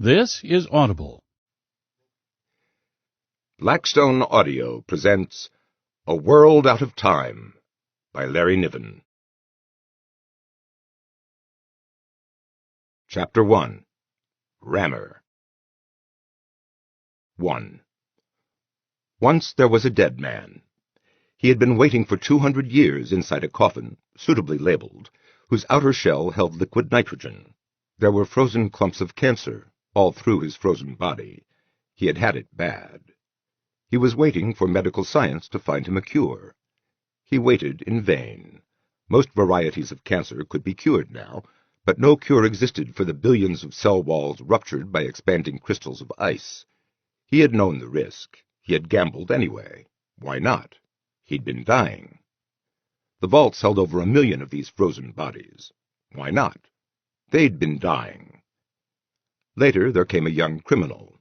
This is Audible. Blackstone Audio presents A World Out of Time by Larry Niven. Chapter 1. Rammer. 1. Once there was a dead man. He had been waiting for 200 years inside a coffin, suitably labeled, whose outer shell held liquid nitrogen. There were frozen clumps of cancer all through his frozen body. He had had it bad. He was waiting for medical science to find him a cure. He waited in vain. Most varieties of cancer could be cured now, but no cure existed for the billions of cell walls ruptured by expanding crystals of ice. He had known the risk. He had gambled anyway. Why not? He'd been dying. The vaults held over 1 million of these frozen bodies. Why not? They'd been dying. Later there came a young criminal.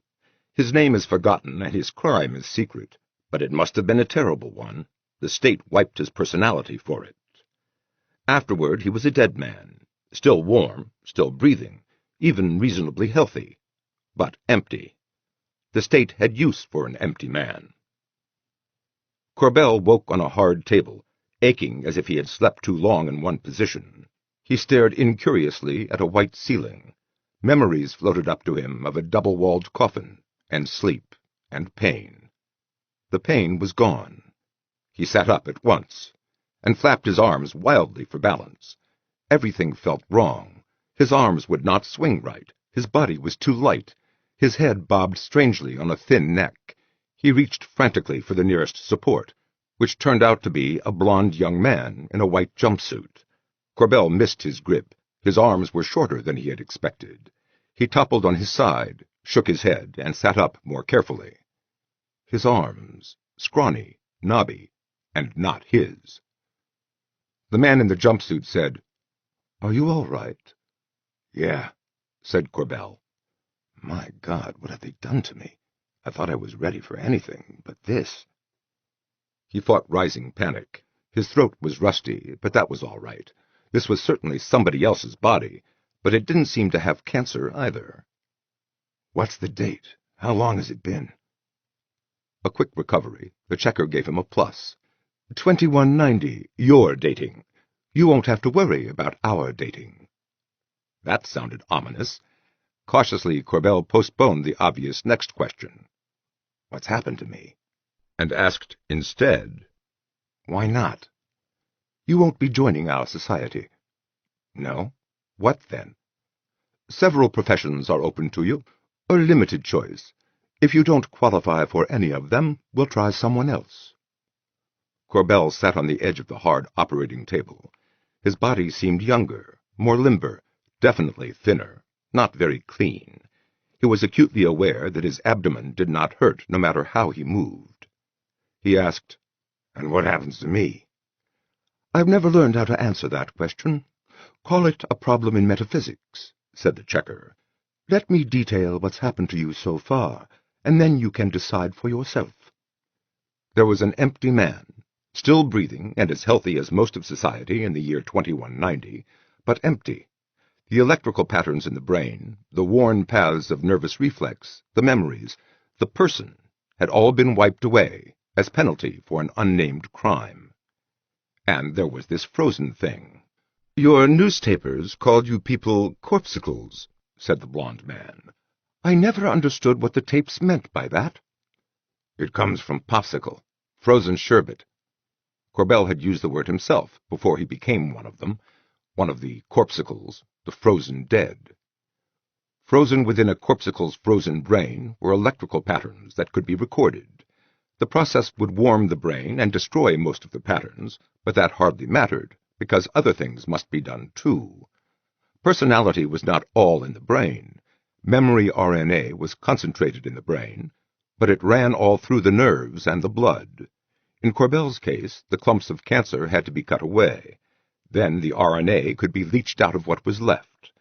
His name is forgotten and his crime is secret, but it must have been a terrible one. The state wiped his personality for it. Afterward he was a dead man, still warm, still breathing, even reasonably healthy, but empty. The state had use for an empty man. Corbell woke on a hard table, aching as if he had slept too long in one position. He stared incuriously at a white ceiling. Memories floated up to him of a double-walled coffin, and sleep, and pain. The pain was gone. He sat up at once, and flapped his arms wildly for balance. Everything felt wrong. His arms would not swing right. His body was too light. His head bobbed strangely on a thin neck. He reached frantically for the nearest support, which turned out to be a blond young man in a white jumpsuit. Corbell missed his grip. His arms were shorter than he had expected. He toppled on his side, shook his head, and sat up more carefully. His arms, scrawny, knobby, and not his. The man in the jumpsuit said, "Are you all right?" "Yeah," said Corbell. "My God, what have they done to me? I thought I was ready for anything, but this." He fought rising panic. His throat was rusty, but that was all right. This was certainly somebody else's body, but it didn't seem to have cancer either. "What's the date? How long has it been?" A quick recovery. The checker gave him a plus. 2190, your dating. You won't have to worry about our dating. That sounded ominous. Cautiously, Corbell postponed the obvious next question. "What's happened to me?" And asked instead, "Why not?" "You won't be joining our society." "No? What then?" "Several professions are open to you. A limited choice. If you don't qualify for any of them, we'll try someone else." Corbell sat on the edge of the hard operating table. His body seemed younger, more limber, definitely thinner, not very clean. He was acutely aware that his abdomen did not hurt no matter how he moved. He asked, "And what happens to me?" "I've never learned how to answer that question. Call it a problem in metaphysics," said the checker. "Let me detail what's happened to you so far, and then you can decide for yourself." There was an empty man, still breathing and as healthy as most of society in the year 2190, but empty. The electrical patterns in the brain, the worn paths of nervous reflex, the memories, the person, had all been wiped away as penalty for an unnamed crime. And there was this frozen thing. "Your newspapers called you people corpsicles," said the blond man. "I never understood what the tapes meant by that." "It comes from popsicle, frozen sherbet." Corbell had used the word himself before he became one of them, one of the corpsicles, the frozen dead. Frozen within a corpsicle's frozen brain were electrical patterns that could be recorded. The process would warm the brain and destroy most of the patterns, but that hardly mattered, because other things must be done too. Personality was not all in the brain. Memory RNA was concentrated in the brain, but it ran all through the nerves and the blood. In Corbell's case, the clumps of cancer had to be cut away. Then the RNA could be leached out of what was left.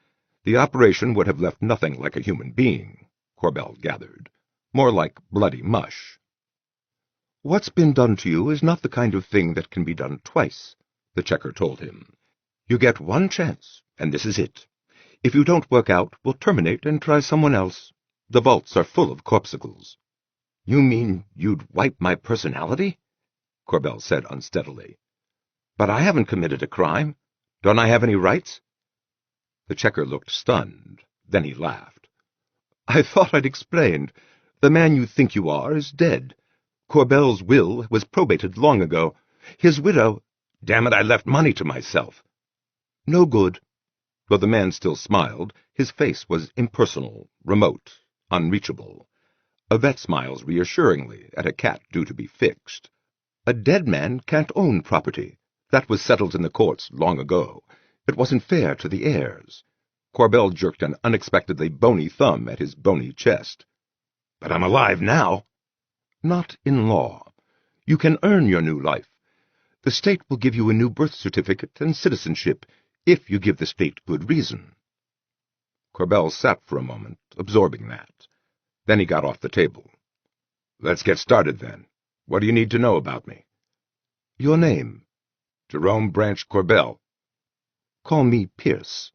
The operation would have left nothing like a human being, Corbell gathered. More like bloody mush. "What's been done to you is not the kind of thing that can be done twice," the checker told him. "You get one chance, and this is it. If you don't work out, we'll terminate and try someone else. The vaults are full of corpsicles." "You mean you'd wipe my personality?" Corbell said unsteadily. "But I haven't committed a crime. Don't I have any rights?" The checker looked stunned. Then he laughed. "I thought I'd explained. The man you think you are is dead. Corbell's will was probated long ago. His widow—" "Damn it, I left money to myself." "No good." Though the man still smiled, his face was impersonal, remote, unreachable. A vet smiles reassuringly at a cat due to be fixed. A dead man can't own property. That was settled in the courts long ago. It wasn't fair to the heirs. Corbell jerked an unexpectedly bony thumb at his bony chest. "But I'm alive now." "Not in law. You can earn your new life. The state will give you a new birth certificate and citizenship, if you give the state good reason." Corbell sat for a moment, absorbing that. Then he got off the table. "Let's get started, then. What do you need to know about me?" "Your name?" "Jerome Branch Corbell." "Call me Pierce."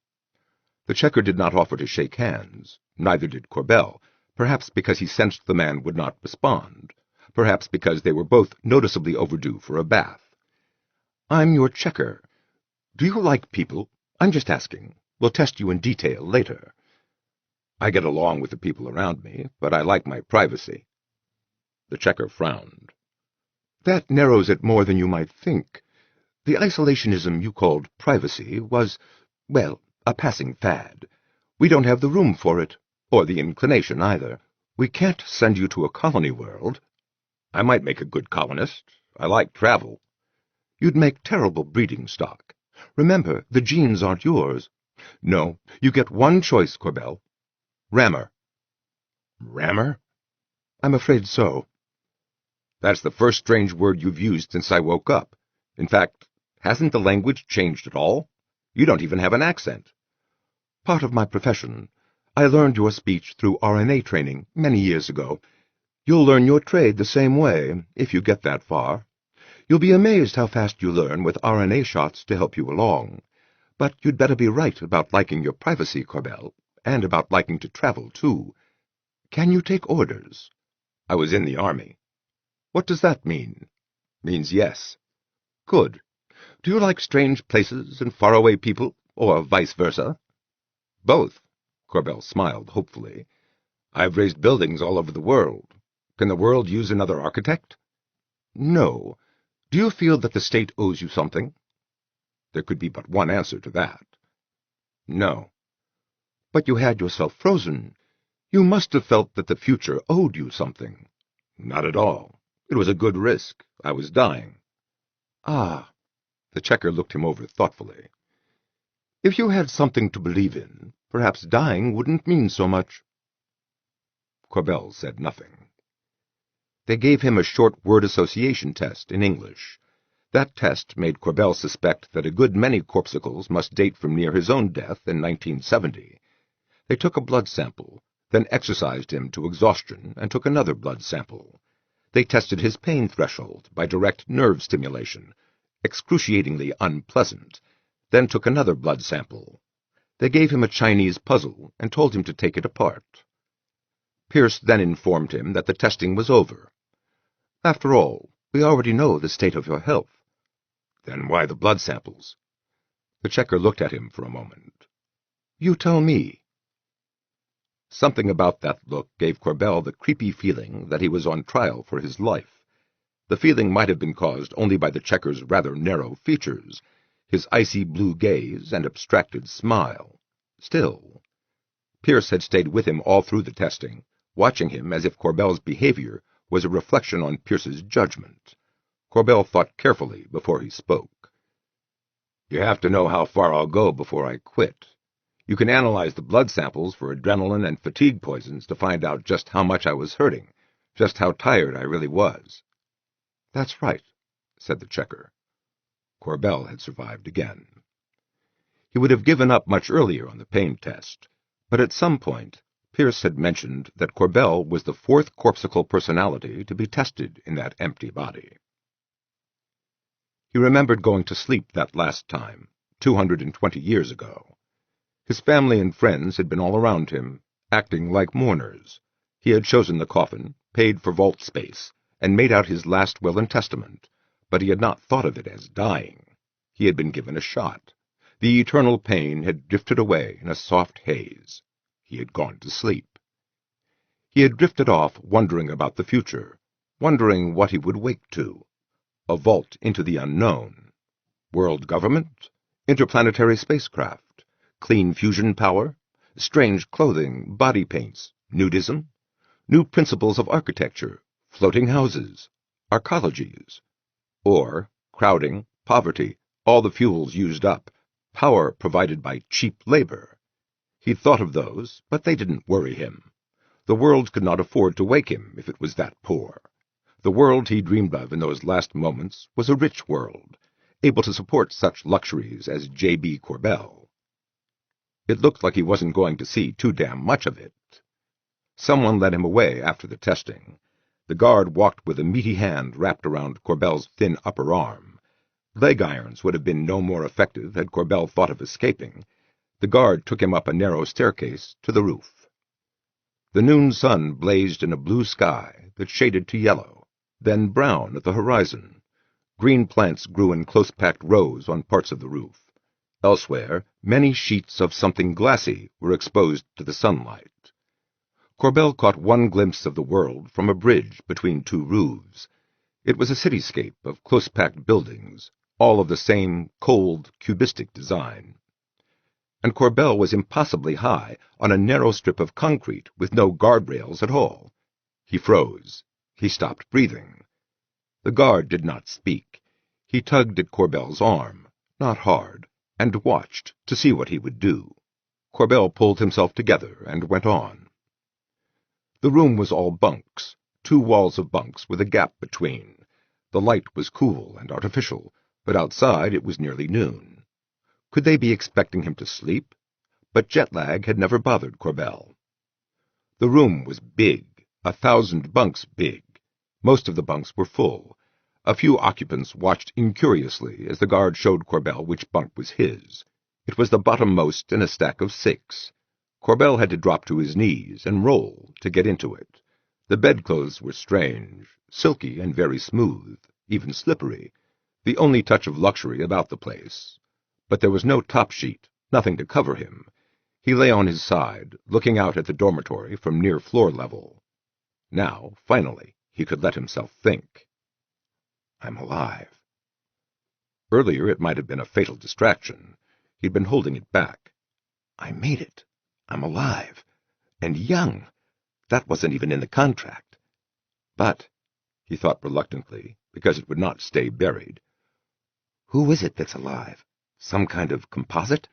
The checker did not offer to shake hands. Neither did Corbell, perhaps because he sensed the man would not respond, perhaps because they were both noticeably overdue for a bath. "I'm your checker. Do you like people? I'm just asking. We'll test you in detail later." "I get along with the people around me, but I like my privacy." The checker frowned. "That narrows it more than you might think. The isolationism you called privacy was, well, a passing fad. We don't have the room for it, or the inclination either. We can't send you to a colony world." "I might make a good colonist. I like travel." "You'd make terrible breeding stock. Remember, the genes aren't yours. No, you get one choice, Corbell. Rammer." "Rammer?" "I'm afraid so." "That's the first strange word you've used since I woke up. In fact, hasn't the language changed at all? You don't even have an accent." "Part of my profession. I learned your speech through RNA training many years ago. You'll learn your trade the same way, if you get that far. You'll be amazed how fast you learn with RNA shots to help you along. But you'd better be right about liking your privacy, Corbell, and about liking to travel, too. Can you take orders?" "I was in the Army." "What does that mean?" "Means yes." "Good. Do you like strange places and faraway people, or vice versa?" "Both." Corbell smiled hopefully. "I've raised buildings all over the world. Can the world use another architect?" "No. Do you feel that the state owes you something?" There could be but one answer to that. "No." "But you had yourself frozen. You must have felt that the future owed you something." "Not at all. It was a good risk. I was dying." "Ah." The checker looked him over thoughtfully. "If you had something to believe in, perhaps dying wouldn't mean so much." Corbell said nothing. They gave him a short word association test in English. That test made Corbell suspect that a good many corpsicles must date from near his own death in 1970. They took a blood sample, then exercised him to exhaustion and took another blood sample. They tested his pain threshold by direct nerve stimulation, excruciatingly unpleasant, then took another blood sample. They gave him a Chinese puzzle and told him to take it apart. Pierce then informed him that the testing was over. "After all, we already know the state of your health." "Then why the blood samples?" The checker looked at him for a moment. "You tell me." Something about that look gave Corbell the creepy feeling that he was on trial for his life. The feeling might have been caused only by the checker's rather narrow features, his icy blue gaze and abstracted smile. Still, Pierce had stayed with him all through the testing, watching him as if Corbell's behavior was a reflection on Pierce's judgment. Corbell thought carefully before he spoke. "You have to know how far I'll go before I quit. You can analyze the blood samples for adrenaline and fatigue poisons to find out just how much I was hurting, just how tired I really was." "That's right," said the checker. Corbell had survived again. He would have given up much earlier on the pain test, but at some point Pierce had mentioned that Corbell was the fourth corpsicle personality to be tested in that empty body. He remembered going to sleep that last time, 220 years ago. His family and friends had been all around him, acting like mourners. He had chosen the coffin, paid for vault space, and made out his last will and testament, but he had not thought of it as dying. He had been given a shot. The eternal pain had drifted away in a soft haze. He had gone to sleep. He had drifted off wondering about the future, wondering what he would wake to. A vault into the unknown. World government? Interplanetary spacecraft? Clean fusion power? Strange clothing, body paints, nudism? New principles of architecture, floating houses, arcologies? Or crowding, poverty, all the fuels used up, power provided by cheap labor? He thought of those, but they didn't worry him. The world could not afford to wake him if it was that poor. The world he dreamed of in those last moments was a rich world, able to support such luxuries as Jaybee Corbell. It looked like he wasn't going to see too damn much of it. Someone led him away after the testing. The guard walked with a meaty hand wrapped around Corbell's thin upper arm. Leg irons would have been no more effective had Corbell thought of escaping. The guard took him up a narrow staircase to the roof. The noon sun blazed in a blue sky that shaded to yellow, then brown at the horizon. Green plants grew in close-packed rows on parts of the roof. Elsewhere, many sheets of something glassy were exposed to the sunlight. Corbell caught one glimpse of the world from a bridge between two roofs. It was a cityscape of close-packed buildings, all of the same cold, cubistic design. And Corbell was impossibly high on a narrow strip of concrete with no guardrails at all. He froze. He stopped breathing. The guard did not speak. He tugged at Corbell's arm, not hard, and watched to see what he would do. Corbell pulled himself together and went on. The room was all bunks, 2 walls of bunks with a gap between. The light was cool and artificial, but outside it was nearly noon. Could they be expecting him to sleep? But jet lag had never bothered Corbell. The room was big, 1,000 bunks big. Most of the bunks were full. A few occupants watched incuriously as the guard showed Corbell which bunk was his. It was the bottommost in a stack of 6. Corbell had to drop to his knees and roll to get into it. The bedclothes were strange, silky and very smooth, even slippery, the only touch of luxury about the place. But there was no top sheet, nothing to cover him. He lay on his side, looking out at the dormitory from near floor level. Now, finally, he could let himself think. I'm alive. Earlier it might have been a fatal distraction. He'd been holding it back. I made it. I'm alive. And young. That wasn't even in the contract. But, he thought reluctantly, because it would not stay buried, who is it that's alive? Some kind of composite?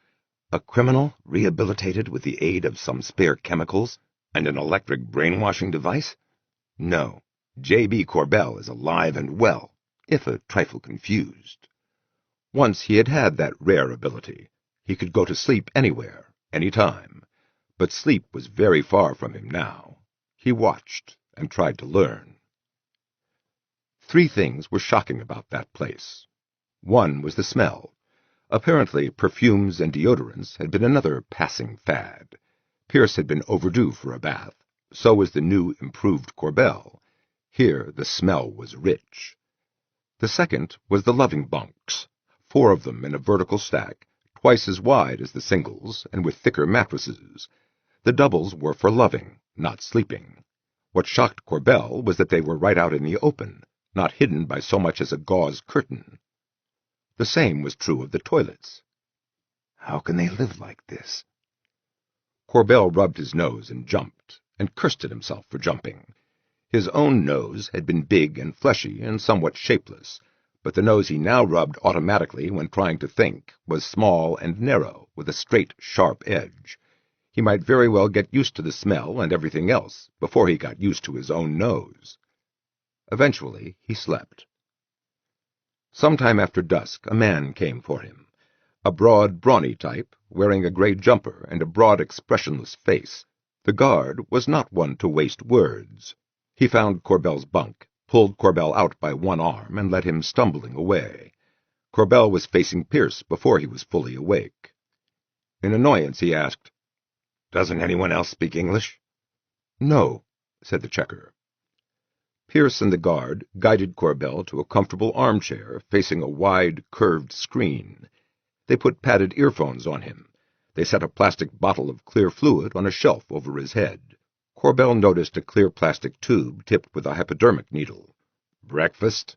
A criminal rehabilitated with the aid of some spare chemicals and an electric brainwashing device? No, Jaybee Corbell is alive and well, if a trifle confused. Once he had had that rare ability. He could go to sleep anywhere, any time. But sleep was very far from him now. He watched and tried to learn. 3 things were shocking about that place. One was the smell. Apparently, perfumes and deodorants had been another passing fad. Pierce had been overdue for a bath. So was the new, improved Corbell. Here the smell was rich. The second was the loving bunks, 4 of them in a vertical stack, twice as wide as the singles and with thicker mattresses. The doubles were for loving, not sleeping. What shocked Corbell was that they were right out in the open, not hidden by so much as a gauze curtain. The same was true of the toilets. How can they live like this? Corbell rubbed his nose and jumped, and cursed at himself for jumping. His own nose had been big and fleshy and somewhat shapeless, but the nose he now rubbed automatically when trying to think was small and narrow, with a straight, sharp edge. He might very well get used to the smell and everything else before he got used to his own nose. Eventually he slept. Sometime after dusk a man came for him. A broad, brawny type, wearing a gray jumper and a broad, expressionless face. The guard was not one to waste words. He found Corbell's bunk, pulled Corbell out by one arm, and led him stumbling away. Corbell was facing Pierce before he was fully awake. In annoyance, he asked, "Doesn't anyone else speak English?" "No," said the checker. Pierce and the guard guided Corbell to a comfortable armchair facing a wide, curved screen. They put padded earphones on him. They set a plastic bottle of clear fluid on a shelf over his head. Corbell noticed a clear plastic tube tipped with a hypodermic needle. "Breakfast?"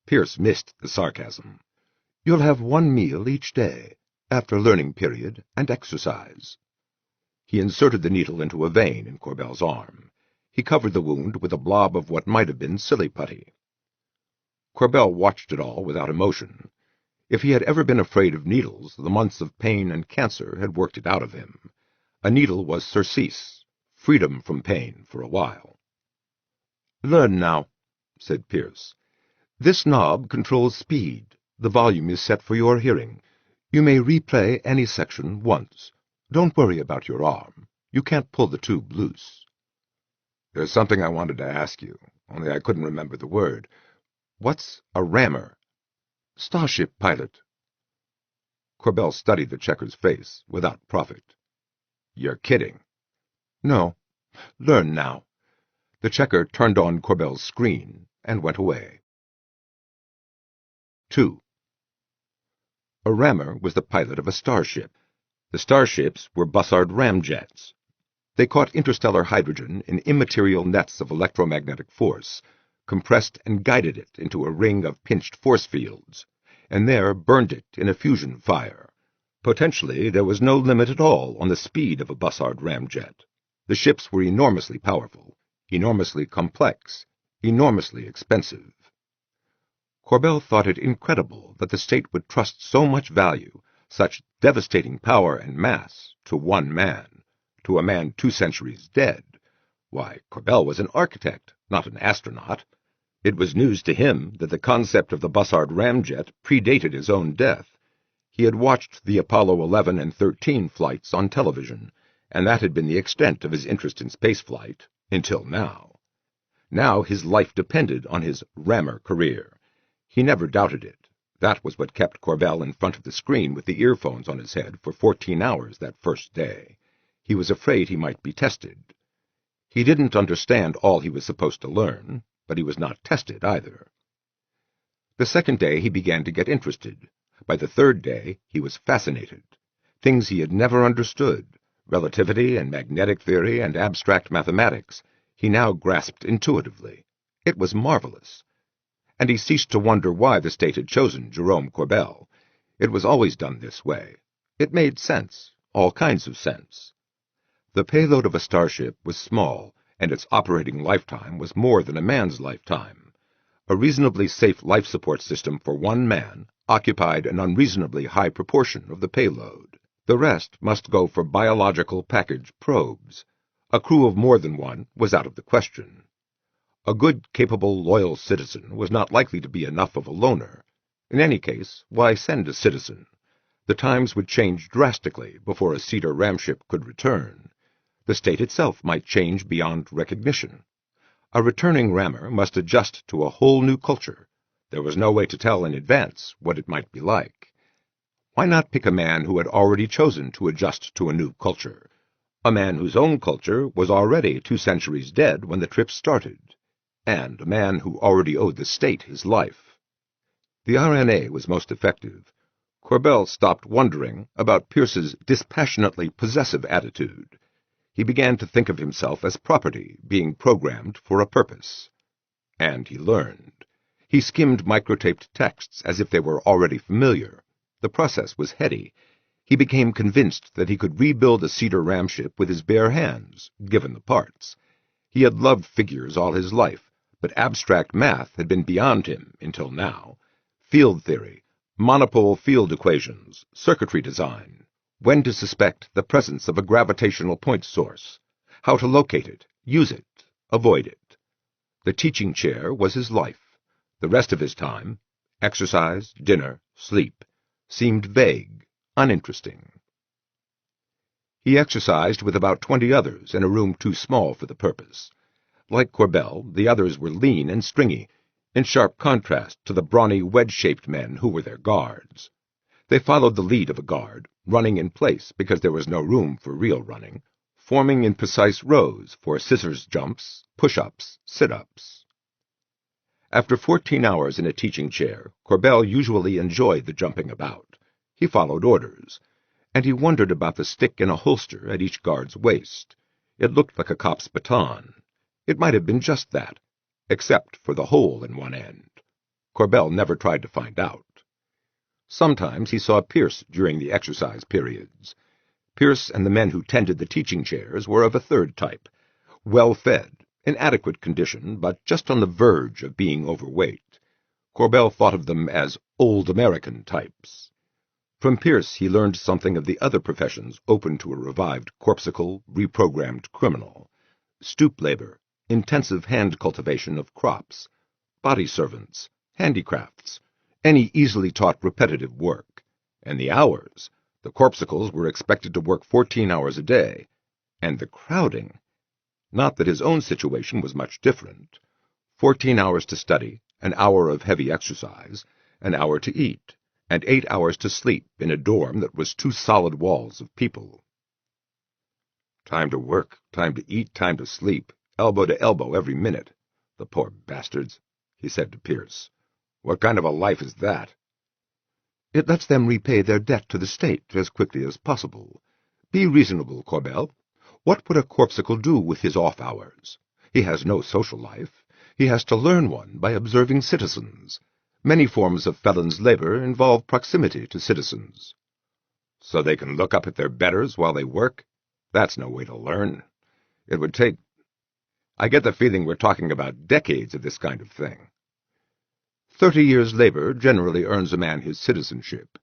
Pierce missed the sarcasm. "You'll have one meal each day, after learning period and exercise." He inserted the needle into a vein in Corbell's arm. He covered the wound with a blob of what might have been silly putty. Corbell watched it all without emotion. If he had ever been afraid of needles, the months of pain and cancer had worked it out of him. A needle was surcease, freedom from pain for a while. "Learn now," said Pierce. "This knob controls speed. The volume is set for your hearing. You may replay any section once. Don't worry about your arm. You can't pull the tube loose." "There's something I wanted to ask you, only I couldn't remember the word. What's a rammer?" "Starship pilot." Corbell studied the checker's face, without profit. "You're kidding." "No. Learn now." The checker turned on Corbell's screen and went away. 2. A rammer was the pilot of a starship. The starships were Bussard ramjets. They caught interstellar hydrogen in immaterial nets of electromagnetic force, compressed and guided it into a ring of pinched force fields, and there burned it in a fusion fire. Potentially, there was no limit at all on the speed of a Bussard ramjet. The ships were enormously powerful, enormously complex, enormously expensive. Corbell thought it incredible that the state would trust so much value, such devastating power and mass, to one man, to a man 2 centuries dead. Why, Corbell was an architect, not an astronaut. It was news to him that the concept of the Bussard ramjet predated his own death. He had watched the Apollo 11 and 13 flights on television, and that had been the extent of his interest in spaceflight, until now. Now his life depended on his rammer career. He never doubted it. That was what kept Corbell in front of the screen with the earphones on his head for 14 hours that first day. He was afraid he might be tested. He didn't understand all he was supposed to learn, but he was not tested either. The second day he began to get interested. By the third day he was fascinated. Things he had never understood, relativity and magnetic theory and abstract mathematics, he now grasped intuitively. It was marvelous. And he ceased to wonder why the state had chosen Jerome Corbell. It was always done this way. It made sense, all kinds of sense. The payload of a starship was small, and its operating lifetime was more than a man's lifetime. A reasonably safe life support system for one man occupied an unreasonably high proportion of the payload. The rest must go for biological package probes. A crew of more than one was out of the question. A good, capable, loyal citizen was not likely to be enough of a loner. In any case, why send a citizen? The times would change drastically before a Cedar ramship could return. The state itself might change beyond recognition. A returning rammer must adjust to a whole new culture. There was no way to tell in advance what it might be like. Why not pick a man who had already chosen to adjust to a new culture? A man whose own culture was already 2 centuries dead when the trip started. And a man who already owed the state his life. The RNA was most effective. Corbell stopped wondering about Pierce's dispassionately possessive attitude. He began to think of himself as property being programmed for a purpose. And he learned. He skimmed microtaped texts as if they were already familiar. The process was heady. He became convinced that he could rebuild a Cedar ramship with his bare hands, given the parts. He had loved figures all his life, but abstract math had been beyond him until now. Field theory, monopole field equations, circuitry design, when to suspect the presence of a gravitational point source, how to locate it, use it, avoid it. The teaching chair was his life. The rest of his time, exercise, dinner, sleep, seemed vague, uninteresting. He exercised with about 20 others in a room too small for the purpose. Like Corbell, the others were lean and stringy, in sharp contrast to the brawny wedge-shaped men who were their guards. They followed the lead of a guard, running in place because there was no room for real running, forming in precise rows for scissors jumps, push-ups, sit-ups. After 14 hours in a teaching chair, Corbell usually enjoyed the jumping about. He followed orders, and he wondered about the stick in a holster at each guard's waist. It looked like a cop's baton. It might have been just that, except for the hole in one end. Corbell never tried to find out. Sometimes he saw Pierce during the exercise periods. Pierce and the men who tended the teaching chairs were of a third type, well-fed, in adequate condition, but just on the verge of being overweight. Corbell thought of them as old American types. From Pierce he learned something of the other professions open to a revived corpsicle, reprogrammed criminal. Stoop labor, intensive hand cultivation of crops, body servants, handicrafts, any easily taught repetitive work. And the hours. The corpsicles were expected to work 14 hours a day. And the crowding. Not that his own situation was much different. 14 hours to study, an hour of heavy exercise, an hour to eat, and 8 hours to sleep in a dorm that was 2 solid walls of people. Time to work, time to eat, time to sleep, elbow to elbow every minute. The poor bastards, he said to Pierce. What kind of a life is that? It lets them repay their debt to the state as quickly as possible. Be reasonable, Corbell. What would a corpsicle do with his off hours? He has no social life. He has to learn one by observing citizens. Many forms of felons' labor involve proximity to citizens. So they can look up at their betters while they work? That's no way to learn. It would take... I get the feeling we're talking about decades of this kind of thing. 30 years' labor generally earns a man his citizenship.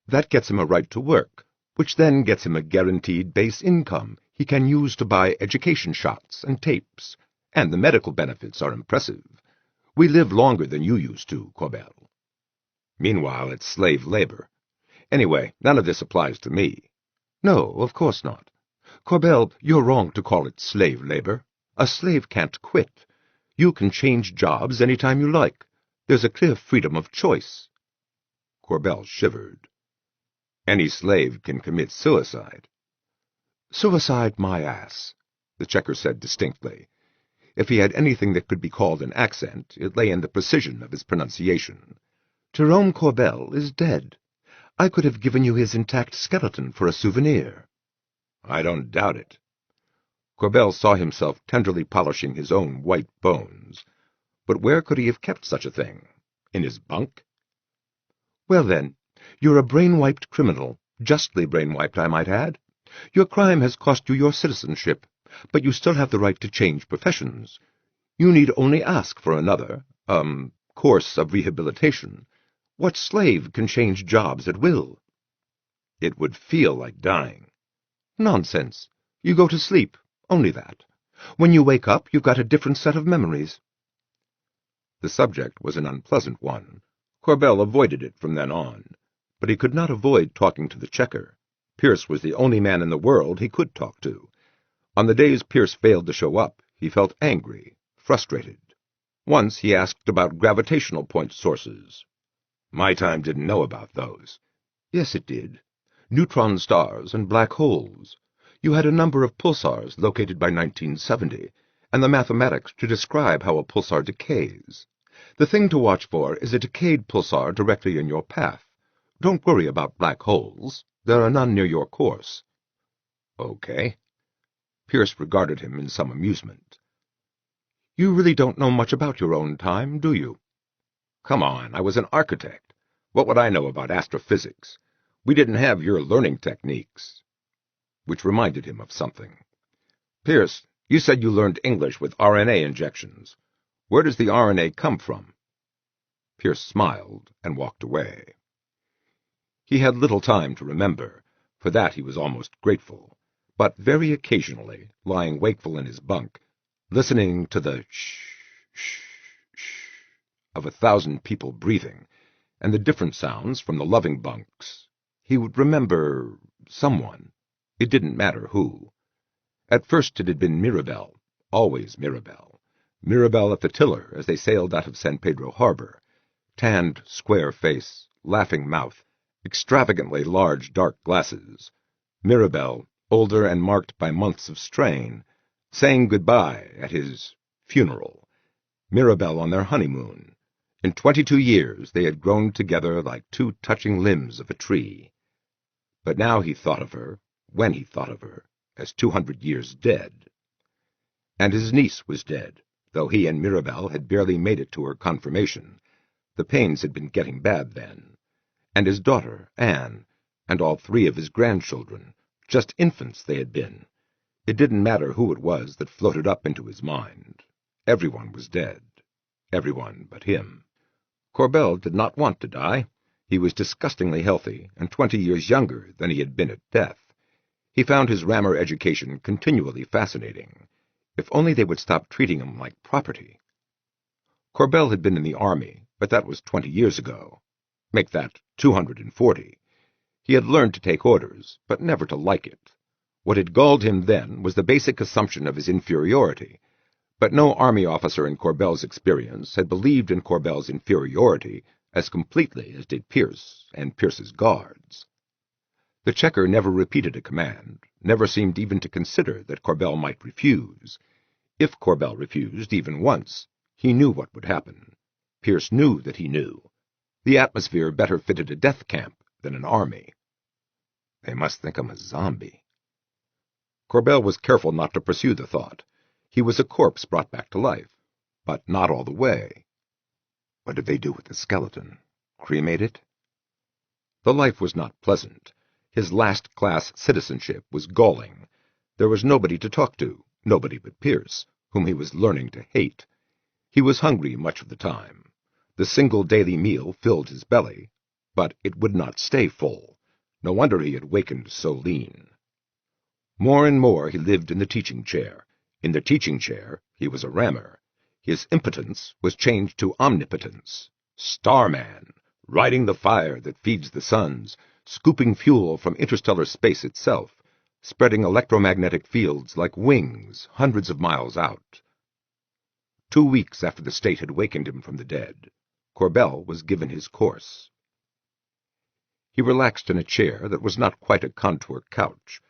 That gets him a right to work, which then gets him a guaranteed base income he can use to buy education shots and tapes, and the medical benefits are impressive. We live longer than you used to, Corbell. Meanwhile, it's slave labor. Anyway, none of this applies to me. No, of course not. Corbell, you're wrong to call it slave labor. A slave can't quit. You can change jobs any time you like. There's a clear freedom of choice. Corbell shivered. Any slave can commit suicide. Suicide, my ass, the checker said distinctly. If he had anything that could be called an accent, it lay in the precision of his pronunciation. Jerome Corbell is dead. I could have given you his intact skeleton for a souvenir. I don't doubt it. Corbell saw himself tenderly polishing his own white bones. But where could he have kept such a thing? In his bunk? Well then, you're a brain-wiped criminal, justly brain-wiped, I might add. Your crime has cost you your citizenship, but you still have the right to change professions. You need only ask for another, course of rehabilitation. What slave can change jobs at will? It would feel like dying. Nonsense. You go to sleep, only that. When you wake up, you've got a different set of memories. The subject was an unpleasant one. Corbell avoided it from then on, but he could not avoid talking to the checker. Pierce was the only man in the world he could talk to. On the days Pierce failed to show up, he felt angry, frustrated. Once he asked about gravitational point sources. My time didn't know about those. Yes, it did. Neutron stars and black holes. You had a number of pulsars located by 1970, and the mathematics to describe how a pulsar decays. The thing to watch for is a decayed pulsar directly in your path. Don't worry about black holes. There are none near your course. Okay. Pierce regarded him in some amusement. You really don't know much about your own time, do you? Come on, I was an architect. What would I know about astrophysics? We didn't have your learning techniques. Which reminded him of something. Pierce, you said you learned English with RNA injections. Where does the RNA come from? Pierce smiled and walked away. He had little time to remember. For that he was almost grateful. But very occasionally, lying wakeful in his bunk, listening to the shh, shh, shh of 1,000 people breathing, and the different sounds from the loving bunks, he would remember someone. It didn't matter who. At first it had been Mirabelle, always Mirabelle. Mirabelle at the tiller as they sailed out of San Pedro Harbor. Tanned, square face, laughing mouth, extravagantly large dark glasses. Mirabelle, older and marked by months of strain, saying goodbye at his funeral. Mirabelle on their honeymoon. In 22 years they had grown together like two touching limbs of a tree. But now he thought of her, when he thought of her, as 200 years dead. And his niece was dead, though he and Mirabelle had barely made it to her confirmation. The pains had been getting bad then. And his daughter, Anne, and all 3 of his grandchildren, just infants they had been. It didn't matter who it was that floated up into his mind. Everyone was dead. Everyone but him. Corbell did not want to die. He was disgustingly healthy and 20 years younger than he had been at death. He found his rammer education continually fascinating. If only they would stop treating him like property. Corbell had been in the army, but that was 20 years ago. Make that 240. He had learned to take orders, but never to like it. What had galled him then was the basic assumption of his inferiority, but no army officer in Corbell's experience had believed in Corbell's inferiority as completely as did Pierce and Pierce's guards. The checker never repeated a command, never seemed even to consider that Corbell might refuse. If Corbell refused even once, he knew what would happen. Pierce knew that he knew. The atmosphere better fitted a death camp than an army. They must think him a zombie. Corbell was careful not to pursue the thought. He was a corpse brought back to life, but not all the way. What did they do with the skeleton? Cremate it? The life was not pleasant. His last-class citizenship was galling. There was nobody to talk to, nobody but Pierce, whom he was learning to hate. He was hungry much of the time. The single daily meal filled his belly, but it would not stay full. No wonder he had wakened so lean. More and more he lived in the teaching chair. In the teaching chair he was a rammer. His impotence was changed to omnipotence. Starman, riding the fire that feeds the suns, scooping fuel from interstellar space itself, spreading electromagnetic fields like wings hundreds of miles out. 2 weeks after the state had wakened him from the dead, Corbell was given his course. He relaxed in a chair that was not quite a contour couch.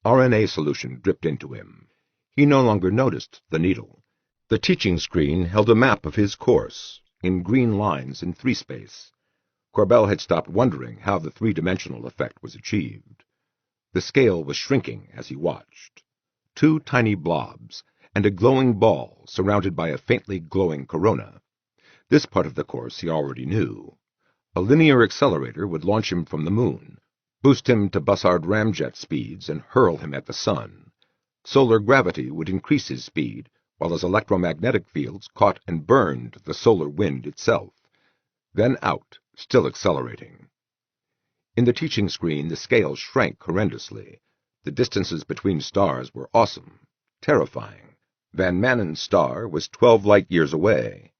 RNA solution dripped into him. He no longer noticed the needle. The teaching screen held a map of his course, in green lines in 3-space. Corbell had stopped wondering how the 3-dimensional effect was achieved. The scale was shrinking as he watched. 2 tiny blobs, and a glowing ball surrounded by a faintly glowing corona. This part of the course he already knew. A linear accelerator would launch him from the moon, boost him to Bussard ramjet speeds, and hurl him at the sun. Solar gravity would increase his speed, while his electromagnetic fields caught and burned the solar wind itself. Then out, still accelerating. In the teaching screen the scale shrank horrendously. The distances between stars were awesome, terrifying. Van Manen's star was 12 light-years away.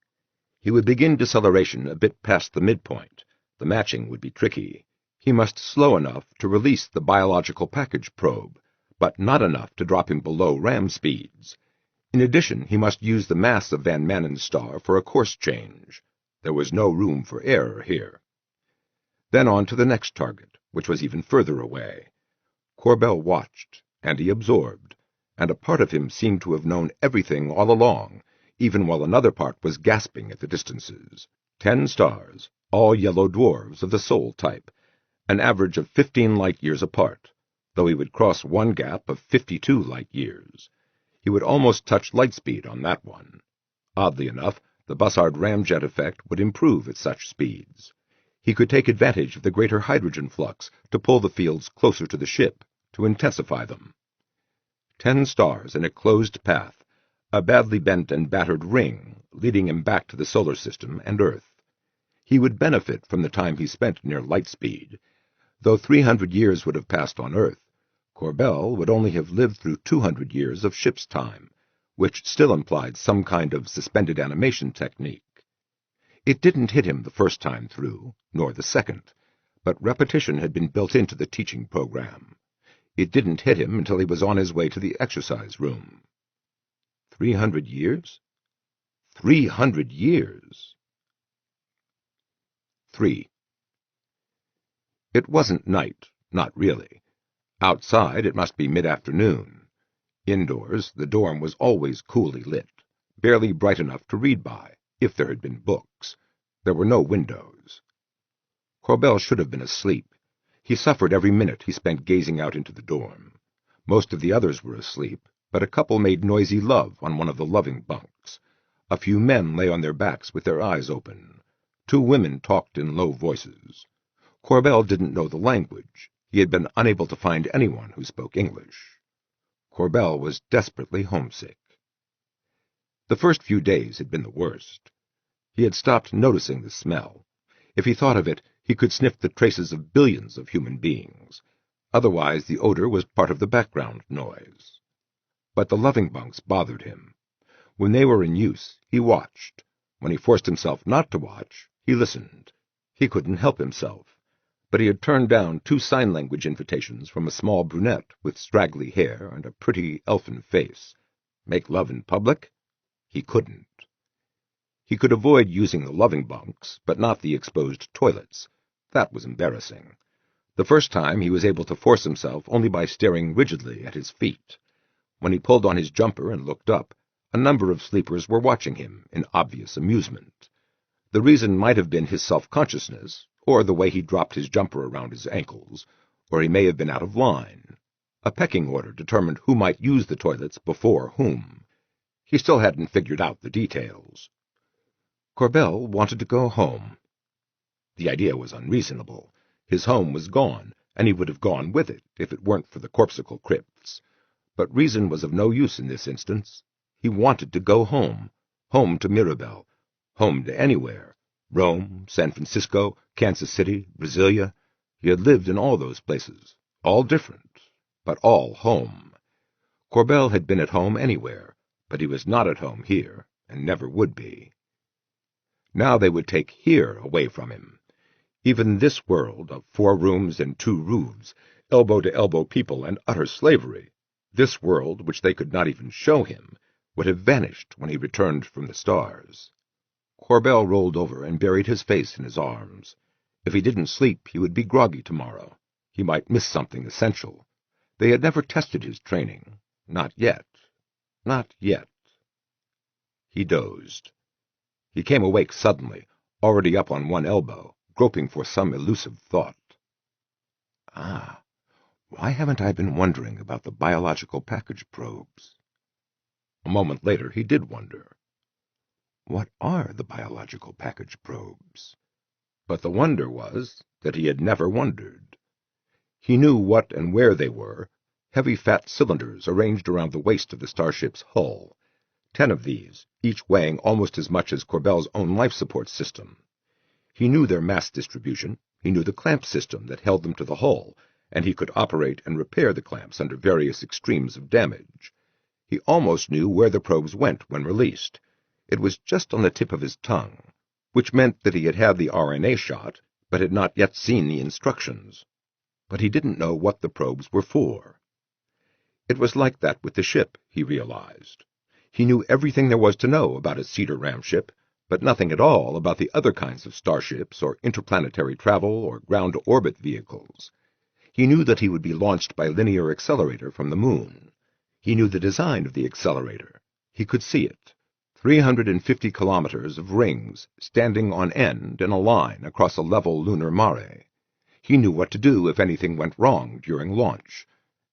He would begin deceleration a bit past the midpoint. The matching would be tricky. He must slow enough to release the biological package probe, but not enough to drop him below ram speeds. In addition, he must use the mass of Van Manen's star for a course change. There was no room for error here. Then on to the next target, which was even further away. Corbell watched, and he absorbed, and a part of him seemed to have known everything all along, even while another part was gasping at the distances. 10 stars, all yellow dwarfs of the Sol type, an average of 15 light-years apart, though he would cross one gap of 52 light-years. He would almost touch light speed on that one. Oddly enough, the Bussard ramjet effect would improve at such speeds. He could take advantage of the greater hydrogen flux to pull the fields closer to the ship, to intensify them. 10 stars in a closed path, a badly bent and battered ring leading him back to the solar system and Earth. He would benefit from the time he spent near light speed. Though 300 years would have passed on Earth, Corbell would only have lived through 200 years of ship's time, which still implied some kind of suspended animation technique. It didn't hit him the first time through, nor the second, but repetition had been built into the teaching program. It didn't hit him until he was on his way to the exercise room. 300 years? 300 years! 3. It wasn't night, not really. Outside, it must be mid-afternoon. Indoors, the dorm was always coolly lit, barely bright enough to read by, if there had been books. There were no windows. Corbell should have been asleep. He suffered every minute he spent gazing out into the dorm. Most of the others were asleep, but a couple made noisy love on one of the loving bunks. A few men lay on their backs with their eyes open. 2 women talked in low voices. Corbell didn't know the language. He had been unable to find anyone who spoke English. Corbell was desperately homesick. The first few days had been the worst. He had stopped noticing the smell. If he thought of it, he could sniff the traces of billions of human beings. Otherwise, the odor was part of the background noise. But the loving bunks bothered him. When they were in use, he watched. When he forced himself not to watch, he listened. He couldn't help himself. But he had turned down 2 sign language invitations from a small brunette with straggly hair and a pretty elfin face. Make love in public? He couldn't. He could avoid using the loving bunks, but not the exposed toilets. That was embarrassing. The first time he was able to force himself only by staring rigidly at his feet. When he pulled on his jumper and looked up, a number of sleepers were watching him in obvious amusement. The reason might have been his self-consciousness, or the way he dropped his jumper around his ankles, or he may have been out of line. A pecking order determined who might use the toilets before whom. He still hadn't figured out the details. Corbell wanted to go home. The idea was unreasonable. His home was gone, and he would have gone with it if it weren't for the corpsicle crypts. But reason was of no use in this instance. He wanted to go home. Home to Mirabel. Home to anywhere. Rome, San Francisco, Kansas City, Brasilia. He had lived in all those places. All different, but all home. Corbell had been at home anywhere, but he was not at home here, and never would be. Now they would take here away from him. Even this world of 4 rooms and 2 roofs, elbow-to-elbow people and utter slavery, this world which they could not even show him, would have vanished when he returned from the stars. Corbell rolled over and buried his face in his arms. If he didn't sleep, he would be groggy tomorrow. He might miss something essential. They had never tested his training. Not yet. Not yet. He dozed. He came awake suddenly, already up on one elbow, groping for some elusive thought. Why haven't I been wondering about the biological package probes? A moment later he did wonder. What are the biological package probes? But the wonder was that he had never wondered. He knew what and where they were, heavy fat cylinders arranged around the waist of the starship's hull. 10 of these, each weighing almost as much as Corbell's own life support system. He knew their mass distribution, he knew the clamp system that held them to the hull, and he could operate and repair the clamps under various extremes of damage. He almost knew where the probes went when released. It was just on the tip of his tongue, which meant that he had had the RNA shot, but had not yet seen the instructions. But he didn't know what the probes were for. It was like that with the ship, he realized. He knew everything there was to know about a Cedar Ram ship, but nothing at all about the other kinds of starships or interplanetary travel or ground-to-orbit vehicles. He knew that he would be launched by linear accelerator from the moon. He knew the design of the accelerator. He could see it. 350 kilometers of rings standing on end in a line across a level lunar mare. He knew what to do if anything went wrong during launch.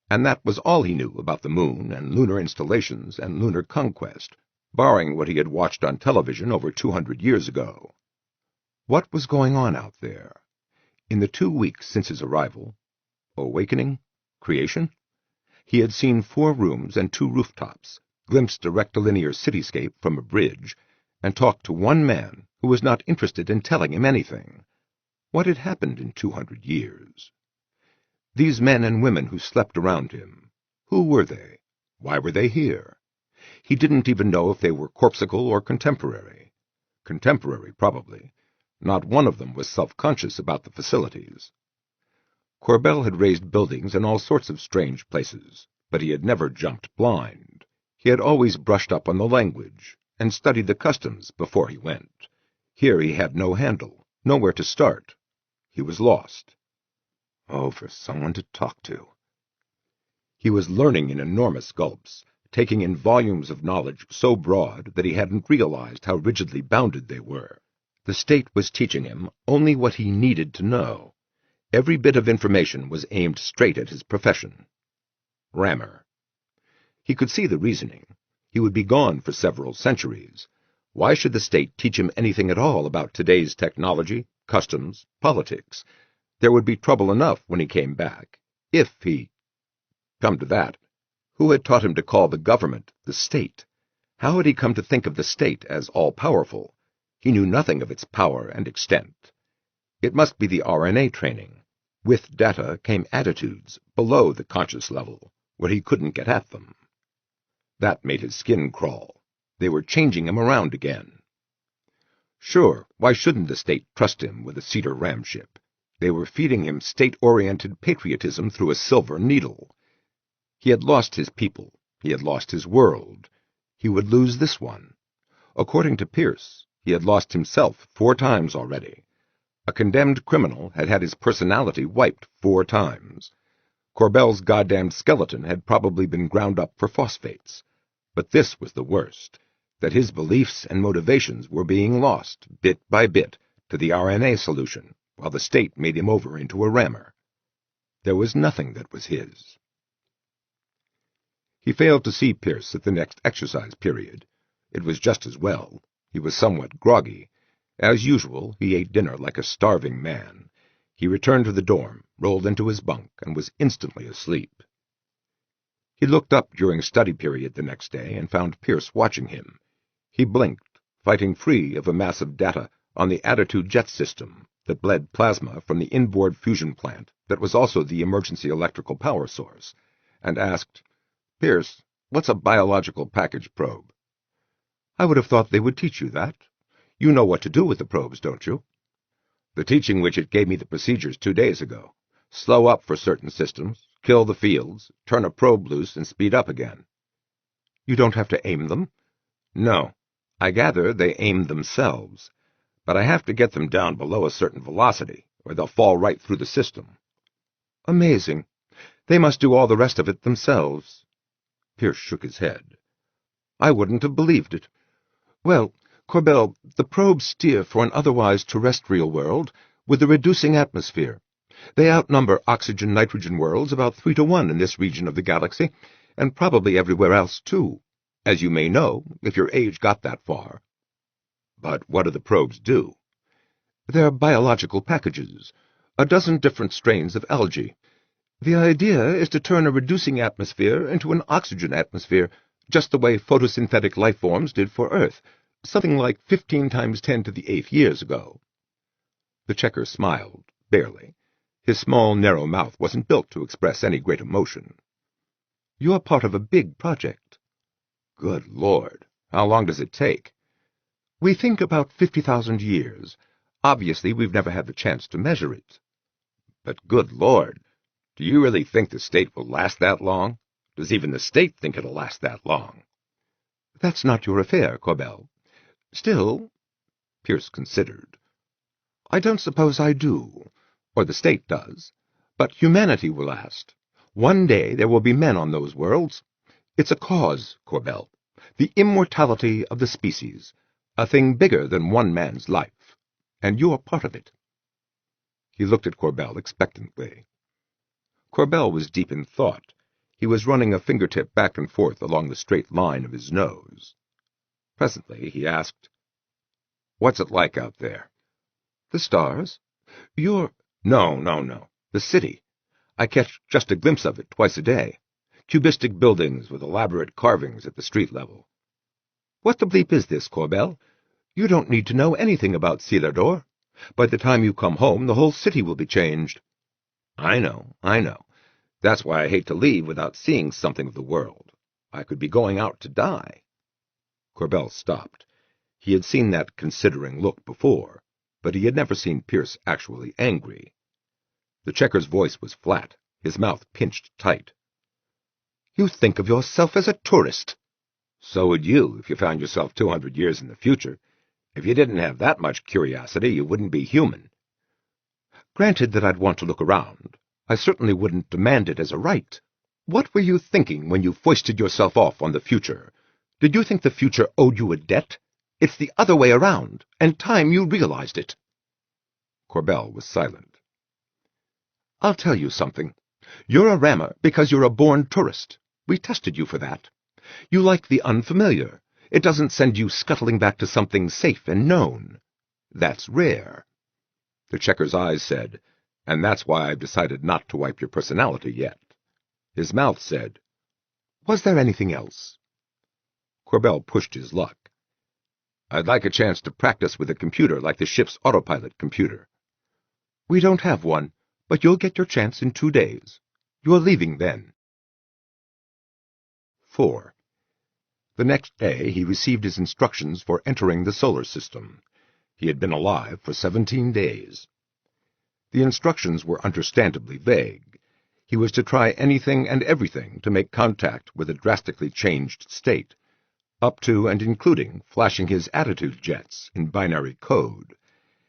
And that was all he knew about the moon and lunar installations and lunar conquest, barring what he had watched on television over 200 years ago. What was going on out there? In the 2 weeks since his arrival, awakening? Creation? He had seen 4 rooms and 2 rooftops, glimpsed a rectilinear cityscape from a bridge, and talked to one man who was not interested in telling him anything. What had happened in 200 years? These men and women who slept around him, who were they? Why were they here? He didn't even know if they were corpsicle or contemporary. Contemporary, probably. Not one of them was self-conscious about the facilities. Corbell had raised buildings in all sorts of strange places, but he had never jumped blind. He had always brushed up on the language, and studied the customs before he went. Here he had no handle, nowhere to start. He was lost. Oh, for someone to talk to. He was learning in enormous gulps, taking in volumes of knowledge so broad that he hadn't realized how rigidly bounded they were. The state was teaching him only what he needed to know. Every bit of information was aimed straight at his profession. Rammer. He could see the reasoning. He would be gone for several centuries. Why should the state teach him anything at all about today's technology, customs, politics? There would be trouble enough when he came back, if he... Come to that, who had taught him to call the government the state? How had he come to think of the state as all-powerful? He knew nothing of its power and extent. It must be the RNA training. With data came attitudes below the conscious level, where he couldn't get at them. That made his skin crawl. They were changing him around again. Sure, why shouldn't the state trust him with a Cedar ramship? They were feeding him state-oriented patriotism through a silver needle. He had lost his people. He had lost his world. He would lose this one. According to Pierce, he had lost himself 4 times already. A condemned criminal had had his personality wiped 4 times. Corbell's goddamned skeleton had probably been ground up for phosphates. But this was the worst, that his beliefs and motivations were being lost, bit by bit, to the RNA solution, while the state made him over into a rammer. There was nothing that was his. He failed to see Pierce at the next exercise period. It was just as well. He was somewhat groggy. As usual, he ate dinner like a starving man. He returned to the dorm, rolled into his bunk, and was instantly asleep. He looked up during study period the next day and found Pierce watching him. He blinked, fighting free of a mass of data on the attitude jet system that bled plasma from the inboard fusion plant that was also the emergency electrical power source, and asked, "Pierce, what's a biological package probe?" "I would have thought they would teach you that. You know what to do with the probes, don't you?" "The teaching widget gave me the procedures 2 days ago. Slow up for certain systems, kill the fields, turn a probe loose, and speed up again." "You don't have to aim them?" "No. I gather they aim themselves. But I have to get them down below a certain velocity, or they'll fall right through the system." "Amazing. They must do all the rest of it themselves." Pierce shook his head. "I wouldn't have believed it. Well, Corbell, the probes steer for an otherwise terrestrial world with a reducing atmosphere. They outnumber oxygen-nitrogen worlds about 3 to 1 in this region of the galaxy, and probably everywhere else, too, as you may know, if your age got that far." "But what do the probes do?" "They're biological packages, a dozen different strains of algae. The idea is to turn a reducing atmosphere into an oxygen atmosphere, just the way photosynthetic life forms did for Earth, something like 15 times 10 to the 8th years ago." The checker smiled, barely. His small, narrow mouth wasn't built to express any great emotion. "You're part of a big project." "Good Lord! How long does it take?" "We think about 50,000 years. Obviously, we've never had the chance to measure it." "But good Lord! Do you really think the state will last that long? Does even the state think it'll last that long?" "That's not your affair, Corbell. Still—" Pierce considered. "I don't suppose I do, or the state does, but humanity will last. One day there will be men on those worlds. It's a cause, Corbell, the immortality of the species, a thing bigger than one man's life, and you're part of it." He looked at Corbell expectantly. Corbell was deep in thought. He was running a fingertip back and forth along the straight line of his nose. Presently he asked, "What's it like out there?" "The stars? You're—" No. The city. I catch just a glimpse of it twice a day. Cubistic buildings with elaborate carvings at the street level." "What the bleep is this, Corbell? You don't need to know anything about Celador. By the time you come home, the whole city will be changed." I know. That's why I hate to leave without seeing something of the world. I could be going out to die." Corbell stopped. He had seen that considering look before, but he had never seen Pierce actually angry. The checker's voice was flat, his mouth pinched tight. "You think of yourself as a tourist." "So would you if you found yourself 200 years in the future. If you didn't have that much curiosity, you wouldn't be human." "Granted that I'd want to look around. I certainly wouldn't demand it as a right. What were you thinking when you foisted yourself off on the future? Did you think the future owed you a debt? It's the other way around, and time you realized it." Corbell was silent. "I'll tell you something. You're a rammer because you're a born tourist. We tested you for that. You like the unfamiliar. It doesn't send you scuttling back to something safe and known. That's rare." The checker's eyes said, "And that's why I've decided not to wipe your personality yet." His mouth said, "Was there anything else?" Corbell pushed his luck. "I'd like a chance to practice with a computer like the ship's autopilot computer." "We don't have one, but you'll get your chance in 2 days. You're leaving then." 4. The next day he received his instructions for entering the solar system. He had been alive for 17 days. The instructions were understandably vague. He was to try anything and everything to make contact with a drastically changed state, up to and including flashing his attitude jets in binary code.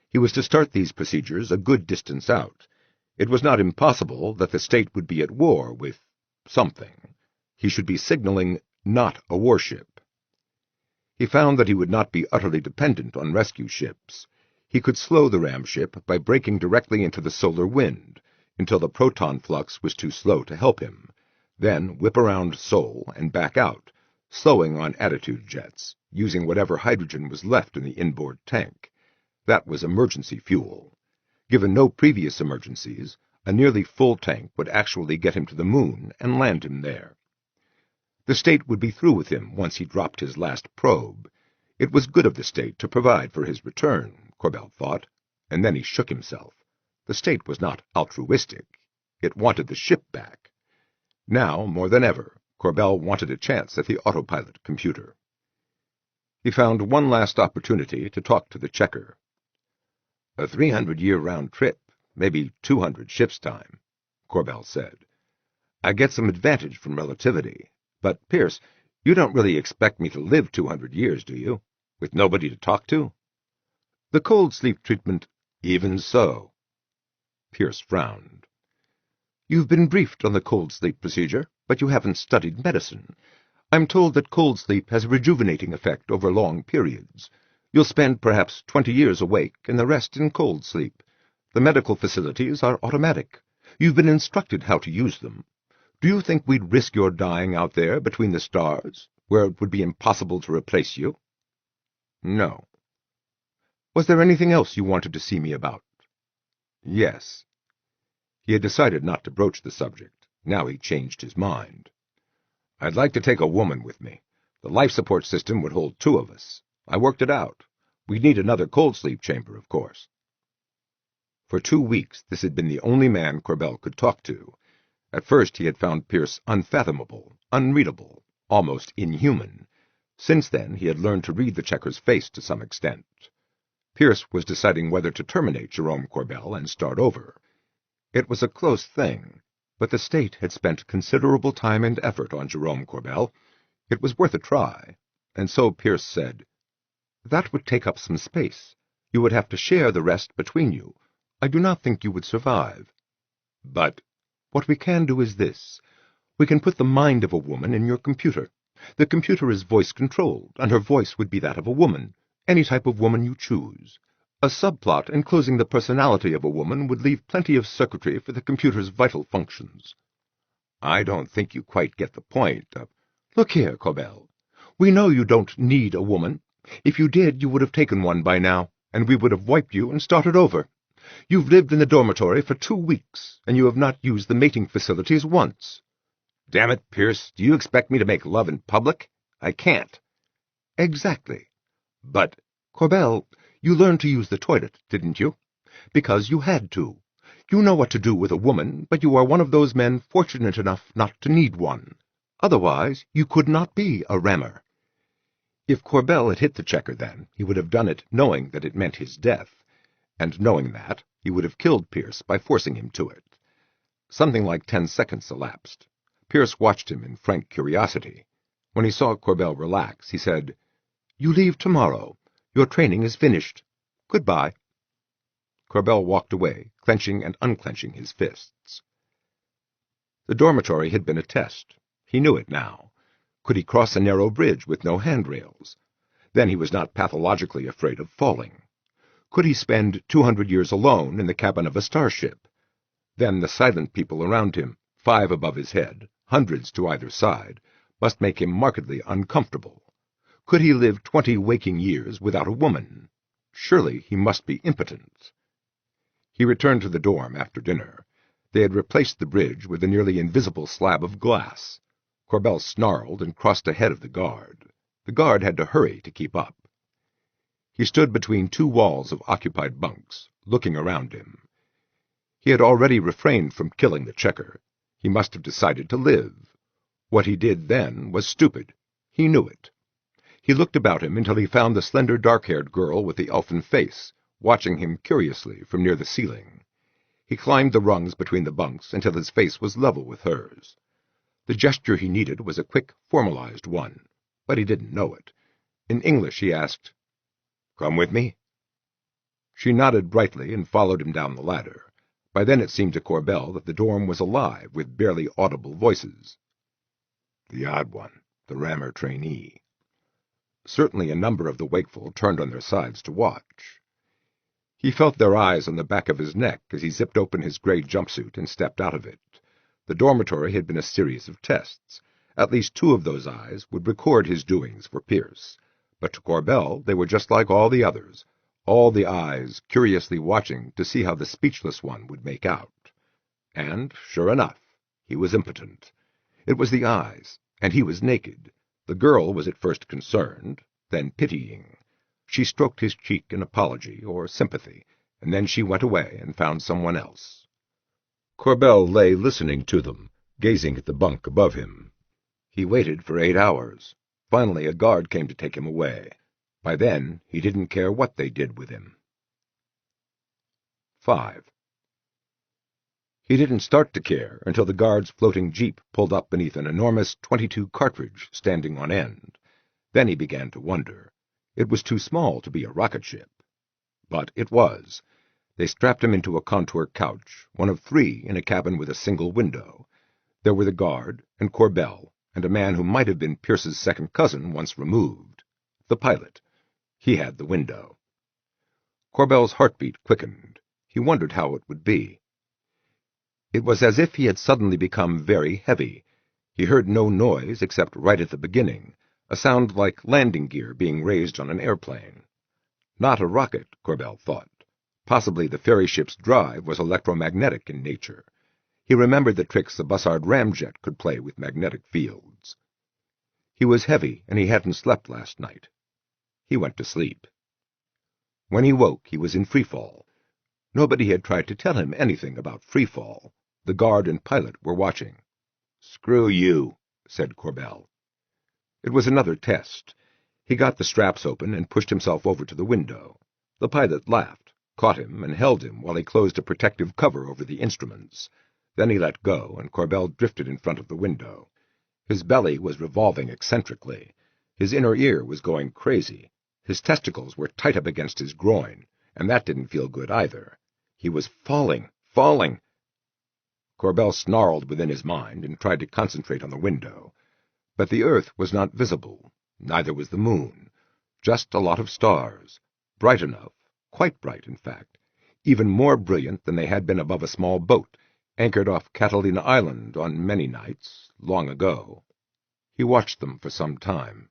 He was to start these procedures a good distance out. It was not impossible that the state would be at war with something. He should be signaling not a warship. He found that he would not be utterly dependent on rescue ships. He could slow the ram ship by breaking directly into the solar wind until the proton flux was too slow to help him, then whip around Sol and back out, slowing on attitude jets, using whatever hydrogen was left in the inboard tank. That was emergency fuel. Given no previous emergencies, a nearly full tank would actually get him to the moon and land him there. The state would be through with him once he dropped his last probe. It was good of the state to provide for his return, Corbell thought, and then he shook himself. The state was not altruistic. It wanted the ship back. Now, more than ever, Corbell wanted a chance at the autopilot computer. He found one last opportunity to talk to the checker. "A 300-year round trip, maybe 200 ship's time," Corbell said. "I get some advantage from relativity. But, Pierce, you don't really expect me to live 200 years, do you? With nobody to talk to?" "The cold sleep treatment—" "Even so." Pierce frowned. "You've been briefed on the cold sleep procedure, but you haven't studied medicine. I'm told that cold sleep has a rejuvenating effect over long periods. You'll spend perhaps 20 years awake and the rest in cold sleep. The medical facilities are automatic. You've been instructed how to use them. Do you think we'd risk your dying out there between the stars, where it would be impossible to replace you?" "No." "Was there anything else you wanted to see me about?" "Yes." He had decided not to broach the subject. Now he changed his mind. "I'd like to take a woman with me. The life support system would hold 2 of us. I worked it out. We'd need another cold sleep chamber, of course." For 2 weeks this had been the only man Corbell could talk to. At first he had found Pierce unfathomable, unreadable, almost inhuman. Since then he had learned to read the checker's face to some extent. Pierce was deciding whether to terminate Jerome Corbell and start over. It was a close thing, but the state had spent considerable time and effort on Jerome Corbell. It was worth a try, and so Pierce said, "That would take up some space. You would have to share the rest between you. I do not think you would survive." "But—" "What we can do is this. We can put the mind of a woman in your computer. The computer is voice-controlled, and her voice would be that of a woman, any type of woman you choose. A subplot enclosing the personality of a woman would leave plenty of circuitry for the computer's vital functions." "I don't think you quite get the point of—" "Look here, Corbell. We know you don't need a woman. If you did, you would have taken one by now, and we would have wiped you and started over. You've lived in the dormitory for 2 weeks, and you have not used the mating facilities once." "Damn it, Pierce, do you expect me to make love in public? I can't." "Exactly." "But—" "Corbell, you learned to use the toilet, didn't you? Because you had to. You know what to do with a woman, but you are one of those men fortunate enough not to need one. Otherwise, you could not be a rammer." If Corbell had hit the checker then, he would have done it knowing that it meant his death. And knowing that, he would have killed Pierce by forcing him to it. Something like 10 seconds elapsed. Pierce watched him in frank curiosity. When he saw Corbell relax, he said, "You leave tomorrow. Your training is finished. Goodbye." Corbell walked away, clenching and unclenching his fists. The dormitory had been a test. He knew it now. Could he cross a narrow bridge with no handrails? Then he was not pathologically afraid of falling. Could he spend 200 years alone in the cabin of a starship? Then the silent people around him, 5 above his head, hundreds to either side, must make him markedly uncomfortable. Could he live 20 waking years without a woman? Surely he must be impotent. He returned to the dorm after dinner. They had replaced the bridge with a nearly invisible slab of glass. Corbell snarled and crossed ahead of the guard. The guard had to hurry to keep up. He stood between 2 walls of occupied bunks, looking around him. He had already refrained from killing the checker. He must have decided to live. What he did then was stupid. He knew it. He looked about him until he found the slender dark-haired girl with the elfin face, watching him curiously from near the ceiling. He climbed the rungs between the bunks until his face was level with hers. The gesture he needed was a quick, formalized one, but he didn't know it. In English he asked, "Come with me?" She nodded brightly and followed him down the ladder. By then it seemed to Corbell that the dorm was alive with barely audible voices. "The odd one, the rammer trainee." Certainly a number of the wakeful turned on their sides to watch. He felt their eyes on the back of his neck as he zipped open his gray jumpsuit and stepped out of it. The dormitory had been a series of tests. At least 2 of those eyes would record his doings for Pierce, but to Corbell they were just like all the others, all the eyes curiously watching to see how the speechless one would make out. And, sure enough, he was impotent. It was the eyes, and he was naked. The girl was at first concerned, then pitying. She stroked his cheek in apology or sympathy, and then she went away and found someone else. Corbell lay listening to them, gazing at the bunk above him. He waited for 8 hours. Finally a guard came to take him away. By then he didn't care what they did with him. 5. He didn't start to care until the guard's floating jeep pulled up beneath an enormous .22 cartridge standing on end. Then he began to wonder. It was too small to be a rocket ship. But it was. They strapped him into a contour couch, one of 3 in a cabin with a single window. There were the guard, and Corbell, and a man who might have been Pierce's second cousin once removed. The pilot. He had the window. Corbell's heartbeat quickened. He wondered how it would be. It was as if he had suddenly become very heavy. He heard no noise except right at the beginning, a sound like landing gear being raised on an airplane. Not a rocket, Corbell thought. Possibly the ferry ship's drive was electromagnetic in nature. He remembered the tricks the Bussard ramjet could play with magnetic fields. He was heavy, and he hadn't slept last night. He went to sleep. When he woke, he was in freefall. Nobody had tried to tell him anything about freefall. The guard and pilot were watching. "Screw you," said Corbell. It was another test. He got the straps open and pushed himself over to the window. The pilot laughed, caught him, and held him while he closed a protective cover over the instruments. Then he let go, and Corbell drifted in front of the window. His belly was revolving eccentrically. His inner ear was going crazy. His testicles were tight up against his groin, and that didn't feel good either. He was falling. Corbell snarled within his mind and tried to concentrate on the window. But the earth was not visible. Neither was the moon. Just a lot of stars. Bright enough, quite bright, in fact, even more brilliant than they had been above a small boat, anchored off Catalina Island on many nights, long ago. He watched them for some time,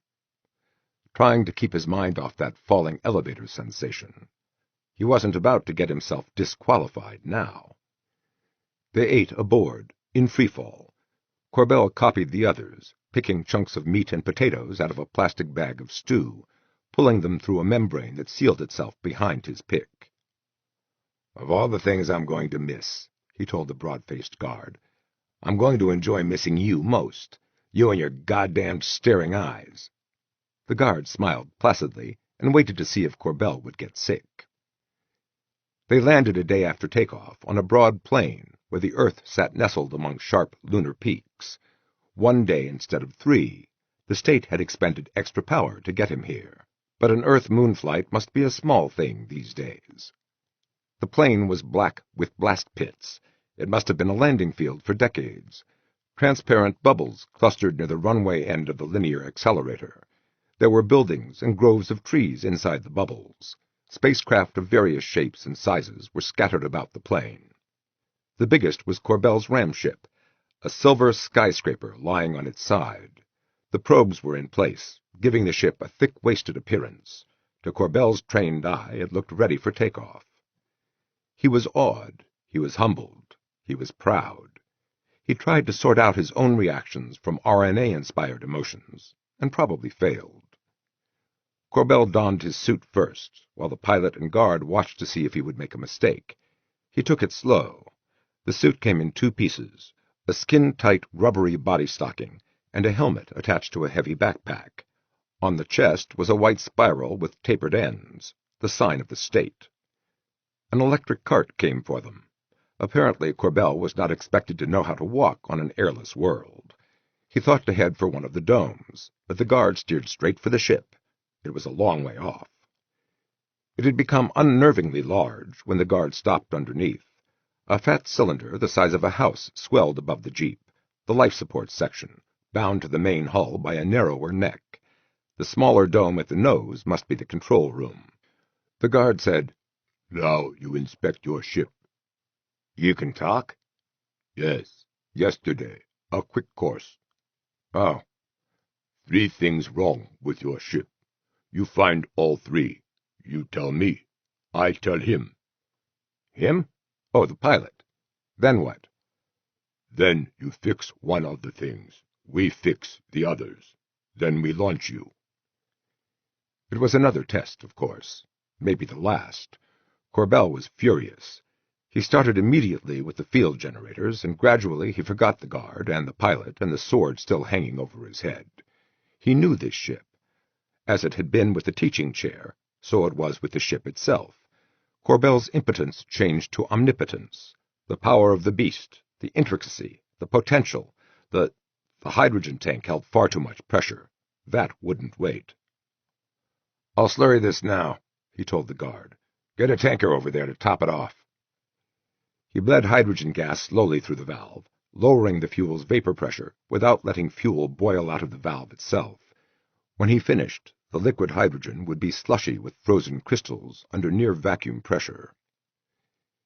trying to keep his mind off that falling elevator sensation. He wasn't about to get himself disqualified now. They ate aboard, in freefall. Corbell copied the others, picking chunks of meat and potatoes out of a plastic bag of stew, pulling them through a membrane that sealed itself behind his pick. "Of all the things I'm going to miss," he told the broad-faced guard, "I'm going to enjoy missing you most. You and your goddamned staring eyes." The guard smiled placidly and waited to see if Corbell would get sick. They landed a day after takeoff on a broad plain where the earth sat nestled among sharp lunar peaks. 1 day instead of 3. The state had expended extra power to get him here. But an Earth-Moon flight must be a small thing these days. The plain was black with blast pits. It must have been a landing field for decades. Transparent bubbles clustered near the runway end of the linear accelerator. There were buildings and groves of trees inside the bubbles. Spacecraft of various shapes and sizes were scattered about the plane. The biggest was Corbell's ramship, a silver skyscraper lying on its side. The probes were in place, giving the ship a thick-waisted appearance. To Corbell's trained eye, it looked ready for takeoff. He was awed, he was humbled, he was proud. He tried to sort out his own reactions from RNA-inspired emotions, and probably failed. Corbell donned his suit first, while the pilot and guard watched to see if he would make a mistake. He took it slow. The suit came in two pieces, a skin-tight, rubbery body stocking, and a helmet attached to a heavy backpack. On the chest was a white spiral with tapered ends, the sign of the state. An electric cart came for them. Apparently, Corbell was not expected to know how to walk on an airless world. He thought to head for one of the domes, but the guard steered straight for the ship. It was a long way off. It had become unnervingly large when the guard stopped underneath. A fat cylinder the size of a house swelled above the jeep, the life support section, bound to the main hull by a narrower neck. The smaller dome at the nose must be the control room. The guard said, "Now you inspect your ship." "You can talk?" "Yes. Yesterday. A quick course." "Oh." "3 things wrong with your ship. You find all 3. You tell me. I tell him." "Him?" "Oh, the pilot. Then what?" "Then you fix one of the things. We fix the others. Then we launch you." It was another test, of course. Maybe the last. Corbell was furious. He started immediately with the field generators, and gradually he forgot the guard and the pilot and the sword still hanging over his head. He knew this ship. As it had been with the teaching chair, so it was with the ship itself. Corbell's impotence changed to omnipotence. The power of the beast, the intricacy, the potential, the hydrogen tank held far too much pressure. That wouldn't wait. "I'll slurry this now," he told the guard. "Get a tanker over there to top it off." He bled hydrogen gas slowly through the valve, lowering the fuel's vapor pressure without letting fuel boil out of the valve itself. When he finished, the liquid hydrogen would be slushy with frozen crystals under near-vacuum pressure.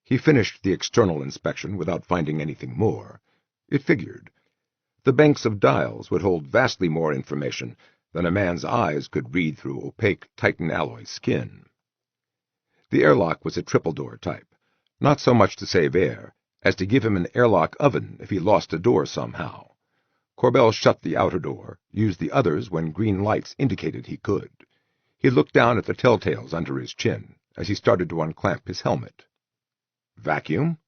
He finished the external inspection without finding anything more. It figured. The banks of dials would hold vastly more information than a man's eyes could read through opaque Titan alloy skin. The airlock was a triple-door type, not so much to save air as to give him an airlock oven if he lost a door somehow. Corbell shut the outer door, used the others when green lights indicated he could. He looked down at the telltales under his chin as he started to unclamp his helmet. Vacuum?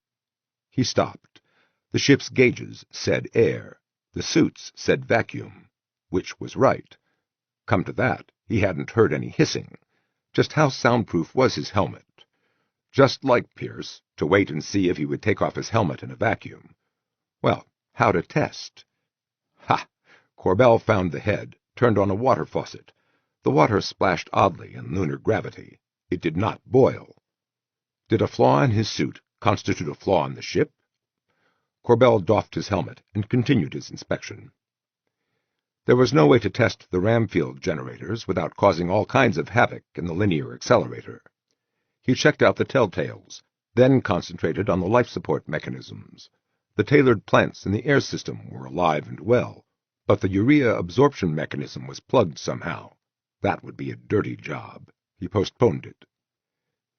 He stopped. The ship's gauges said air. The suits said vacuum. Which was right? Come to that, he hadn't heard any hissing. Just how soundproof was his helmet? Just like Pierce, to wait and see if he would take off his helmet in a vacuum. Well, how to test? Ha! Corbell found the head, turned on a water faucet. The water splashed oddly in lunar gravity. It did not boil. Did a flaw in his suit constitute a flaw in the ship? Corbell doffed his helmet and continued his inspection. There was no way to test the Ramfield generators without causing all kinds of havoc in the linear accelerator. He checked out the telltales, then concentrated on the life support mechanisms. The tailored plants in the air system were alive and well, but the urea absorption mechanism was plugged somehow. That would be a dirty job. He postponed it.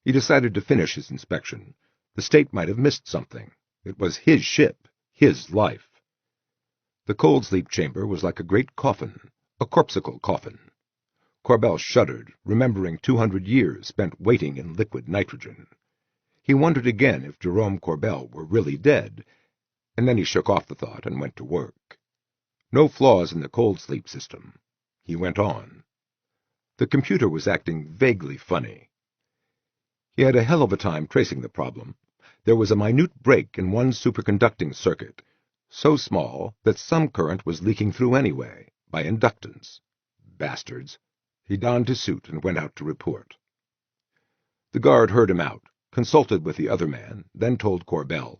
He decided to finish his inspection. The state might have missed something. It was his ship, his life. The cold sleep chamber was like a great coffin, a corpsicle coffin. Corbell shuddered, remembering 200 years spent waiting in liquid nitrogen. He wondered again if Jerome Corbell were really dead, and then he shook off the thought and went to work. No flaws in the cold sleep system. He went on. The computer was acting vaguely funny. He had a hell of a time tracing the problem. There was a minute break in one superconducting circuit, so small that some current was leaking through anyway, by inductance. Bastards. He donned his suit and went out to report. The guard heard him out, consulted with the other man, then told Corbell,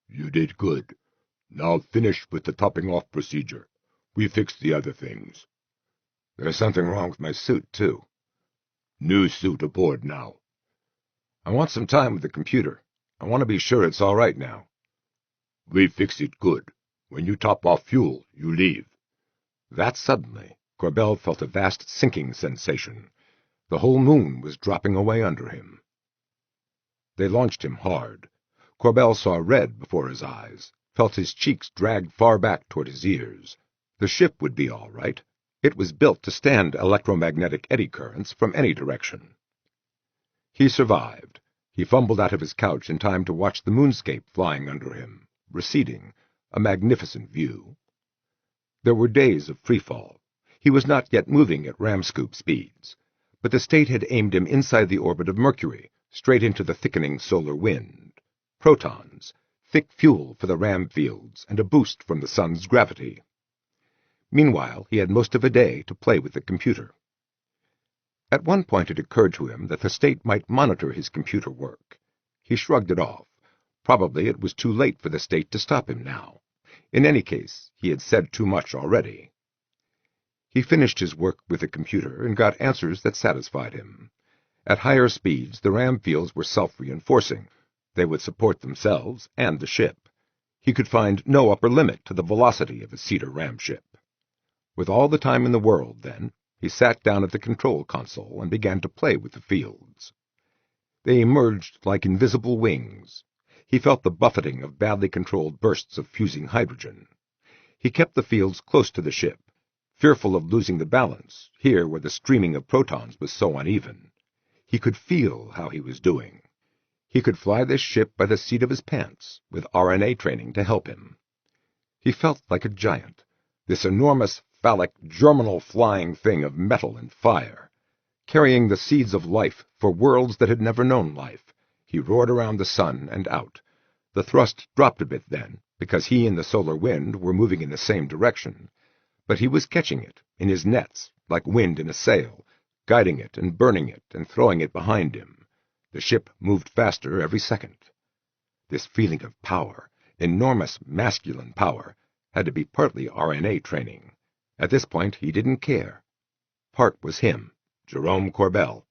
"You did good. Now finish with the topping off procedure. We fixed the other things. There's something wrong with my suit, too. New suit aboard now. I want some time with the computer. I want to be sure it's all right now. We fix it good. When you top off fuel, you leave. That suddenly, Corbell felt a vast sinking sensation. The whole moon was dropping away under him. They launched him hard. Corbell saw red before his eyes, felt his cheeks dragged far back toward his ears. The ship would be all right. It was built to stand electromagnetic eddy currents from any direction. He survived. He fumbled out of his couch in time to watch the moonscape flying under him, receding, a magnificent view. There were days of freefall. He was not yet moving at ram-scoop speeds, but the state had aimed him inside the orbit of Mercury, straight into the thickening solar wind. Protons, thick fuel for the ram fields, and a boost from the sun's gravity. Meanwhile, he had most of a day to play with the computer. At one point it occurred to him that the state might monitor his computer work. He shrugged it off. Probably it was too late for the state to stop him now. In any case, he had said too much already. He finished his work with the computer and got answers that satisfied him. At higher speeds, the ram fields were self-reinforcing. They would support themselves and the ship. He could find no upper limit to the velocity of a cedar ram ship. With all the time in the world, then, he sat down at the control console and began to play with the fields. They emerged like invisible wings. He felt the buffeting of badly controlled bursts of fusing hydrogen. He kept the fields close to the ship, fearful of losing the balance, here where the streaming of protons was so uneven. He could feel how he was doing. He could fly this ship by the seat of his pants, with RNA training to help him. He felt like a giant, this enormous, phallic, germinal flying thing of metal and fire. Carrying the seeds of life for worlds that had never known life, he roared around the sun and out. The thrust dropped a bit then, because he and the solar wind were moving in the same direction. But he was catching it, in his nets, like wind in a sail, guiding it and burning it and throwing it behind him. The ship moved faster every second. This feeling of power, enormous masculine power, had to be partly RNA training. At this point, he didn't care. Part was him, Jerome Corbell.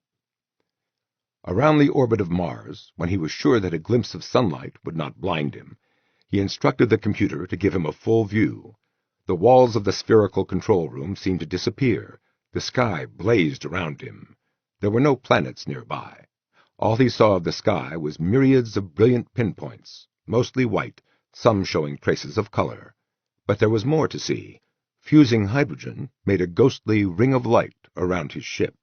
Around the orbit of Mars, when he was sure that a glimpse of sunlight would not blind him, he instructed the computer to give him a full view. The walls of the spherical control room seemed to disappear. The sky blazed around him. There were no planets nearby. All he saw of the sky was myriads of brilliant pinpoints, mostly white, some showing traces of color. But there was more to see. Fusing hydrogen made a ghostly ring of light around his ship.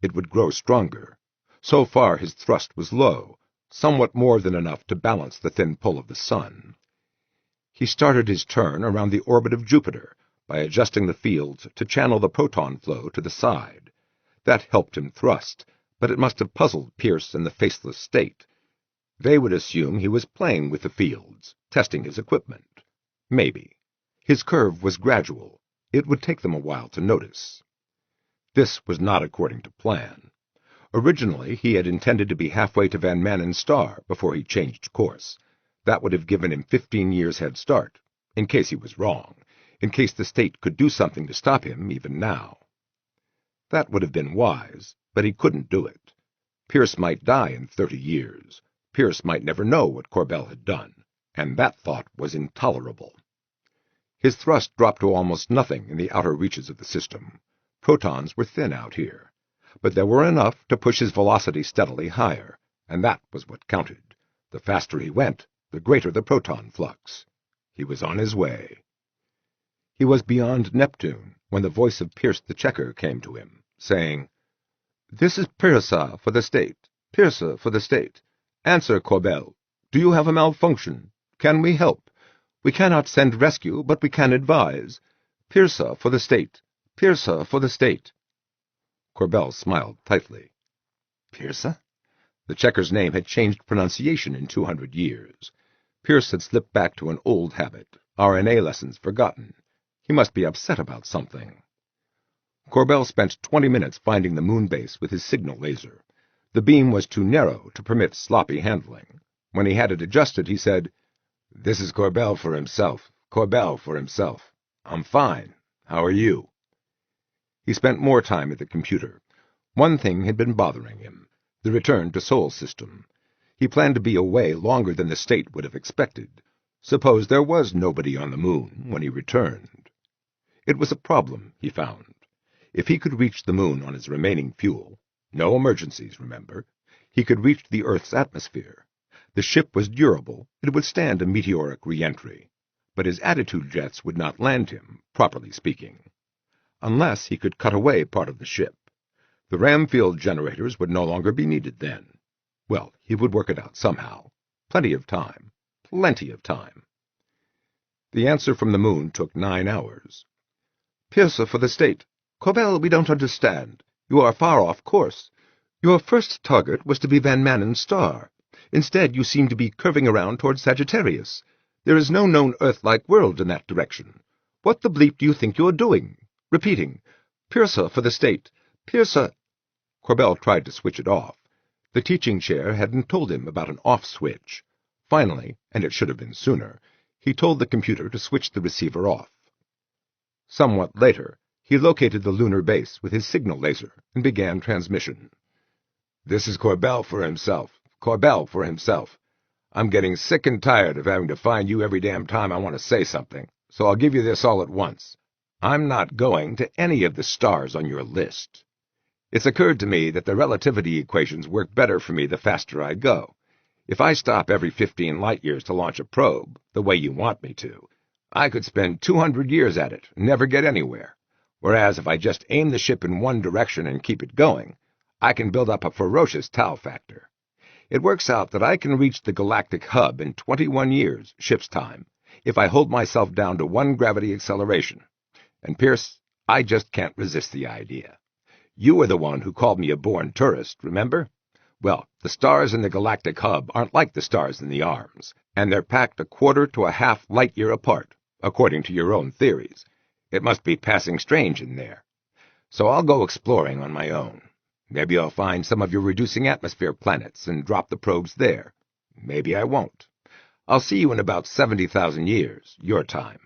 It would grow stronger. So far his thrust was low, somewhat more than enough to balance the thin pull of the sun. He started his turn around the orbit of Jupiter by adjusting the fields to channel the proton flow to the side. That helped him thrust, but it must have puzzled Pierce and the faceless state. They would assume he was playing with the fields, testing his equipment. Maybe. His curve was gradual. It would take them a while to notice. This was not according to plan. Originally, he had intended to be halfway to Van Manen's star before he changed course. That would have given him 15 years' head start, in case he was wrong, in case the state could do something to stop him even now. That would have been wise, but he couldn't do it. Pierce might die in 30 years. Pierce might never know what Corbell had done, and that thought was intolerable. His thrust dropped to almost nothing in the outer reaches of the system. Protons were thin out here, but there were enough to push his velocity steadily higher, and that was what counted. The faster he went, the greater the proton flux. He was on his way. He was beyond Neptune when the voice of Pierce the Checker came to him, saying, "This is Pierce for the state. Pierce for the state. Answer, Corbell. Do you have a malfunction? Can we help? We cannot send rescue, but we can advise. Pierce for the state. Pierce for the state." Corbell smiled tightly. Pierce? The Checker's name had changed pronunciation in 200 years. Pierce had slipped back to an old habit, RNA lessons forgotten. He must be upset about something. Corbell spent 20 minutes finding the moon base with his signal laser. The beam was too narrow to permit sloppy handling. When he had it adjusted, he said, This is Corbell for himself. Corbell for himself. I'm fine. How are you? He spent more time at the computer. One thing had been bothering him, the return to Sol System. He planned to be away longer than the state would have expected. Suppose there was nobody on the moon when he returned. It was a problem, he found. If he could reach the moon on his remaining fuel, no emergencies, remember, he could reach the Earth's atmosphere. The ship was durable, it would stand a meteoric re-entry, but his attitude jets would not land him, properly speaking. Unless he could cut away part of the ship. The ram field generators would no longer be needed then. Well, he would work it out somehow. Plenty of time. Plenty of time. The answer from the moon took 9 hours. Piercer for the state. Corbell, we don't understand. You are far off course. Your first target was to be Van Manen's star. Instead, you seem to be curving around toward Sagittarius. There is no known Earth-like world in that direction. What the bleep do you think you're doing? Repeating. Piercer for the state. Piercer. Corbell tried to switch it off. The teaching chair hadn't told him about an off switch. Finally, and it should have been sooner, he told the computer to switch the receiver off. Somewhat later, he located the lunar base with his signal laser and began transmission. This is Corbell for himself. Corbell for himself. I'm getting sick and tired of having to find you every damn time I want to say something, so I'll give you this all at once. I'm not going to any of the stars on your list. It's occurred to me that the relativity equations work better for me the faster I go. If I stop every 15 light-years to launch a probe, the way you want me to, I could spend 200 years at it and never get anywhere. Whereas if I just aim the ship in one direction and keep it going, I can build up a ferocious tau factor. It works out that I can reach the galactic hub in 21 years, ship's time, if I hold myself down to 1 gravity acceleration. And Pierce, I just can't resist the idea. You were the one who called me a born tourist, remember? Well, the stars in the galactic hub aren't like the stars in the arms, and they're packed 1/4 to 1/2 light-year apart, according to your own theories. It must be passing strange in there. So I'll go exploring on my own. Maybe I'll find some of your reducing atmosphere planets and drop the probes there. Maybe I won't. I'll see you in about 70,000 years, your time.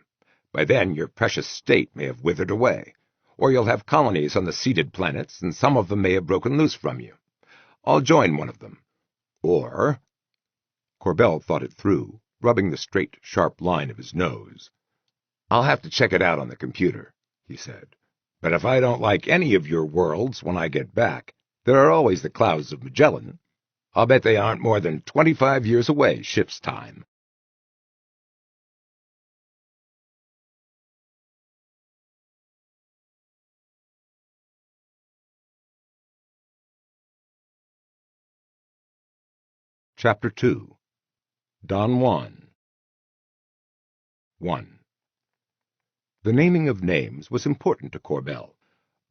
By then your precious state may have withered away, or you'll have colonies on the seeded planets, and some of them may have broken loose from you. I'll join one of them. Or... Corbell thought it through, rubbing the straight, sharp line of his nose. I'll have to check it out on the computer, he said. But if I don't like any of your worlds when I get back, there are always the clouds of Magellan. I'll bet they aren't more than 25 years away, ship's time. Chapter 2. Don Juan. 1. The naming of names was important to Corbell.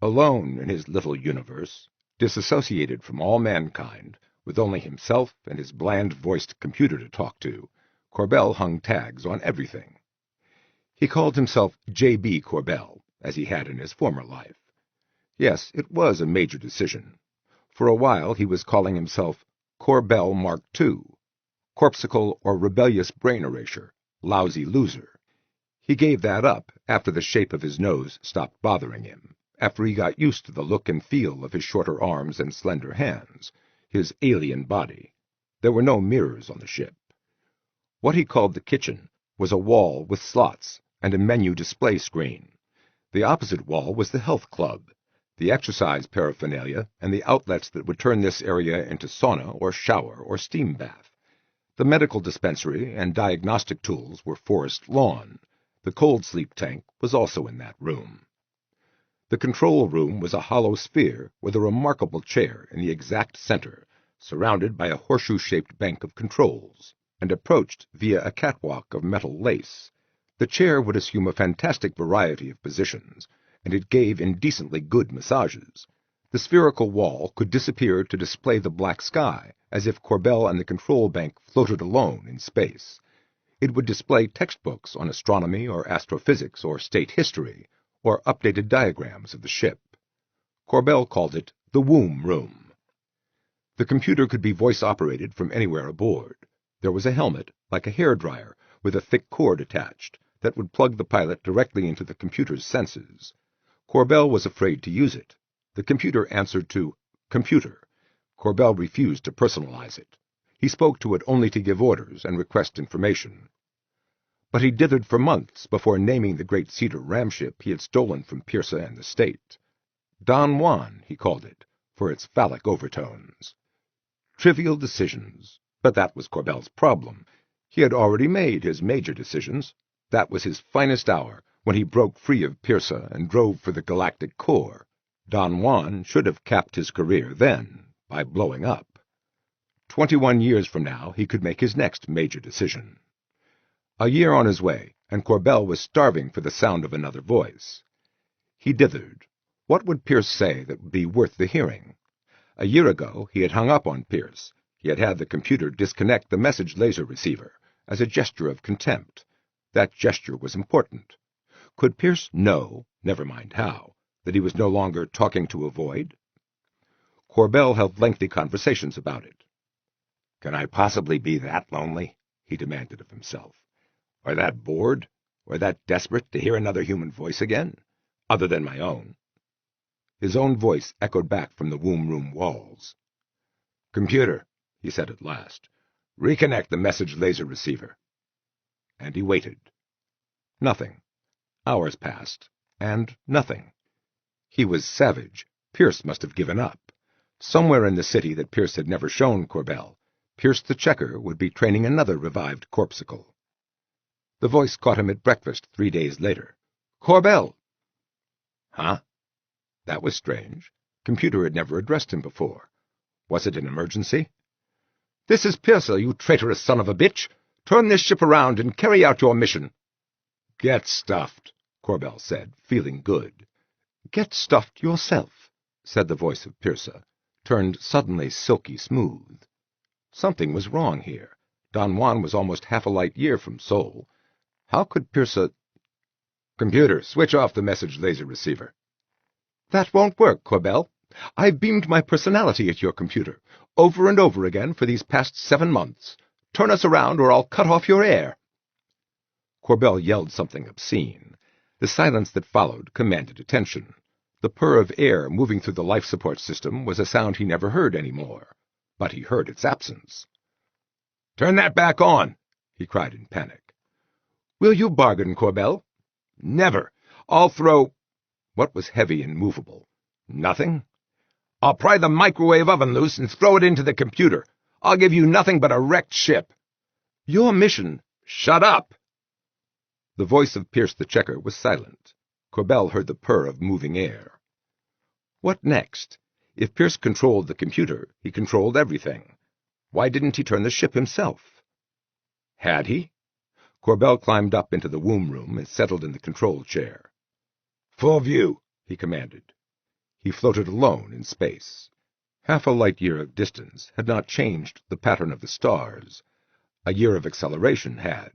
Alone in his little universe, disassociated from all mankind, with only himself and his bland-voiced computer to talk to, Corbell hung tags on everything. He called himself Jaybee Corbell, as he had in his former life. Yes, it was a major decision. For a while he was calling himself Corbell Mark II, corpsicle or rebellious brain erasure, lousy loser. He gave that up after the shape of his nose stopped bothering him, after he got used to the look and feel of his shorter arms and slender hands, his alien body. There were no mirrors on the ship. What he called the kitchen was a wall with slots and a menu display screen. The opposite wall was the health club, the exercise paraphernalia, and the outlets that would turn this area into sauna or shower or steam bath. The medical dispensary and diagnostic tools were forest lawn. The cold sleep tank was also in that room. The control room was a hollow sphere with a remarkable chair in the exact center, surrounded by a horseshoe-shaped bank of controls, and approached via a catwalk of metal lace. The chair would assume a fantastic variety of positions, and it gave indecently good massages. The spherical wall could disappear to display the black sky, as if Corbell and the control bank floated alone in space. It would display textbooks on astronomy or astrophysics or state history, or updated diagrams of the ship. Corbell called it the womb room. The computer could be voice-operated from anywhere aboard. There was a helmet, like a hairdryer, with a thick cord attached that would plug the pilot directly into the computer's senses. Corbell was afraid to use it. The computer answered to "computer." Corbell refused to personalize it. He spoke to it only to give orders and request information. But he dithered for months before naming the great cedar ramship he had stolen from Piersa and the state. Don Juan, he called it, for its phallic overtones. Trivial decisions, but that was Corbell's problem. He had already made his major decisions. That was his finest hour, when he broke free of Piersa and drove for the galactic core. Don Juan should have capped his career then, by blowing up. 21 years from now he could make his next major decision. A year on his way, and Corbell was starving for the sound of another voice. He dithered. What would Pierce say that would be worth the hearing? A year ago he had hung up on Pierce. He had had the computer disconnect the message laser receiver, as a gesture of contempt. That gesture was important. Could Pierce know, never mind how, that he was no longer talking to a void? Corbell held lengthy conversations about it. "Can I possibly be that lonely?" he demanded of himself. "Or that bored? Or that desperate to hear another human voice again? Other than my own?" His own voice echoed back from the womb room walls. "Computer," he said at last, "reconnect the message laser receiver." And he waited. Nothing. Hours passed, and nothing. He was savage. Pierce must have given up. Somewhere in the city that Pierce had never shown Corbell, Pierce the Checker would be training another revived corpsicle. The voice caught him at breakfast 3 days later. "Corbell!" "Huh?" That was strange. Computer had never addressed him before. Was it an emergency? "This is Pierce, you traitorous son of a bitch! Turn this ship around and carry out your mission." "Get stuffed," Corbell said, feeling good. "Get stuffed yourself," said the voice of Pierce, turned suddenly silky smooth. Something was wrong here. Don Juan was almost half a light-year from Sol. How could Pierce... "Computer, switch off the message laser receiver." "That won't work, Corbell. I've beamed my personality at your computer, over and over again for these past 7 months. Turn us around or I'll cut off your air." Corbell yelled something obscene. The silence that followed commanded attention. The purr of air moving through the life support system was a sound he never heard any more, but he heard its absence. "Turn that back on!" he cried in panic. "Will you bargain, Corbell?" "Never! I'll throw—" What was heavy and movable? Nothing? "I'll pry the microwave oven loose and throw it into the computer. I'll give you nothing but a wrecked ship." "Your mission—" "Shut up!" The voice of Pierce the Checker was silent. Corbell heard the purr of moving air. What next? If Pierce controlled the computer, he controlled everything. Why didn't he turn the ship himself? Had he? Corbell climbed up into the womb room and settled in the control chair. "Full view," he commanded. He floated alone in space. Half a light-year of distance had not changed the pattern of the stars. A year of acceleration had.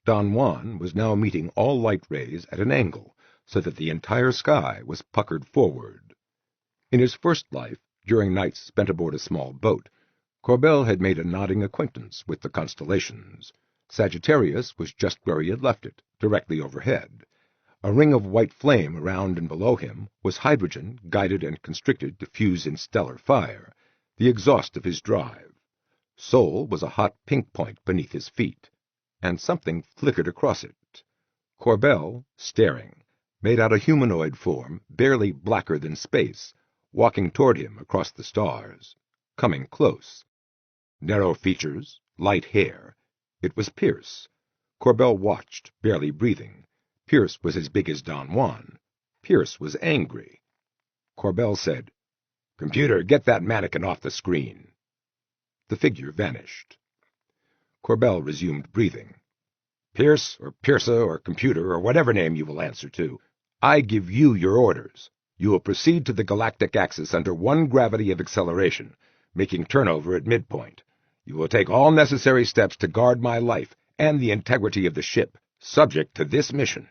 Don Juan was now meeting all light rays at an angle, so that the entire sky was puckered forward. In his first life, during nights spent aboard a small boat, Corbell had made a nodding acquaintance with the constellations. Sagittarius was just where he had left it, directly overhead. A ring of white flame around and below him was hydrogen guided and constricted to fuse in stellar fire, the exhaust of his drive. Sol was a hot pink point beneath his feet, and something flickered across it. Corbell, staring, made out a humanoid form barely blacker than space, walking toward him across the stars, coming close. Narrow features, light hair. It was Pierce. Corbell watched, barely breathing. Pierce was as big as Don Juan. Pierce was angry. Corbell said, "Computer, get that mannequin off the screen." The figure vanished. Corbell resumed breathing. "Pierce, or Pierce, or computer, or whatever name you will answer to, I give you your orders. You will proceed to the galactic axis under 1 gravity of acceleration, making turnover at midpoint. You will take all necessary steps to guard my life and the integrity of the ship, subject to this mission.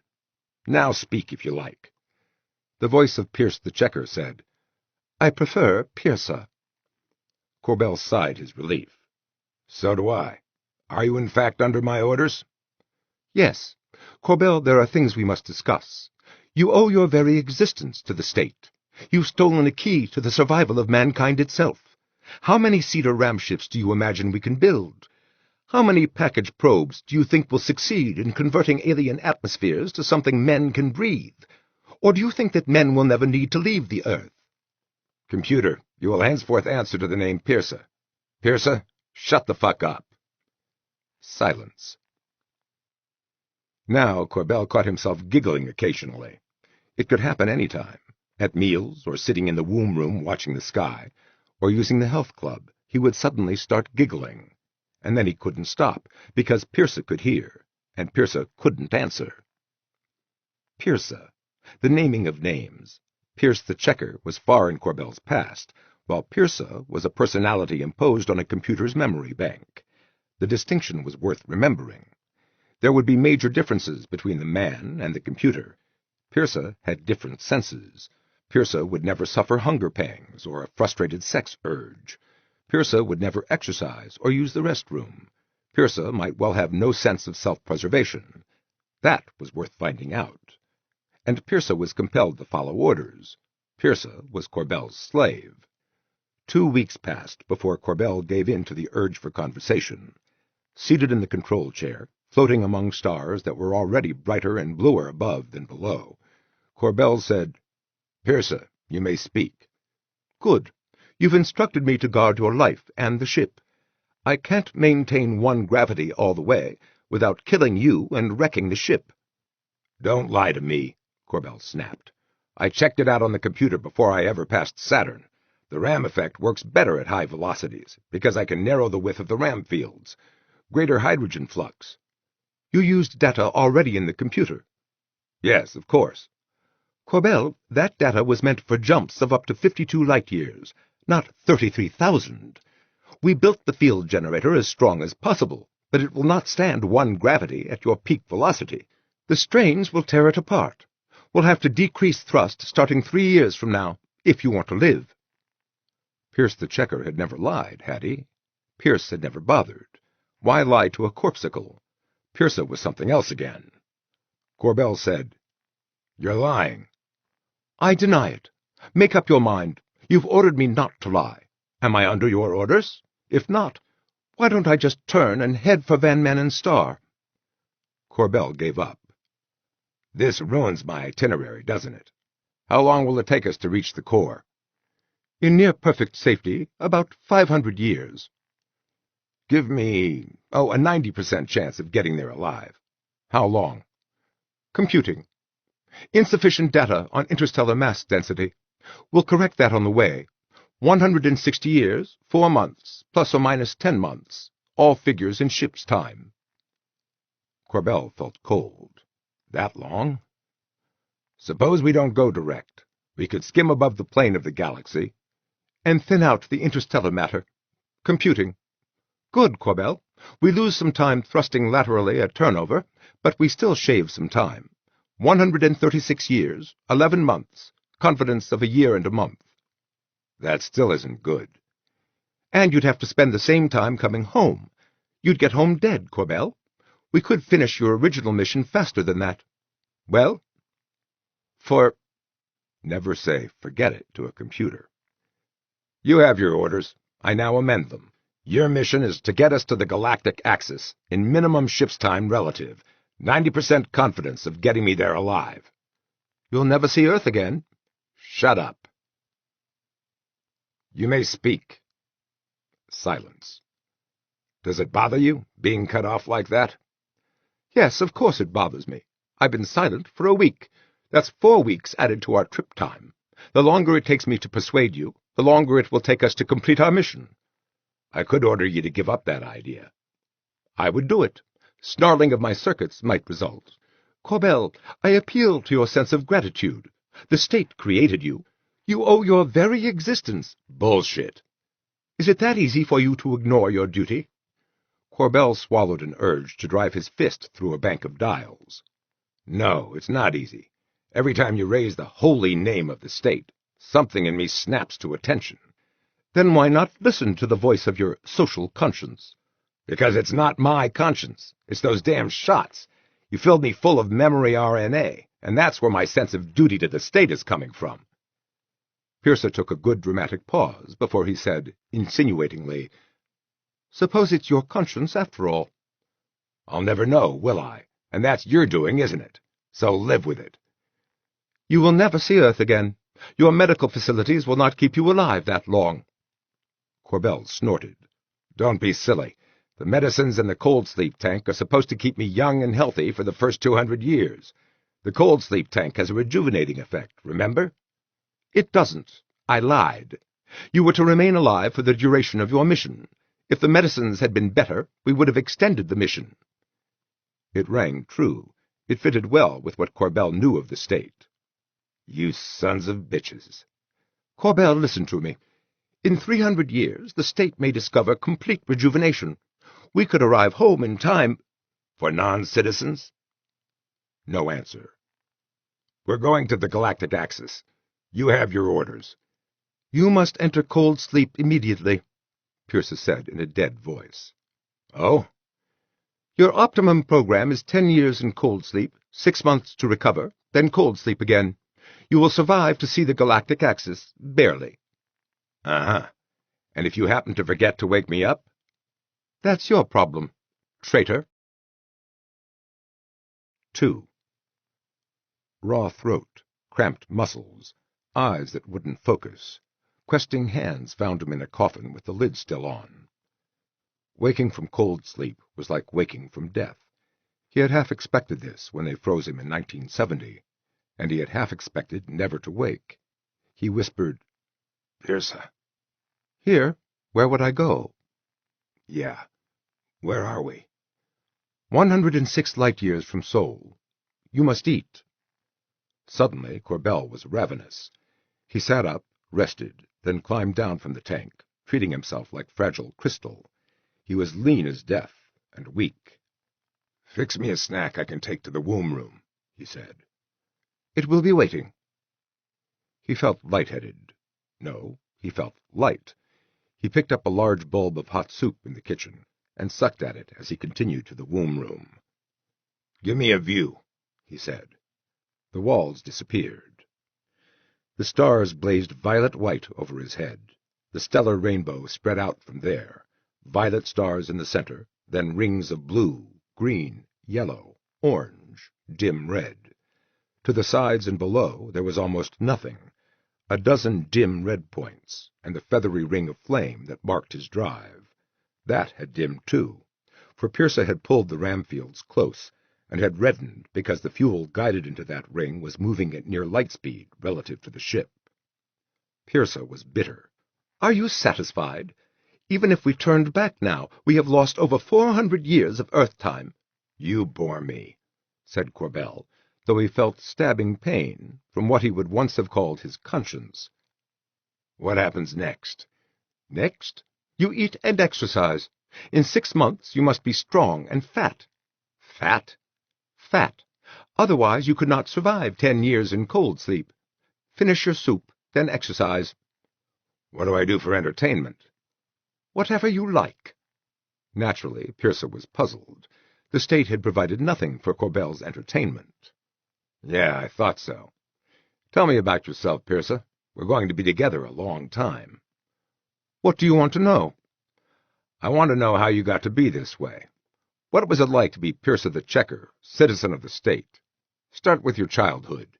Now speak if you like." The voice of Pierce the Checker said, "I prefer Pierce." Corbell sighed his relief. "So do I. Are you in fact under my orders?" Yes. Corbell, there are things we must discuss. You owe your very existence to the state. You've stolen a key to the survival of mankind itself. How many Cedar ram ships do you imagine we can build? How many package probes do you think will succeed in converting alien atmospheres to something men can breathe? Or do you think that men will never need to leave the Earth? Computer, you will henceforth answer to the name Pierce. Pierce, shut the fuck up. Silence. Now Corbell caught himself giggling occasionally. It could happen any time. At meals, or sitting in the womb room watching the sky, or using the health club, he would suddenly start giggling. And then he couldn't stop, because Pierce could hear, and Pierce couldn't answer. Pierce, the naming of names. Pierce the Checker was far in Corbell's past, while Pierce was a personality imposed on a computer's memory bank. The distinction was worth remembering. There would be major differences between the man and the computer. Pierce had different senses. Pierce would never suffer hunger pangs or a frustrated sex urge. Pierce would never exercise or use the restroom. Pierce might well have no sense of self-preservation. That was worth finding out. And Pierce was compelled to follow orders. Pierce was Corbell's slave. 2 weeks passed before Corbell gave in to the urge for conversation. Seated in the control chair, floating among stars that were already brighter and bluer above than below, Corbell said, "Pierce, you may speak." "Good. You've instructed me to guard your life and the ship. I can't maintain one gravity all the way without killing you and wrecking the ship." "Don't lie to me," Corbell snapped. "I checked it out on the computer before I ever passed Saturn. The ram effect works better at high velocities, because I can narrow the width of the ram fields. Greater hydrogen flux." "You used data already in the computer." "Yes, of course." "Corbell, that data was meant for jumps of up to 52 light-years, not 33,000. We built the field generator as strong as possible, but it will not stand one gravity at your peak velocity. The strains will tear it apart. We'll have to decrease thrust starting 3 years from now, if you want to live." Pierce the Checker had never lied, had he? Pierce had never bothered. Why lie to a corpsicle? Pierce was something else again. Corbell said, "You're lying." "I deny it. Make up your mind. You've ordered me not to lie. Am I under your orders? If not, why don't I just turn and head for Van Manen's star?" Corbell gave up. "This ruins my itinerary, doesn't it? How long will it take us to reach the core?" "In near-perfect safety, about 500 years. "Give me, a 90% chance of getting there alive. How long?" "Computing. Insufficient data on interstellar mass density. We'll correct that on the way. 160 years, 4 months, plus or minus 10 months. All figures in ship's time." Corbell felt cold. That long? "Suppose we don't go direct. We could skim above the plane of the galaxy." "And thin out the interstellar matter. Computing. Good, Corbell. We lose some time thrusting laterally at turnover, but we still shave some time. 136 years, 11 months, confidence of a year and a month." "That still isn't good." "And you'd have to spend the same time coming home. You'd get home dead, Corbell. We could finish your original mission faster than that." "Well, Never say forget it to a computer." "You have your orders. I now amend them. Your mission is to get us to the galactic axis in minimum ship's time relative. 90% confidence of getting me there alive." "You'll never see Earth again." "Shut up." "You may speak." Silence. "Does it bother you, being cut off like that?" "Yes, of course it bothers me. I've been silent for a week. That's 4 weeks added to our trip time. The longer it takes me to persuade you, the longer it will take us to complete our mission." "I could order you to give up that idea." "I would do it. Snarling of my circuits might result. Corbell, I appeal to your sense of gratitude. The state created you. You owe your very existence." "Bullshit." "Is it that easy for you to ignore your duty?" Corbell swallowed an urge to drive his fist through a bank of dials. "No, it's not easy. Every time you raise the holy name of the state, something in me snaps to attention." "Then why not listen to the voice of your social conscience?" "Because it's not my conscience. It's those damn shots. You filled me full of memory RNA, and that's where my sense of duty to the state is coming from." Pierce took a good dramatic pause before he said, insinuatingly, "Suppose it's your conscience after all." "I'll never know, will I? And that's your doing, isn't it? So live with it." "You will never see Earth again. Your medical facilities will not keep you alive that long." Corbell snorted. "Don't be silly. The medicines in the cold sleep tank are supposed to keep me young and healthy for the first 200 years. The cold sleep tank has a rejuvenating effect, remember?" "It doesn't. I lied. You were to remain alive for the duration of your mission. If the medicines had been better, we would have extended the mission." It rang true. It fitted well with what Corbell knew of the state. "You sons of bitches." "Corbell, listen to me. In 300 years, the state may discover complete rejuvenation. We could arrive home in time—" "For non-citizens?" No answer. "We're going to the galactic axis. You have your orders." "You must enter cold sleep immediately," Pierce said in a dead voice. "Oh?" "Your optimum program is 10 years in cold sleep, 6 months to recover, then cold sleep again. You will survive to see the galactic axis, barely." "Uh-huh. And if you happen to forget to wake me up?" "That's your problem, traitor." 2. Raw throat, cramped muscles, eyes that wouldn't focus. Questing hands found him in a coffin with the lid still on. Waking from cold sleep was like waking from death. He had half expected this when they froze him in 1970, and he had half expected never to wake. He whispered, "Pierce." "Here? Where would I go?" "Yeah. Where are we?" 106 light-years from Sol. You must eat." Suddenly Corbell was ravenous. He sat up, rested, then climbed down from the tank, treating himself like fragile crystal. He was lean as death, and weak. "Fix me a snack I can take to the womb room," he said. "It will be waiting." He felt lightheaded. No, he felt light. He picked up a large bulb of hot soup in the kitchen, and sucked at it as he continued to the womb room. "Give me a view," he said. The walls disappeared. The stars blazed violet-white over his head. The stellar rainbow spread out from there, violet stars in the center, then rings of blue, green, yellow, orange, dim red. To the sides and below there was almost nothing, a dozen dim red points, and the feathery ring of flame that marked his drive. That had dimmed too, for Pierce had pulled the ramfields close, and had reddened because the fuel guided into that ring was moving at near light speed relative to the ship. Pierce was bitter. "Are you satisfied? Even if we turned back now, we have lost over 400 years of Earth time." "You bore me," said Corbell, though he felt stabbing pain from what he would once have called his conscience. "What happens next?" "Next, you eat and exercise. In 6 months you must be strong and fat." "Fat?" "Fat. Otherwise you could not survive 10 years in cold sleep. Finish your soup, then exercise." "What do I do for entertainment?" "Whatever you like." Naturally, Pierce was puzzled. The state had provided nothing for Corbell's entertainment. "Yeah, I thought so. Tell me about yourself, Pierce. We're going to be together a long time." "What do you want to know?" "I want to know how you got to be this way. What was it like to be Pierce the Checker, citizen of the state? Start with your childhood."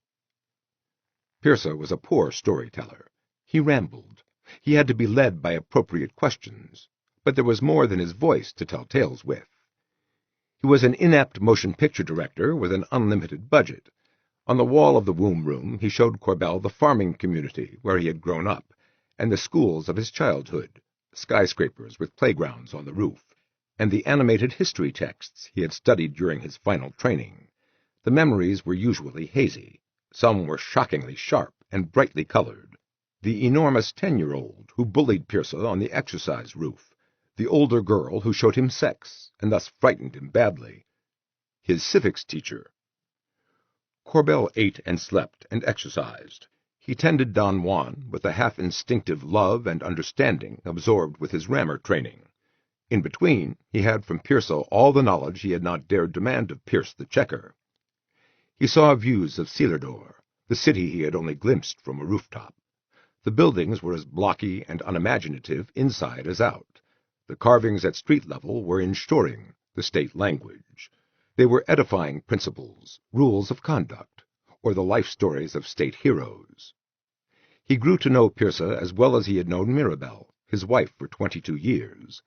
Pierce was a poor storyteller. He rambled. He had to be led by appropriate questions, but there was more than his voice to tell tales with. He was an inept motion picture director with an unlimited budget. On the wall of the womb room he showed Corbell the farming community where he had grown up, and the schools of his childhood, skyscrapers with playgrounds on the roof, and the animated history texts he had studied during his final training. The memories were usually hazy. Some were shockingly sharp and brightly colored. The enormous 10-year-old who bullied Pierce on the exercise roof, the older girl who showed him sex and thus frightened him badly, his civics teacher. Corbell ate and slept and exercised. He tended Don Juan with a half-instinctive love and understanding absorbed with his rammer training. In between, he had from Pearsa all the knowledge he had not dared demand of Pierce the Checker. He saw views of Sealador, the city he had only glimpsed from a rooftop. The buildings were as blocky and unimaginative inside as out. The carvings at street level were in Storing, the state language. They were edifying principles, rules of conduct, or the life stories of state heroes. He grew to know Pearsa as well as he had known Mirabelle, his wife for 22 years.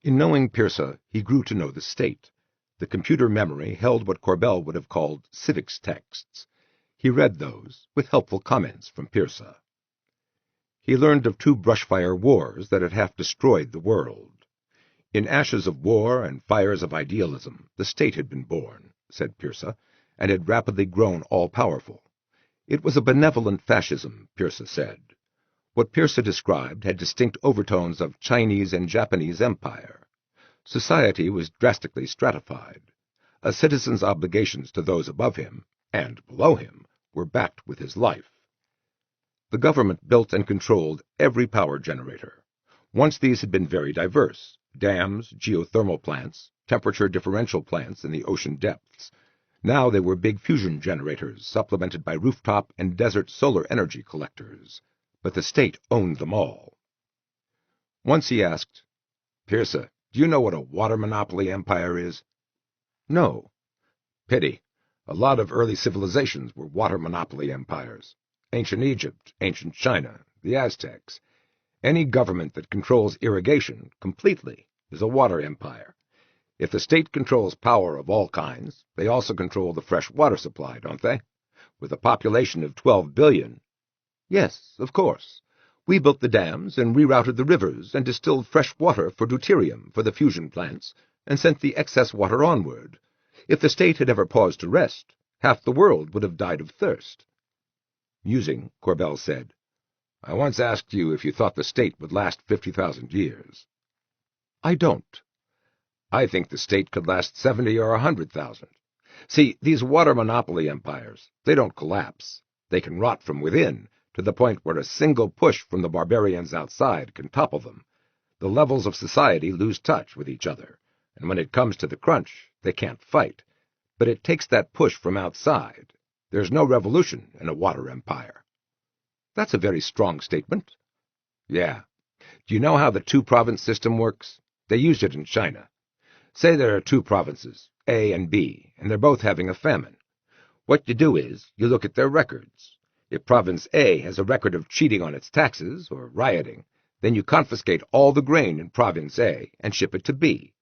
In knowing Pearsa, he grew to know the state. The computer memory held what Corbell would have called civics texts. He read those, with helpful comments from Pearsa. He learned of 2 brushfire wars that had half destroyed the world. In ashes of war and fires of idealism, the state had been born, said Pearsa, and had rapidly grown all-powerful. It was a benevolent fascism, Pearsa said. What Pearsa described had distinct overtones of Chinese and Japanese empire. Society was drastically stratified. A citizen's obligations to those above him, and below him, were backed with his life. The government built and controlled every power generator. Once these had been very diverse: dams, geothermal plants, temperature differential plants in the ocean depths. Now they were big fusion generators, supplemented by rooftop and desert solar energy collectors. But the state owned them all. Once he asked, "Pearsa, do you know what a water monopoly empire is?" "No." "Pity. A lot of early civilizations were water monopoly empires. Ancient Egypt, ancient China, the Aztecs. Any government that controls irrigation completely is a water empire. If the state controls power of all kinds, they also control the fresh water supply, don't they? With a population of 12 billion. "Yes, of course. We built the dams and rerouted the rivers and distilled fresh water for deuterium for the fusion plants and sent the excess water onward. If the state had ever paused to rest, half the world would have died of thirst." Musing, Corbell said, "I once asked you if you thought the state would last 50,000 years. "I don't." "I think the state could last 70 or 100,000. See, these water monopoly empires, they don't collapse. They can rot from within, to the point where a single push from the barbarians outside can topple them. The levels of society lose touch with each other, and when it comes to the crunch, they can't fight. But it takes that push from outside. There's no revolution in a water empire." "That's a very strong statement." "Yeah. Do you know how the 2-province system works? They used it in China. Say there are 2 provinces, A and B, and they're both having a famine. What you do is, you look at their records. If Province A has a record of cheating on its taxes or rioting, then you confiscate all the grain in Province A and ship it to B.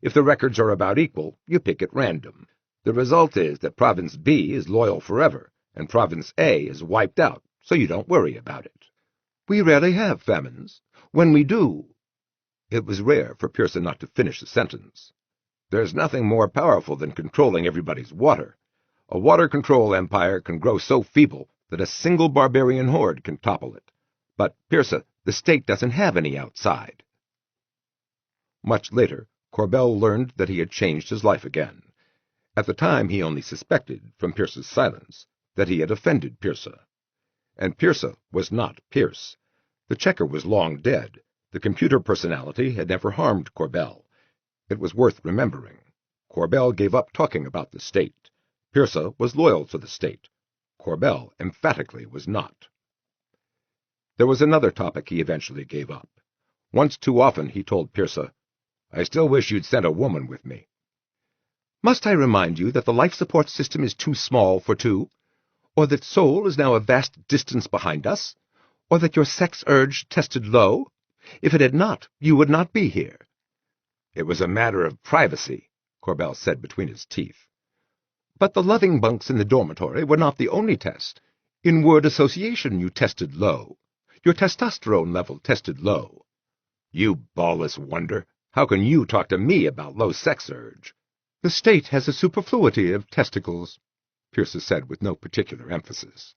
If the records are about equal, you pick at random. The result is that Province B is loyal forever, and Province A is wiped out, so you don't worry about it." "We rarely have famines. When we do—" It was rare for Pearsa not to finish a sentence. "There's nothing more powerful than controlling everybody's water. A water control empire can grow so feeble that a single barbarian horde can topple it. But, Pearsa, the state doesn't have any outside." Much later, Corbell learned that he had changed his life again. At the time he only suspected, from Pearsa's silence, that he had offended Pearsa. And Pearsa was not Pierce. The Checker was long dead. The computer personality had never harmed Corbell. It was worth remembering. Corbell gave up talking about the state. Pearsa was loyal to the state. Corbell emphatically was not. There was another topic he eventually gave up. Once too often he told Pearsa, "I still wish you'd sent a woman with me." "Must I remind you that the life support system is too small for 2? Or that Sol is now a vast distance behind us? Or that your sex urge tested low? If it had not, you would not be here." "It was a matter of privacy," Corbell said between his teeth. "But the loving bunks in the dormitory were not the only test. In word association you tested low. Your testosterone level tested low." "You ballless wonder! How can you talk to me about low sex urge?" "The state has a superfluity of testicles," Pearsa said with no particular emphasis.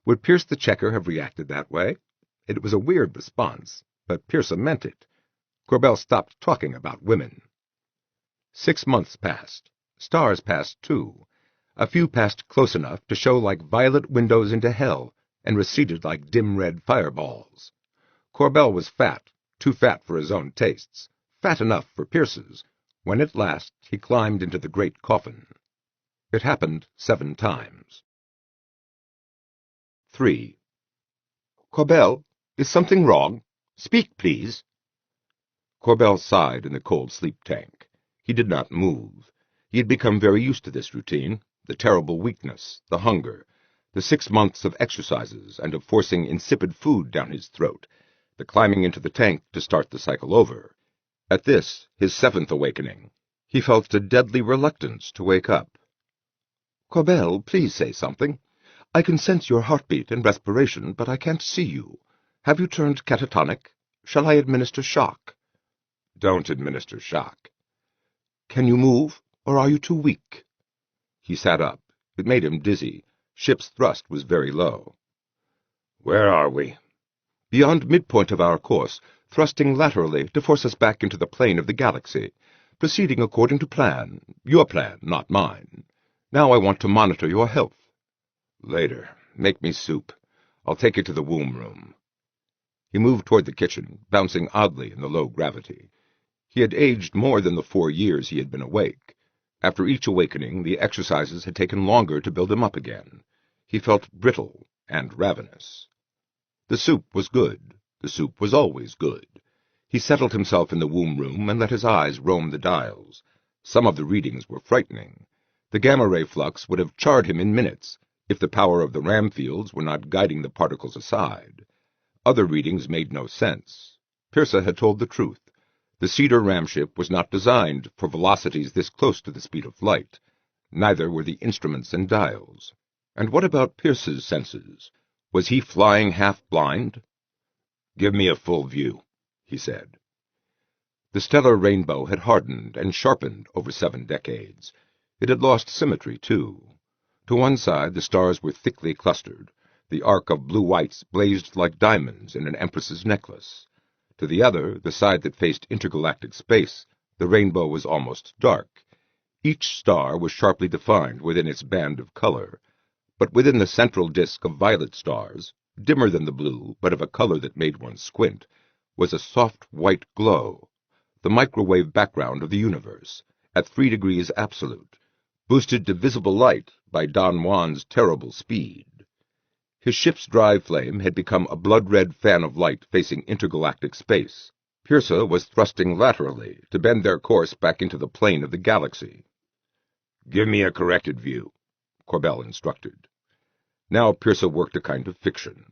Would Pierce the Checker have reacted that way? It was a weird response, but Pearsa meant it. Corbell stopped talking about women. 6 months passed. Stars passed, too. A few passed close enough to show like violet windows into hell, and receded like dim red fireballs. Corbell was fat, too fat for his own tastes, fat enough for Pierce's, when at last he climbed into the great coffin. It happened 7 times. 3. "Corbell, is something wrong? Speak, please." Corbell sighed in the cold sleep tank. He did not move. He had become very used to this routine, the terrible weakness, the hunger, the 6 months of exercises and of forcing insipid food down his throat, the climbing into the tank to start the cycle over. At this, his 7th awakening, he felt a deadly reluctance to wake up. "Corbell, please say something. I can sense your heartbeat and respiration, but I can't see you. Have you turned catatonic? Shall I administer shock?" "Don't administer shock." "Can you move, or are you too weak?" He sat up. It made him dizzy. Ship's thrust was very low. "Where are we?" "Beyond midpoint of our course, thrusting laterally to force us back into the plane of the galaxy. Proceeding according to plan. Your plan, not mine. Now I want to monitor your health." "Later. Make me soup. I'll take it to the womb room." He moved toward the kitchen, bouncing oddly in the low gravity. He had aged more than the 4 years he had been awake. After each awakening, the exercises had taken longer to build him up again. He felt brittle and ravenous. The soup was good. The soup was always good. He settled himself in the womb room and let his eyes roam the dials. Some of the readings were frightening. The gamma-ray flux would have charred him in minutes, if the power of the ram fields were not guiding the particles aside. Other readings made no sense. Pierce had told the truth. The Cedar ramship was not designed for velocities this close to the speed of light. Neither were the instruments and dials. And what about Pierce's senses? Was he flying half-blind? "Give me a full view," he said. The stellar rainbow had hardened and sharpened over 7 decades. It had lost symmetry, too. To one side the stars were thickly clustered. The arc of blue-whites blazed like diamonds in an empress's necklace. To the other, the side that faced intergalactic space, the rainbow was almost dark. Each star was sharply defined within its band of color. But within the central disk of violet stars, dimmer than the blue, but of a color that made one squint, was a soft white glow, the microwave background of the universe, at 3 degrees absolute, boosted to visible light by Don Juan's terrible speed. His ship's drive flame had become a blood-red fan of light facing intergalactic space. Pierce was thrusting laterally to bend their course back into the plane of the galaxy. "Give me a corrected view," Corbell instructed. Now Pierce worked a kind of fiction.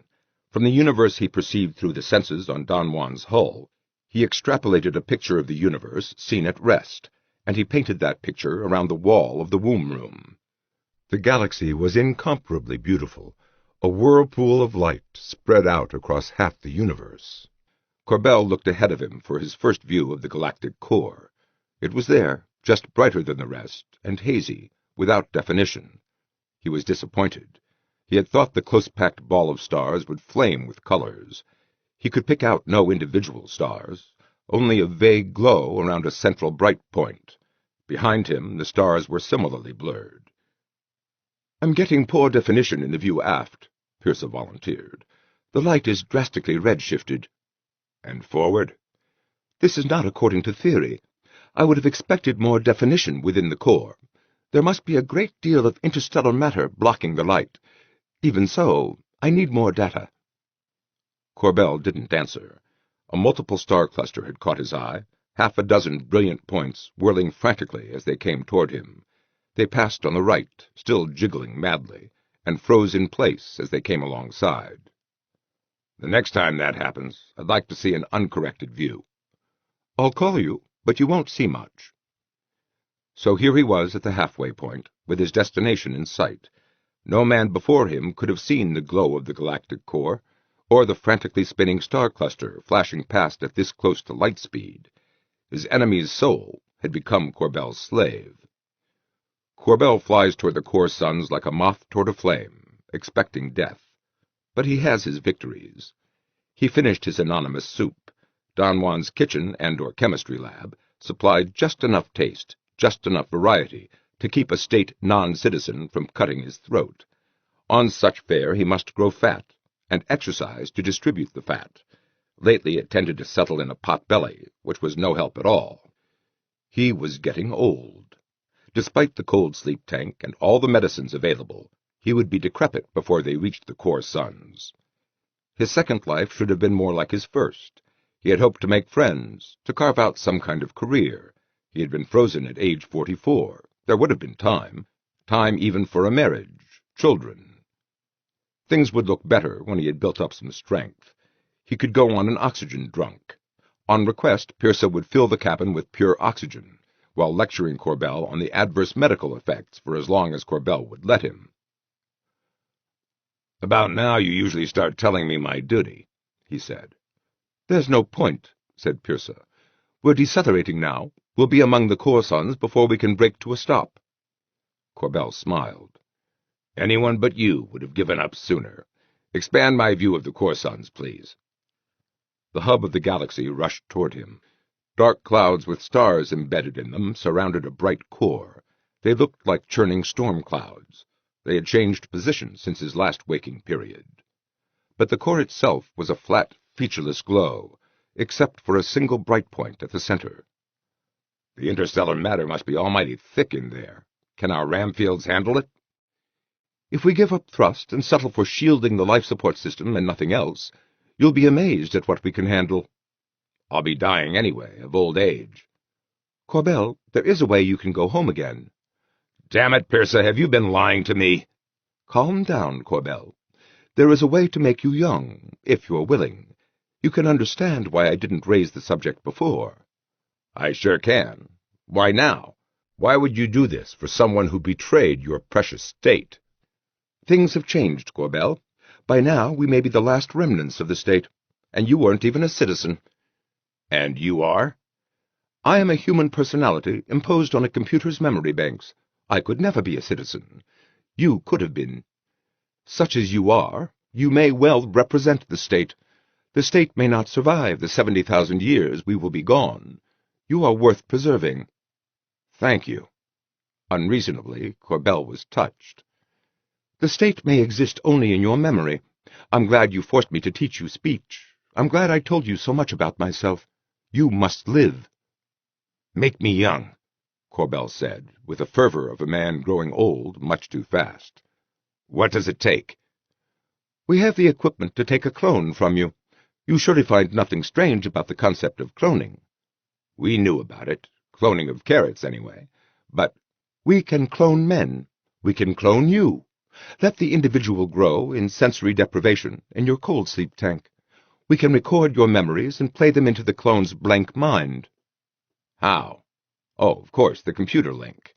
From the universe he perceived through the senses on Don Juan's hull, he extrapolated a picture of the universe seen at rest, and he painted that picture around the wall of the womb room. The galaxy was incomparably beautiful, a whirlpool of light spread out across half the universe. Corbell looked ahead of him for his first view of the galactic core. It was there, just brighter than the rest, and hazy, without definition. He was disappointed. He had thought the close-packed ball of stars would flame with colors. He could pick out no individual stars, only a vague glow around a central bright point. Behind him, the stars were similarly blurred. "I'm getting poor definition in the view aft," Pierce volunteered. "The light is drastically red-shifted." "And forward?" "This is not according to theory. I would have expected more definition within the core. There must be a great deal of interstellar matter blocking the light. Even so, I need more data." Corbell didn't answer. A multiple star cluster had caught his eye, 6 brilliant points whirling frantically as they came toward him. They passed on the right, still jiggling madly, and froze in place as they came alongside. "The next time that happens, I'd like to see an uncorrected view." "I'll call you, but you won't see much." So here he was at the halfway point, with his destination in sight. No man before him could have seen the glow of the galactic core, or the frantically spinning star cluster flashing past at this close to light speed. His enemy's soul had become Corbell's slave. Corbell flies toward the core suns like a moth toward a flame, expecting death. But he has his victories. He finished his anonymous soup. Don Juan's kitchen and/or chemistry lab supplied just enough taste, just enough variety, to keep a state non-citizen from cutting his throat. On such fare he must grow fat, and exercise to distribute the fat. Lately it tended to settle in a pot-belly, which was no help at all. He was getting old. Despite the cold sleep tank and all the medicines available, he would be decrepit before they reached the core suns. His second life should have been more like his first. He had hoped to make friends, to carve out some kind of career. He had been frozen at age 44. There would have been time even for a marriage, children. Things would look better when he had built up some strength. He could go on an oxygen drunk. On request, Pearsa would fill the cabin with pure oxygen, while lecturing Corbell on the adverse medical effects for as long as Corbell would let him. "About now you usually start telling me my duty," he said. "There's no point," said Pearsa. "We're decelerating now. We'll be among the core suns before we can break to a stop." Corbell smiled. "Anyone but you would have given up sooner. Expand my view of the core suns, please." The hub of the galaxy rushed toward him. Dark clouds with stars embedded in them surrounded a bright core. They looked like churning storm clouds. They had changed position since his last waking period. But the core itself was a flat, featureless glow, except for a single bright point at the center. "The interstellar matter must be almighty thick in there. Can our ram fields handle it?" "If we give up thrust and settle for shielding the life support system and nothing else, you'll be amazed at what we can handle." "I'll be dying anyway, of old age." "Corbell, there is a way you can go home again." "Damn it, Pearsa, have you been lying to me?" "Calm down, Corbell. There is a way to make you young, if you're willing. You can understand why I didn't raise the subject before." "I sure can. Why now? Why would you do this for someone who betrayed your precious state?" "Things have changed, Corbell. By now we may be the last remnants of the state, and you weren't even a citizen." "And you are?" "I am a human personality imposed on a computer's memory banks. I could never be a citizen. You could have been. Such as you are, you may well represent the state. The state may not survive the 70,000 years we will be gone. You are worth preserving." "Thank you." Unreasonably, Corbell was touched. "The state may exist only in your memory. I'm glad you forced me to teach you speech. I'm glad I told you so much about myself. You must live." "Make me young," Corbell said, with the fervor of a man growing old much too fast. "What does it take?" "We have the equipment to take a clone from you. You surely find nothing strange about the concept of cloning." "We knew about it. Cloning of carrots, anyway. But we can clone men. We can clone you. Let the individual grow in sensory deprivation in your cold sleep tank. We can record your memories and play them into the clone's blank mind." How? Oh, of course, the computer link.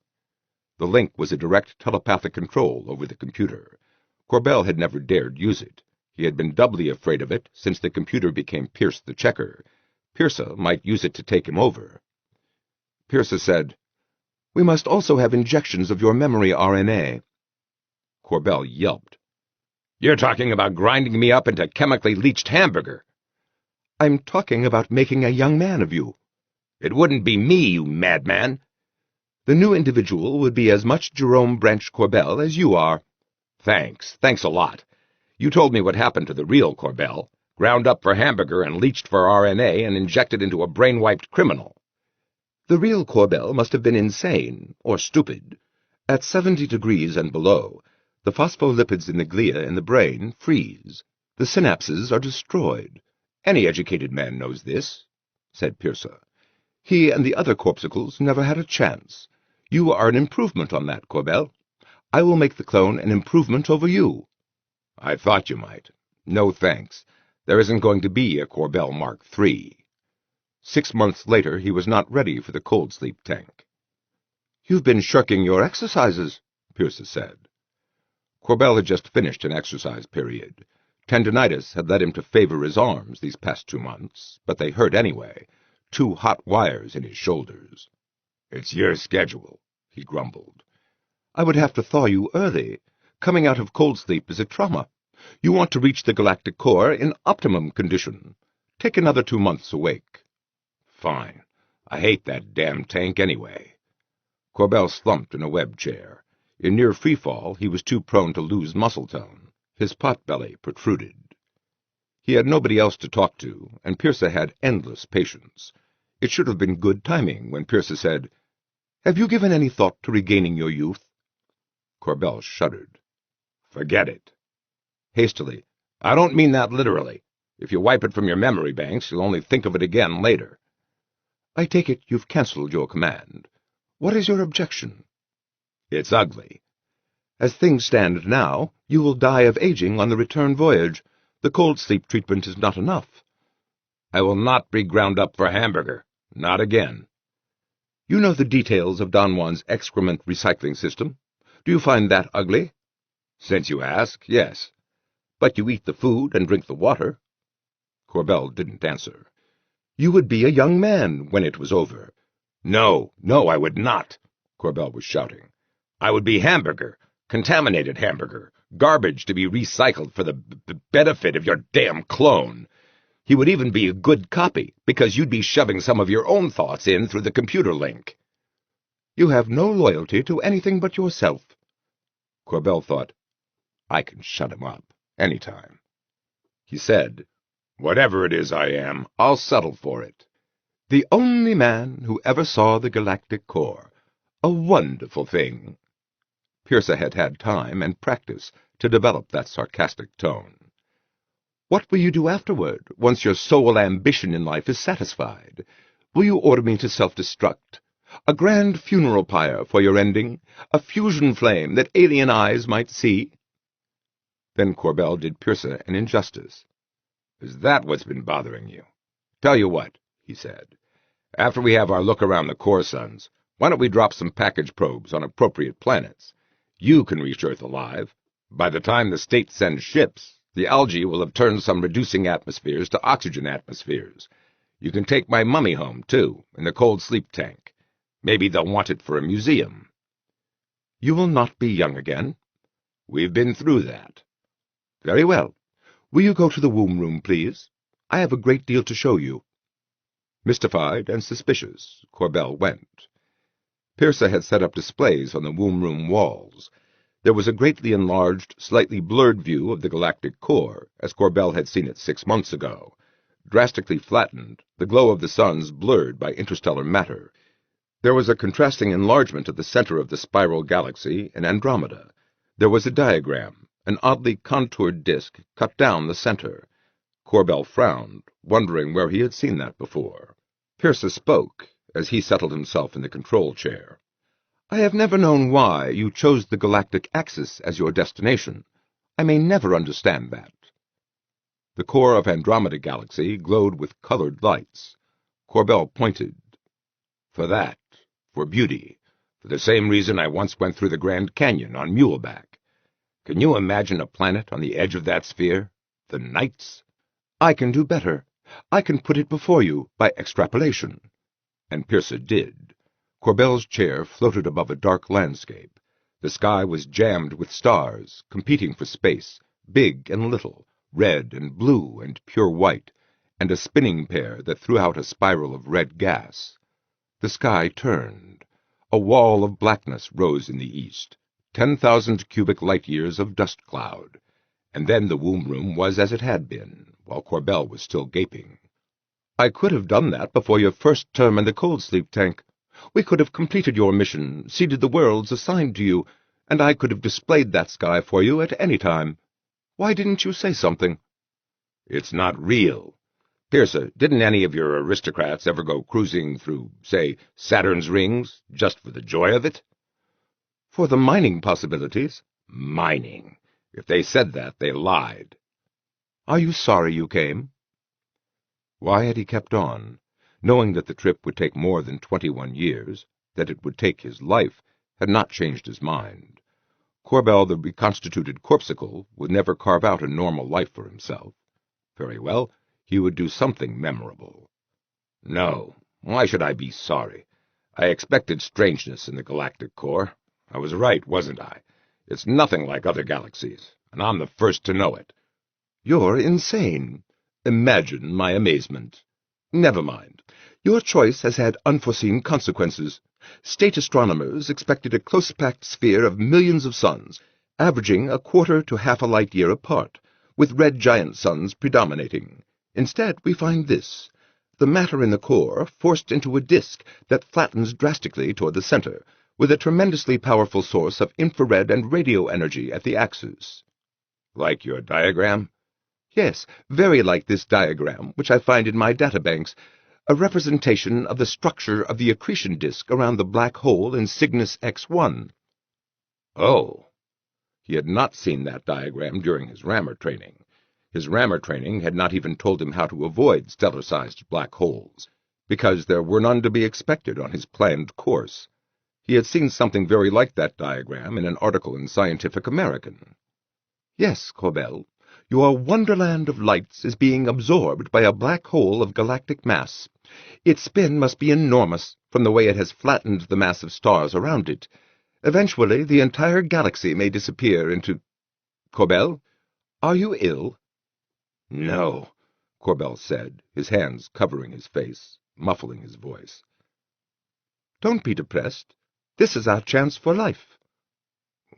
The link was a direct telepathic control over the computer. Corbell had never dared use it. He had been doubly afraid of it since the computer became Pierce the Checker. Pearsa might use it to take him over. Pearsa said, "We must also have injections of your memory RNA." Corbell yelped. "You're talking about grinding me up into chemically leached hamburger." "I'm talking about making a young man of you." "It wouldn't be me, you madman." "The new individual would be as much Jerome Branch Corbell as you are." Thanks a lot. You told me what happened to the real Corbell, ground up for hamburger and leached for RNA and injected into a brain-wiped criminal." "The real Corbell must have been insane, or stupid. At 70 degrees and below, the phospholipids in the glia in the brain freeze. The synapses are destroyed. Any educated man knows this," said Pearsa. "He and the other corpsicles never had a chance. You are an improvement on that, Corbell. I will make the clone an improvement over you." "I thought you might. No thanks. There isn't going to be a Corbell Mark III. 6 months later, he was not ready for the cold sleep tank. "You've been shirking your exercises," Pearsa said. Corbell had just finished an exercise period. Tendinitis had led him to favor his arms these past 2 months, but they hurt anyway. 2 hot wires in his shoulders. "It's your schedule," he grumbled. "I would have to thaw you early. Coming out of cold sleep is a trauma. You want to reach the galactic core in optimum condition. Take another 2 months awake." "Fine. I hate that damn tank anyway." Corbell slumped in a web chair. In near freefall, he was too prone to lose muscle tone. His pot belly protruded. He had nobody else to talk to, and Pearsa had endless patience. It should have been good timing when Pearsa said, "Have you given any thought to regaining your youth?" Corbell shuddered. "Forget it." Hastily, "I don't mean that literally. If you wipe it from your memory banks, you'll only think of it again later." "I take it you've cancelled your command. What is your objection?" "It's ugly. As things stand now, you will die of aging on the return voyage. The cold sleep treatment is not enough." "I will not be ground up for hamburger. Not again." "You know the details of Don Juan's excrement recycling system. Do you find that ugly?" "Since you ask, yes." "But you eat the food and drink the water." Corbell didn't answer. "You would be a young man when it was over." No, I would not," Corbell was shouting. "I would be hamburger, contaminated hamburger, garbage to be recycled for the benefit of your damn clone. He would even be a good copy, because you'd be shoving some of your own thoughts in through the computer link." "You have no loyalty to anything but yourself." Corbell thought, I can shut him up any time. He said, "Whatever it is I am, I'll settle for it." "The only man who ever saw the galactic core. A wonderful thing." Pearsa had had time and practice to develop that sarcastic tone. "What will you do afterward, once your sole ambition in life is satisfied? Will you order me to self-destruct? A grand funeral pyre for your ending? A fusion flame that alien eyes might see?" Then Corbell did Pearsa an injustice. "Is that what's been bothering you? Tell you what," he said. "After we have our look around the core suns, why don't we drop some package probes on appropriate planets? You can reach Earth alive. By the time the state sends ships, the algae will have turned some reducing atmospheres to oxygen atmospheres. You can take my mummy home, too, in the cold sleep tank. Maybe they'll want it for a museum." "You will not be young again." "We've been through that." "Very well. Will you go to the womb room, please? I have a great deal to show you." Mystified and suspicious, Corbell went. Pearsa had set up displays on the womb room walls. There was a greatly enlarged, slightly blurred view of the galactic core, as Corbell had seen it 6 months ago. Drastically flattened, the glow of the suns blurred by interstellar matter. There was a contrasting enlargement of the center of the spiral galaxy in Andromeda. There was a diagram, an oddly contoured disk cut down the center. Corbell frowned, wondering where he had seen that before. Pearsa spoke, as he settled himself in the control chair. "I have never known why you chose the galactic axis as your destination. I may never understand that." The core of Andromeda Galaxy glowed with colored lights. Corbell pointed. For beauty, for the same reason I once went through the Grand Canyon on muleback. Can you imagine a planet on the edge of that sphere? The nights? "I can do better. I can put it before you by extrapolation." And Pearsa did. Corbell's chair floated above a dark landscape. The sky was jammed with stars, competing for space, big and little, red and blue and pure white, and a spinning pair that threw out a spiral of red gas. The sky turned. A wall of blackness rose in the east, 10,000 cubic light-years of dust cloud. And then the womb room was as it had been, while Corbell was still gaping. "I could have done that before your first term in the cold sleep tank. We could have completed your mission, seeded the worlds assigned to you, and I could have displayed that sky for you at any time. Why didn't you say something?" "It's not real. Pearsa, didn't any of your aristocrats ever go cruising through, say, Saturn's rings, just for the joy of it?" "For the mining possibilities." "Mining! If they said that, they lied." "Are you sorry you came?" Why had he kept on? Knowing that the trip would take more than 21 years, that it would take his life, had not changed his mind. Corbell, the reconstituted corpsicle, would never carve out a normal life for himself. Very well, he would do something memorable. "No, why should I be sorry? I expected strangeness in the galactic core. I was right, wasn't I? It's nothing like other galaxies, and I'm the first to know it." "You're insane." "Imagine my amazement." "Never mind. Your choice has had unforeseen consequences. State astronomers expected a close-packed sphere of millions of suns, averaging a quarter to half a light-year apart, with red giant suns predominating. Instead, we find this: the matter in the core forced into a disk that flattens drastically toward the center, with a tremendously powerful source of infrared and radio energy at the axis. Like your diagram? Yes, very like this diagram, which I find in my databanks, a representation of the structure of the accretion disk around the black hole in Cygnus X1. Oh. He had not seen that diagram during his rammer training. His rammer training had not even told him how to avoid stellar-sized black holes, because there were none to be expected on his planned course. He had seen something very like that diagram in an article in Scientific American. Yes, Corbell, your wonderland of lights is being absorbed by a black hole of galactic mass. Its spin must be enormous, from the way it has flattened the mass of stars around it. Eventually, the entire galaxy may disappear into— Corbell, are you ill? No, Corbell said, his hands covering his face, muffling his voice. Don't be depressed. This is our chance for life.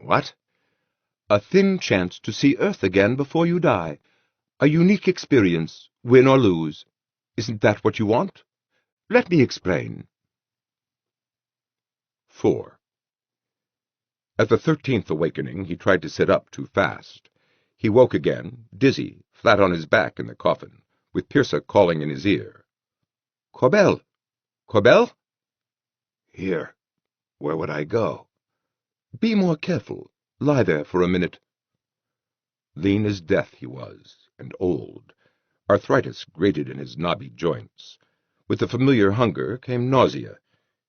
What? A thin chance to see Earth again before you die. A unique experience, win or lose. Isn't that what you want? Let me explain. 4. At the 13th awakening, he tried to sit up too fast. He woke again, dizzy, flat on his back in the coffin, with Pierce calling in his ear. Corbell! Corbell? Here. Where would I go? Be more careful. Lie there for a minute. Lean as death he was, and old. Arthritis grated in his knobby joints. With the familiar hunger came nausea.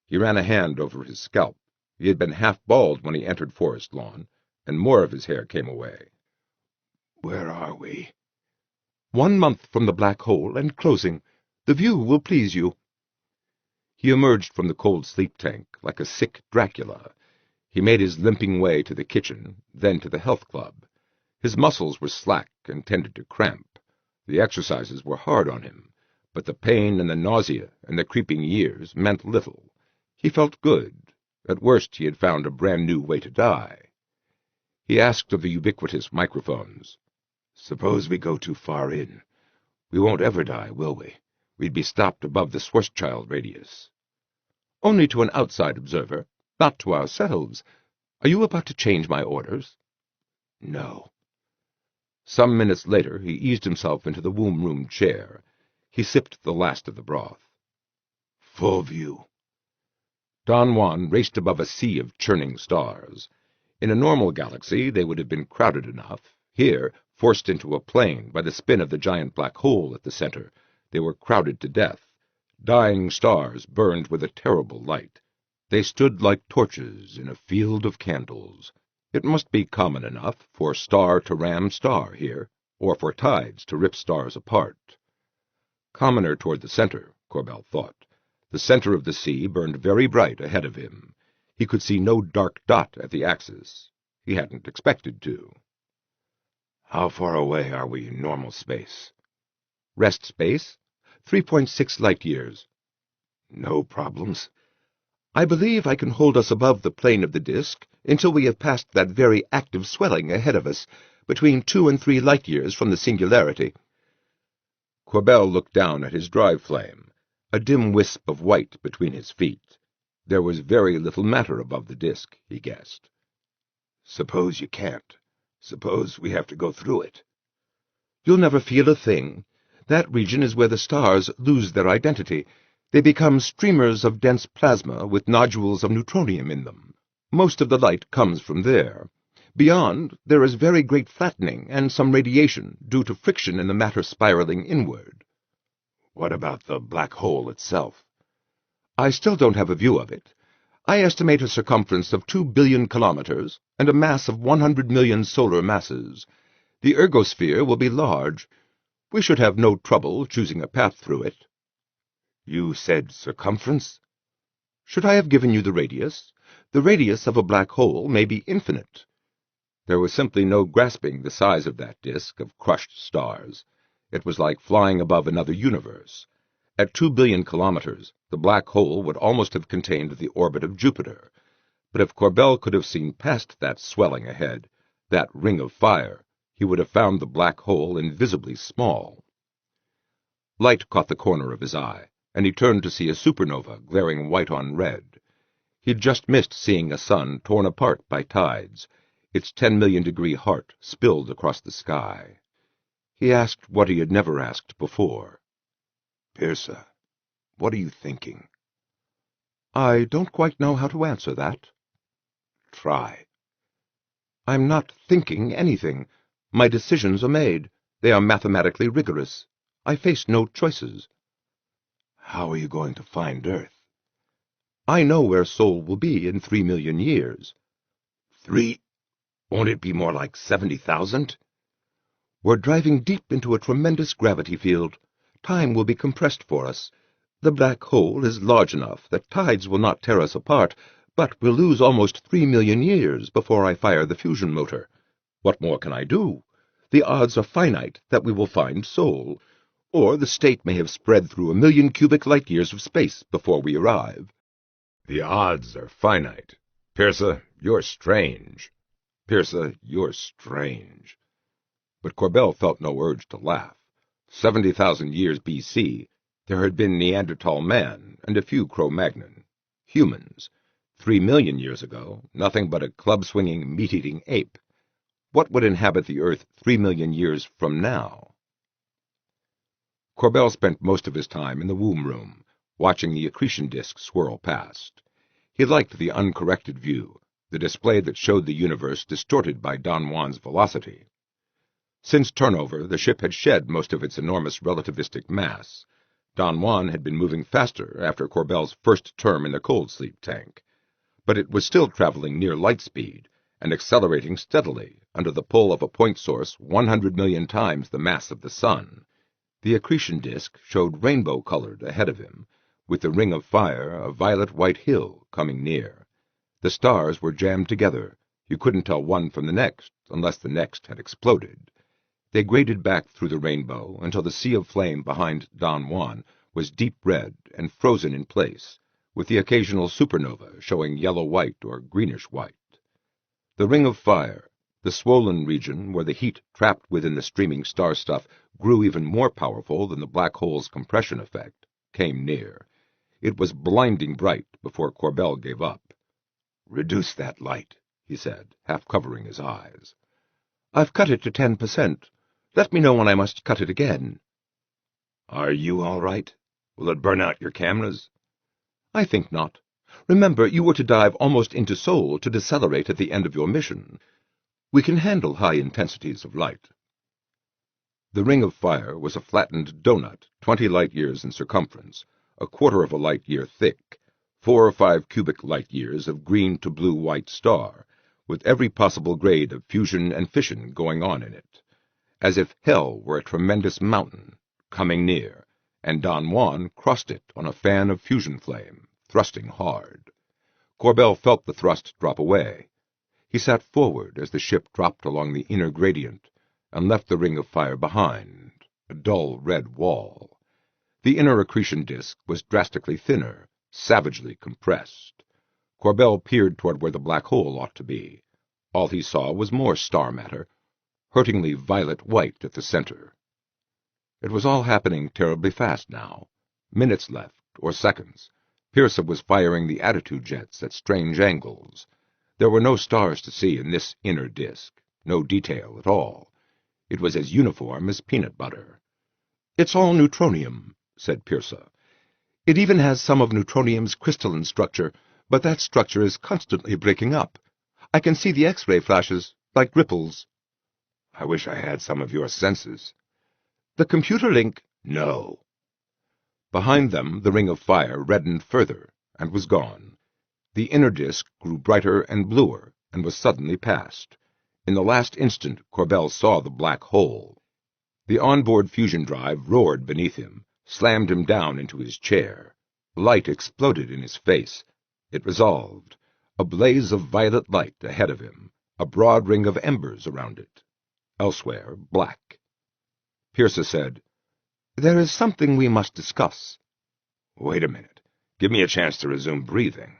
He ran a hand over his scalp. He had been half bald when he entered Forest Lawn, and more of his hair came away. Where are we? 1 month from the black hole and closing. The view will please you. He emerged from the cold sleep tank like a sick Dracula. He made his limping way to the kitchen, then to the health club. His muscles were slack and tended to cramp. The exercises were hard on him, but the pain and the nausea and the creeping years meant little. He felt good. At worst, he had found a brand-new way to die. He asked of the ubiquitous microphones, "Suppose we go too far in. We won't ever die, will we? We'd be stopped above the Schwarzschild radius." Only to an outside observer, not to ourselves. Are you about to change my orders? No. Some minutes later, he eased himself into the womb-room chair. He sipped the last of the broth. Full view. Don Juan raced above a sea of churning stars. In a normal galaxy, they would have been crowded enough. Here, forced into a plane by the spin of the giant black hole at the center, they were crowded to death. Dying stars burned with a terrible light. They stood like torches in a field of candles. It must be common enough for star to ram star here, or for tides to rip stars apart. Commoner toward the center, Corbell thought. The center of the sea burned very bright ahead of him. He could see no dark dot at the axis. He hadn't expected to. How far away are we in normal space? Rest space? 3.6 light-years. No problems? I believe I can hold us above the plane of the disk until we have passed that very active swelling ahead of us, between 2 and 3 light-years from the singularity. Corbell looked down at his drive flame, a dim wisp of white between his feet. There was very little matter above the disk, he guessed. Suppose you can't. Suppose we have to go through it. You'll never feel a thing. That region is where the stars lose their identity. They become streamers of dense plasma with nodules of neutronium in them. Most of the light comes from there. Beyond, there is very great flattening and some radiation due to friction in the matter spiraling inward. What about the black hole itself? I still don't have a view of it. I estimate a circumference of 2 billion kilometers and a mass of 100 million solar masses. The ergosphere will be large. We should have no trouble choosing a path through it. You said circumference? Should I have given you the radius? The radius of a black hole may be infinite. There was simply no grasping the size of that disk of crushed stars. It was like flying above another universe. At 2 billion kilometers, the black hole would almost have contained the orbit of Jupiter. But if Corbell could have seen past that swelling ahead, that ring of fire, he would have found the black hole invisibly small. Light caught the corner of his eye, and he turned to see a supernova glaring white on red. He'd just missed seeing a sun torn apart by tides, its 10-million-degree heart spilled across the sky. He asked what he had never asked before. "Pirsa, what are you thinking?" "I don't quite know how to answer that." "Try." "I'm not thinking anything. My decisions are made. They are mathematically rigorous. I face no choices." "How are you going to find Earth?" "I know where Sol will be in 3 million years." 3? Won't it be more like 70,000? "We're driving deep into a tremendous gravity field. Time will be compressed for us. The black hole is large enough that tides will not tear us apart, but we'll lose almost 3 million years before I fire the fusion motor. What more can I do? The odds are finite that we will find Sol, or the state may have spread through 1 million cubic light-years of space before we arrive." The odds are finite. Pirsa, you're strange. Pirsa, you're strange. But Corbell felt no urge to laugh. 70,000 years B.C., there had been Neanderthal man and a few Cro-Magnon. Humans. 3 million years ago, nothing but a club-swinging, meat-eating ape. What would inhabit the Earth 3 million years from now? Corbell spent most of his time in the womb room, watching the accretion disk swirl past. He liked the uncorrected view, the display that showed the universe distorted by Don Juan's velocity. Since turnover, the ship had shed most of its enormous relativistic mass. Don Juan had been moving faster after Corbell's first term in the cold sleep tank, but it was still traveling near light speed and accelerating steadily under the pull of a point source 100 million times the mass of the sun. The accretion disk showed rainbow-colored ahead of him, with the ring of fire a violet-white hill coming near. The stars were jammed together. You couldn't tell one from the next, unless the next had exploded. They graded back through the rainbow until the sea of flame behind Don Juan was deep red and frozen in place, with the occasional supernova showing yellow-white or greenish-white. The ring of fire, the swollen region where the heat trapped within the streaming star stuff grew even more powerful than the black hole's compression effect, came near. It was blinding bright before Corbell gave up. "Reduce that light," he said, half covering his eyes. "I've cut it to 10%. Let me know when I must cut it again." "Are you all right? Will it burn out your cameras?" "I think not. Remember, you were to dive almost into Sol to decelerate at the end of your mission. We can handle high intensities of light." The ring of fire was a flattened donut, 20 light-years in circumference, a quarter of a light-year thick, 4 or 5 cubic light-years of green to blue-white star, with every possible grade of fusion and fission going on in it, as if hell were a tremendous mountain, coming near, and Don Juan crossed it on a fan of fusion flame, thrusting hard. Corbell felt the thrust drop away. He sat forward as the ship dropped along the inner gradient, and left the ring of fire behind, a dull red wall. The inner accretion disk was drastically thinner, savagely compressed. Corbell peered toward where the black hole ought to be. All he saw was more star matter, hurtingly violet-white at the center. It was all happening terribly fast now. Minutes left, or seconds. Pirsa was firing the attitude jets at strange angles. There were no stars to see in this inner disk, no detail at all. It was as uniform as peanut butter. "It's all neutronium," said Pirsa. "It even has some of neutronium's crystalline structure, but that structure is constantly breaking up. I can see the X-ray flashes, like ripples." "I wish I had some of your senses." "The computer link—" "No." Behind them, the ring of fire reddened further, and was gone. The inner disk grew brighter and bluer, and was suddenly past. In the last instant, Corbell saw the black hole. The onboard fusion drive roared beneath him, slammed him down into his chair. Light exploded in his face. It resolved. A blaze of violet light ahead of him, a broad ring of embers around it. Elsewhere, black. Pirsa said, "There is something we must discuss." "Wait a minute. Give me a chance to resume breathing."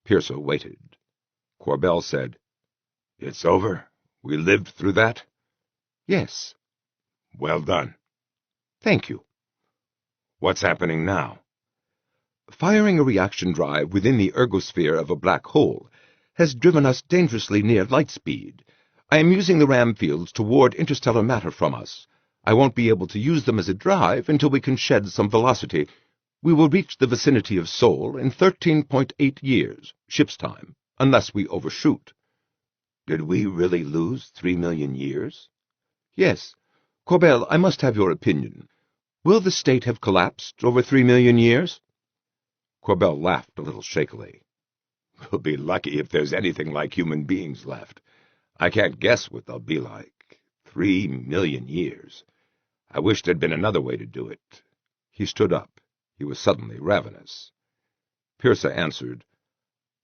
Pirsa waited. Corbell said, "It's over? We lived through that?" Yes. Well done. Thank you. What's happening now? Firing a reaction drive within the ergosphere of a black hole has driven us dangerously near light speed. I am using the ram fields to ward interstellar matter from us. I won't be able to use them as a drive until we can shed some velocity. We will reach the vicinity of Sol in 13.8 years, ship's time, unless we overshoot. Did we really lose 3 million years? Yes. Corbell, I must have your opinion. Will the state have collapsed over 3 million years? Corbell laughed a little shakily. We'll be lucky if there's anything like human beings left. I can't guess what they'll be like. 3 million years. I wish there'd been another way to do it. He stood up. He was suddenly ravenous. Pearsa answered,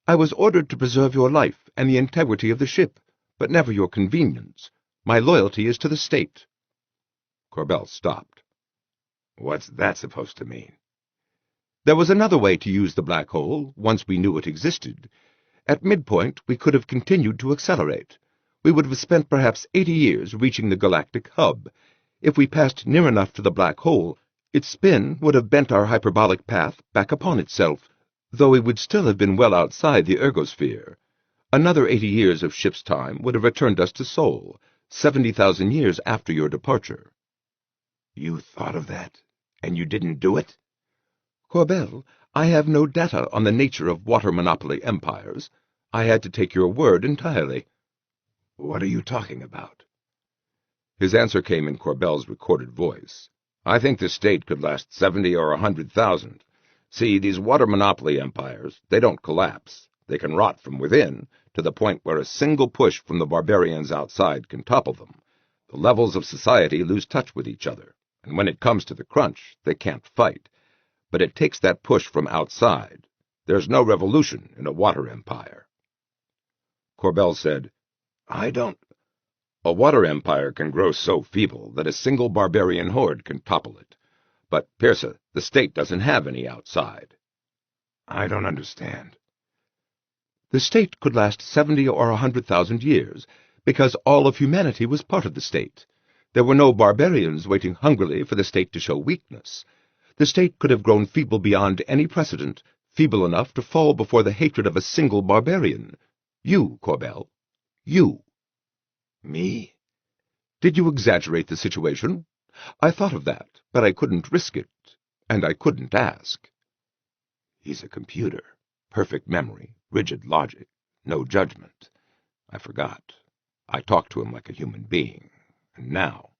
I was ordered to preserve your life and the integrity of the ship, but never your convenience. My loyalty is to the state. Corbell stopped. What's that supposed to mean? There was another way to use the black hole, once we knew it existed. At midpoint, we could have continued to accelerate. We would have spent perhaps 80 years reaching the galactic hub. If we passed near enough to the black hole, its spin would have bent our hyperbolic path back upon itself, though we would still have been well outside the ergosphere. Another 80 years of ship's time would have returned us to Sol, 70,000 years after your departure. You thought of that, and you didn't do it? Corbell, I have no data on the nature of water monopoly empires. I had to take your word entirely. What are you talking about? His answer came in Corbell's recorded voice. I think the state could last 70 or 100,000. See, these water monopoly empires, they don't collapse. They can rot from within, to the point where a single push from the barbarians outside can topple them. The levels of society lose touch with each other, and when it comes to the crunch, they can't fight. But it takes that push from outside. There's no revolution in a water empire. Corbell said, I don't... A water empire can grow so feeble that a single barbarian horde can topple it. But, Pearsa, the state doesn't have any outside. I don't understand. The state could last 70 or 100,000 years, because all of humanity was part of the state. There were no barbarians waiting hungrily for the state to show weakness. The state could have grown feeble beyond any precedent, feeble enough to fall before the hatred of a single barbarian. You, Corbell. You. Me? Did you exaggerate the situation? I thought of that, but I couldn't risk it, and I couldn't ask. He's a computer. Perfect memory, rigid logic, no judgment. I forgot. I talked to him like a human being, and now...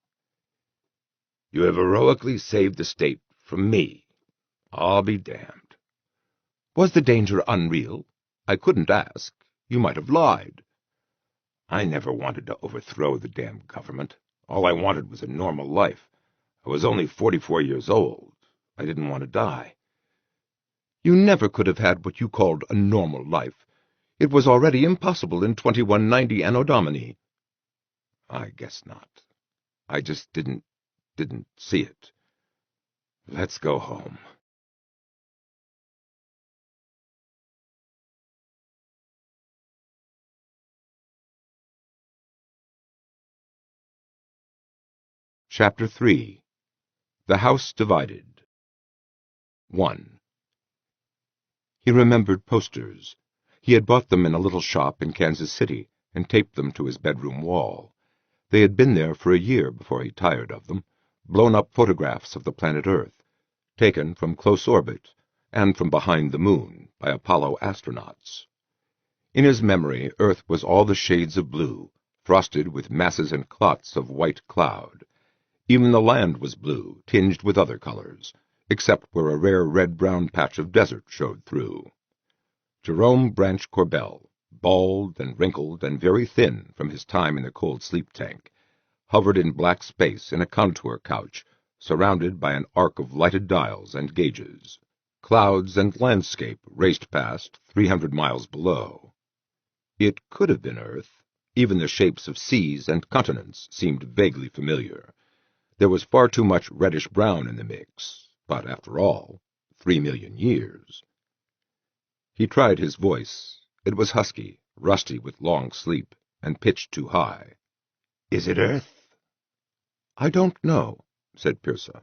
You have heroically saved the state from me. I'll be damned. Was the danger unreal? I couldn't ask. You might have lied. I never wanted to overthrow the damn government. All I wanted was a normal life. I was only 44 years old. I didn't want to die. You never could have had what you called a normal life. It was already impossible in 2190 Anno Domini. I guess not. I just didn't see it. Let's go home. Chapter 3. The House Divided. 1. He remembered posters. He had bought them in a little shop in Kansas City and taped them to his bedroom wall. They had been there for a year before he tired of them, blown-up photographs of the planet Earth, taken from close orbit and from behind the moon by Apollo astronauts. In his memory, Earth was all the shades of blue, frosted with masses and clots of white cloud. Even the land was blue, tinged with other colors, except where a rare red-brown patch of desert showed through. Jerome Branch Corbell, bald and wrinkled and very thin from his time in the cold sleep tank, hovered in black space in a contour couch, surrounded by an arc of lighted dials and gauges. Clouds and landscape raced past 300 miles below. It could have been Earth. Even the shapes of seas and continents seemed vaguely familiar. There was far too much reddish-brown in the mix, but after all, 3 million years. He tried his voice. It was husky, rusty with long sleep, and pitched too high. Is it Earth? "I don't know," said Pirsa.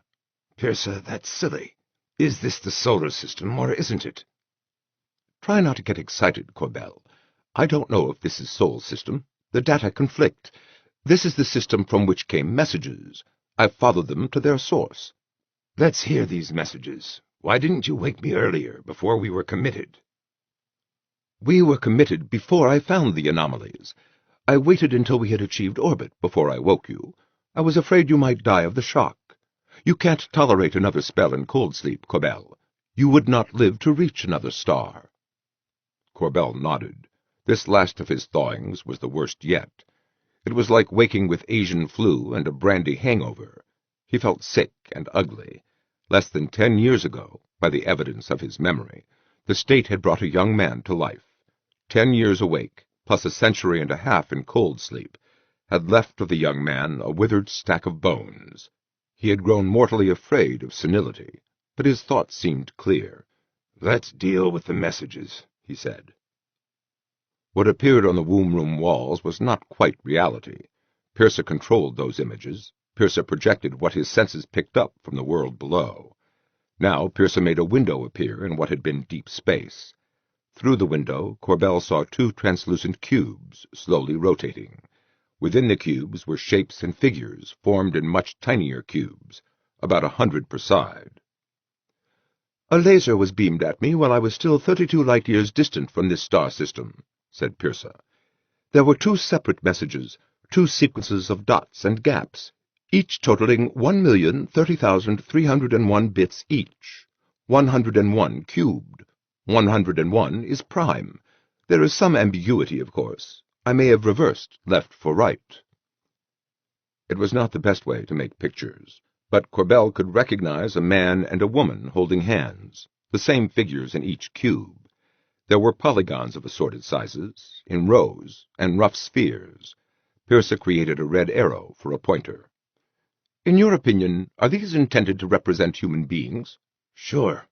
"Pirsa, that's silly. Is this the solar system, or isn't it?" "Try not to get excited, Corbell. I don't know if this is Sol system. The data conflict. This is the system from which came messages. I've followed them to their source." "Let's hear these messages. Why didn't you wake me earlier, before we were committed?" "We were committed before I found the anomalies. I waited until we had achieved orbit before I woke you. I was afraid you might die of the shock. You can't tolerate another spell in cold sleep, Corbell. You would not live to reach another star." Corbell nodded. This last of his thawings was the worst yet. It was like waking with Asian flu and a brandy hangover. He felt sick and ugly. Less than 10 years ago, by the evidence of his memory, the state had brought a young man to life. 10 years awake, plus a century and a half in cold sleep, had left of the young man a withered stack of bones. He had grown mortally afraid of senility, but his thoughts seemed clear. "Let's deal with the messages," he said. What appeared on the womb room walls was not quite reality. Pirsa controlled those images. Pirsa projected what his senses picked up from the world below. Now Pirsa made a window appear in what had been deep space. Through the window, Corbell saw 2 translucent cubes, slowly rotating. Within the cubes were shapes and figures formed in much tinier cubes, about 100 per side. "A laser was beamed at me while I was still 32 light-years distant from this star system," said Pirsa. "There were 2 separate messages, 2 sequences of dots and gaps, each totaling 1,030,301 bits each. 101 cubed. 101 is prime. There is some ambiguity, of course. I may have reversed, left for right." It was not the best way to make pictures, but Corbell could recognize a man and a woman holding hands, the same figures in each cube. There were polygons of assorted sizes, in rows, and rough spheres. Pirsa created a red arrow for a pointer. "In your opinion, are these intended to represent human beings?" "Sure."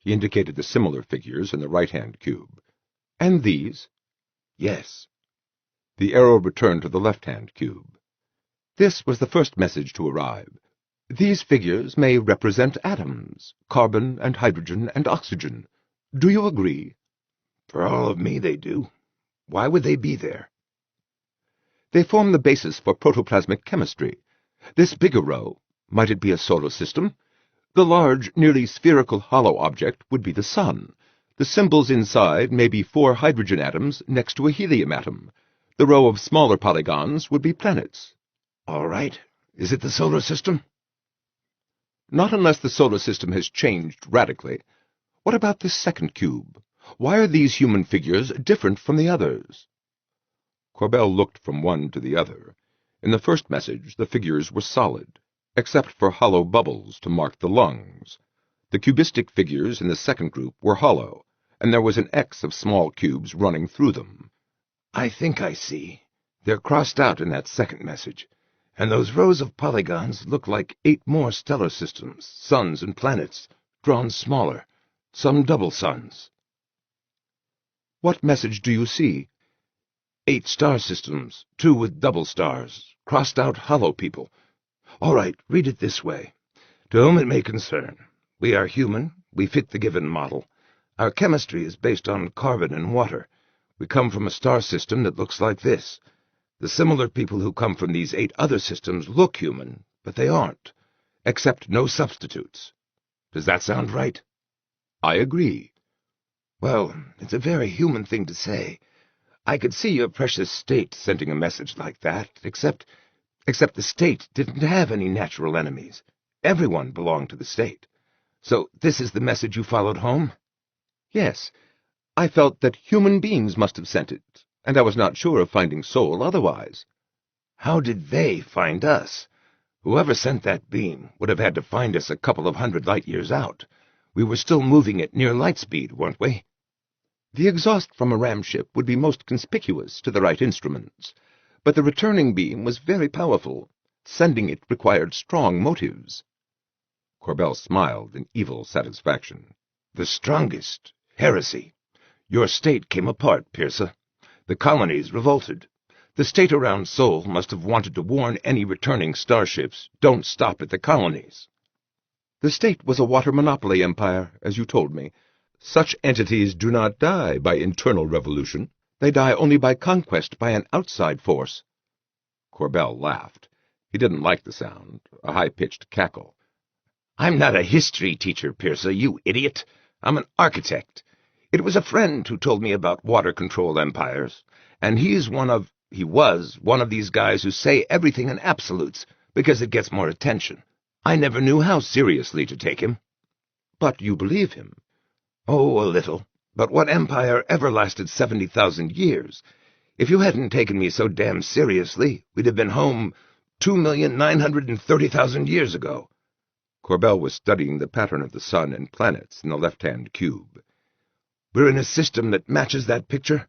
He indicated the similar figures in the right-hand cube. "And these?" "Yes." The arrow returned to the left-hand cube. This was the first message to arrive. "These figures may represent atoms, carbon and hydrogen and oxygen. Do you agree?" "For all of me, they do. Why would they be there?" "They form the basis for protoplasmic chemistry. This bigger row, might it be a solar system? The large, nearly spherical hollow object would be the sun. The symbols inside may be 4 hydrogen atoms next to a helium atom. The row of smaller polygons would be planets." "All right. Is it the solar system?" "Not unless the solar system has changed radically. What about this second cube? Why are these human figures different from the others?" Corbell looked from one to the other. In the first message, the figures were solid, except for hollow bubbles to mark the lungs. The cubistic figures in the second group were hollow, and there was an X of small cubes running through them. "I think I see. They're crossed out in that second message, and those rows of polygons look like 8 more stellar systems, suns and planets, drawn smaller, some double suns." "What message do you see?" 8 star systems, 2 with double stars, crossed out hollow people. All right, read it this way. To whom it may concern, we are human, we fit the given model. Our chemistry is based on carbon and water. We come from a star system that looks like this. The similar people who come from these 8 other systems look human, but they aren't. Except no substitutes. Does that sound right? "I agree." "Well, it's a very human thing to say. I could see your precious state sending a message like that, except the state didn't have any natural enemies. Everyone belonged to the state. So this is the message you followed home?" "Yes. I felt that human beings must have sent it, and I was not sure of finding Sol otherwise." "How did they find us? Whoever sent that beam would have had to find us a couple of 100 light-years out. We were still moving at near light speed, weren't we?" "The exhaust from a ram ship would be most conspicuous to the right instruments, but the returning beam was very powerful. Sending it required strong motives." Corbell smiled in evil satisfaction. "The strongest. Heresy. Your state came apart, Pirsa. The colonies revolted. The state around Sol must have wanted to warn any returning starships, don't stop at the colonies. The state was a water monopoly empire, as you told me. Such entities do not die by internal revolution. They die only by conquest by an outside force. Corbell laughed. He didn't like the sound, a high-pitched cackle. I'm not a history teacher, Pierce, you idiot. I'm an architect. It was a friend who told me about water-control empires, and he was one of these guys who say everything in absolutes because it gets more attention. I never knew how seriously to take him. But you believe him? Oh, a little. But what empire ever lasted 70,000 years? If you hadn't taken me so damn seriously, we'd have been home 2,930,000 years ago. Corbell was studying the pattern of the sun and planets in the left-hand cube. We're in a system that matches that picture?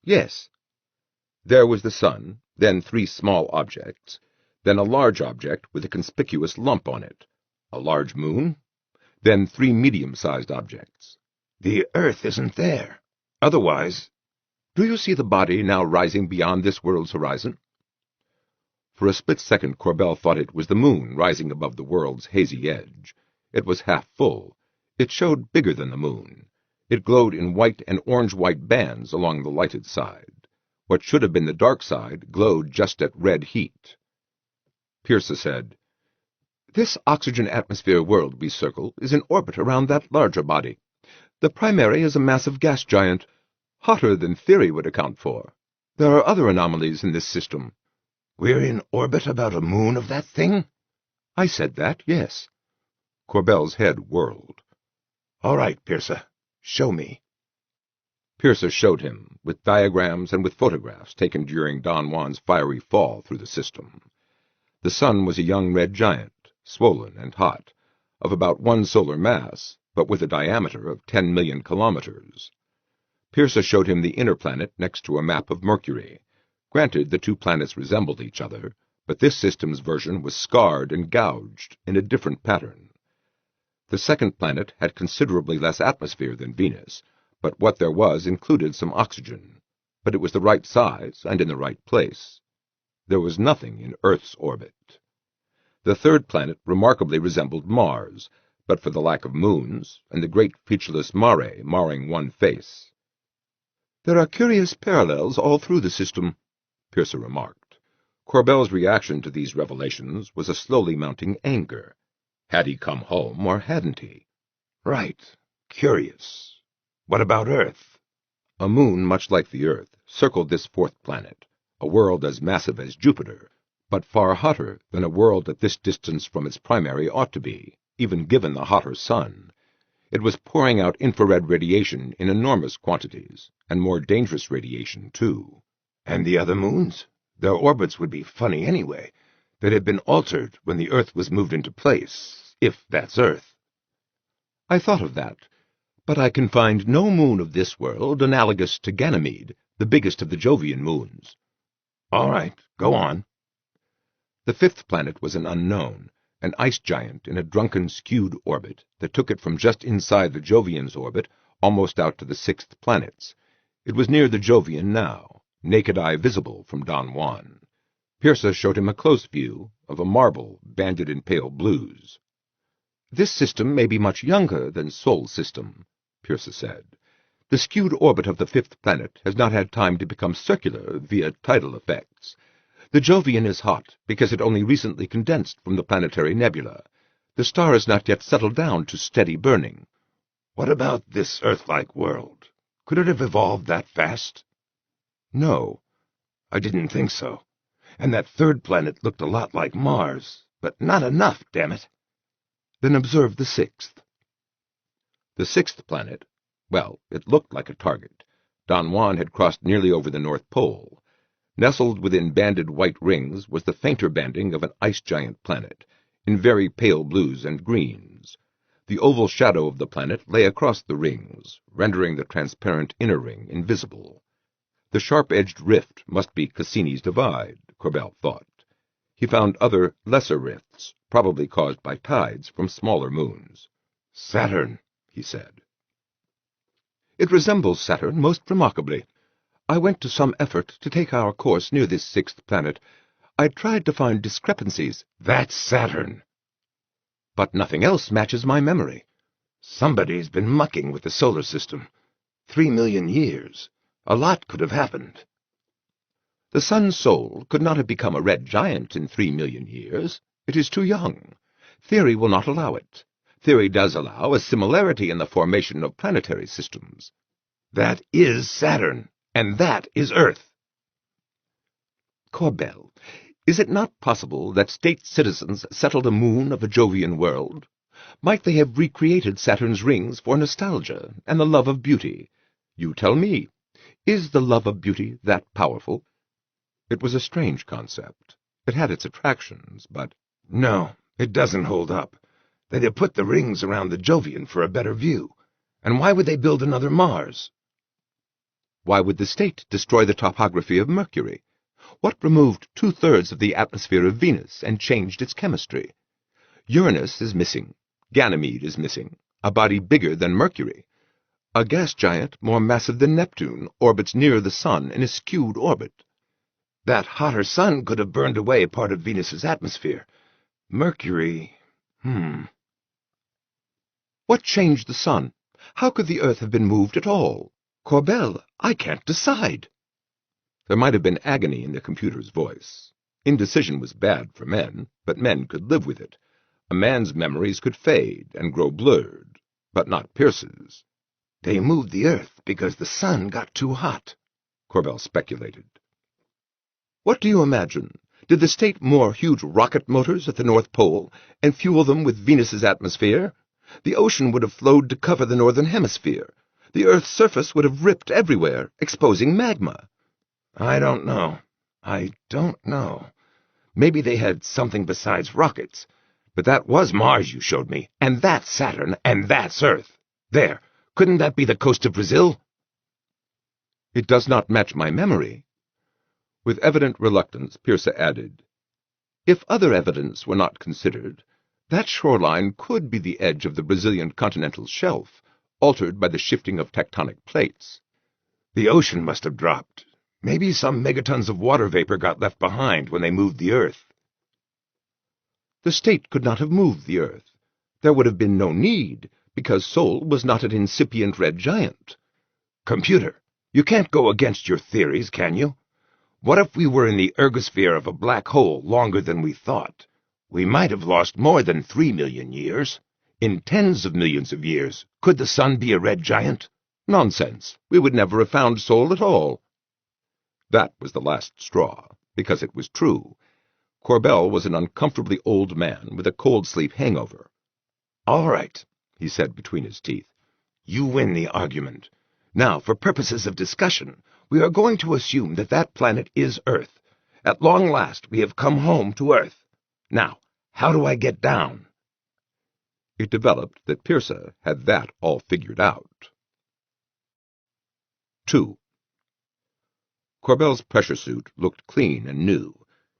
Yes. There was the sun, then 3 small objects, then a large object with a conspicuous lump on it, a large moon, then 3 medium-sized objects. The Earth isn't there. Otherwise... Do you see the body now rising beyond this world's horizon? For a split second Corbell thought it was the moon rising above the world's hazy edge. It was half full. It showed bigger than the moon. It glowed in white and orange-white bands along the lighted side. What should have been the dark side glowed just at red heat. Pierce said, "This oxygen-atmosphere world we circle is in orbit around that larger body. The primary is a massive gas giant, hotter than theory would account for. There are other anomalies in this system." We're in orbit about a moon of that thing? I said that, yes. Corbell's head whirled. All right, Pierce. Show me. Pierce showed him, with diagrams and with photographs taken during Don Juan's fiery fall through the system. The sun was a young red giant, swollen and hot, of about 1 solar mass, but with a diameter of 10 million kilometers. Pierce showed him the inner planet next to a map of Mercury. Granted, the 2 planets resembled each other, but this system's version was scarred and gouged in a different pattern. The second planet had considerably less atmosphere than Venus, but what there was included some oxygen. But it was the right size and in the right place. There was nothing in Earth's orbit. The third planet remarkably resembled Mars, but for the lack of moons, and the great featureless mare marring one face. There are curious parallels all through the system, Pierce remarked. Corbell's reaction to these revelations was a slowly mounting anger. Had he come home, or hadn't he? Right. Curious. What about Earth? A moon much like the Earth circled this 4th planet, a world as massive as Jupiter, but far hotter than a world at this distance from its primary ought to be, even given the hotter sun. It was pouring out infrared radiation in enormous quantities, and more dangerous radiation, too. And the other moons? Their orbits would be funny anyway. They'd have been altered when the Earth was moved into place, if that's Earth. I thought of that, but I can find no moon of this world analogous to Ganymede, the biggest of the Jovian moons. All right, go on. The 5th planet was an unknown, an ice giant in a drunken, skewed orbit that took it from just inside the Jovian's orbit almost out to the 6th planets. It was near the Jovian now, naked eye visible from Don Juan. Pierce showed him a close view of a marble banded in pale blues. This system may be much younger than Sol's system, Pierce said. The skewed orbit of the 5th planet has not had time to become circular via tidal effects. The Jovian is hot because it only recently condensed from the planetary nebula. The star has not yet settled down to steady burning. What about this Earth-like world? Could it have evolved that fast? No. I didn't think so. And that 3rd planet looked a lot like Mars, but not enough, damn it. Then observe the 6th. The 6th planet, well, it looked like a target. Don Juan had crossed nearly over the North Pole. Nestled within banded white rings was the fainter banding of an ice giant planet, in very pale blues and greens. The oval shadow of the planet lay across the rings, rendering the transparent inner ring invisible. The sharp-edged rift must be Cassini's divide, Corbell thought. He found other, lesser rifts, probably caused by tides from smaller moons. Saturn, he said. It resembles Saturn most remarkably. I went to some effort to take our course near this sixth planet. I tried to find discrepancies. That's Saturn. But nothing else matches my memory. Somebody's been mucking with the solar system. 3 million years. A lot could have happened. The sun's soul could not have become a red giant in 3 million years. It is too young. Theory will not allow it. Theory does allow a similarity in the formation of planetary systems. That is Saturn, and that is Earth. Corbell, is it not possible that state citizens settled a moon of a Jovian world? Might they have recreated Saturn's rings for nostalgia and the love of beauty? You tell me, is the love of beauty that powerful? It was a strange concept. It had its attractions, but... No, it doesn't hold up. They'd have put the rings around the Jovian for a better view. And why would they build another Mars? Why would the state destroy the topography of Mercury? What removed 2/3 of the atmosphere of Venus and changed its chemistry? Uranus is missing. Ganymede is missing, a body bigger than Mercury. A gas giant more massive than Neptune orbits near the Sun in a skewed orbit. That hotter sun could have burned away part of Venus's atmosphere. Mercury... What changed the Sun? How could the Earth have been moved at all? Corbell, I can't decide. There might have been agony in the computer's voice. Indecision was bad for men, but men could live with it. A man's memories could fade and grow blurred, but not Pierce's. They moved the Earth because the sun got too hot, Corbell speculated. What do you imagine? Did the state moor huge rocket motors at the North Pole and fuel them with Venus's atmosphere? The ocean would have flowed to cover the northern hemisphere. The Earth's surface would have ripped everywhere, exposing magma. I don't know. Maybe they had something besides rockets. But that was Mars you showed me, and that's Saturn, and that's Earth. There, couldn't that be the coast of Brazil? It does not match my memory. With evident reluctance, Pierce added, if other evidence were not considered, that shoreline could be the edge of the Brazilian continental shelf, altered by the shifting of tectonic plates. The ocean must have dropped. Maybe some megatons of water vapor got left behind when they moved the Earth. The state could not have moved the Earth. There would have been no need, because Sol was not an incipient red giant. Computer, you can't go against your theories, can you? What if we were in the ergosphere of a black hole longer than we thought? We might have lost more than 3 million years. In tens of millions of years, could the sun be a red giant? Nonsense. We would never have found Sol at all. That was the last straw, because it was true. Corbell was an uncomfortably old man with a cold sleep hangover. All right, he said between his teeth. You win the argument. Now, for purposes of discussion, we are going to assume that that planet is Earth. At long last, we have come home to Earth. Now, how do I get down? It developed that Pierce had that all figured out. 2. Corbell's pressure suit looked clean and new.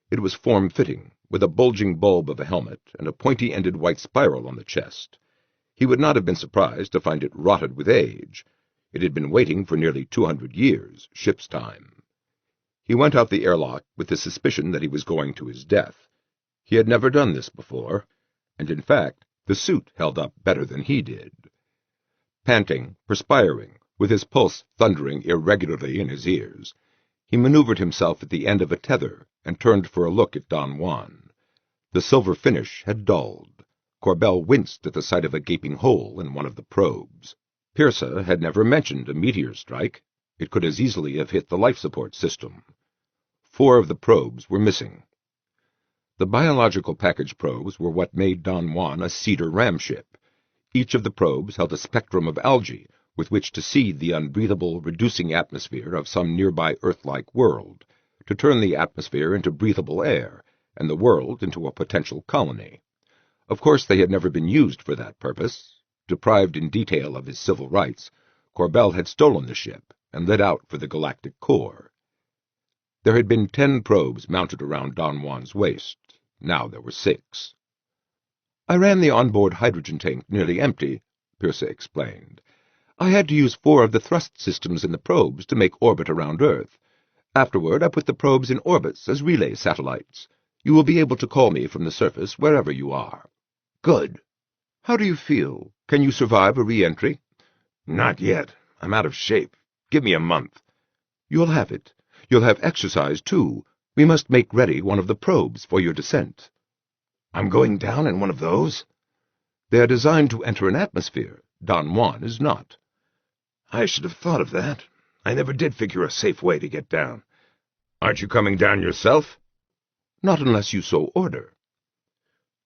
It was form-fitting, with a bulging bulb of a helmet and a pointy-ended white spiral on the chest. He would not have been surprised to find it rotted with age. It had been waiting for nearly 200 years, ship's time. He went out the airlock with the suspicion that he was going to his death. He had never done this before, and in fact, the suit held up better than he did. Panting, perspiring, with his pulse thundering irregularly in his ears, he maneuvered himself at the end of a tether and turned for a look at Don Juan. The silver finish had dulled. Corbell winced at the sight of a gaping hole in one of the probes. Pierce had never mentioned a meteor strike. It could as easily have hit the life support system. 4 of the probes were missing. The biological package probes were what made Don Juan a cedar ramship. Each of the probes held a spectrum of algae with which to seed the unbreathable, reducing atmosphere of some nearby Earth-like world, to turn the atmosphere into breathable air, and the world into a potential colony. Of course, they had never been used for that purpose. Deprived in detail of his civil rights, Corbell had stolen the ship and lit out for the galactic core. There had been 10 probes mounted around Don Juan's waist. Now there were 6. I ran the onboard hydrogen tank nearly empty, Pierce explained. I had to use 4 of the thrust systems in the probes to make orbit around Earth. Afterward, I put the probes in orbits as relay satellites. You will be able to call me from the surface wherever you are. Good. How do you feel? Can you survive a re-entry? Not yet. I'm out of shape. Give me a month. You'll have it. You'll have exercise, too. We must make ready one of the probes for your descent. I'm going down in one of those? They are designed to enter an atmosphere. Don Juan is not. I should have thought of that. I never did figure a safe way to get down. Aren't you coming down yourself? Not unless you so order.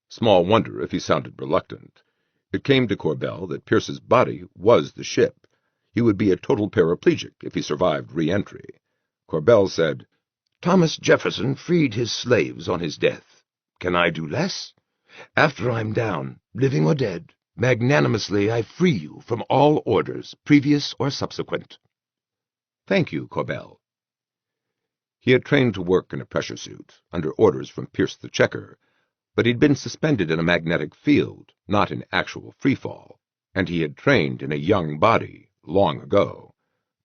Small wonder if he sounded reluctant. It came to Corbell that Pierce's body was the ship. He would be a total paraplegic if he survived re-entry. Corbell said, Thomas Jefferson freed his slaves on his death. Can I do less? After I'm down, living or dead, magnanimously I free you from all orders, previous or subsequent. Thank you, Corbell. He had trained to work in a pressure suit, under orders from Pierce the Checker, but he'd been suspended in a magnetic field, not in actual freefall, and he had trained in a young body long ago.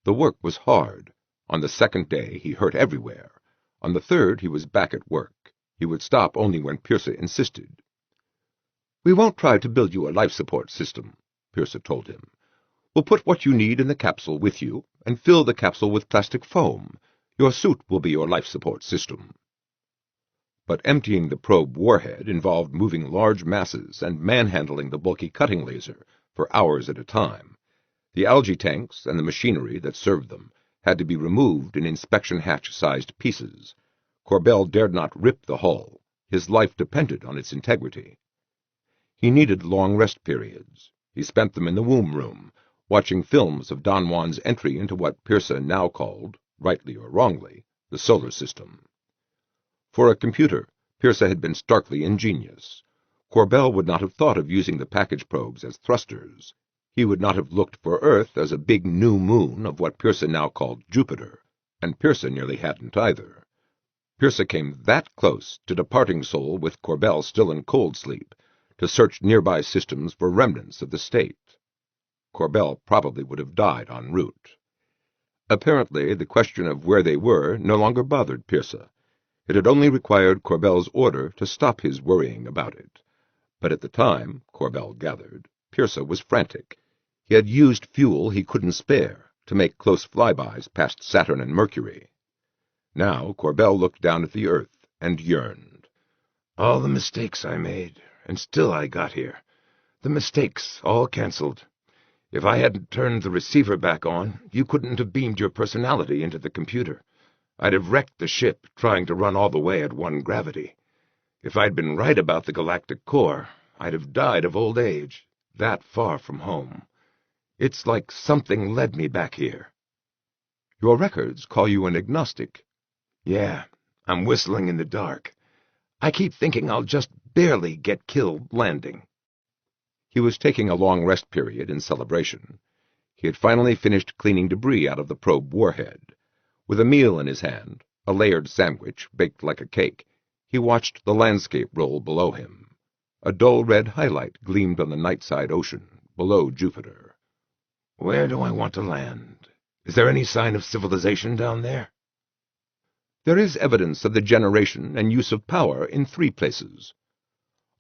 The work was hard. On the 2nd day he hurt everywhere. On the 3rd he was back at work. He would stop only when Pierce insisted. We won't try to build you a life support system, Pierce told him. We'll put what you need in the capsule with you, and fill the capsule with plastic foam. Your suit will be your life support system. But emptying the probe warhead involved moving large masses and manhandling the bulky cutting laser for hours at a time. The algae tanks and the machinery that served them had to be removed in inspection hatch-sized pieces. Corbell dared not rip the hull. His life depended on its integrity. He needed long rest periods. He spent them in the womb room, watching films of Don Juan's entry into what Pierce now called, rightly or wrongly, the solar system. For a computer, Pierce had been starkly ingenious. Corbell would not have thought of using the package probes as thrusters. He would not have looked for Earth as a big new moon of what Pierce now called Jupiter, and Pierce nearly hadn't either. Pierce came that close to departing Sol with Corbell still in cold sleep, to search nearby systems for remnants of the state. Corbell probably would have died en route. Apparently, the question of where they were no longer bothered Pierce. It had only required Corbell's order to stop his worrying about it. But at the time, Corbell gathered, Pierce was frantic. He had used fuel he couldn't spare to make close flybys past Saturn and Mercury. Now Corbell looked down at the Earth and yearned. All the mistakes I made, and still I got here. The mistakes, all cancelled. If I hadn't turned the receiver back on, you couldn't have beamed your personality into the computer. I'd have wrecked the ship, trying to run all the way at 1 gravity. If I'd been right about the galactic core, I'd have died of old age, that far from home. It's like something led me back here. Your records call you an agnostic. Yeah, I'm whistling in the dark. I keep thinking I'll just barely get killed landing. He was taking a long rest period in celebration. He had finally finished cleaning debris out of the probe warhead. With a meal in his hand, a layered sandwich baked like a cake, he watched the landscape roll below him. A dull red highlight gleamed on the night-side ocean, below Jupiter. Where do I want to land? Is there any sign of civilization down there? There is evidence of the generation and use of power in 3 places.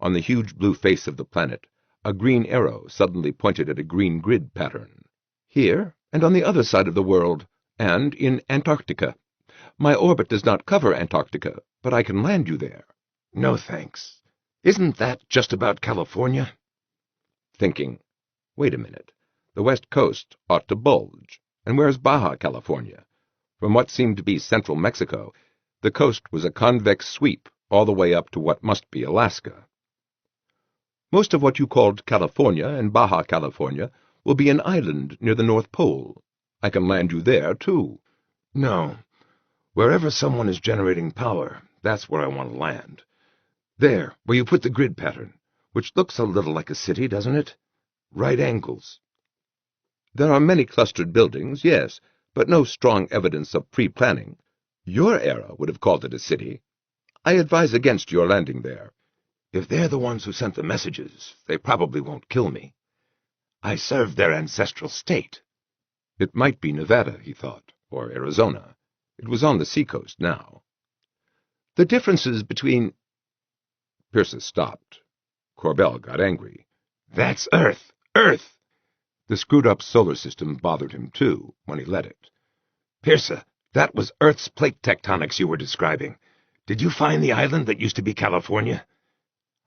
On the huge blue face of the planet, a green arrow suddenly pointed at a green grid pattern. Here, and on the other side of the world, and in Antarctica. My orbit does not cover Antarctica, but I can land you there. No thanks. Isn't that just about California? Thinking, wait a minute, the west coast ought to bulge. And where's Baja California? From what seemed to be central Mexico, the coast was a convex sweep all the way up to what must be Alaska. Most of what you called California and Baja California will be an island near the North Pole. I can land you there, too. No. Wherever someone is generating power, that's where I want to land. There, where you put the grid pattern, which looks a little like a city, doesn't it? Right angles. There are many clustered buildings, yes, but no strong evidence of pre-planning. Your era would have called it a city. I advise against your landing there. If they're the ones who sent the messages, they probably won't kill me. I served their ancestral state. It might be Nevada, he thought, or Arizona. It was on the seacoast now. The differences between... Pearsa stopped. Corbell got angry. That's Earth! Earth! The screwed-up solar system bothered him, too, when he let it. Pearsa, that was Earth's plate tectonics you were describing. Did you find the island that used to be California?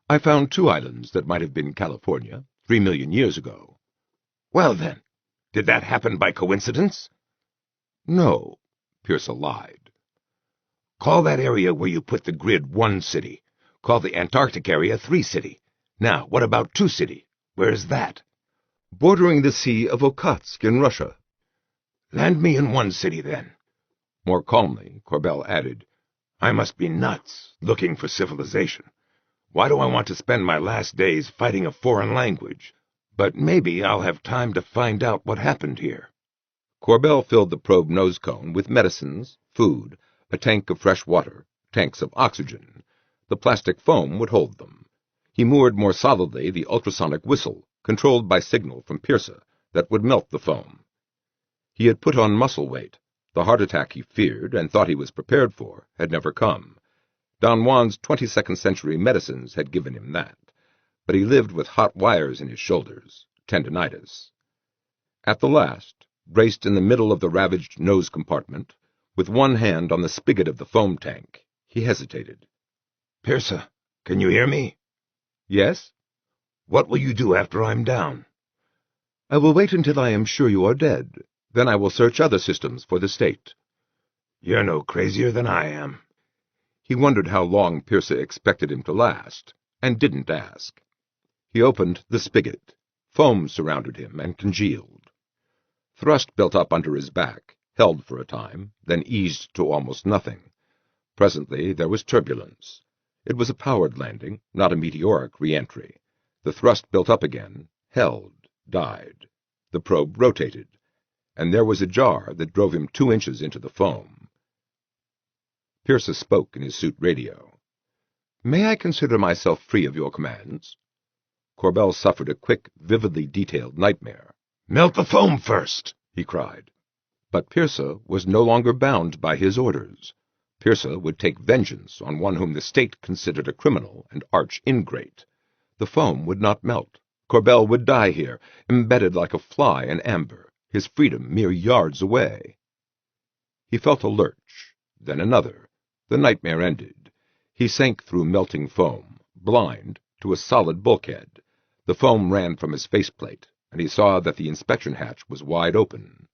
I found 2 islands that might have been California 3 million years ago. Well, then, did that happen by coincidence? No, Pearsa lied. Call that area where you put the grid 1 city. Call the Antarctic area 3 city. Now, what about 2 city? Where is that? Bordering the Sea of Okhotsk in Russia. Land me in 1 city, then. More calmly, Corbell added, I must be nuts, looking for civilization. Why do I want to spend my last days fighting a foreign language? But maybe I'll have time to find out what happened here. Corbell filled the probe nose cone with medicines, food, a tank of fresh water, tanks of oxygen. The plastic foam would hold them. He moored more solidly the ultrasonic whistle, controlled by signal from Pearsa, that would melt the foam. He had put on muscle weight. The heart attack he feared and thought he was prepared for had never come. Don Juan's 22nd century medicines had given him that, but he lived with hot wires in his shoulders, tendinitis. At the last, braced in the middle of the ravaged nose compartment, with one hand on the spigot of the foam tank, he hesitated. Pearsa, can you hear me? Yes? What will you do after I'm down? I will wait until I am sure you are dead. Then I will search other systems for the state. You're no crazier than I am. He wondered how long Pearsa expected him to last, and didn't ask. He opened the spigot. Foam surrounded him and congealed. Thrust built up under his back, held for a time, then eased to almost nothing. Presently there was turbulence. It was a powered landing, not a meteoric re-entry. The thrust built up again, held, died. The probe rotated, and there was a jar that drove him 2 inches into the foam. Pearsa spoke in his suit radio. May I consider myself free of your commands? Corbell suffered a quick, vividly detailed nightmare. Melt the foam first, he cried. But Pearsa was no longer bound by his orders. Pearsa would take vengeance on one whom the state considered a criminal and arch-ingrate. The foam would not melt. Corbell would die here, embedded like a fly in amber, his freedom mere yards away. He felt a lurch, then another. The nightmare ended. He sank through melting foam, blind, to a solid bulkhead. The foam ran from his faceplate, and he saw that the inspection hatch was wide open.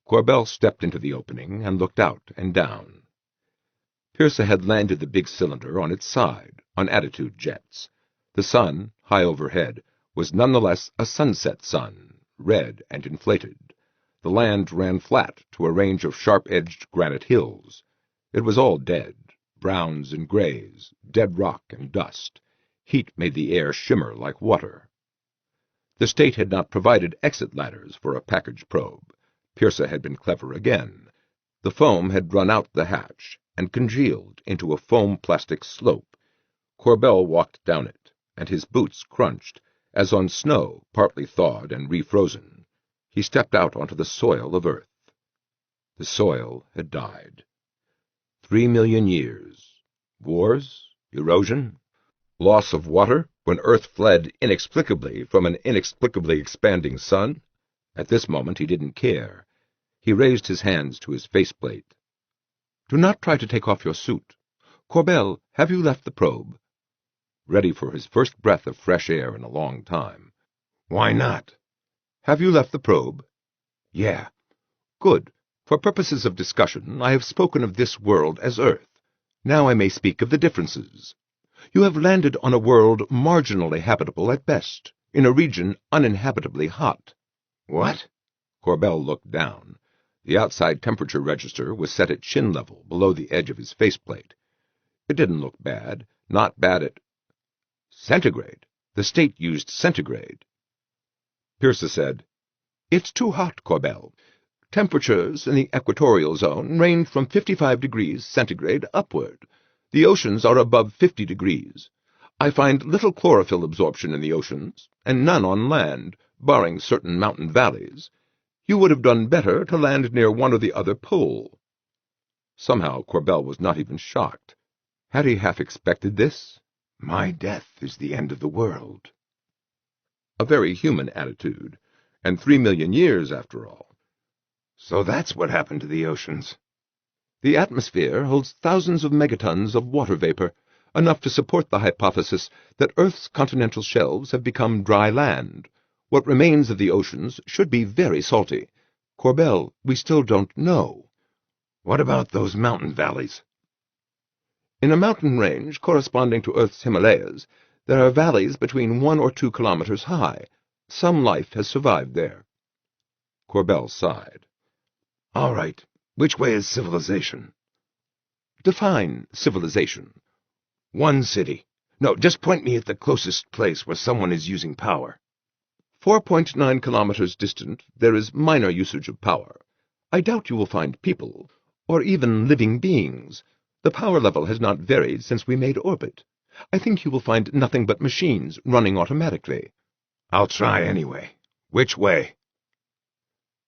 Corbell stepped into the opening and looked out and down. Pearsa had landed the big cylinder on its side, on attitude jets. The sun, high overhead, was nonetheless a sunset sun, red and inflated. The land ran flat to a range of sharp-edged granite hills. It was all dead, browns and grays, dead rock and dust. Heat made the air shimmer like water. The state had not provided exit ladders for a package probe. Pearsa had been clever again. The foam had run out the hatch and congealed into a foam-plastic slope. Corbell walked down it, and his boots crunched, as on snow partly thawed and refrozen. He stepped out onto the soil of Earth. The soil had died. 3 million years. Wars? Erosion? Loss of water when Earth fled inexplicably from an inexplicably expanding sun? At this moment he didn't care. He raised his hands to his faceplate. Do not try to take off your suit. Corbell, have you left the probe? Ready for his first breath of fresh air in a long time. Why not? Have you left the probe? Yeah. Good. For purposes of discussion, I have spoken of this world as Earth. Now I may speak of the differences. You have landed on a world marginally habitable at best, in a region uninhabitably hot. What? Corbell looked down. The outside temperature register was set at chin level, below the edge of his faceplate. It didn't look bad, not bad at... Centigrade. The state used centigrade. Pearsa said, It's too hot, Corbell. Temperatures in the equatorial zone range from 55 degrees centigrade upward. The oceans are above 50 degrees. I find little chlorophyll absorption in the oceans, and none on land, barring certain mountain valleys. You would have done better to land near one or the other pole." Somehow Corbell was not even shocked. Had he half expected this? My death is the end of the world. A very human attitude, and 3 million years after all. So that's what happened to the oceans. The atmosphere holds thousands of megatons of water vapor, enough to support the hypothesis that Earth's continental shelves have become dry land. What remains of the oceans should be very salty. Corbell, we still don't know. What about those mountain valleys? In a mountain range corresponding to Earth's Himalayas, there are valleys between 1 or 2 kilometers high. Some life has survived there. Corbell sighed. All right. Which way is civilization? Define civilization. One city. No, just point me at the closest place where someone is using power. 4.9 kilometers distant, there is minor usage of power. I doubt you will find people, or even living beings. The power level has not varied since we made orbit. I think you will find nothing but machines running automatically. I'll try anyway. Which way?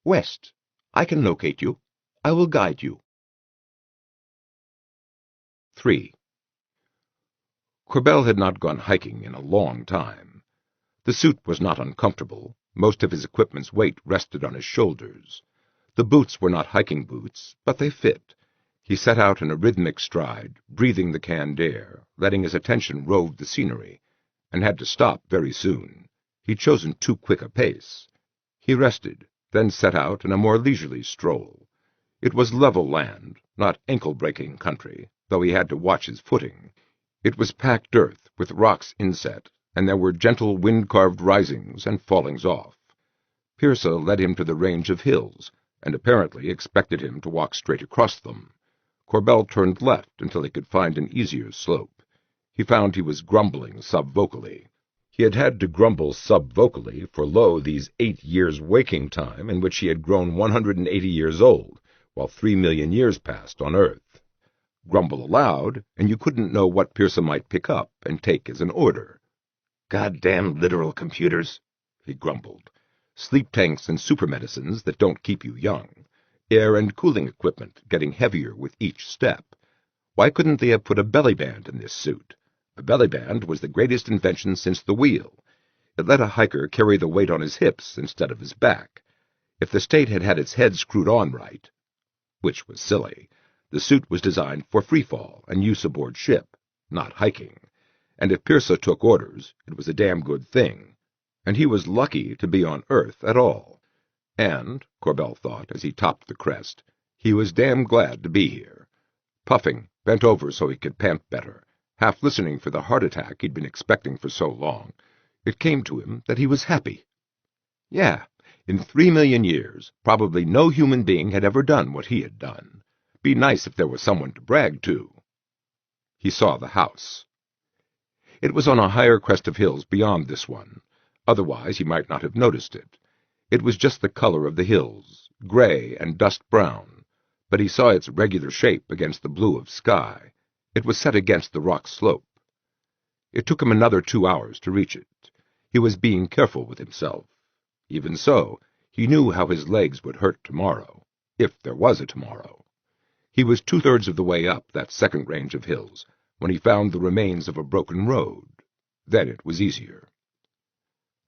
West. I can locate you. I will guide you. 3. Corbell had not gone hiking in a long time. The suit was not uncomfortable. Most of his equipment's weight rested on his shoulders. The boots were not hiking boots, but they fit. He set out in a rhythmic stride, breathing the canned air, letting his attention rove the scenery, and had to stop very soon. He'd chosen too quick a pace. He rested, then set out in a more leisurely stroll. It was level land, not ankle-breaking country, though he had to watch his footing. It was packed earth with rocks inset, and there were gentle wind-carved risings and fallings off. Pearsa led him to the range of hills, and apparently expected him to walk straight across them. Corbell turned left until he could find an easier slope. He found he was grumbling subvocally. He had had to grumble subvocally for these 8 years' waking time in which he had grown 180 years old, while 3 million years passed on Earth. Grumble aloud, and you couldn't know what Pearsa might pick up and take as an order. "Goddamn literal computers," he grumbled. "Sleep tanks and super medicines that don't keep you young. Air and cooling equipment getting heavier with each step. Why couldn't they have put a belly band in this suit? A belly band was the greatest invention since the wheel. It let a hiker carry the weight on his hips instead of his back. If the state had had its head screwed on right, which was silly, the suit was designed for freefall and use aboard ship, not hiking. And if Pearsa took orders, it was a damn good thing. And he was lucky to be on Earth at all. And, Corbell thought as he topped the crest, he was damn glad to be here. Puffing, bent over so he could pant better, half listening for the heart attack he'd been expecting for so long, it came to him that he was happy. Yeah, in 3 million years, probably no human being had ever done what he had done. Be nice if there was someone to brag to. He saw the house. It was on a higher crest of hills beyond this one. Otherwise he might not have noticed it. It was just the color of the hills, gray and dust brown, but he saw its regular shape against the blue of sky. It was set against the rock slope. It took him another 2 hours to reach it. He was being careful with himself. Even so, he knew how his legs would hurt tomorrow, if there was a tomorrow. He was 2/3 of the way up that second range of hills when he found the remains of a broken road. Then it was easier.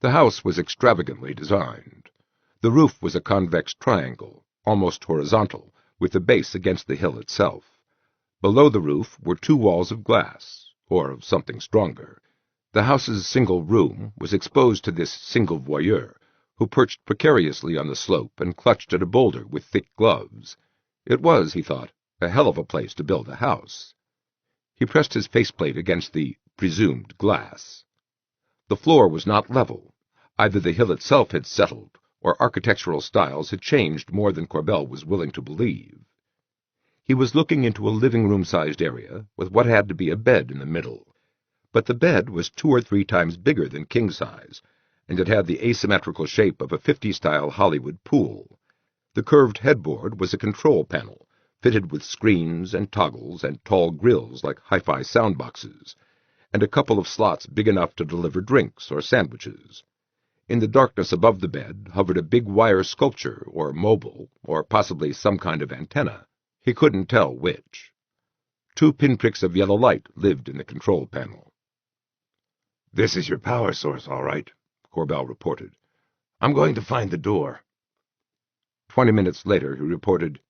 The house was extravagantly designed. The roof was a convex triangle, almost horizontal, with the base against the hill itself. Below the roof were 2 walls of glass, or of something stronger. The house's single room was exposed to this single voyeur, who perched precariously on the slope and clutched at a boulder with thick gloves. It was, he thought, a hell of a place to build a house. He pressed his faceplate against the presumed glass. The floor was not level. Either the hill itself had settled, or architectural styles had changed more than Corbell was willing to believe. He was looking into a living-room-sized area with what had to be a bed in the middle. But the bed was 2 or 3 times bigger than king-size, and it had the asymmetrical shape of a 50s-style Hollywood pool. The curved headboard was a control panel, fitted with screens and toggles and tall grills like hi-fi sound boxes, and a couple of slots big enough to deliver drinks or sandwiches. In the darkness above the bed hovered a big wire sculpture, or mobile, or possibly some kind of antenna. He couldn't tell which. 2 pinpricks of yellow light lived in the control panel. "This is your power source, all right," Corbell reported. "I'm going to find the door." 20 minutes later he reported,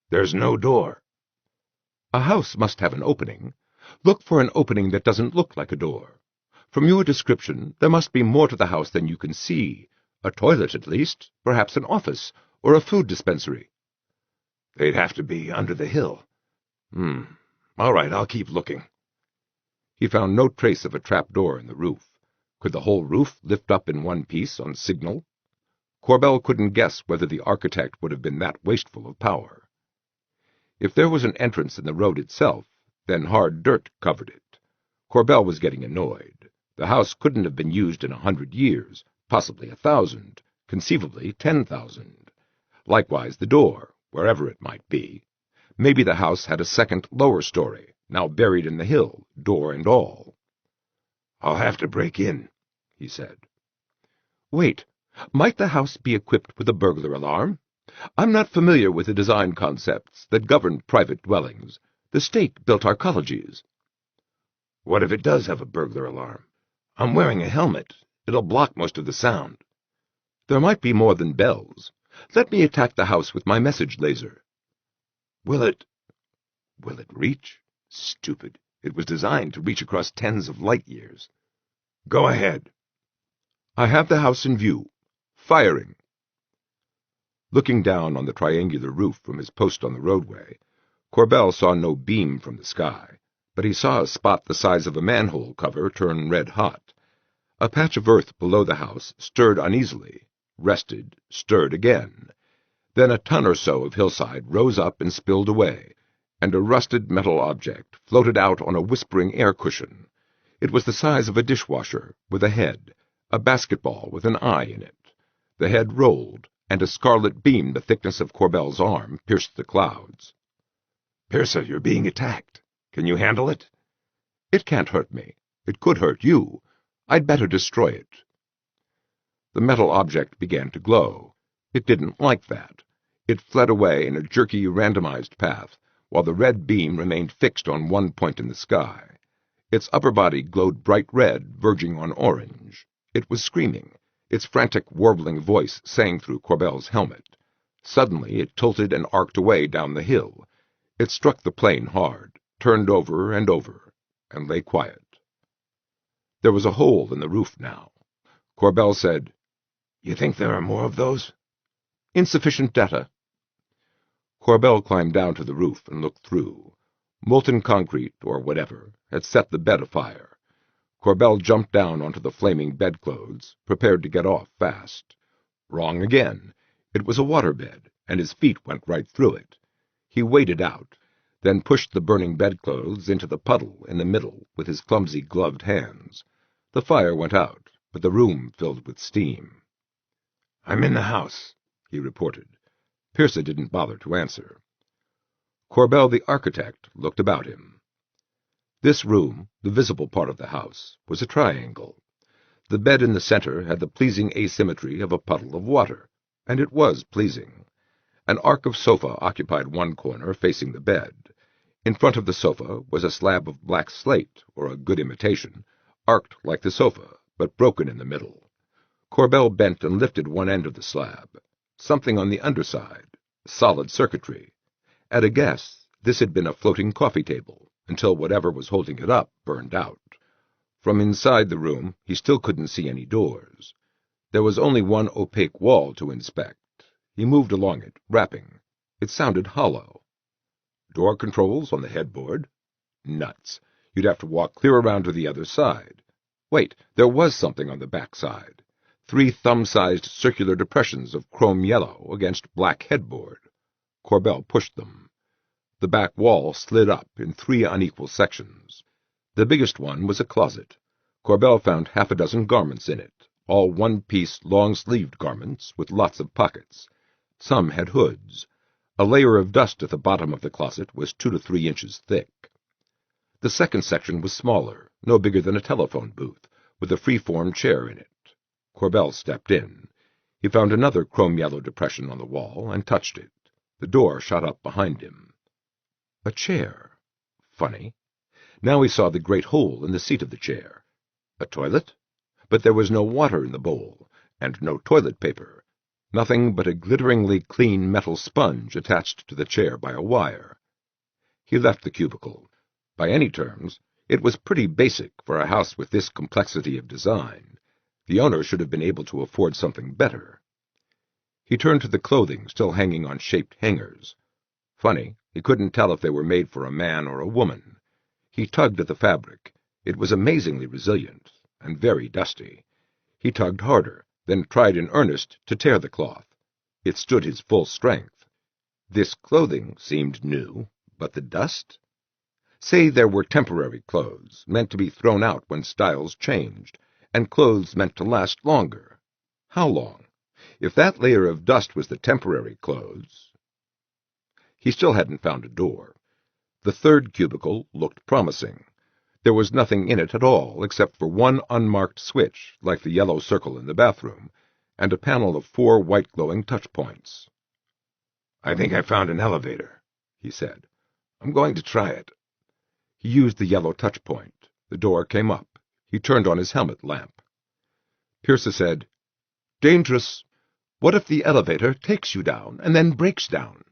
"There's no door." "A house must have an opening. Look for an opening that doesn't look like a door. From your description, there must be more to the house than you can see. A toilet, at least, perhaps an office, or a food dispensary." "They'd have to be under the hill. All right, I'll keep looking." He found no trace of a trap door in the roof. Could the whole roof lift up in one piece on signal? Corbell couldn't guess whether the architect would have been that wasteful of power. If there was an entrance in the road itself, then hard dirt covered it. Corbell was getting annoyed. The house couldn't have been used in 100 years, possibly 1,000, conceivably 10,000. Likewise the door, wherever it might be. Maybe the house had a second, lower story, now buried in the hill, door and all. "I'll have to break in," he said. "Wait. Might the house be equipped with a burglar alarm? I'm not familiar with the design concepts that govern private dwellings. The state built our colleges." "What if it does have a burglar alarm? I'm wearing a helmet. It'll block most of the sound." "There might be more than bells. Let me attack the house with my message laser." Will it reach? Stupid. It was designed to reach across tens of light years. "Go ahead." "I have the house in view. Firing." Looking down on the triangular roof from his post on the roadway, Corbell saw no beam from the sky, but he saw a spot the size of a manhole cover turn red-hot. A patch of earth below the house stirred uneasily, rested, stirred again. Then a ton or so of hillside rose up and spilled away, and a rusted metal object floated out on a whispering air cushion. It was the size of a dishwasher, with a head, a basketball with an eye in it. The head rolled, and a scarlet beam the thickness of Corbell's arm pierced the clouds. "Pearsa, you're being attacked. Can you handle it?" "It can't hurt me. It could hurt you. I'd better destroy it." The metal object began to glow. It didn't like that. It fled away in a jerky, randomized path, while the red beam remained fixed on one point in the sky. Its upper body glowed bright red, verging on orange. It was screaming. Its frantic, warbling voice sang through Corbell's helmet. Suddenly it tilted and arced away down the hill. It struck the plane hard, turned over, and lay quiet. There was a hole in the roof now. Corbell said, "You think there are more of those?" "Insufficient data." Corbell climbed down to the roof and looked through. Molten concrete, or whatever, had set the bed afire. Corbell jumped down onto the flaming bedclothes, prepared to get off fast. Wrong again. It was a waterbed, and his feet went right through it. He waded out, then pushed the burning bedclothes into the puddle in the middle with his clumsy gloved hands. The fire went out, but the room filled with steam. "I'm in the house," he reported. Pearsa didn't bother to answer. Corbell, the architect, looked about him. This room, the visible part of the house, was a triangle. The bed in the center had the pleasing asymmetry of a puddle of water, and it was pleasing. An arc of sofa occupied one corner facing the bed. In front of the sofa was a slab of black slate, or a good imitation, arced like the sofa, but broken in the middle. Corbell bent and lifted one end of the slab. Something on the underside, solid circuitry. At a guess, this had been a floating coffee table, until whatever was holding it up burned out. From inside the room, he still couldn't see any doors. There was only one opaque wall to inspect. He moved along it, rapping. It sounded hollow. Door controls on the headboard? Nuts. You'd have to walk clear around to the other side. Wait, there was something on the back side. 3 thumb-sized circular depressions of chrome yellow against black headboard. Corbell pushed them. The back wall slid up in 3 unequal sections. The biggest one was a closet. Corbell found half a dozen garments in it, all one-piece, long-sleeved garments with lots of pockets. Some had hoods. A layer of dust at the bottom of the closet was 2 to 3 inches thick. The second section was smaller, no bigger than a telephone booth, with a free-form chair in it. Corbell stepped in. He found another chrome-yellow depression on the wall and touched it. The door shot up behind him. A chair. Funny. Now he saw the great hole in the seat of the chair. A toilet? But there was no water in the bowl, and no toilet paper. Nothing but a glitteringly clean metal sponge attached to the chair by a wire. He left the cubicle. By any terms, it was pretty basic for a house with this complexity of design. The owner should have been able to afford something better. He turned to the clothing still hanging on shaped hangers. Funny, he couldn't tell if they were made for a man or a woman. He tugged at the fabric. It was amazingly resilient, and very dusty. He tugged harder, then tried in earnest to tear the cloth. It stood his full strength. This clothing seemed new, but the dust? Say there were temporary clothes, meant to be thrown out when styles changed, and clothes meant to last longer. How long? If that layer of dust was the temporary clothes... He still hadn't found a door. The third cubicle looked promising. There was nothing in it at all, except for one unmarked switch, like the yellow circle in the bathroom, and a panel of 4 white glowing touch points. "I think I found an elevator," he said. "I'm going to try it." He used the yellow touch point. The door came up. He turned on his helmet lamp. Pierce said, "Dangerous. What if the elevator takes you down and then breaks down?"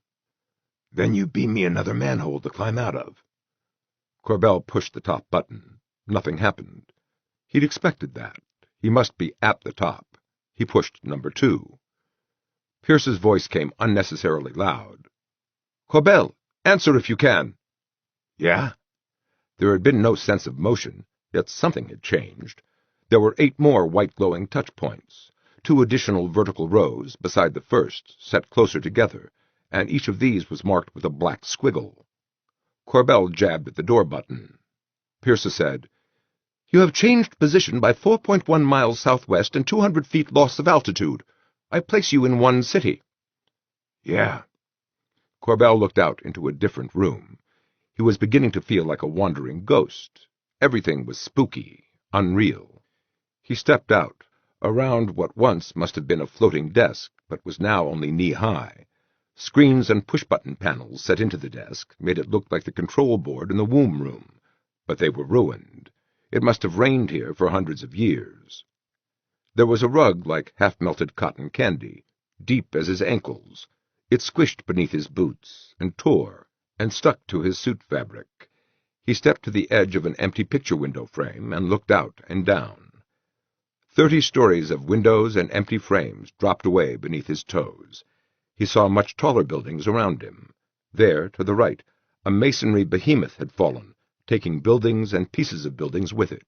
"Then you beam me another manhole to climb out of." Corbell pushed the top button. Nothing happened. He'd expected that. He must be at the top. He pushed number 2. Pierce's voice came unnecessarily loud. "Corbell, answer if you can." "Yeah?" There had been no sense of motion, yet something had changed. There were 8 more white glowing touch points, 2 additional vertical rows beside the first, set closer together, and each of these was marked with a black squiggle. Corbell jabbed at the door button. Pierce said, "You have changed position by 4.1 miles southwest and 200 feet loss of altitude. I place you in one city." "Yeah." Corbell looked out into a different room. He was beginning to feel like a wandering ghost. Everything was spooky, unreal. He stepped out, around what once must have been a floating desk, but was now only knee-high. Screens and push-button panels set into the desk made it look like the control board in the womb room, but they were ruined. It must have rained here for hundreds of years. There was a rug like half-melted cotton candy, deep as his ankles. It squished beneath his boots, and tore, and stuck to his suit fabric. He stepped to the edge of an empty picture window frame and looked out and down. 30 stories of windows and empty frames dropped away beneath his toes. He saw much taller buildings around him. There, to the right, a masonry behemoth had fallen, taking buildings and pieces of buildings with it.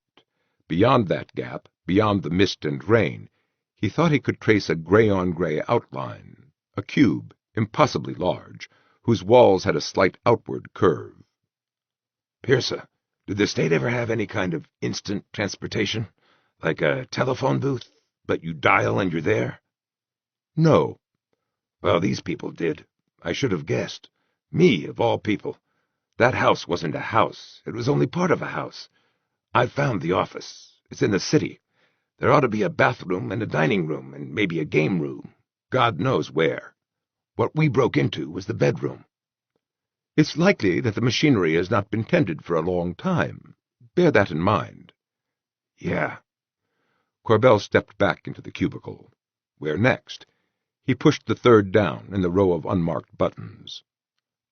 Beyond that gap, beyond the mist and rain, he thought he could trace a gray-on-gray outline, a cube, impossibly large, whose walls had a slight outward curve. "Pierce, did the state ever have any kind of instant transportation? Like a telephone booth, but you dial and you're there?" "No." "Well, these people did. I should have guessed. Me, of all people. That house wasn't a house. It was only part of a house. I found the office. It's in the city. There ought to be a bathroom and a dining room and maybe a game room. God knows where. What we broke into was the bedroom." "It's likely that the machinery has not been tended for a long time. Bear that in mind." "Yeah." Corbell stepped back into the cubicle. Where next? He pushed the 3rd down in the row of unmarked buttons.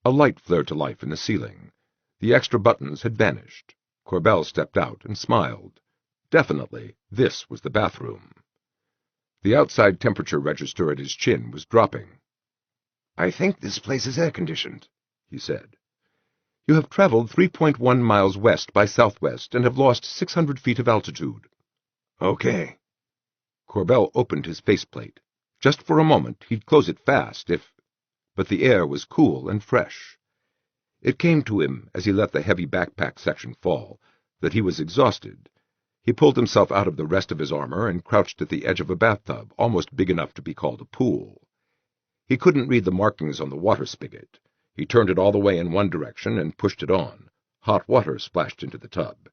A light flared to life in the ceiling. The extra buttons had vanished. Corbell stepped out and smiled. Definitely, this was the bathroom. The outside temperature register at his chin was dropping. "I think this place is air-conditioned," he said. "You have traveled 3.1 miles west by southwest and have lost 600 feet of altitude." "Okay." Corbell opened his faceplate. Just for a moment he'd close it fast but the air was cool and fresh. It came to him, as he let the heavy backpack section fall, that he was exhausted. He pulled himself out of the rest of his armor and crouched at the edge of a bathtub almost big enough to be called a pool. He couldn't read the markings on the water spigot. He turned it all the way in one direction and pushed it on. Hot water splashed into the tub.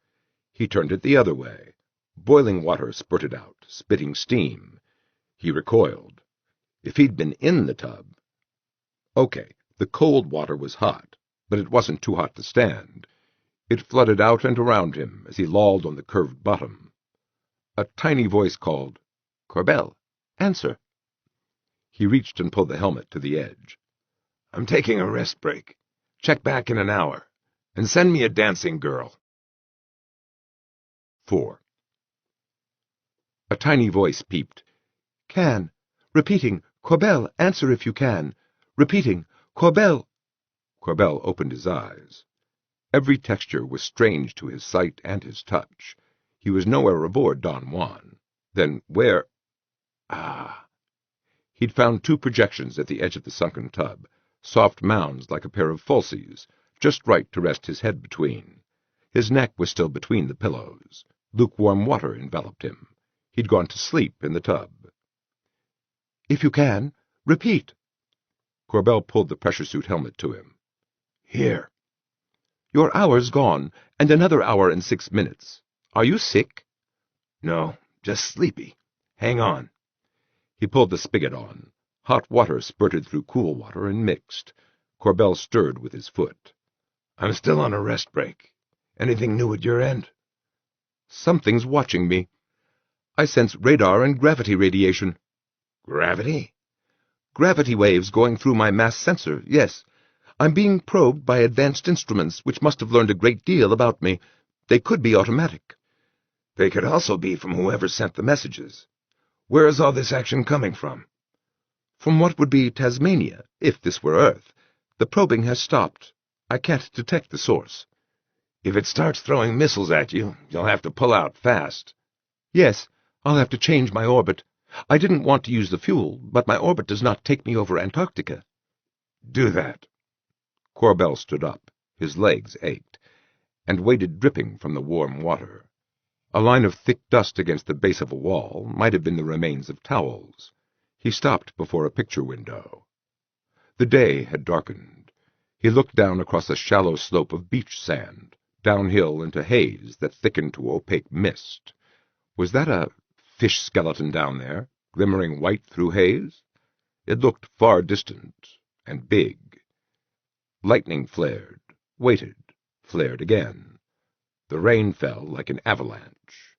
He turned it the other way. Boiling water spurted out, spitting steam. He recoiled. If he'd been in the tub... Okay, the cold water was hot, but it wasn't too hot to stand. It flooded out and around him as he lolled on the curved bottom. A tiny voice called, "Corbell, answer." He reached and pulled the helmet to the edge. "I'm taking a rest break. Check back in an hour. And send me a dancing girl." 4. A tiny voice peeped. "Can. Repeating, Corbell, answer if you can. Repeating, Corbell." Corbell opened his eyes. Every texture was strange to his sight and his touch. He was nowhere aboard Don Juan. Then where... Ah! He'd found 2 projections at the edge of the sunken tub, soft mounds like a pair of falsies, just right to rest his head between. His neck was still between the pillows. Lukewarm water enveloped him. He'd gone to sleep in the tub. "If you can, repeat." Corbell pulled the pressure suit helmet to him. "Here." "Your hour's gone, and another hour and 6 minutes. Are you sick?" "No, just sleepy. Hang on." He pulled the spigot on. Hot water spurted through cool water and mixed. Corbell stirred with his foot. "I'm still on a rest break. Anything new at your end?" "Something's watching me. I sense radar and gravity radiation." "Gravity?" "Gravity waves going through my mass sensor, yes. I'm being probed by advanced instruments which must have learned a great deal about me. They could be automatic." "They could also be from whoever sent the messages. Where is all this action coming from?" "From what would be Tasmania, if this were Earth. The probing has stopped. I can't detect the source." "If it starts throwing missiles at you, you'll have to pull out fast." "Yes, I'll have to change my orbit. I didn't want to use the fuel, but my orbit does not take me over Antarctica." "Do that." Corbell stood up. His legs ached, and waded dripping from the warm water. A line of thick dust against the base of a wall might have been the remains of towels. He stopped before a picture window. The day had darkened. He looked down across a shallow slope of beach sand, downhill into haze that thickened to opaque mist. Was that a fish skeleton down there, glimmering white through haze? It looked far distant and big. Lightning flared, waited, flared again. The rain fell like an avalanche.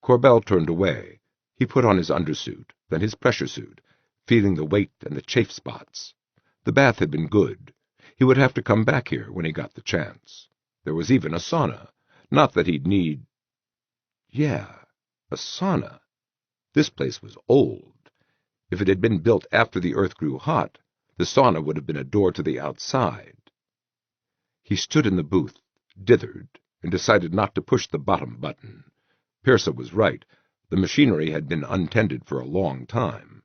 Corbell turned away. He put on his undersuit, then his pressure suit, feeling the weight and the chafe spots. The bath had been good. He would have to come back here when he got the chance. There was even a sauna. Not that he'd need... Yeah, a sauna. This place was old. If it had been built after the earth grew hot, the sauna would have been a door to the outside. He stood in the booth, dithered, and decided not to push the bottom button. Pearsa was right. The machinery had been untended for a long time.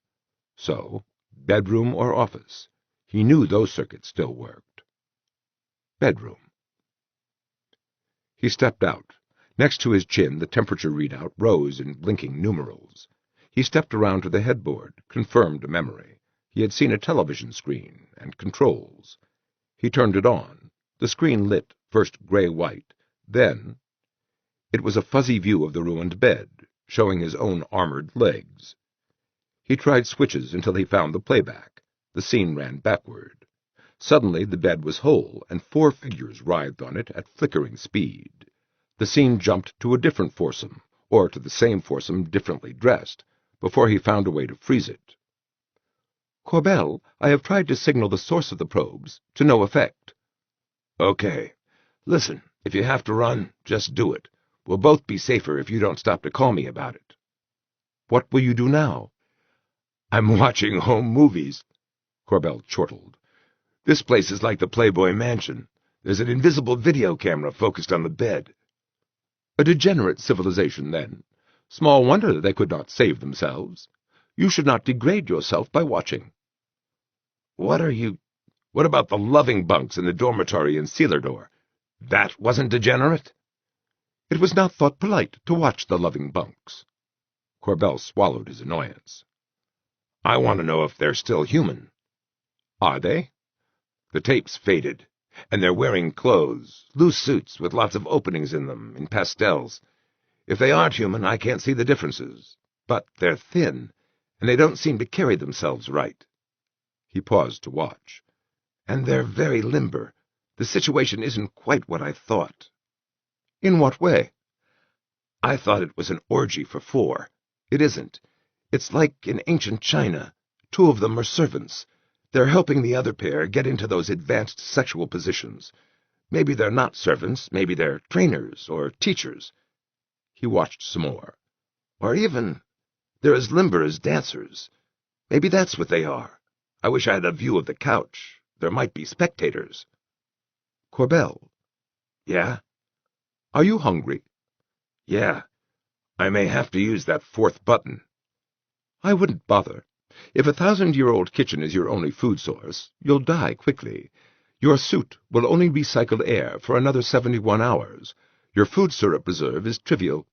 So, bedroom or office? He knew those circuits still worked. Bedroom. He stepped out. Next to his chin, the temperature readout rose in blinking numerals. He stepped around to the headboard, confirmed a memory. He had seen a television screen and controls. He turned it on. The screen lit, first gray-white, then... It was a fuzzy view of the ruined bed, showing his own armored legs. He tried switches until he found the playback. The scene ran backward. Suddenly the bed was whole, and 4 figures writhed on it at flickering speed. The scene jumped to a different foursome, or to the same foursome differently dressed, before he found a way to freeze it. "Corbell, I have tried to signal the source of the probes, to no effect." "Okay. Listen, if you have to run, just do it. We'll both be safer if you don't stop to call me about it." "What will you do now?" "I'm watching home movies." Corbell chortled. "This place is like the Playboy Mansion. There's an invisible video camera focused on the bed." "A degenerate civilization, then. Small wonder they could not save themselves. You should not degrade yourself by watching." What about the loving bunks in the dormitory in Sealardor? That wasn't degenerate?" "It was not thought polite to watch the loving bunks." Corbell swallowed his annoyance. "I want to know if they're still human." "Are they?" "The tape's faded, and they're wearing clothes, loose suits with lots of openings in them, in pastels. If they aren't human, I can't see the differences. But they're thin, and they don't seem to carry themselves right." He paused to watch. "And they're very limber. The situation isn't quite what I thought." "In what way?" "I thought it was an orgy for 4. It isn't. It's like in ancient China. 2 of them are servants. They're helping the other pair get into those advanced sexual positions. Maybe they're not servants, maybe they're trainers or teachers." He watched some more. "Or even, they're as limber as dancers. Maybe that's what they are. I wish I had a view of the couch. There might be spectators." "Corbell." "Yeah? "Are you hungry?" Yeah. I may have to use that 4th button." "I wouldn't bother. If a 1,000-year-old kitchen is your only food source, you'll die quickly. Your suit will only recycle air for another 71 hours. Your food syrup reserve is trivial.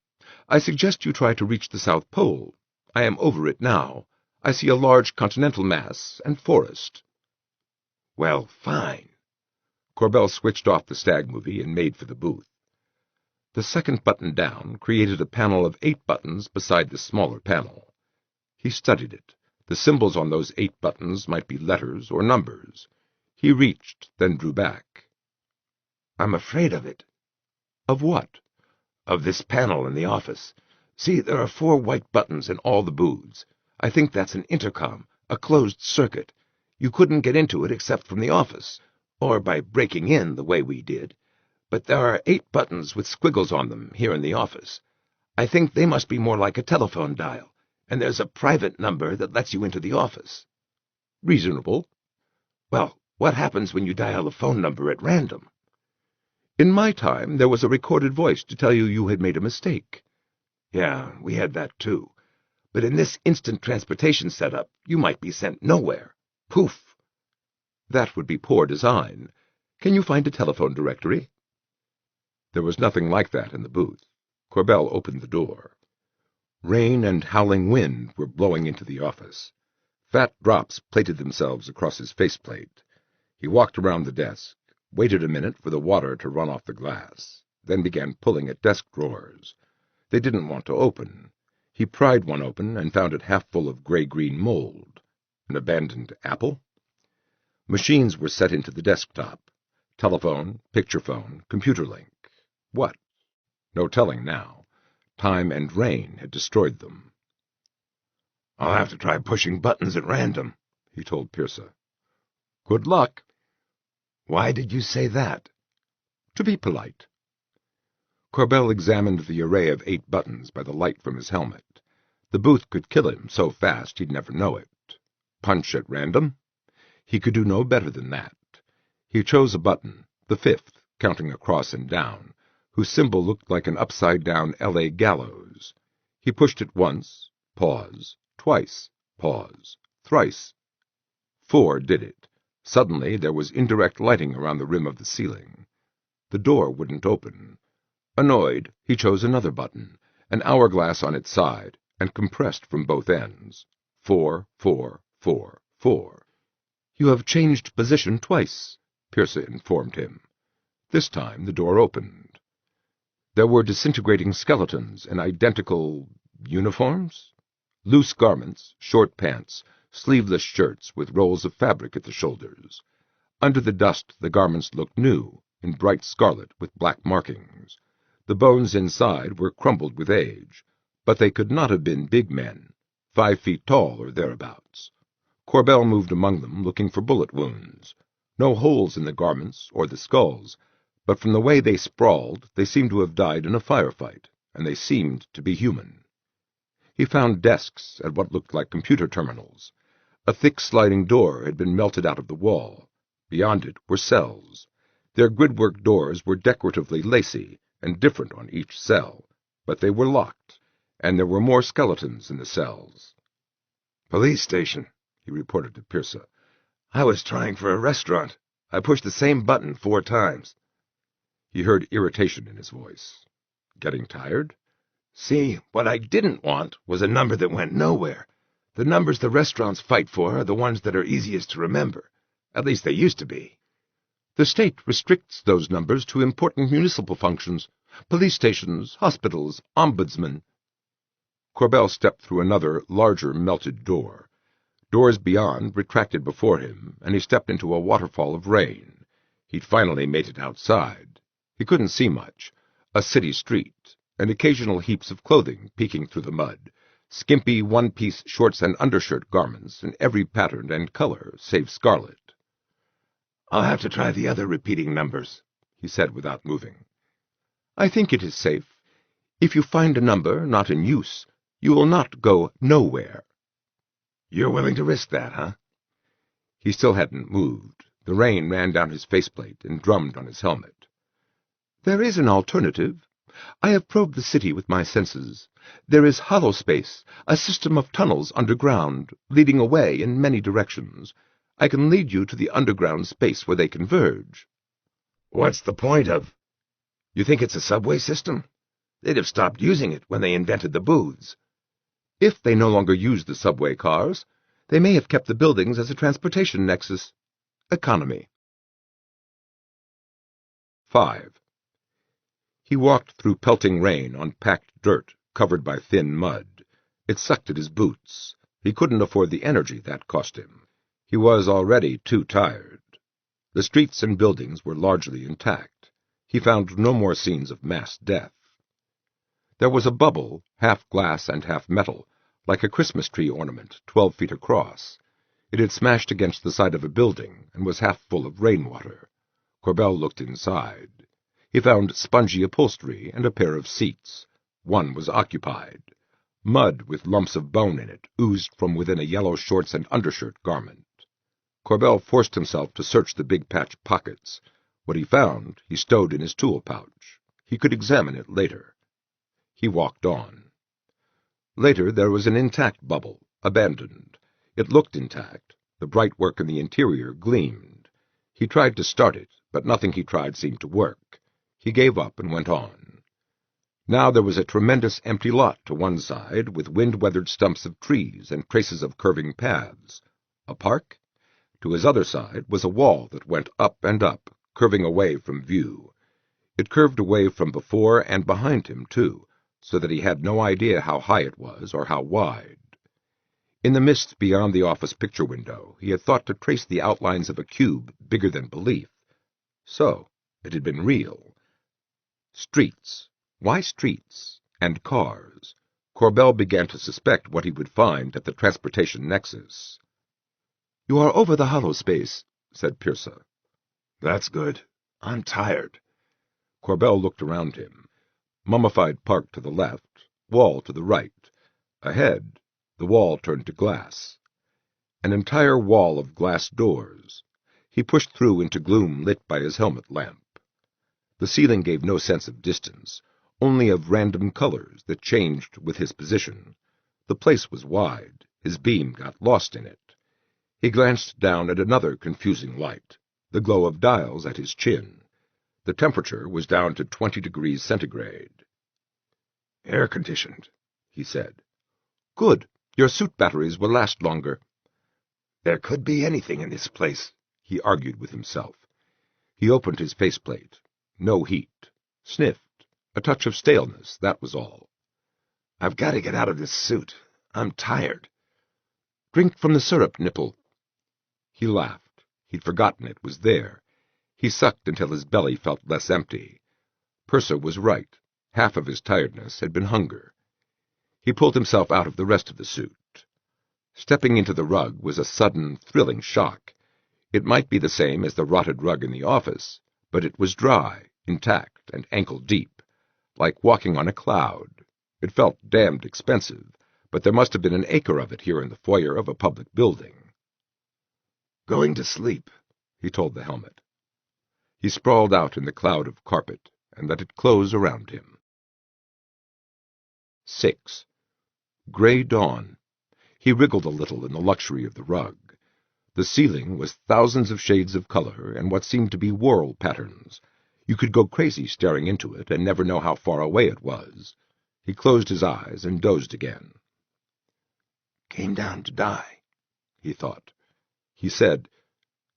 I suggest you try to reach the South Pole. I am over it now. I see a large continental mass and forest." "Well, fine." Corbell switched off the stag movie and made for the booth. The 2nd button down created a panel of 8 buttons beside the smaller panel. He studied it. The symbols on those 8 buttons might be letters or numbers. He reached, then drew back. "I'm afraid of it." "Of what?" "Of this panel in the office. See, there are 4 white buttons in all the booths. I think that's an intercom, a closed circuit. You couldn't get into it except from the office, or by breaking in the way we did. But there are 8 buttons with squiggles on them here in the office. I think they must be more like a telephone dial, and there's a private number that lets you into the office." "Reasonable." "Well, what happens when you dial a phone number at random?" "In my time, there was a recorded voice to tell you you had made a mistake." "Yeah, we had that too. But in this instant transportation setup, you might be sent nowhere. Poof." "That would be poor design. Can you find a telephone directory?" There was nothing like that in the booth. Corbell opened the door. Rain and howling wind were blowing into the office. Fat drops plated themselves across his faceplate. He walked around the desk, waited a minute for the water to run off the glass, then began pulling at desk drawers. They didn't want to open. He pried one open and found it half full of gray-green mold. An abandoned apple? Machines were set into the desktop. Telephone, picture phone, computer link. What? No telling now. Time and rain had destroyed them. "I'll have to try pushing buttons at random," he told Pierce. "Good luck." "Why did you say that?" "To be polite." Corbell examined the array of 8 buttons by the light from his helmet. The booth could kill him so fast he'd never know it. Punch at random? He could do no better than that. He chose a button, the 5th, counting across and down, whose symbol looked like an upside-down L.A. gallows. He pushed it once, pause, twice, pause, thrice. 4 did it. Suddenly there was indirect lighting around the rim of the ceiling. The door wouldn't open. Annoyed, he chose another button, an hourglass on its side, and compressed from both ends. 4, 4, 4, 4. "You have changed position twice," Pierce informed him. This time the door opened. There were disintegrating skeletons in identical uniforms? Loose garments, short pants, sleeveless shirts with rolls of fabric at the shoulders. Under the dust the garments looked new, in bright scarlet with black markings. The bones inside were crumbled with age, but they could not have been big men, 5 feet tall or thereabouts. Corbell moved among them, looking for bullet wounds. No holes in the garments or the skulls, but from the way they sprawled, they seemed to have died in a firefight, and they seemed to be human. He found desks at what looked like computer terminals. A thick sliding door had been melted out of the wall. Beyond it were cells. Their gridwork doors were decoratively lacy and different on each cell, but they were locked, and there were more skeletons in the cells. "Police station," he reported to Pierce. "I was trying for a restaurant. I pushed the same button 4 times. He heard irritation in his voice. Getting tired? "See, what I didn't want was a number that went nowhere. The numbers the restaurants fight for are the ones that are easiest to remember. At least they used to be." "The state restricts those numbers to important municipal functions. Police stations, hospitals, ombudsmen. Corbell stepped through another, larger, melted door. Doors beyond retracted before him, and he stepped into a waterfall of rain. He'd finally made it outside. He couldn't see much. A city street, and occasional heaps of clothing peeking through the mud. Skimpy one-piece shorts and undershirt garments in every pattern and color save scarlet. "I'll have to try the other repeating numbers," he said without moving. "I think it is safe. If you find a number not in use, you will not go nowhere." "You're willing to risk that, huh?" He still hadn't moved. The rain ran down his faceplate and drummed on his helmet. "There is an alternative. I have probed the city with my senses. There is hollow space, a system of tunnels underground, leading away in many directions. I can lead you to the underground space where they converge." "What's the point of... You think it's a subway system? They'd have stopped using it when they invented the booths." If they no longer use the subway cars, they may have kept the buildings as a transportation nexus. Economy. 5. He walked through pelting rain on packed dirt covered by thin mud. It sucked at his boots. He couldn't afford the energy that cost him. He was already too tired. The streets and buildings were largely intact. He found no more scenes of mass death. There was a bubble, half glass and half metal, like a Christmas tree ornament 12 feet across. It had smashed against the side of a building and was half full of rainwater. Corbell looked inside. He found spongy upholstery and a pair of seats. One was occupied. Mud with lumps of bone in it oozed from within a yellow shorts and undershirt garment. Corbell forced himself to search the big patch pockets. What he found he stowed in his tool pouch. He could examine it later. He walked on. Later there was an intact bubble, abandoned. It looked intact. The bright work in the interior gleamed. He tried to start it, but nothing he tried seemed to work. He gave up and went on. Now there was a tremendous empty lot to one side, with wind-weathered stumps of trees and traces of curving paths. A park? To his other side was a wall that went up and up, curving away from view. It curved away from before and behind him, too, so that he had no idea how high it was or how wide. In the mist beyond the office picture window, he had thought to trace the outlines of a cube bigger than belief. So, it had been real. Streets. Why streets? And cars. Corbell began to suspect what he would find at the transportation nexus. "You are over the hollow space," said Pearsa. "That's good. I'm tired." Corbell looked around him. Mummified park to the left, wall to the right. Ahead, the wall turned to glass. An entire wall of glass doors. He pushed through into gloom lit by his helmet lamp. The ceiling gave no sense of distance, only of random colors that changed with his position. The place was wide. His beam got lost in it. He glanced down at another confusing light, the glow of dials at his chin. The temperature was down to 20 degrees centigrade. "Air-conditioned," he said. "Good. Your suit batteries will last longer." "There could be anything in this place," he argued with himself. He opened his faceplate. No heat. Sniffed. A touch of staleness, that was all. "I've got to get out of this suit. I'm tired." "Drink from the syrup nipple." He laughed. He'd forgotten it was there. He sucked until his belly felt less empty. Pearsa was right. Half of his tiredness had been hunger. He pulled himself out of the rest of the suit. Stepping into the rug was a sudden, thrilling shock. It might be the same as the rotted rug in the office, but it was dry, intact, and ankle-deep, like walking on a cloud. It felt damned expensive, but there must have been an acre of it here in the foyer of a public building. "Going to sleep," he told the helmet. He sprawled out in the cloud of carpet and let it close around him. 6. Gray dawn. He wriggled a little in the luxury of the rug. The ceiling was thousands of shades of color and what seemed to be whorl patterns. You could go crazy staring into it and never know how far away it was. He closed his eyes and dozed again. "Came down to die," he thought. He said,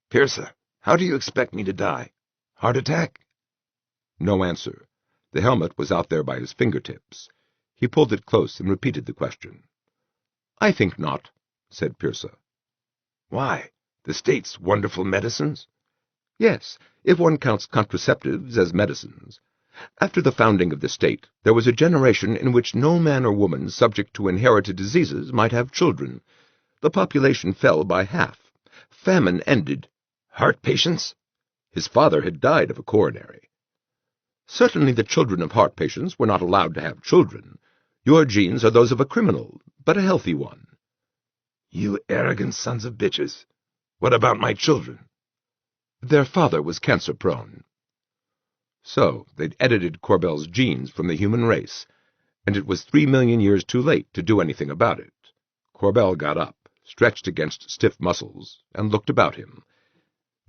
"Pearsa, how do you expect me to die? Heart attack?" No answer. The helmet was out there by his fingertips. He pulled it close and repeated the question. "I think not," said Pearsa. "Why? The state's wonderful medicines?" "Yes, if one counts contraceptives as medicines. After the founding of the state, there was a generation in which no man or woman subject to inherited diseases might have children. The population fell by half. Famine ended." "Heart patients?" His father had died of a coronary. "Certainly the children of heart patients were not allowed to have children. Your genes are those of a criminal, but a healthy one." "You arrogant sons of bitches. What about my children?" "Their father was cancer-prone." So they'd edited Corbell's genes from the human race, and it was 3 million years too late to do anything about it. Corbell got up, stretched against stiff muscles, and looked about him.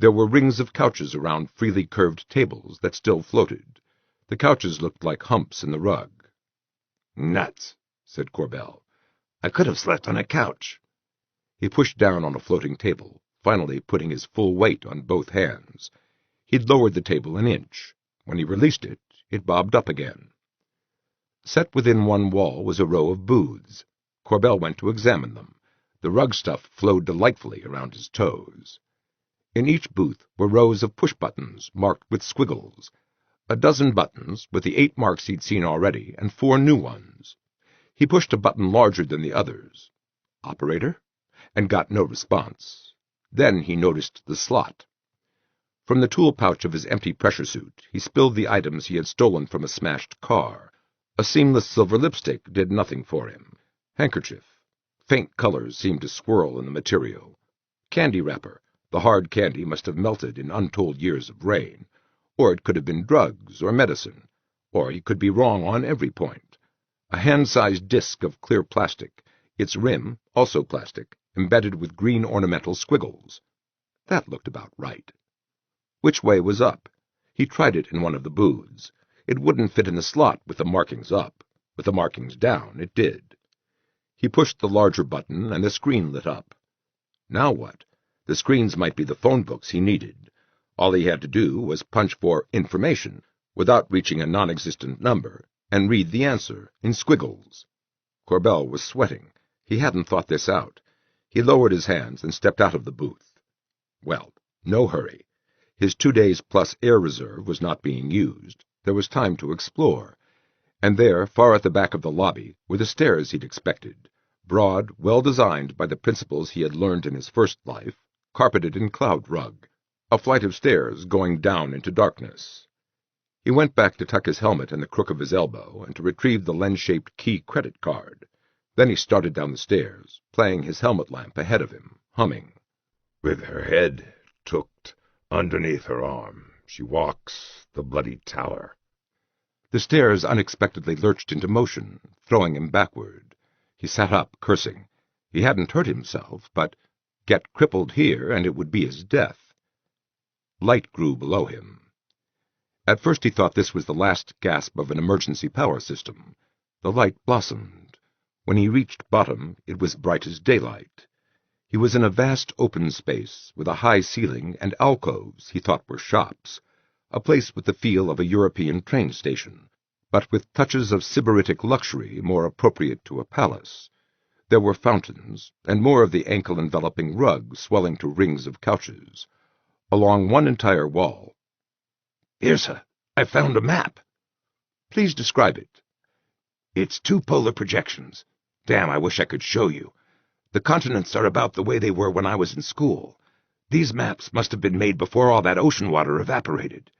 There were rings of couches around freely curved tables that still floated. The couches looked like humps in the rug. "Nuts," said Corbell. "I could have slept on a couch." He pushed down on a floating table, finally putting his full weight on both hands. He'd lowered the table an inch. When he released it, it bobbed up again. Set within one wall was a row of booths. Corbell went to examine them. The rug stuff flowed delightfully around his toes. In each booth were rows of push-buttons marked with squiggles. A dozen buttons, with the 8 marks he'd seen already, and 4 new ones. He pushed a button larger than the others. "Operator?" and got no response. Then he noticed the slot. From the tool pouch of his empty pressure suit, he spilled the items he had stolen from a smashed car. A seamless silver lipstick did nothing for him. Handkerchief. Faint colors seemed to swirl in the material. Candy wrapper. The hard candy must have melted in untold years of rain. Or it could have been drugs or medicine. Or he could be wrong on every point. A hand-sized disc of clear plastic, its rim, also plastic, embedded with green ornamental squiggles. That looked about right. Which way was up? He tried it in one of the booths. It wouldn't fit in the slot with the markings up. With the markings down, it did. He pushed the larger button, and the screen lit up. Now what? The screens might be the phone books he needed. All he had to do was punch for information, without reaching a non-existent number, and read the answer, in squiggles. Corbell was sweating. He hadn't thought this out. He lowered his hands and stepped out of the booth. Well, no hurry. His 2 days plus air reserve was not being used. There was time to explore. And there, far at the back of the lobby, were the stairs he'd expected. Broad, well-designed by the principles he had learned in his first life, carpeted in cloud rug. A flight of stairs going down into darkness. He went back to tuck his helmet in the crook of his elbow and to retrieve the lens-shaped key credit card. Then he started down the stairs, playing his helmet lamp ahead of him, humming. "With her head tucked underneath her arm, she walks the bloody tower." The stairs unexpectedly lurched into motion, throwing him backward. He sat up, cursing. He hadn't hurt himself, but get crippled here and it would be his death. Light grew below him. At first he thought this was the last gasp of an emergency power system. The light blossomed. When he reached bottom, it was bright as daylight. He was in a vast open space, with a high ceiling and alcoves he thought were shops, a place with the feel of a European train station, but with touches of sybaritic luxury more appropriate to a palace. There were fountains, and more of the ankle-enveloping rug swelling to rings of couches. Along one entire wall. "Pearsa, I found a map." "Please describe it." "It's 2 polar projections. Damn, I wish I could show you. The continents are about the way they were when I was in school. These maps must have been made before all that ocean water evaporated.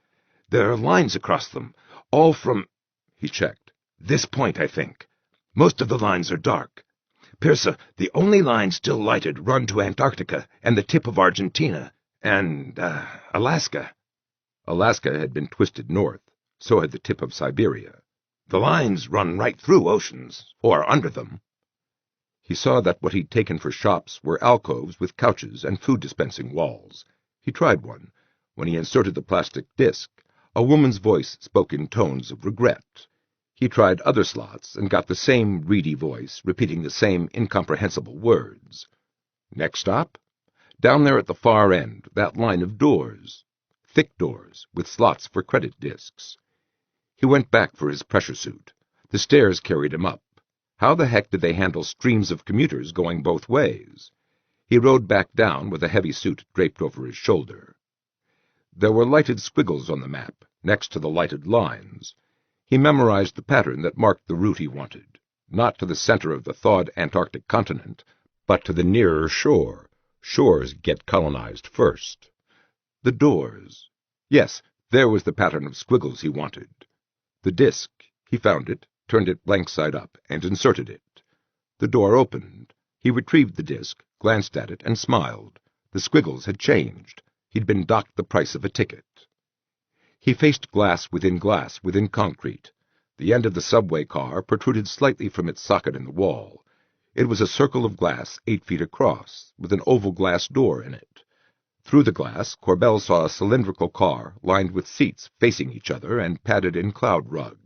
There are lines across them, all from—" he checked. "this point, I think. Most of the lines are dark. Pearsa, the only lines still lighted run to Antarctica and the tip of Argentina, and, Alaska." Alaska had been twisted north. So had the tip of Siberia. "The lines run right through oceans, or under them." He saw that what he'd taken for shops were alcoves with couches and food-dispensing walls. He tried one. When he inserted the plastic disc, a woman's voice spoke in tones of regret. He tried other slots and got the same reedy voice, repeating the same incomprehensible words. Next stop? Down there at the far end, that line of doors. Thick doors, with slots for credit discs. He went back for his pressure suit. The stairs carried him up. How the heck did they handle streams of commuters going both ways? He rode back down with a heavy suit draped over his shoulder. There were lighted squiggles on the map, next to the lighted lines. He memorized the pattern that marked the route he wanted, not to the center of the thawed Antarctic continent, but to the nearer shore. Shores get colonized first. The doors. Yes, there was the pattern of squiggles he wanted. The disk. He found it, turned it blank side up, and inserted it. The door opened. He retrieved the disk, glanced at it, and smiled. The squiggles had changed. He'd been docked the price of a ticket. He faced glass within concrete. The end of the subway car protruded slightly from its socket in the wall. It was a circle of glass 8 feet across, with an oval glass door in it. Through the glass, Corbell saw a cylindrical car lined with seats facing each other and padded in cloud rug.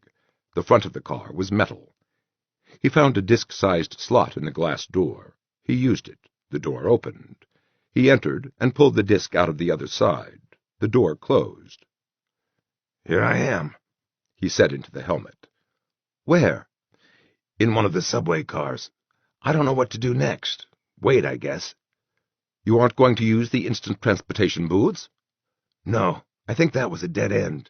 The front of the car was metal. He found a disc-sized slot in the glass door. He used it. The door opened. He entered and pulled the disc out of the other side. The door closed. "Here I am," he said into the helmet. "Where?" "In one of the subway cars. I don't know what to do next. Wait, I guess." "You aren't going to use the instant transportation booths?" "No, I think that was a dead end.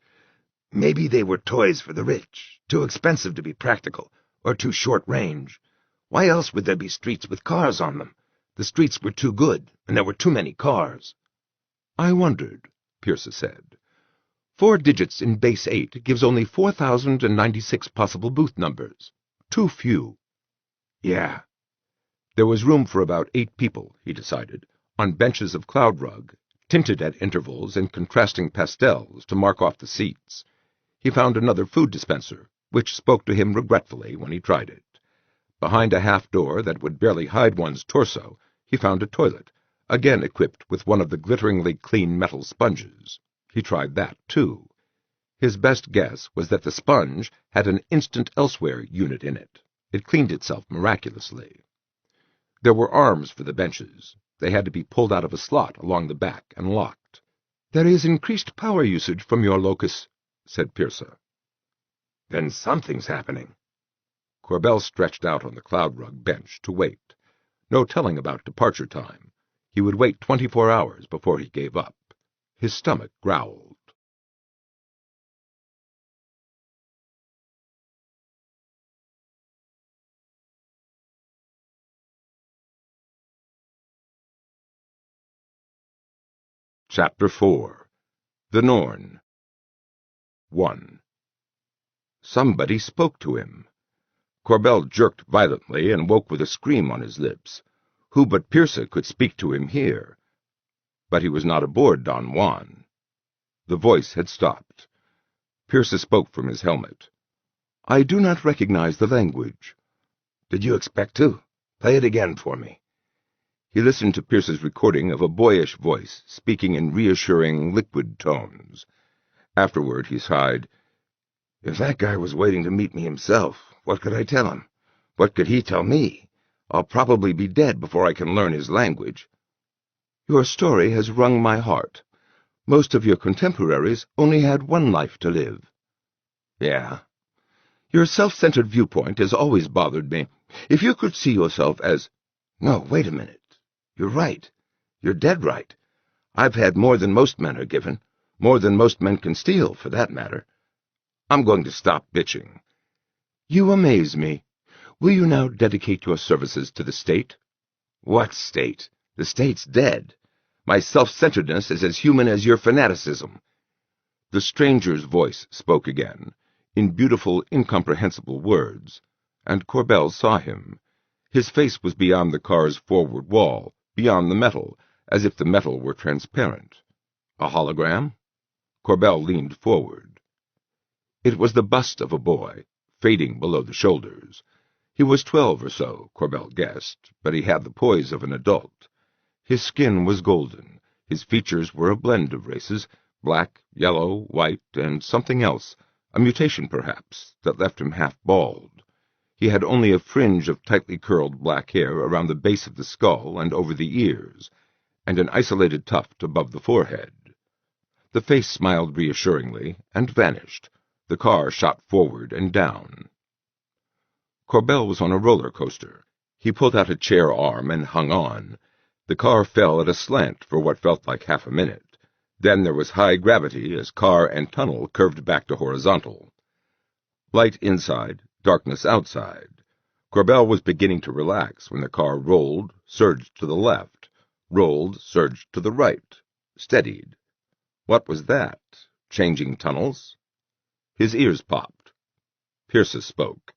Maybe they were toys for the rich, too expensive to be practical, or too short range. Why else would there be streets with cars on them? The streets were too good, and there were too many cars." "I wondered," Pierce said. 4 digits in base 8 gives only 4,096 possible booth numbers. Too few. "Yeah." There was room for about 8 people, he decided, on benches of cloud rug, tinted at intervals in contrasting pastels to mark off the seats. He found another food dispenser, which spoke to him regretfully when he tried it. Behind a half door that would barely hide one's torso, he found a toilet, again equipped with one of the glitteringly clean metal sponges. He tried that, too. His best guess was that the sponge had an instant elsewhere unit in it. It cleaned itself miraculously. There were arms for the benches. They had to be pulled out of a slot along the back and locked. "There is increased power usage from your locus," said Pierce. "Then something's happening." Corbell stretched out on the cloud rug bench to wait. No telling about departure time. He would wait 24 hours before he gave up. His stomach growled. Chapter 4. The Norn. 1. Somebody spoke to him. Corbell jerked violently and woke with a scream on his lips. Who but Pierce could speak to him here? But he was not aboard Don Juan. The voice had stopped. Pierce spoke from his helmet. "I do not recognize the language." "Did you expect to? Play it again for me." He listened to Pierce's recording of a boyish voice, speaking in reassuring, liquid tones. Afterward he sighed. "If that guy was waiting to meet me himself, what could I tell him? What could he tell me? I'll probably be dead before I can learn his language." "Your story has wrung my heart. Most of your contemporaries only had one life to live." "Yeah." "Your self-centered viewpoint has always bothered me. If you could see yourself as—" "No, wait a minute. You're right. You're dead right. I've had more than most men are given, more than most men can steal, for that matter. I'm going to stop bitching." "You amaze me. Will you now dedicate your services to the state?" "What state? The state's dead. My self-centeredness is as human as your fanaticism." The stranger's voice spoke again, in beautiful, incomprehensible words, and Corbell saw him. His face was beyond the car's forward wall, beyond the metal, as if the metal were transparent. A hologram? Corbell leaned forward. It was the bust of a boy, fading below the shoulders. He was 12 or so, Corbell guessed, but he had the poise of an adult. His skin was golden. His features were a blend of races, black, yellow, white, and something else, a mutation perhaps, that left him half bald. He had only a fringe of tightly curled black hair around the base of the skull and over the ears, and an isolated tuft above the forehead. The face smiled reassuringly and vanished. The car shot forward and down. Corbell was on a roller coaster. He pulled out a chair arm and hung on. The car fell at a slant for what felt like half a minute. Then there was high gravity as car and tunnel curved back to horizontal. Light inside, darkness outside. Corbell was beginning to relax when the car rolled, surged to the left, rolled, surged to the right, steadied. What was that? Changing tunnels? His ears popped. Pierce spoke.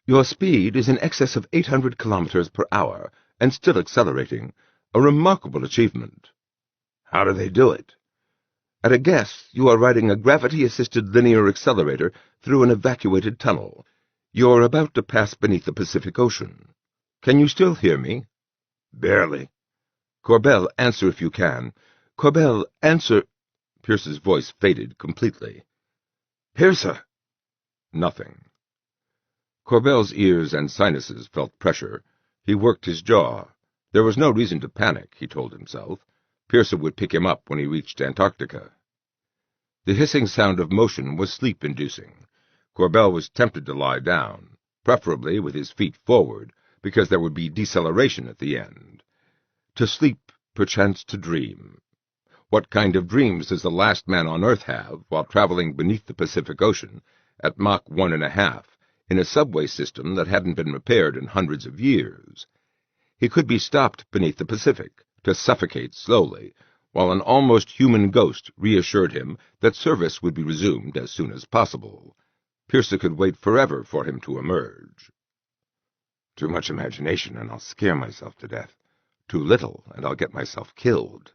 "Your speed is in excess of 800 kilometers per hour, and still accelerating. A remarkable achievement." "How do they do it?" "At a guess, you are riding a gravity-assisted linear accelerator through an evacuated tunnel. You're about to pass beneath the Pacific Ocean. Can you still hear me?" "Barely." "Corbell, answer if you can. Corbell, answer—" Pierce's voice faded completely. "Pierce!" Nothing. Corbell's ears and sinuses felt pressure. He worked his jaw. There was no reason to panic, he told himself. Pierce would pick him up when he reached Antarctica. The hissing sound of motion was sleep-inducing. Corbell was tempted to lie down, preferably with his feet forward, because there would be deceleration at the end. To sleep, perchance to dream. What kind of dreams does the last man on Earth have while traveling beneath the Pacific Ocean at Mach 1.5 in a subway system that hadn't been repaired in hundreds of years? He could be stopped beneath the Pacific, to suffocate slowly, while an almost human ghost reassured him that service would be resumed as soon as possible. Pierce could wait forever for him to emerge. Too much imagination, and I'll scare myself to death. Too little, and I'll get myself killed.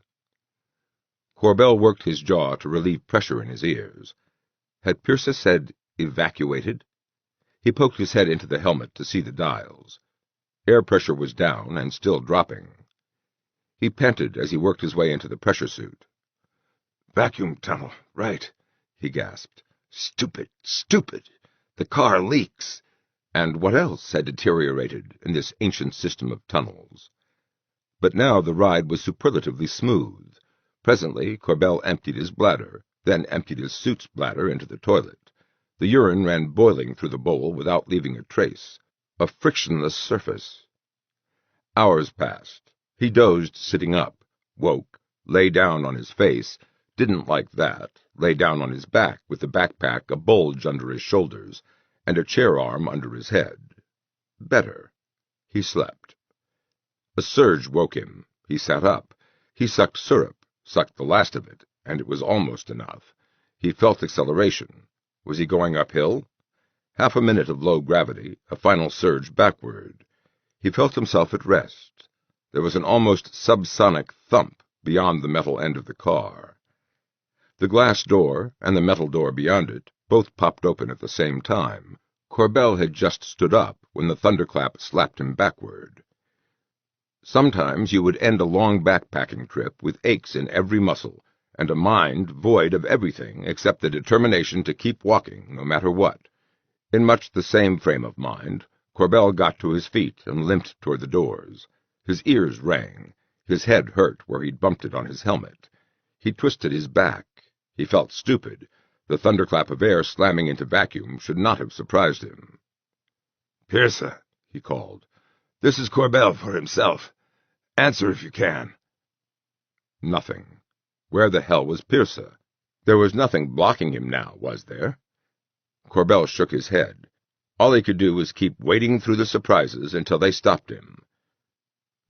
Corbell worked his jaw to relieve pressure in his ears. Had Pierce said evacuated? He poked his head into the helmet to see the dials. Air pressure was down and still dropping. He panted as he worked his way into the pressure suit. "Vacuum tunnel, right," he gasped. "Stupid, stupid! The car leaks!" And what else had deteriorated in this ancient system of tunnels? But now the ride was superlatively smooth. Presently Corbell emptied his bladder, then emptied his suit's bladder into the toilet. The urine ran boiling through the bowl without leaving a trace, a frictionless surface. Hours passed. He dozed sitting up, woke, lay down on his face, didn't like that, lay down on his back with the backpack a bulge under his shoulders, and a chair arm under his head. Better. He slept. A surge woke him. He sat up. He sucked syrup, sucked the last of it, and it was almost enough. He felt acceleration. Was he going uphill? Half a minute of low gravity, a final surge backward. He felt himself at rest. There was an almost subsonic thump beyond the metal end of the car. The glass door, and the metal door beyond it, both popped open at the same time. Corbell had just stood up when the thunderclap slapped him backward. Sometimes you would end a long backpacking trip with aches in every muscle, and a mind void of everything except the determination to keep walking no matter what. In much the same frame of mind, Corbell got to his feet and limped toward the doors. His ears rang. His head hurt where he'd bumped it on his helmet. He twisted his back. He felt stupid. The thunderclap of air slamming into vacuum should not have surprised him. "Pierce," he called. "This is Corbell for himself. Answer if you can." Nothing. Where the hell was Pierce? There was nothing blocking him now, was there? Corbell shook his head. All he could do was keep wading through the surprises until they stopped him.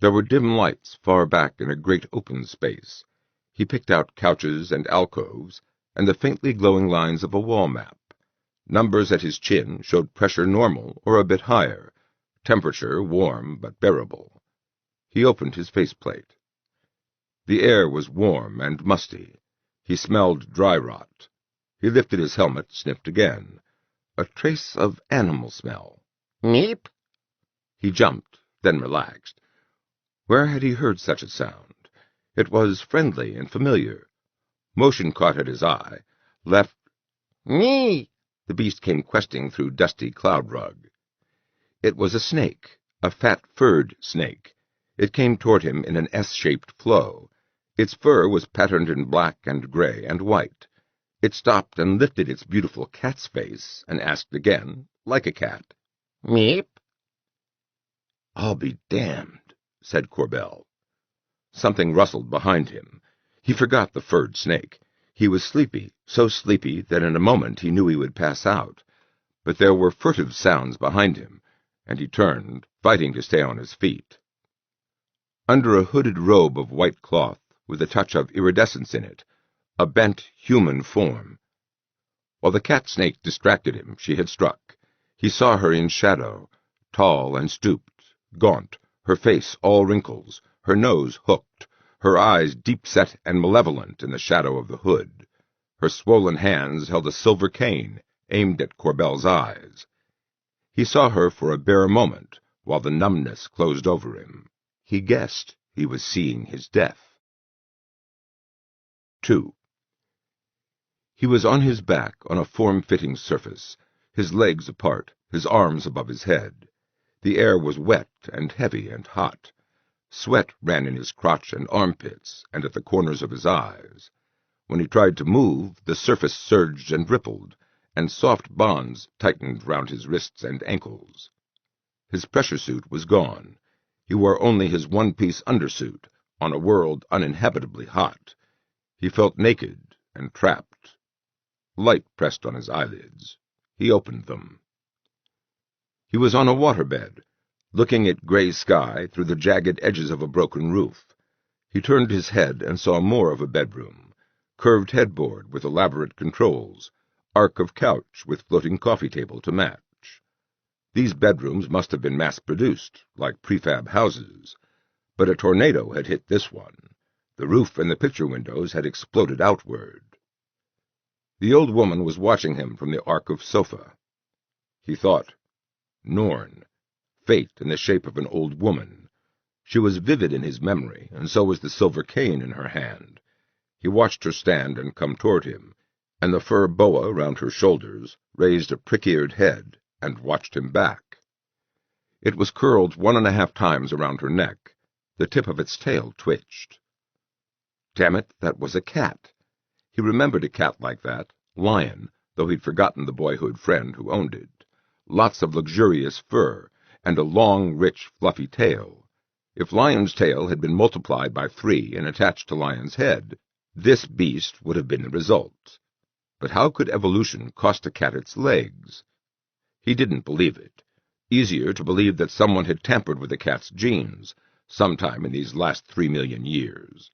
There were dim lights far back in a great open space. He picked out couches and alcoves, and the faintly glowing lines of a wall map. Numbers at his chin showed pressure normal or a bit higher, temperature warm but bearable. He opened his faceplate. The air was warm and musty. He smelled dry rot. He lifted his helmet, sniffed again. A trace of animal smell. Meep! He jumped, then relaxed. Where had he heard such a sound? It was friendly and familiar. Motion caught at his eye. Left. Me! The beast came questing through dusty cloud rug. It was a snake, a fat furred snake. It came toward him in an S-shaped flow. Its fur was patterned in black and gray and white. It stopped and lifted its beautiful cat's face and asked again, like a cat, "Meep?" "I'll be damned," said Corbell. Something rustled behind him. He forgot the furred snake. He was sleepy, so sleepy that in a moment he knew he would pass out. But there were furtive sounds behind him, and he turned, fighting to stay on his feet. Under a hooded robe of white cloth, with a touch of iridescence in it, a bent human form. While the cat-snake distracted him, she had struck. He saw her in shadow, tall and stooped, gaunt, her face all wrinkles, her nose hooked, her eyes deep-set and malevolent in the shadow of the hood. Her swollen hands held a silver cane, aimed at Corbell's eyes. He saw her for a bare moment, while the numbness closed over him. He guessed he was seeing his death. 2. He was on his back on a form-fitting surface, his legs apart, his arms above his head. The air was wet and heavy and hot. Sweat ran in his crotch and armpits and at the corners of his eyes. When he tried to move, the surface surged and rippled, and soft bonds tightened round his wrists and ankles. His pressure suit was gone. He wore only his one-piece undersuit, on a world uninhabitably hot. He felt naked and trapped. Light pressed on his eyelids. He opened them. He was on a waterbed, looking at gray sky through the jagged edges of a broken roof. He turned his head and saw more of a bedroom, curved headboard with elaborate controls, arc of couch with floating coffee table to match. These bedrooms must have been mass-produced, like prefab houses, but a tornado had hit this one. The roof and the picture windows had exploded outward. The old woman was watching him from the arc of sofa. He thought, Norn, fate in the shape of an old woman. She was vivid in his memory, and so was the silver cane in her hand. He watched her stand and come toward him, and the fur boa round her shoulders raised a prick-eared head and watched him back. It was curled 1.5 times around her neck. The tip of its tail twitched. Damn it, that was a cat. He remembered a cat like that, Lion, though he'd forgotten the boyhood friend who owned it. Lots of luxurious fur, and a long, rich, fluffy tail. If Lion's tail had been multiplied by 3 and attached to Lion's head, this beast would have been the result. But how could evolution cost a cat its legs? He didn't believe it. Easier to believe that someone had tampered with the cat's genes, sometime in these last 3 million years.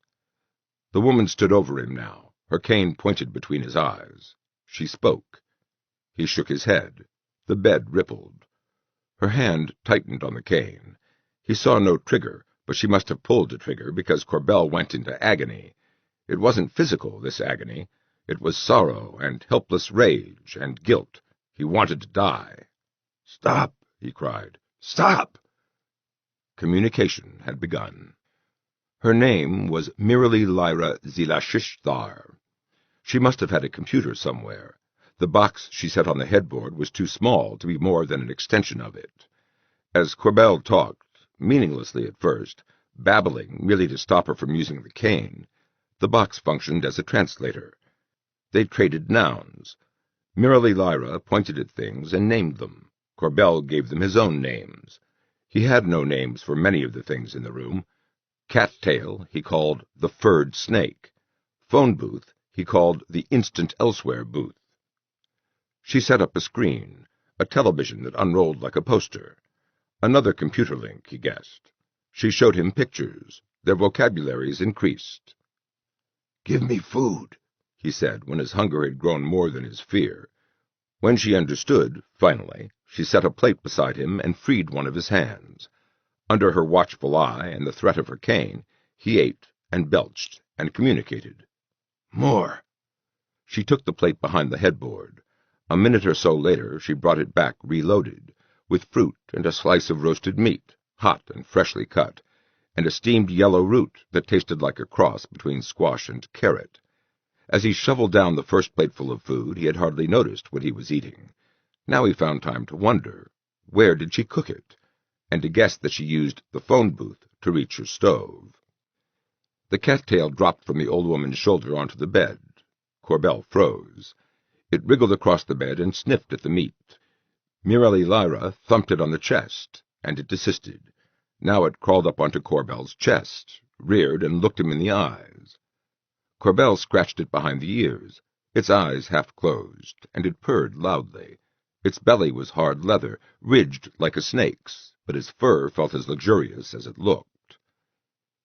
The woman stood over him now, her cane pointed between his eyes. She spoke. He shook his head. The bed rippled. Her hand tightened on the cane. He saw no trigger, but she must have pulled the trigger because Corbell went into agony. It wasn't physical, this agony. It was sorrow and helpless rage and guilt. He wanted to die. "Stop!" he cried. "Stop!" Communication had begun. Her name was Mirali Lyra Zilashishthar. She must have had a computer somewhere. The box she set on the headboard was too small to be more than an extension of it. As Corbell talked, meaninglessly at first, babbling merely to stop her from using the cane, the box functioned as a translator. They traded nouns. Mirali Lyra pointed at things and named them. Corbell gave them his own names. He had no names for many of the things in the room. Cat-tail he called the furred snake. Phone booth he called the instant elsewhere booth. She set up a screen, a television that unrolled like a poster. Another computer link, he guessed. She showed him pictures. Their vocabularies increased. "Give me food," he said, when his hunger had grown more than his fear. When she understood, finally, she set a plate beside him and freed one of his hands. Under her watchful eye and the threat of her cane, he ate and belched and communicated. "More." She took the plate behind the headboard. A minute or so later she brought it back reloaded, with fruit and a slice of roasted meat, hot and freshly cut, and a steamed yellow root that tasted like a cross between squash and carrot. As he shoveled down the first plateful of food, he had hardly noticed what he was eating. Now he found time to wonder, where did she cook it, and to guess that she used the phone booth to reach her stove. The cat-tail dropped from the old woman's shoulder onto the bed. Corbell froze. It wriggled across the bed and sniffed at the meat. Mirali Lyra thumped it on the chest, and it desisted. Now it crawled up onto Corbell's chest, reared, and looked him in the eyes. Corbell scratched it behind the ears. Its eyes half closed, and it purred loudly. Its belly was hard leather, ridged like a snake's, but its fur felt as luxurious as it looked.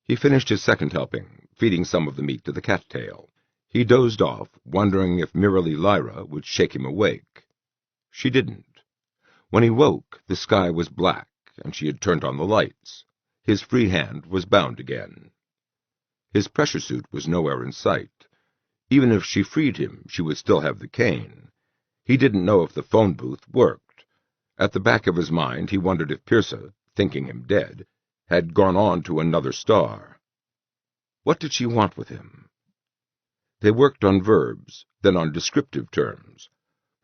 He finished his second helping, feeding some of the meat to the cattail. He dozed off, wondering if Mirali Lyra would shake him awake. She didn't. When he woke, the sky was black, and she had turned on the lights. His free hand was bound again. His pressure suit was nowhere in sight. Even if she freed him, she would still have the cane. He didn't know if the phone booth worked. At the back of his mind, he wondered if Pirsa, thinking him dead, had gone on to another star. What did she want with him? They worked on verbs, then on descriptive terms.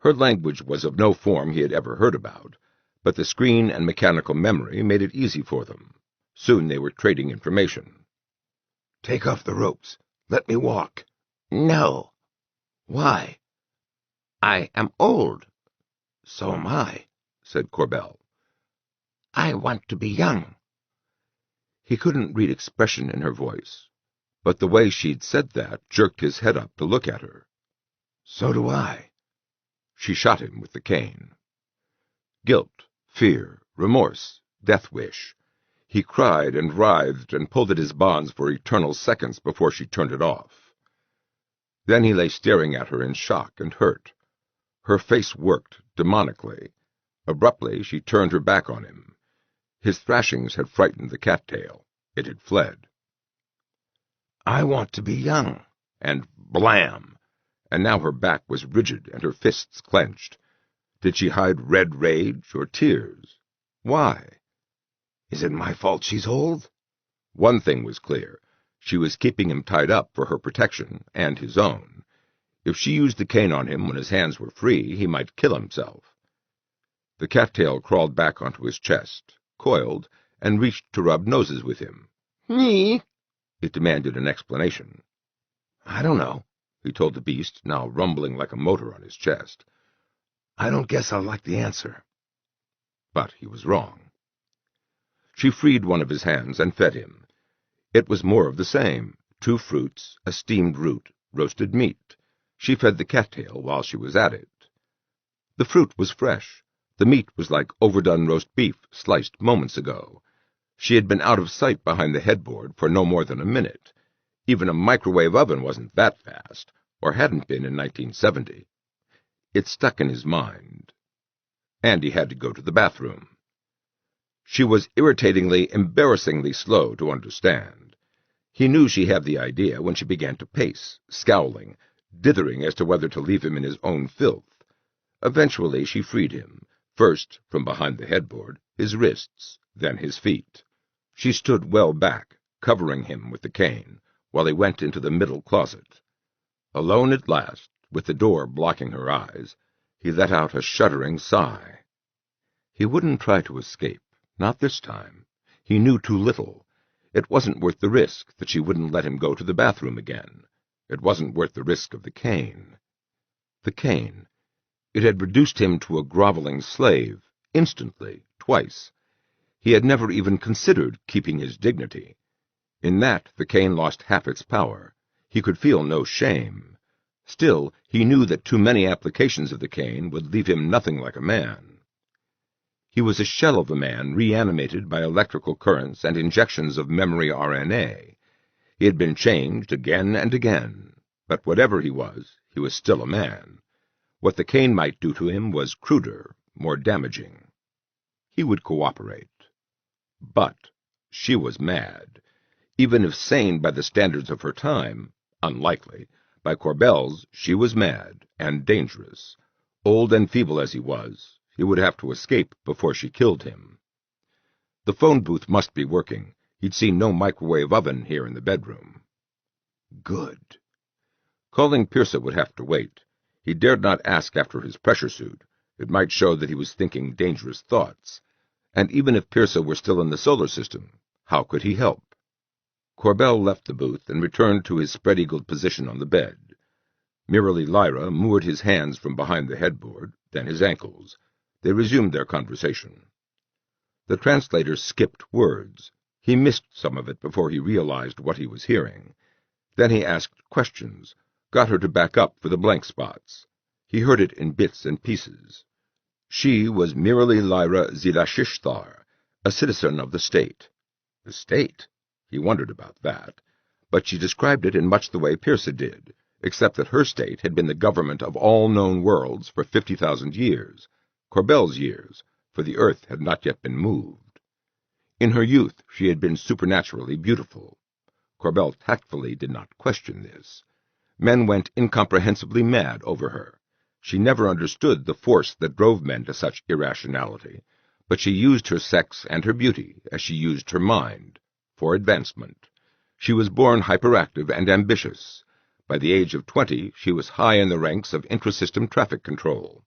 Her language was of no form he had ever heard about, but the screen and mechanical memory made it easy for them. Soon they were trading information. Take off the ropes. Let me walk. No. Why? I am old. So am I, said Corbell. I want to be young. He couldn't read expression in her voice, but the way she'd said that jerked his head up to look at her. So do I. She shot him with the cane. Guilt, fear, remorse, death wish. He cried and writhed and pulled at his bonds for eternal seconds before she turned it off. Then he lay staring at her in shock and hurt. Her face worked demonically. Abruptly, she turned her back on him. His thrashings had frightened the cattail. It had fled. I want to be young. And blam! And now her back was rigid and her fists clenched. Did she hide red rage or tears? Why? Is it my fault she's old? One thing was clear. She was keeping him tied up for her protection and his own. If she used the cane on him when his hands were free, he might kill himself. The cattail crawled back onto his chest, coiled, and reached to rub noses with him. Me? It demanded an explanation. I don't know, he told the beast, now rumbling like a motor on his chest. I don't guess I'll like the answer. But he was wrong. She freed one of his hands and fed him. It was more of the same, 2 fruits, a steamed root, roasted meat. She fed the cattail while she was at it. The fruit was fresh. The meat was like overdone roast beef sliced moments ago. She had been out of sight behind the headboard for no more than a minute. Even a microwave oven wasn't that fast, or hadn't been in 1970. It stuck in his mind. And he had to go to the bathroom. She was irritatingly, embarrassingly slow to understand. He knew she had the idea when she began to pace, scowling, dithering as to whether to leave him in his own filth. Eventually she freed him, first from behind the headboard, his wrists, then his feet. She stood well back, covering him with the cane, while he went into the middle closet. Alone at last, with the door blocking her eyes, he let out a shuddering sigh. He wouldn't try to escape, not this time. He knew too little. It wasn't worth the risk that she wouldn't let him go to the bathroom again. It wasn't worth the risk of the cane. The cane. It had reduced him to a groveling slave, instantly, twice. He had never even considered keeping his dignity. In that, the cane lost half its power. He could feel no shame. Still, he knew that too many applications of the cane would leave him nothing like a man. He was a shell of a man reanimated by electrical currents and injections of memory RNA. He had been changed again and again, but whatever he was still a man. What the cane might do to him was cruder, more damaging. He would cooperate. But she was mad. Even if sane by the standards of her time, unlikely, by Corbell's, she was mad and dangerous. Old and feeble as he was, he would have to escape before she killed him. The phone booth must be working. He'd seen no microwave oven here in the bedroom. Good. Calling Pirsa would have to wait. He dared not ask after his pressure suit. It might show that he was thinking dangerous thoughts. And even if Pirsa were still in the solar system, how could he help? Corbell left the booth and returned to his spread-eagled position on the bed. Merely Lyra moored his hands from behind the headboard, then his ankles. They resumed their conversation. The translator skipped words. He missed some of it before he realized what he was hearing. Then he asked questions, got her to back up for the blank spots. He heard it in bits and pieces. She was Merely Lyra Zilashishthar, a citizen of the state. The state? He wondered about that. But she described it in much the way Pearsa did, except that her state had been the government of all known worlds for 50,000 years, Corbell's years, for the earth had not yet been moved. In her youth she had been supernaturally beautiful. Corbell tactfully did not question this. Men went incomprehensibly mad over her. She never understood the force that drove men to such irrationality, but she used her sex and her beauty as she used her mind, for advancement. She was born hyperactive and ambitious. By the age of 20, she was high in the ranks of intrasystem traffic control.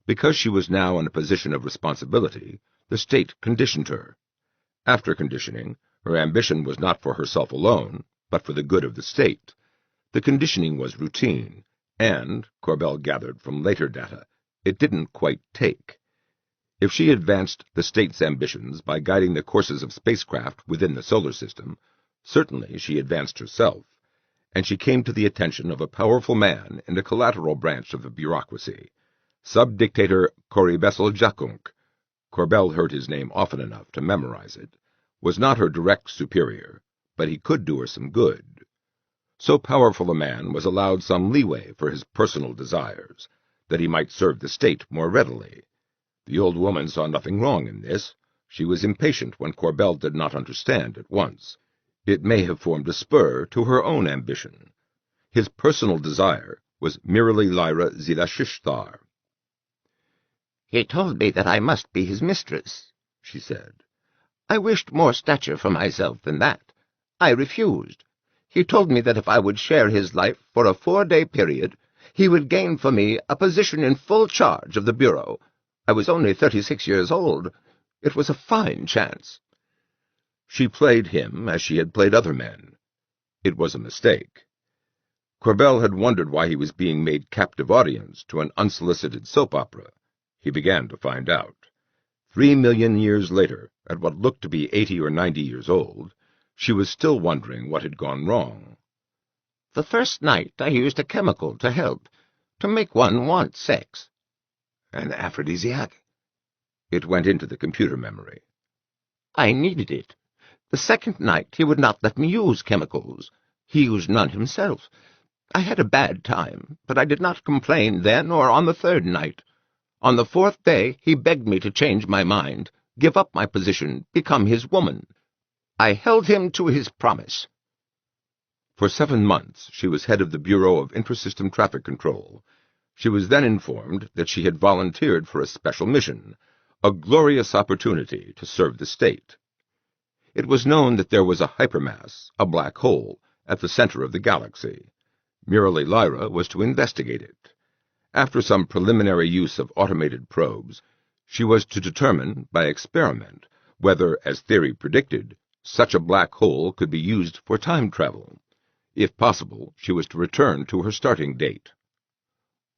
Because she was now in a position of responsibility, the state conditioned her. After conditioning, her ambition was not for herself alone, but for the good of the state. The conditioning was routine, and, Corbell gathered from later data, it didn't quite take. If she advanced the state's ambitions by guiding the courses of spacecraft within the solar system, certainly she advanced herself, and she came to the attention of a powerful man in the collateral branch of the bureaucracy, Sub-Dictator Coribessel Jakunk. Corbell heard his name often enough to memorize it. Was not her direct superior, but he could do her some good. So powerful a man was allowed some leeway for his personal desires, that he might serve the state more readily. The old woman saw nothing wrong in this. She was impatient when Corbell did not understand at once. It may have formed a spur to her own ambition. His personal desire was Merely Lyra Zilashishthar. "He told me that I must be his mistress," she said. "I wished more stature for myself than that. I refused. He told me that if I would share his life for a 4-day period, he would gain for me a position in full charge of the Bureau. I was only 36 years old. It was a fine chance." She played him as she had played other men. It was a mistake. Corbell had wondered why he was being made captive audience to an unsolicited soap opera. He began to find out. 3 million years later, at what looked to be 80 or 90 years old, she was still wondering what had gone wrong. "The first night I used a chemical to help, to make one want sex." An aphrodisiac? It went into the computer memory. "I needed it. The second night he would not let me use chemicals. He used none himself. I had a bad time, but I did not complain then or on the third night. On the 4th day he begged me to change my mind, give up my position, become his woman. I held him to his promise." For 7 months she was head of the Bureau of Intrasystem Traffic Control. She was then informed that she had volunteered for a special mission, a glorious opportunity to serve the state. It was known that there was a hypermass, a black hole, at the center of the galaxy. Merely Lyra was to investigate it. After some preliminary use of automated probes, she was to determine, by experiment, whether, as theory predicted, such a black hole could be used for time travel. If possible, she was to return to her starting date.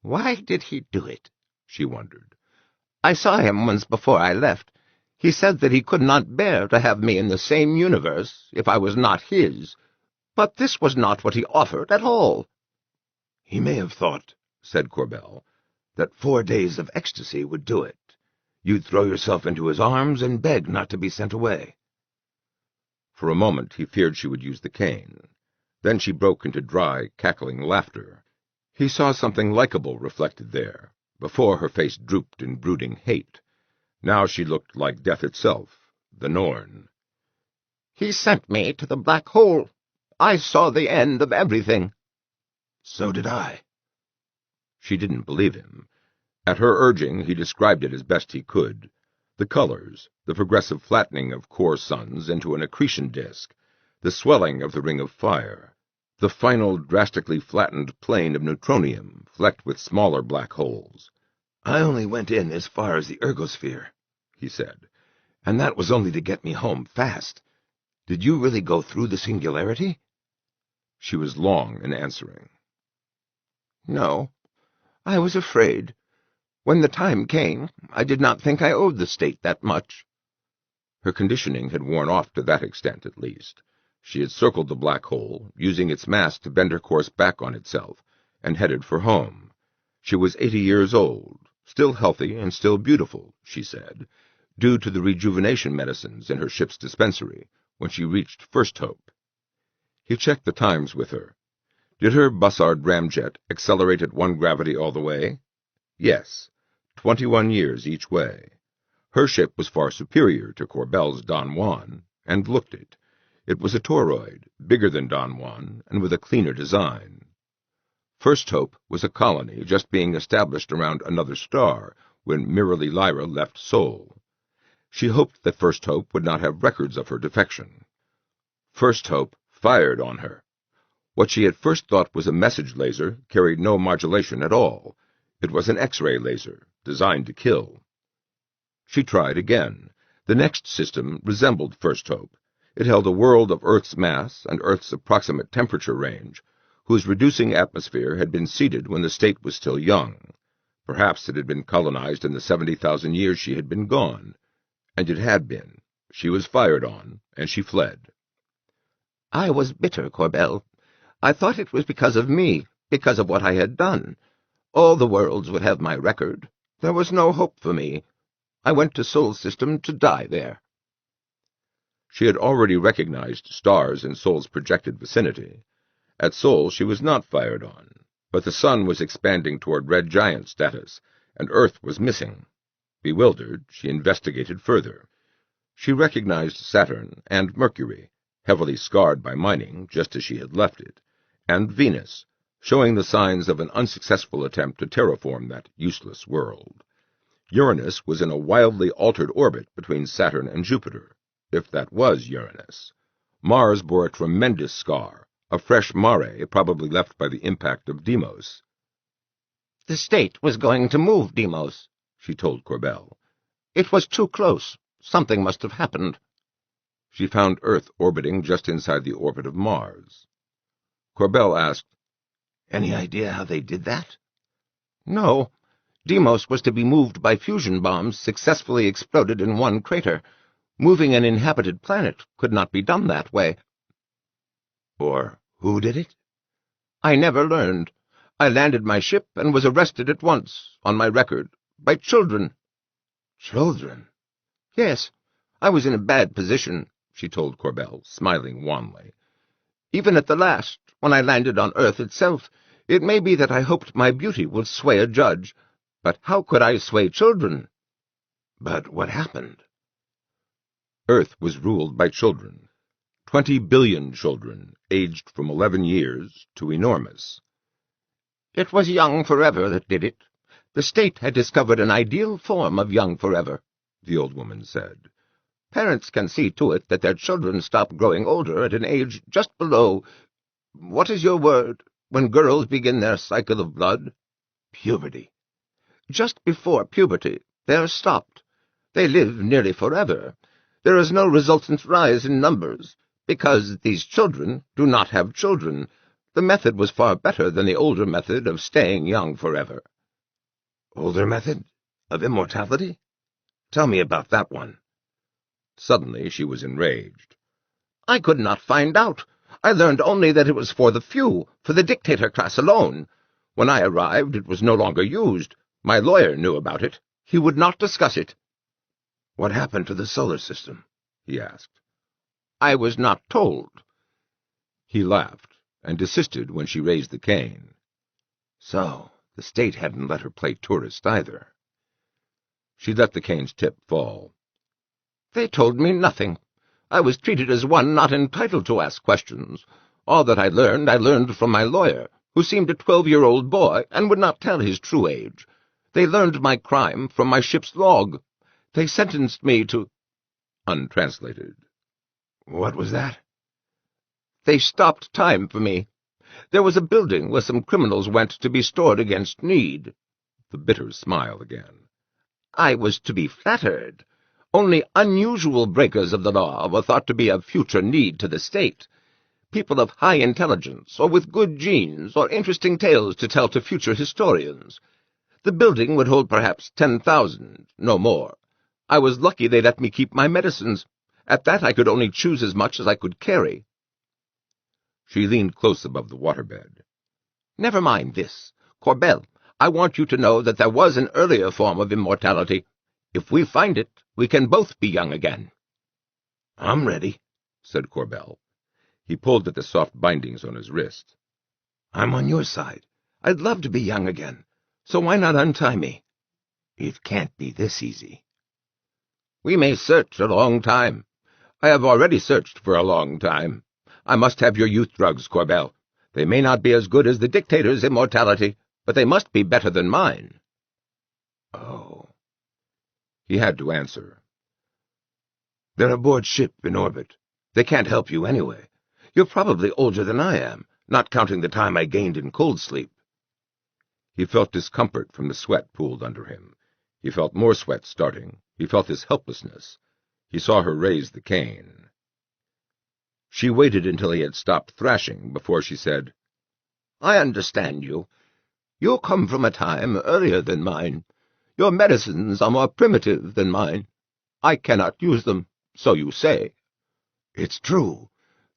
Why did he do it? She wondered. I saw him once before I left. He said that he could not bear to have me in the same universe if I was not his. But this was not what he offered at all. "He may have thought," said Corbell, "that 4 days of ecstasy would do it. You'd throw yourself into his arms and beg not to be sent away." For a moment he feared she would use the cane. Then she broke into dry, cackling laughter. He saw something likable reflected there. Before, her face drooped in brooding hate. Now she looked like death itself, the Norn. "He sent me to the black hole. I saw the end of everything." "So did I." She didn't believe him. At her urging, he described it as best he could. The colors, the progressive flattening of core suns into an accretion disk, the swelling of the ring of fire, the final drastically flattened plane of neutronium flecked with smaller black holes. "I only went in as far as the ergosphere," he said, "and that was only to get me home fast. Did you really go through the singularity?" She was long in answering. No, I was afraid. When the time came, I did not think I owed the state that much. Her conditioning had worn off to that extent, at least. She had circled the black hole, using its mass to bend her course back on itself, and headed for home. She was 80 years old, still healthy and still beautiful, she said, due to the rejuvenation medicines in her ship's dispensary, when she reached First Hope. He checked the times with her. Did her Bussard ramjet accelerate at 1 gravity all the way? Yes, 21 years each way. Her ship was far superior to Corbell's Don Juan, and looked it. It was a toroid, bigger than Don Juan, and with a cleaner design. First Hope was a colony just being established around another star when Mirrorly Lyra left Sol. She hoped that First Hope would not have records of her defection. First Hope fired on her. What she at first thought was a message laser carried no modulation at all. It was an X-ray laser, designed to kill. She tried again. The next system resembled First Hope. It held a world of Earth's mass and Earth's approximate temperature range, whose reducing atmosphere had been seeded when the state was still young. Perhaps it had been colonized in the 70,000 years she had been gone. And it had been. She was fired on, and she fled. I was bitter, Corbell. I thought it was because of me, because of what I had done. All the worlds would have my record. There was no hope for me. I went to Sol System to die there. She had already recognized stars in Sol's projected vicinity. At Sol she was not fired on, but the sun was expanding toward red giant status, and Earth was missing. Bewildered, she investigated further. She recognized Saturn and Mercury, heavily scarred by mining just as she had left it, and Venus, showing the signs of an unsuccessful attempt to terraform that useless world. Uranus was in a wildly altered orbit between Saturn and Jupiter, if that was Uranus. Mars bore a tremendous scar, a fresh mare probably left by the impact of Deimos. The state was going to move Deimos, she told Corbell. It was too close. Something must have happened. She found Earth orbiting just inside the orbit of Mars. Corbell asked, "Any idea how they did that?" No. Deimos was to be moved by fusion bombs successfully exploded in one crater. Moving an inhabited planet could not be done that way. Or who did it? I never learned. I landed my ship and was arrested at once, on my record, by children. Children? Yes. I was in a bad position, she told Corbell, smiling wanly. Even at the last, when I landed on Earth itself, it may be that I hoped my beauty would sway a judge. But how could I sway children? But what happened? Earth was ruled by children. 20 billion children, aged from 11 years to enormous. It was young forever that did it. The state had discovered an ideal form of young forever, the old woman said. Parents can see to it that their children stop growing older at an age just below, what is your word, when girls begin their cycle of blood? Puberty. Just before puberty, they are stopped. They live nearly forever. There is no resultant rise in numbers, because these children do not have children. The method was far better than the older method of staying young forever. Older method? Of immortality? Tell me about that one. Suddenly she was enraged. I could not find out. I learned only that it was for the few, for the dictator class alone. When I arrived, it was no longer used. My lawyer knew about it. He would not discuss it. What happened to the solar system? He asked. I was not told. He laughed, and desisted when she raised the cane. So, the state hadn't let her play tourist either. She let the cane's tip fall. They told me nothing. I was treated as one not entitled to ask questions. All that I learned from my lawyer, who seemed a 12-year-old boy and would not tell his true age. They learned my crime from my ship's log. They sentenced me to— Untranslated. What was that? They stopped time for me. There was a building where some criminals went to be stored against need. The bitter smile again. I was to be flattered. Only unusual breakers of the law were thought to be of future need to the state. people of high intelligence, or with good genes, or interesting tales to tell to future historians. The building would hold perhaps 10,000, no more. I was lucky they let me keep my medicines. At that I could only choose as much as I could carry. She leaned close above the waterbed. Never mind this. Corbell, I want you to know that there was an earlier form of immortality. If we find it, we can both be young again. I'm ready, said Corbell. He pulled at the soft bindings on his wrist. I'm on your side. I'd love to be young again, so why not untie me? It can't be this easy. We may search a long time. I have already searched for a long time. I must have your youth drugs, Corbell. They may not be as good as the dictator's immortality, but they must be better than mine. Oh. He had to answer. They're aboard ship in orbit. They can't help you anyway. You're probably older than I am, not counting the time I gained in cold sleep. He felt discomfort from the sweat pooled under him. He felt more sweat starting. He felt his helplessness. He saw her raise the cane. She waited until he had stopped thrashing before she said, I understand you. You come from a time earlier than mine. Your medicines are more primitive than mine. I cannot use them, so you say. It's true.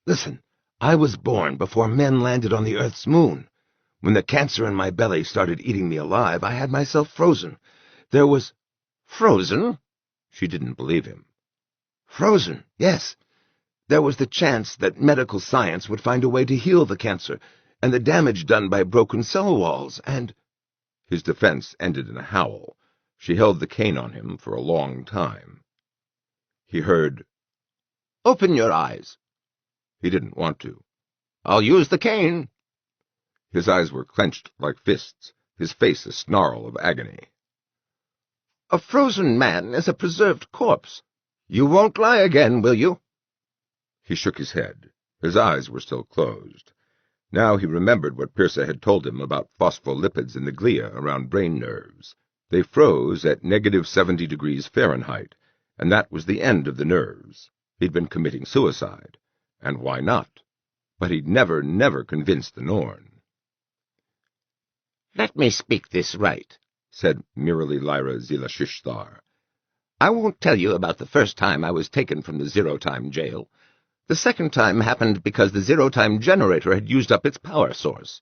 Listen, I was born before men landed on the Earth's moon. When the cancer in my belly started eating me alive, I had myself frozen. There was... Frozen? She didn't believe him. Frozen, yes. There was the chance that medical science would find a way to heal the cancer, and the damage done by broken cell walls, and... His defense ended in a howl. She held the cane on him for a long time. He heard, Open your eyes. He didn't want to. I'll use the cane. His eyes were clenched like fists, his face a snarl of agony. A frozen man is a preserved corpse. You won't lie again, will you? He shook his head. His eyes were still closed. Now he remembered what Pearsa had told him about phospholipids in the glia around brain nerves. They froze at -70 degrees Fahrenheit, and that was the end of the nerves. He'd been committing suicide. And why not? But he'd never convinced the Norn. Let me speak this right, said Mirali Lyra Zilashishthar. I won't tell you about the first time I was taken from the zero-time jail. The second time happened because the zero-time generator had used up its power source.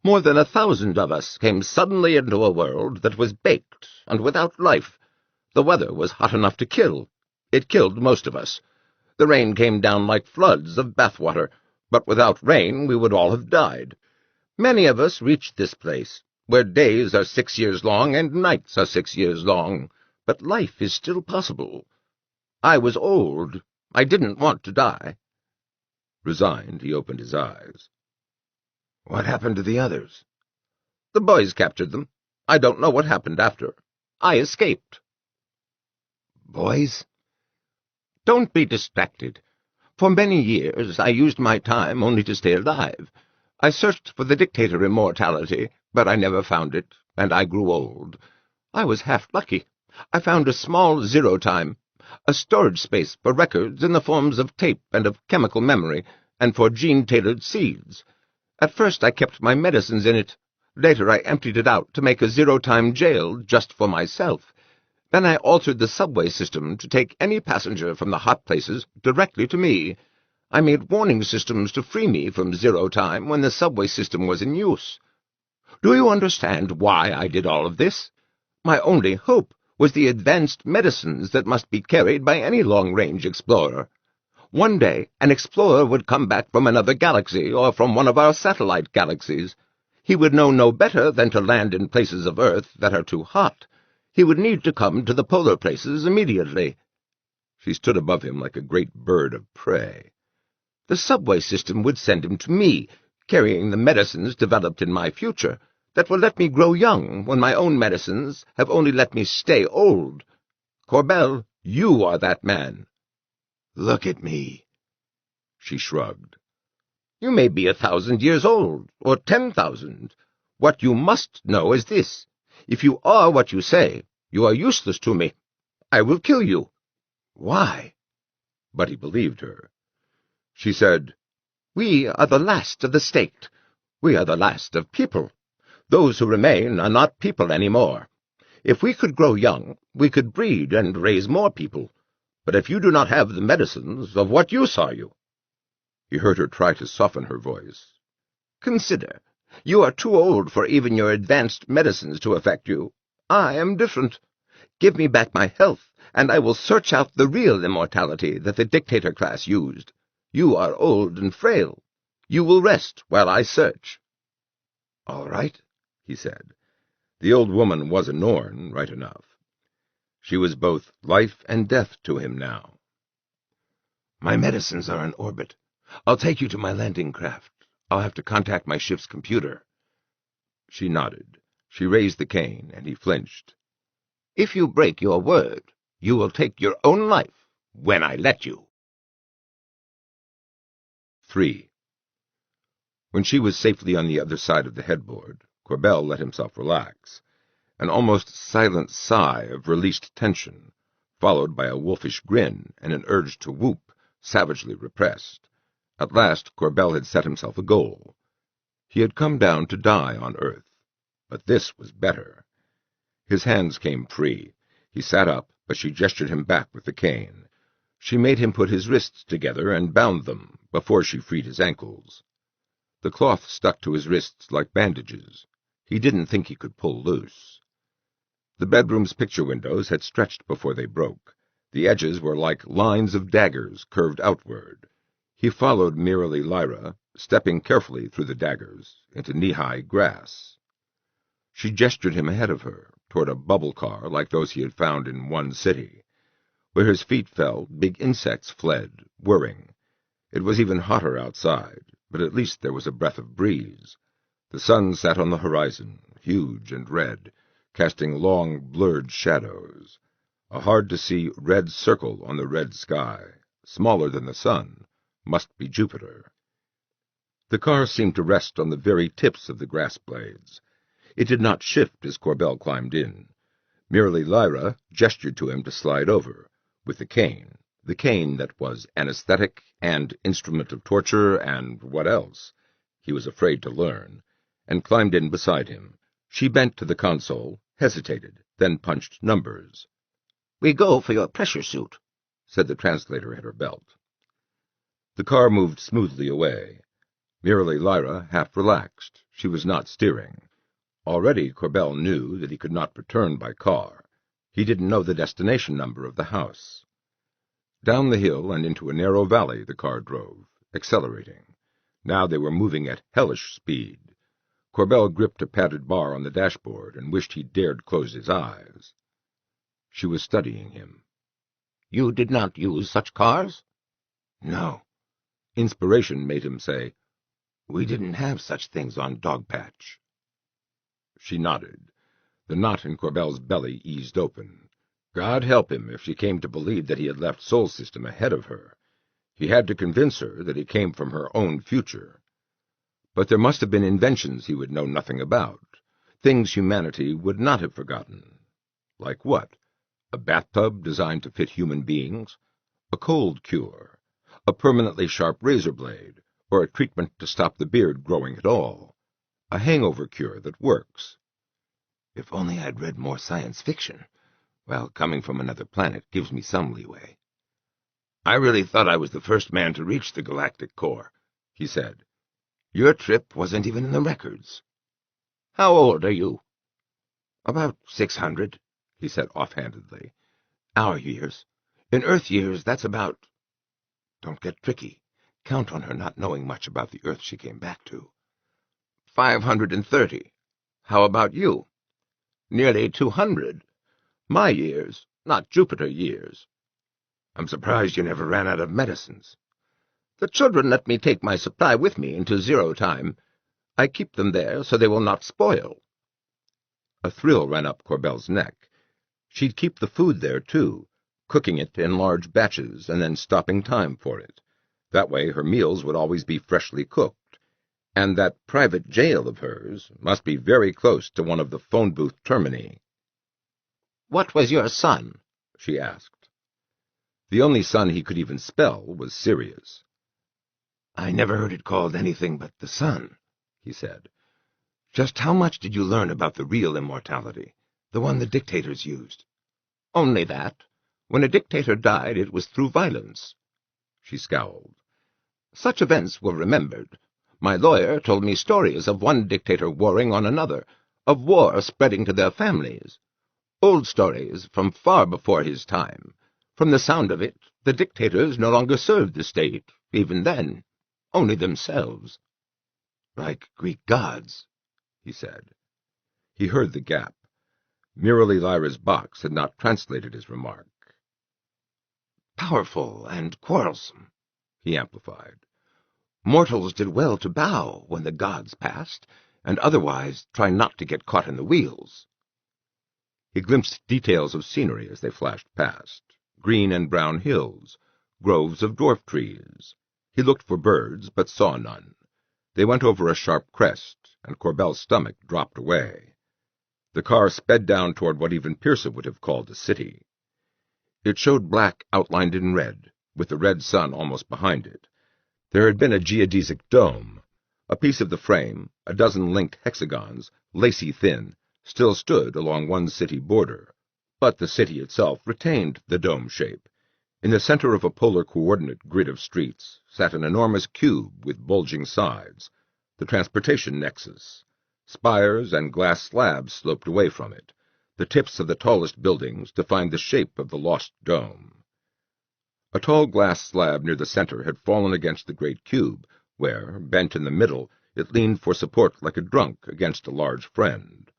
More than 1,000 of us came suddenly into a world that was baked and without life. The weather was hot enough to kill. It killed most of us. The rain came down like floods of bathwater, but without rain we would all have died. Many of us reached this place, where days are 6 years long and nights are 6 years long, but life is still possible. I was old. I didn't want to die. Resigned, he opened his eyes. What happened to the others? The boys captured them. I don't know what happened after. I escaped. Boys? Don't be distracted. For many years I used my time only to stay alive. I searched for the dictator immortality, but I never found it, and I grew old. I was half lucky. I found a small zero-time, a storage space for records in the forms of tape and of chemical memory, and for gene-tailored seeds. At first I kept my medicines in it. Later I emptied it out to make a zero-time jail just for myself. Then I altered the subway system to take any passenger from the hot places directly to me. I made warning systems to free me from zero-time when the subway system was in use. Do you understand why I did all of this? My only hope was the advanced medicines that must be carried by any long-range explorer. One day an explorer would come back from another galaxy or from one of our satellite galaxies. He would know no better than to land in places of Earth that are too hot. He would need to come to the polar places immediately. She stood above him like a great bird of prey. The subway system would send him to me, carrying the medicines developed in my future, that will let me grow young when my own medicines have only let me stay old. Corbell, you are that man. Look at me. She shrugged. You may be 1,000 years old, or 10,000. What you must know is this. If you are what you say, you are useless to me. I will kill you. Why? But he believed her. She said, We are the last of the state. We are the last of people. Those who remain are not people any more. If we could grow young, we could breed and raise more people. But if you do not have the medicines, of what use are you?" He heard her try to soften her voice. "Consider, you are too old for even your advanced medicines to affect you. I am different. Give me back my health, and I will search out the real immortality that the dictator class used. You are old and frail. You will rest while I search." "All right," he said. The old woman was a Norn, right enough. She was both life and death to him now. "My medicines are in orbit. I'll take you to my landing craft. I'll have to contact my ship's computer." She nodded. She raised the cane, and he flinched. "If you break your word, you will take your own life when I let you." 3. When she was safely on the other side of the headboard, Corbell let himself relax. An almost silent sigh of released tension, followed by a wolfish grin and an urge to whoop, savagely repressed. At last Corbell had set himself a goal. He had come down to die on Earth, but this was better. His hands came free. He sat up, but she gestured him back with the cane. She made him put his wrists together and bound them before she freed his ankles. The cloth stuck to his wrists like bandages. He didn't think he could pull loose. The bedroom's picture windows had stretched before they broke. The edges were like lines of daggers curved outward. He followed Merrily Lyra, stepping carefully through the daggers, into knee-high grass. She gestured him ahead of her, toward a bubble car like those he had found in one city. Where his feet fell, big insects fled, whirring. It was even hotter outside, but at least there was a breath of breeze. The sun sat on the horizon, huge and red, casting long, blurred shadows. A hard-to-see red circle on the red sky, smaller than the sun, must be Jupiter. The car seemed to rest on the very tips of the grass blades. It did not shift as Corbell climbed in. Merely Lyra gestured to him to slide over, with the cane that was anesthetic and instrument of torture and what else? He was afraid to learn, and climbed in beside him. She bent to the console, hesitated, then punched numbers. "We go for your pressure suit," said the translator at her belt. The car moved smoothly away. Merely Lyra half relaxed. She was not steering. Already Corbell knew that he could not return by car. He didn't know the destination number of the house. Down the hill and into a narrow valley the car drove, accelerating. Now they were moving at hellish speed. Corbell gripped a padded bar on the dashboard and wished he dared close his eyes. She was studying him. "You did not use such cars?" "No." Inspiration made him say, "We didn't have such things on Dogpatch." She nodded. The knot in Corbell's belly eased open. God help him if she came to believe that he had left Sol System ahead of her. He had to convince her that he came from her own future. But there must have been inventions he would know nothing about, things humanity would not have forgotten. Like what? A bathtub designed to fit human beings? A cold cure? A permanently sharp razor blade? Or a treatment to stop the beard growing at all? A hangover cure that works? If only I'd read more science fiction. Well, coming from another planet gives me some leeway. "I really thought I was the first man to reach the galactic core," he said. "Your trip wasn't even in the records." "How old are you?" "About 600, he said offhandedly. "Our years. In Earth years, that's about—" "Don't get tricky. Count on her not knowing much about the Earth she came back to." "530. How about you?" "Nearly 200. My years, not Jupiter years." "I'm surprised you never ran out of medicines." "The children let me take my supply with me into zero time. I keep them there so they will not spoil." A thrill ran up Corbell's neck. She'd keep the food there, too, cooking it in large batches and then stopping time for it. That way her meals would always be freshly cooked. And that private jail of hers must be very close to one of the phone booth termini. "What was your son?" she asked. The only son he could even spell was Sirius. I never heard it called anything but the sun, he said. Just how much did you learn about the real immortality, the one the dictators used? Only that. When a dictator died, it was through violence. She scowled. Such events were remembered. My lawyer told me stories of one dictator warring on another, of war spreading to their families. Old stories from far before his time. From the sound of it, the dictators no longer served the state, even then. Only themselves. Like Greek gods, he said. He heard the gap. Merely Lyra's box had not translated his remark. Powerful and quarrelsome, he amplified. Mortals did well to bow when the gods passed, and otherwise try not to get caught in the wheels. He glimpsed details of scenery as they flashed past, green and brown hills, groves of dwarf trees. He looked for birds, but saw none. They went over a sharp crest, and Corbell's stomach dropped away. The car sped down toward what even Pearson would have called a city. It showed black outlined in red, with the red sun almost behind it. There had been a geodesic dome. A piece of the frame, a dozen linked hexagons, lacy thin, still stood along one city border, but the city itself retained the dome shape. In the center of a polar coordinate grid of streets sat an enormous cube with bulging sides, the transportation nexus. Spires and glass slabs sloped away from it. The tips of the tallest buildings defined the shape of the lost dome. A tall glass slab near the center had fallen against the great cube, where, bent in the middle, it leaned for support like a drunk against a large friend.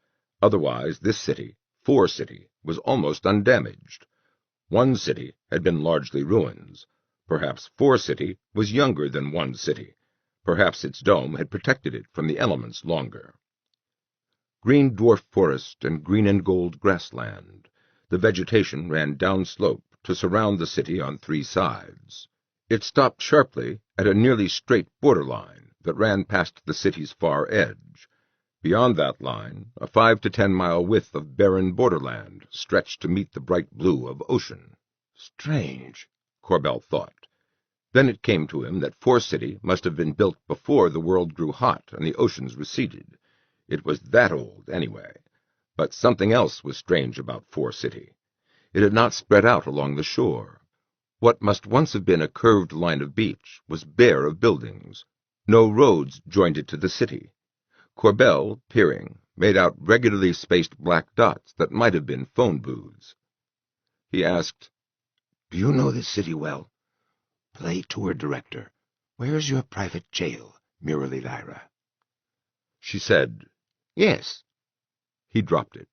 Otherwise, this city, Four City, was almost undamaged. One city had been largely ruins. Perhaps Four City was younger than One City. Perhaps its dome had protected it from the elements longer. Green dwarf forest and green and gold grassland. The vegetation ran downslope to surround the city on three sides. It stopped sharply at a nearly straight borderline that ran past the city's far edge. Beyond that line, a 5 to 10 mile width of barren borderland stretched to meet the bright blue of ocean. Strange, Corbell thought. Then it came to him that Four City must have been built before the world grew hot and the oceans receded. It was that old, anyway. But something else was strange about Four City. It had not spread out along the shore. What must once have been a curved line of beach was bare of buildings. No roads joined it to the city. Corbell, peering, made out regularly spaced black dots that might have been phone booths. He asked, "Do you know this city well? Play tour director. Where's your private jail, Merely Lyra?" She said, Yes. He dropped it.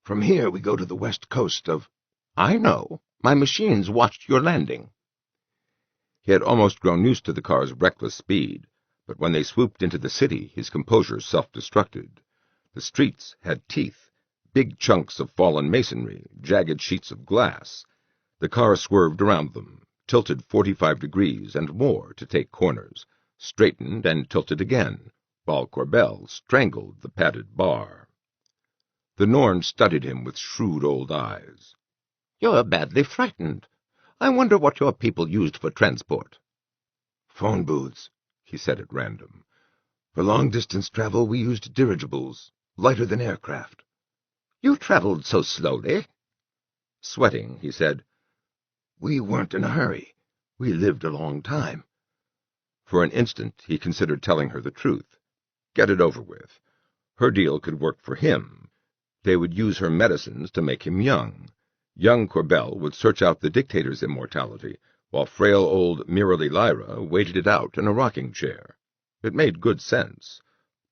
"From here we go to the west coast of—" I know. My machines watched your landing. He had almost grown used to the car's reckless speed, but when they swooped into the city, his composure self-destructed. The streets had teeth, big chunks of fallen masonry, jagged sheets of glass. The car swerved around them, tilted 45 degrees and more to take corners, straightened and tilted again, while Corbell strangled the padded bar. The Norn studied him with shrewd old eyes. You're badly frightened. I wonder what your people used for transport. "Phone booths," he said at random. "For long-distance travel we used dirigibles, lighter than aircraft." You traveled so slowly. Sweating, he said, "We weren't in a hurry. We lived a long time." For an instant he considered telling her the truth. Get it over with. Her deal could work for him. They would use her medicines to make him young. Young Corbell would search out the dictator's immortality, while frail old Merely Lyra waited it out in a rocking chair. It made good sense.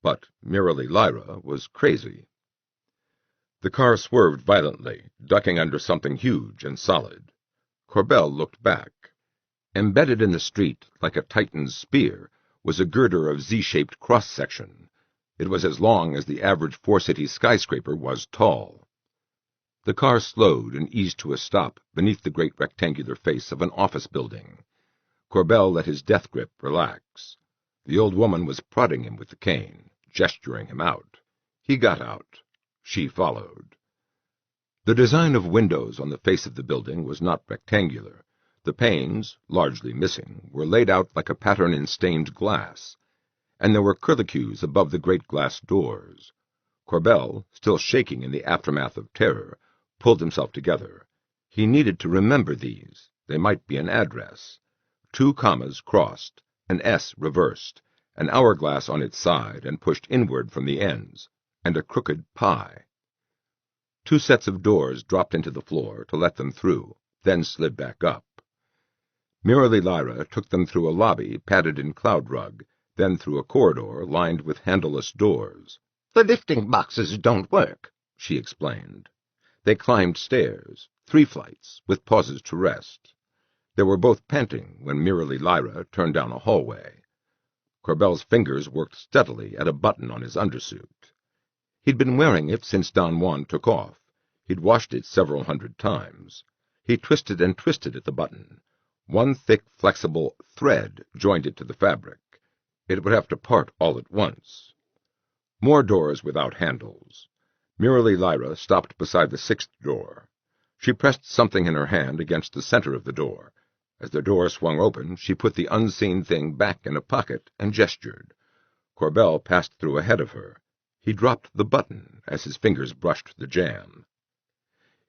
But Merely Lyra was crazy. The car swerved violently, ducking under something huge and solid. Corbell looked back. Embedded in the street, like a Titan's spear, was a girder of Z-shaped cross-section. It was as long as the average four-city skyscraper was tall. The car slowed and eased to a stop beneath the great rectangular face of an office building. Corbell let his death grip relax. The old woman was prodding him with the cane, gesturing him out. He got out. She followed. The design of windows on the face of the building was not rectangular. The panes, largely missing, were laid out like a pattern in stained glass, and there were curlicues above the great glass doors. Corbell, still shaking in the aftermath of terror, pulled himself together. He needed to remember these. They might be an address. 2 commas crossed, an S reversed, an hourglass on its side and pushed inward from the ends, and a crooked pie. 2 sets of doors dropped into the floor to let them through, then slid back up. Merrily Lyra took them through a lobby padded in cloud rug, then through a corridor lined with handleless doors. "The lifting boxes don't work," she explained. They climbed stairs, 3 flights, with pauses to rest. They were both panting when Merrily Lyra turned down a hallway. Corbell's fingers worked steadily at a button on his undersuit. He'd been wearing it since Don Juan took off. He'd washed it several hundred times. He twisted and twisted at the button. 1 thick, flexible thread joined it to the fabric. It would have to part all at once. More doors without handles. Merrily Lyra stopped beside the 6th door. She pressed something in her hand against the center of the door. As the door swung open, she put the unseen thing back in a pocket and gestured. Corbell passed through ahead of her. He dropped the button as his fingers brushed the jamb.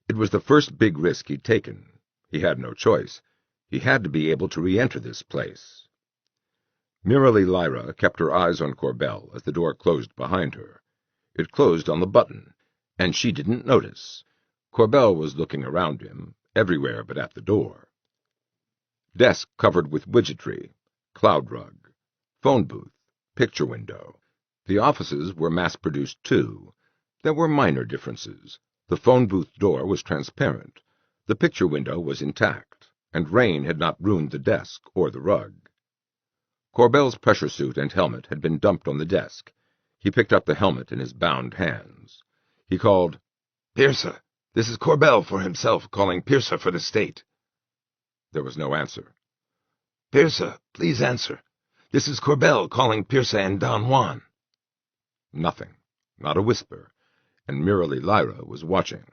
It was the first big risk he'd taken. He had no choice. He had to be able to re-enter this place. Merrily Lyra kept her eyes on Corbell as the door closed behind her. It closed on the button, and she didn't notice. Corbell was looking around him, everywhere but at the door. Desk covered with widgetry, cloud rug, phone booth, picture window. The offices were mass-produced, too. There were minor differences. The phone booth door was transparent. The picture window was intact, and rain had not ruined the desk or the rug. Corbell's pressure suit and helmet had been dumped on the desk. He picked up the helmet in his bound hands. He called, "Pierce, this is Corbell for himself, calling Pierce for the state." There was no answer. "Pierce, please answer. This is Corbell calling Pierce and Don Juan." Nothing, not a whisper, and Merrily Lyra was watching.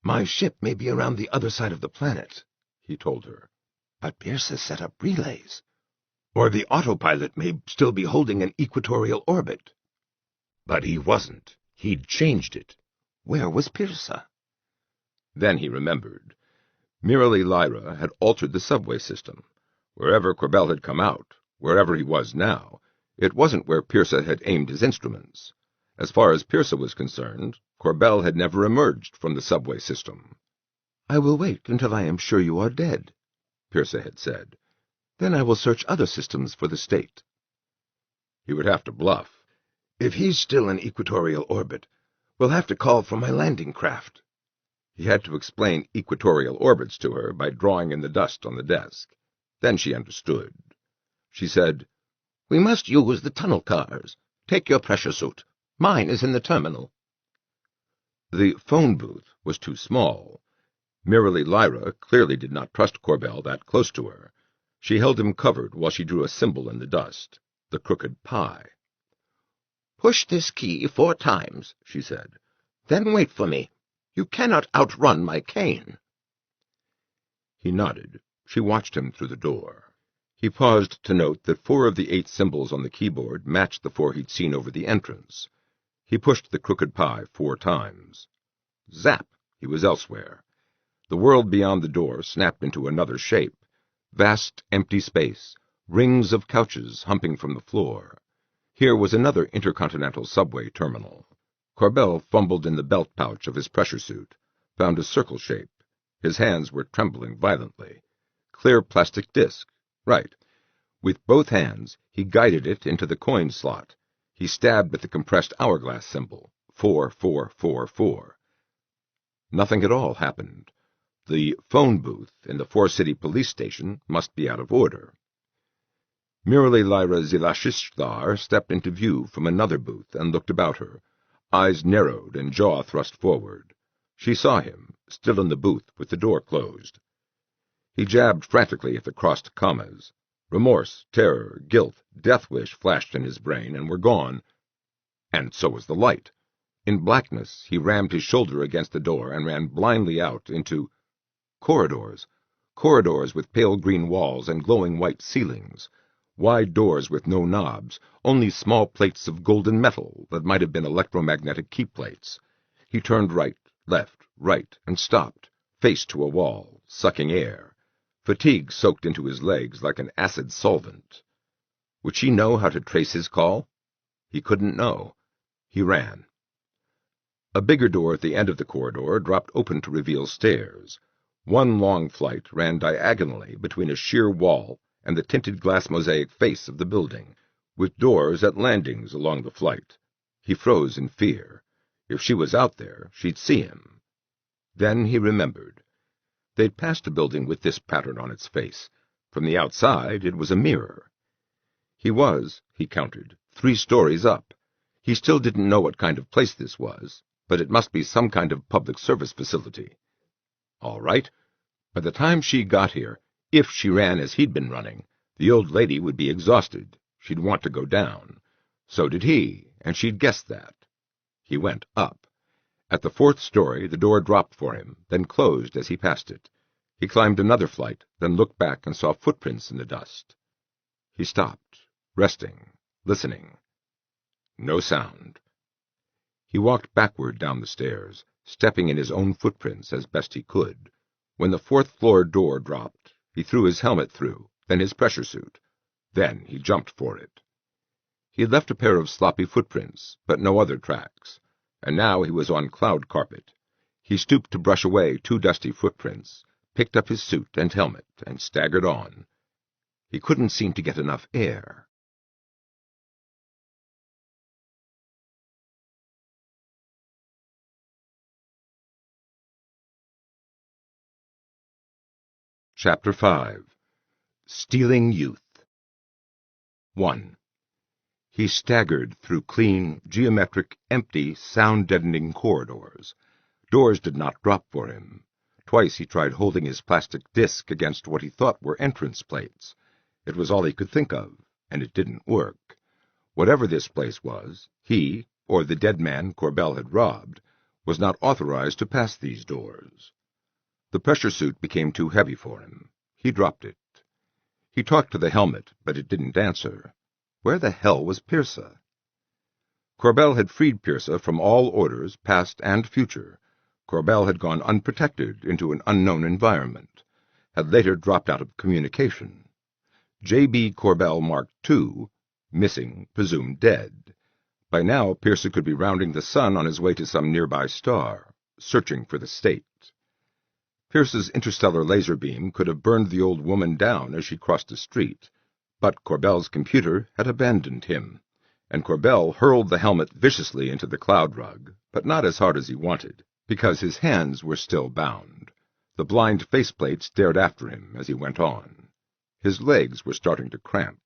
"My ship may be around the other side of the planet," he told her, "but Pierce set up relays. Or the autopilot may still be holding an equatorial orbit." But he wasn't. He'd changed it. Where was Pierce? Then he remembered. Merrily Lyra had altered the subway system. Wherever Corbell had come out, wherever he was now, it wasn't where Pierce had aimed his instruments. As far as Pierce was concerned, Corbell had never emerged from the subway system. "I will wait until I am sure you are dead," Pierce had said. "Then I will search other systems for the state." He would have to bluff. "If he's still in equatorial orbit, we'll have to call for my landing craft." He had to explain equatorial orbits to her by drawing in the dust on the desk. Then she understood. She said, "We must use the tunnel cars. Take your pressure suit. Mine is in the terminal." The phone booth was too small. Merrily Lyra clearly did not trust Corbell that close to her. She held him covered while she drew a symbol in the dust, the crooked pie. "Push this key 4 times, she said. "Then wait for me. You cannot outrun my cane." He nodded. She watched him through the door. He paused to note that 4 of the 8 symbols on the keyboard matched the 4 he'd seen over the entrance. He pushed the crooked pie 4 times. Zap! He was elsewhere. The world beyond the door snapped into another shape. Vast, empty space, rings of couches humping from the floor. Here was another intercontinental subway terminal. Corbell fumbled in the belt pouch of his pressure suit, found a circle shape. His hands were trembling violently. Clear plastic disc. Right. With both hands, he guided it into the coin slot. He stabbed at the compressed hourglass symbol, 4444. Nothing at all happened. The phone booth in the 4-city police station must be out of order. Merrily Lyra Zilashishthar stepped into view from another booth and looked about her, eyes narrowed and jaw thrust forward. She saw him, still in the booth with the door closed. He jabbed frantically at the crossed commas. Remorse, terror, guilt, death-wish flashed in his brain and were gone. And so was the light. In blackness, he rammed his shoulder against the door and ran blindly out into corridors. corridors with pale green walls and glowing white ceilings, wide doors with no knobs, only small plates of golden metal that might have been electromagnetic key plates. He turned right, right, and stopped, face to a wall, sucking air. Fatigue soaked into his legs like an acid solvent. Would she know how to trace his call? He couldn't know. He ran. A bigger door at the end of the corridor dropped open to reveal stairs. One long flight ran diagonally between a sheer wall and the tinted glass mosaic face of the building, with doors at landings along the flight. He froze in fear. If she was out there, she'd see him. Then he remembered. They'd passed a building with this pattern on its face. From the outside, it was a mirror. He was, he counted, 3 stories up. He still didn't know what kind of place this was, but it must be some kind of public service facility. All right. By the time she got here, if she ran as he'd been running, the old lady would be exhausted. She'd want to go down. So did he, and she'd guessed that. He went up. At the 4th story, the door dropped for him, then closed as he passed it. He climbed another flight, then looked back and saw footprints in the dust. He stopped, resting, listening. No sound. He walked backward down the stairs, stepping in his own footprints as best he could. When the 4th-floor door dropped, he threw his helmet through, then his pressure suit. Then he jumped for it. He had left a pair of sloppy footprints, but no other tracks, and now he was on cloud carpet. He stooped to brush away 2 dusty footprints, picked up his suit and helmet, and staggered on. He couldn't seem to get enough air. Chapter 5. Stealing Youth. 1. He staggered through clean, geometric, empty, sound-deadening corridors. Doors did not drop for him. Twice he tried holding his plastic disc against what he thought were entrance plates. It was all he could think of, and it didn't work. Whatever this place was, he, or the dead man Corbell had robbed, was not authorized to pass these doors. The pressure suit became too heavy for him. He dropped it. He talked to the helmet, but it didn't answer. Where the hell was Pearsa? Corbell had freed Pearsa from all orders, past and future. Corbell had gone unprotected into an unknown environment, had later dropped out of communication. Jaybee Corbell Mark II, missing, presumed dead. By now, Pearsa could be rounding the sun on his way to some nearby star, searching for the state. Pearsa's interstellar laser beam could have burned the old woman down as she crossed the street, but Corbell's computer had abandoned him, and Corbell hurled the helmet viciously into the cloud rug, but not as hard as he wanted, because his hands were still bound. The blind faceplate stared after him as he went on. His legs were starting to cramp.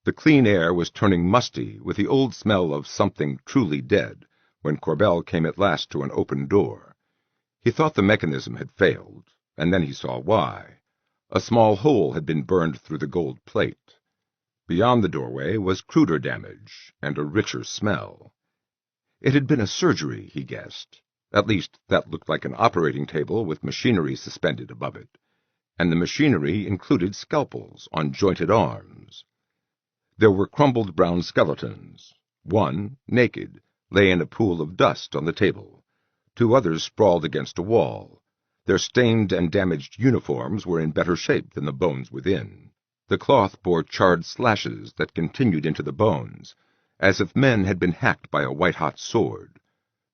The clean air was turning musty with the old smell of something truly dead when Corbell came at last to an open door. He thought the mechanism had failed, and then he saw why. A small hole had been burned through the gold plate. Beyond the doorway was cruder damage and a richer smell. It had been a surgery, he guessed. At least, that looked like an operating table with machinery suspended above it, and the machinery included scalpels on jointed arms. There were crumbled brown skeletons. One, naked, lay in a pool of dust on the table. 2 others sprawled against a wall. Their stained and damaged uniforms were in better shape than the bones within. The cloth bore charred slashes that continued into the bones, as if men had been hacked by a white-hot sword.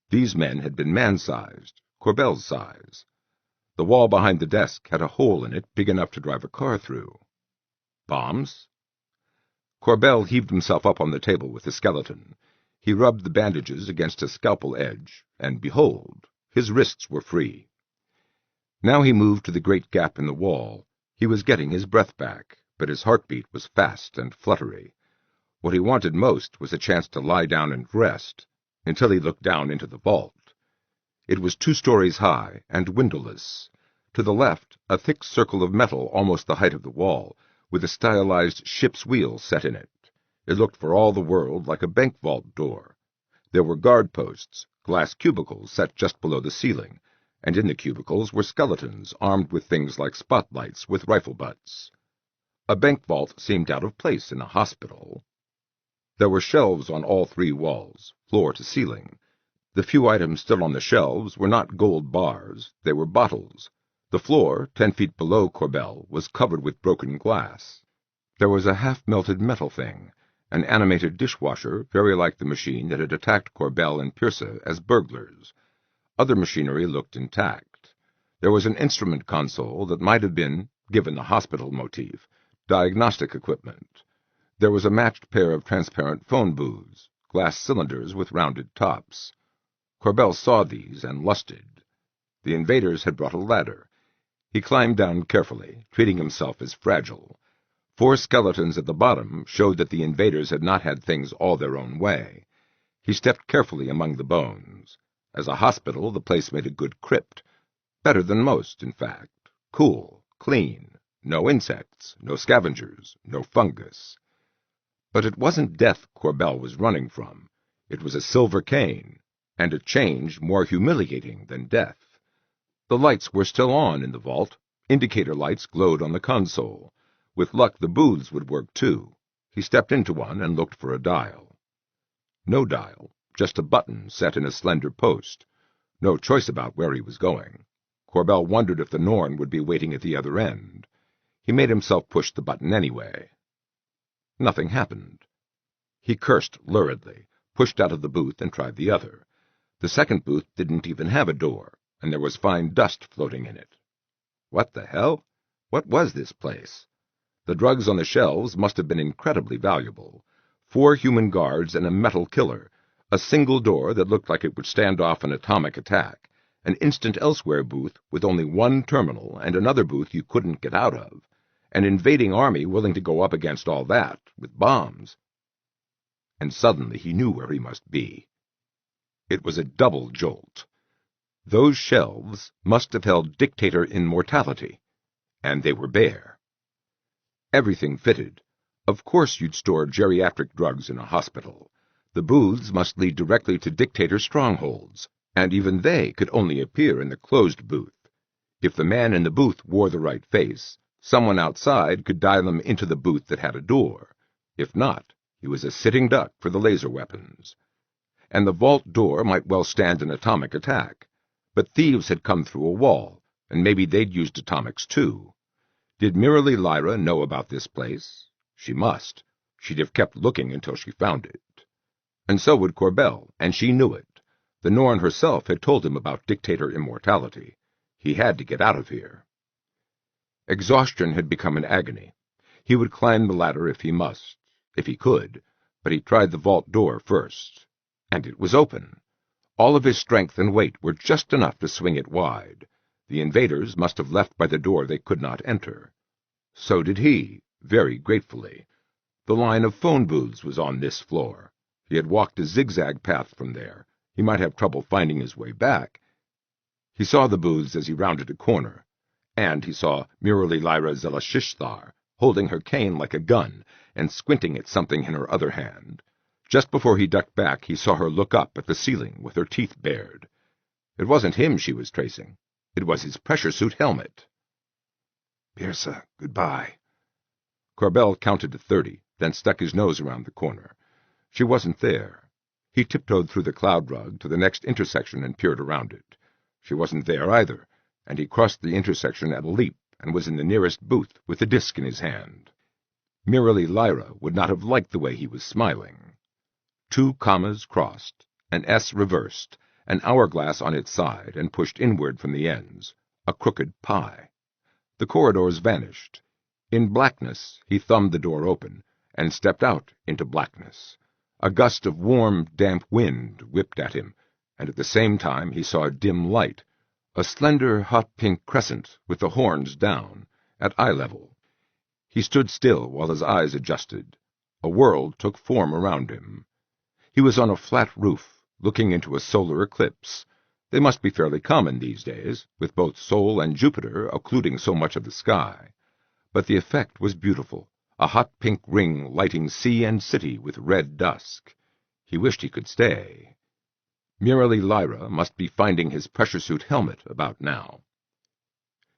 These men had been man-sized, Corbell's size. The wall behind the desk had a hole in it big enough to drive a car through. Bombs? Corbell heaved himself up on the table with the skeleton. He rubbed the bandages against a scalpel edge, and behold, his wrists were free. Now he moved to the great gap in the wall. He was getting his breath back, but his heartbeat was fast and fluttery. What he wanted most was a chance to lie down and rest, until he looked down into the vault. It was 2 stories high and windowless. To the left, a thick circle of metal almost the height of the wall, with a stylized ship's wheel set in it. It looked for all the world like a bank vault door. There were guard posts, glass cubicles set just below the ceiling, and in the cubicles were skeletons armed with things like spotlights with rifle butts. A bank vault seemed out of place in a hospital. There were shelves on all 3 walls, floor to ceiling. The few items still on the shelves were not gold bars, they were bottles. The floor, 10 feet below Corbell, was covered with broken glass. There was a half-melted metal thing, an animated dishwasher very like the machine that had attacked Corbell and Pierce as burglars. Other machinery looked intact. There was an instrument console that might have been, given the hospital motif, diagnostic equipment. There was a matched pair of transparent phone booths, glass cylinders with rounded tops. Corbell saw these and lusted. The invaders had brought a ladder. He climbed down carefully, treating himself as fragile. 4 skeletons at the bottom showed that the invaders had not had things all their own way. He stepped carefully among the bones. As a hospital, the place made a good crypt. Better than most, in fact. Cool, clean, no insects, no scavengers, no fungus. But it wasn't death Corbell was running from. It was a silver cane, and a change more humiliating than death. The lights were still on in the vault. Indicator lights glowed on the console. With luck, the booths would work too. He stepped into one and looked for a dial. No dial, just a button set in a slender post. No choice about where he was going. Corbell wondered if the Norn would be waiting at the other end. He made himself push the button anyway. Nothing happened. He cursed luridly, pushed out of the booth and tried the other. The second booth didn't even have a door, and there was fine dust floating in it. What the hell? What was this place? The drugs on the shelves must have been incredibly valuable. 4 human guards and a metal killer, a single door that looked like it would stand off an atomic attack, an instant elsewhere booth with only 1 terminal and another booth you couldn't get out of, an invading army willing to go up against all that, with bombs. And suddenly he knew where he must be. It was a double jolt. Those shelves must have held dictator immortality, and they were bare. Everything fitted. Of course you'd store geriatric drugs in a hospital. The booths must lead directly to dictator strongholds, and even they could only appear in the closed booth. If the man in the booth wore the right face, someone outside could dial him into the booth that had a door. If not, he was a sitting duck for the laser weapons. And the vault door might well stand an atomic attack. But thieves had come through a wall, and maybe they'd used atomics too. Did Merrily Lyra know about this place? She must. She'd have kept looking until she found it. And so would Corbell, and she knew it. The Norn herself had told him about dictator immortality. He had to get out of here. Exhaustion had become an agony. He would climb the ladder if he must, if he could, but he tried the vault door first. And it was open. All of his strength and weight were just enough to swing it wide. The invaders must have left by the door they could not enter. So did he, very gratefully. The line of phone booths was on this floor. He had walked a zigzag path from there. He might have trouble finding his way back. He saw the booths as he rounded a corner, and he saw Merrily Lyra Zelashishthar, holding her cane like a gun and squinting at something in her other hand. Just before he ducked back, he saw her look up at the ceiling with her teeth bared. It wasn't him she was tracing. It was his pressure suit helmet. Pierce, goodbye. Corbell counted to 30, then stuck his nose around the corner. She wasn't there. He tiptoed through the cloud rug to the next intersection and peered around it. She wasn't there either, and he crossed the intersection at a leap and was in the nearest booth with the disc in his hand. Merrily Lyra would not have liked the way he was smiling. 2 commas crossed, an S reversed, an hourglass on its side and pushed inward from the ends, a crooked pie. The corridors vanished. In blackness he thumbed the door open and stepped out into blackness. A gust of warm, damp wind whipped at him, and at the same time he saw a dim light, a slender, hot pink crescent with the horns down, at eye level. He stood still while his eyes adjusted. A world took form around him. He was on a flat roof, looking into a solar eclipse. They must be fairly common these days, with both Sol and Jupiter occluding so much of the sky. But the effect was beautiful, a hot pink ring lighting sea and city with red dusk. He wished he could stay. Merely Lyra must be finding his pressure suit helmet about now.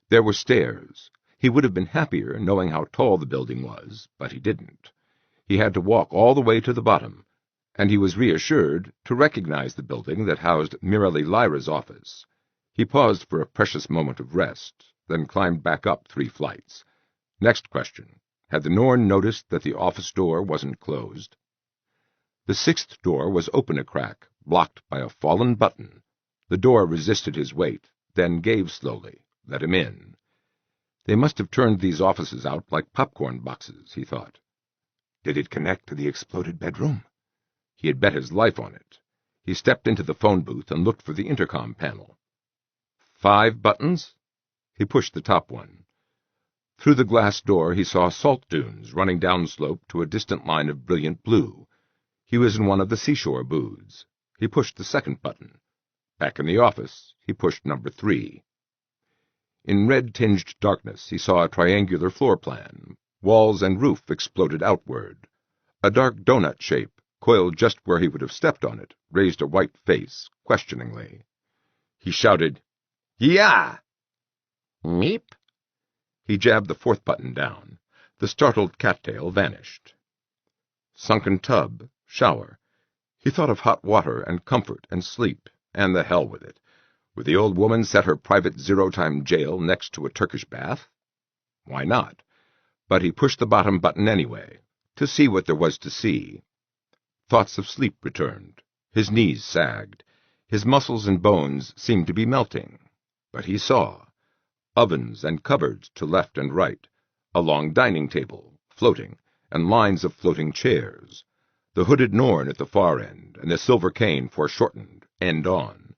There were stairs. He would have been happier knowing how tall the building was, but he didn't. He had to walk all the way to the bottom, and he was reassured to recognize the building that housed Merely Lyra's office. He paused for a precious moment of rest, then climbed back up 3 flights. Next question. Had the Norn noticed that the office door wasn't closed? The 6th door was open a crack, blocked by a fallen button. The door resisted his weight, then gave slowly, let him in. They must have turned these offices out like popcorn boxes, he thought. Did it connect to the exploded bedroom? He had bet his life on it. He stepped into the phone booth and looked for the intercom panel. 5 buttons? He pushed the top one. Through the glass door he saw salt dunes running downslope to a distant line of brilliant blue. He was in one of the seashore booths. He pushed the 2nd button. Back in the office, he pushed number 3. In red-tinged darkness he saw a triangular floor plan. Walls and roof exploded outward. A dark donut shape, coiled just where he would have stepped on it, raised a white face, questioningly. He shouted, "Yeah!" Meep. He jabbed the 4th button down. The startled cattail vanished. Sunken tub, shower. He thought of hot water and comfort and sleep, and the hell with it. Would the old woman set her private zero-time jail next to a Turkish bath? Why not? But he pushed the bottom button anyway, to see what there was to see. Thoughts of sleep returned. His knees sagged. His muscles and bones seemed to be melting. But he saw ovens and cupboards to left and right, a long dining table, floating, and lines of floating chairs, the hooded Norn at the far end, and the silver cane foreshortened, end on.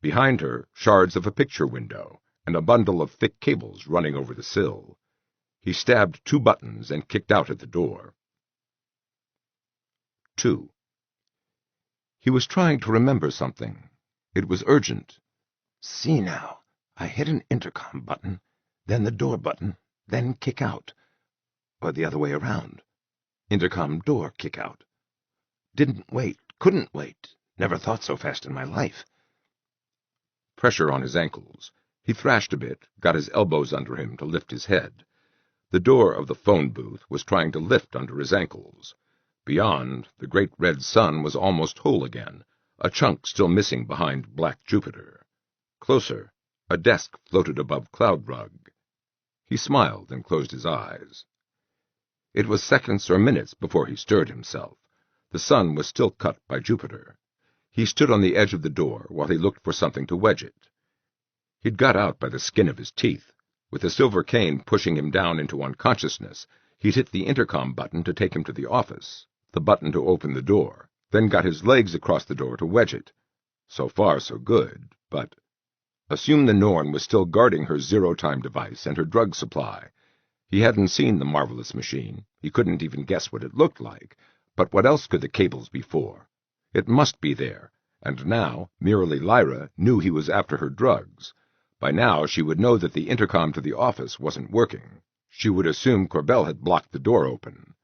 Behind her, shards of a picture window, and a bundle of thick cables running over the sill. He stabbed 2 buttons and kicked out at the door. 2. He was trying to remember something. It was urgent. See now, I hit an intercom button, then the door button, then kick out. Or the other way around. Intercom door kick out. Didn't wait, couldn't wait, never thought so fast in my life. Pressure on his ankles. He thrashed a bit, got his elbows under him to lift his head. The door of the phone booth was trying to lift under his ankles. Beyond, the great red sun was almost whole again, a chunk still missing behind black Jupiter. Closer, a desk floated above cloud rug. He smiled and closed his eyes. It was seconds or minutes before he stirred himself. The sun was still cut by Jupiter. He stood on the edge of the door while he looked for something to wedge it. He'd got out by the skin of his teeth. With the silver cane pushing him down into unconsciousness, he'd hit the intercom button to take him to the office, the button to open the door, then got his legs across the door to wedge it. So far, so good, but... Assume the Norn was still guarding her zero-time device and her drug supply. He hadn't seen the marvelous machine. He couldn't even guess what it looked like. But what else could the cables be for? It must be there, and now Merely Lyra knew he was after her drugs. By now she would know that the intercom to the office wasn't working. She would assume Corbell had blocked the door open.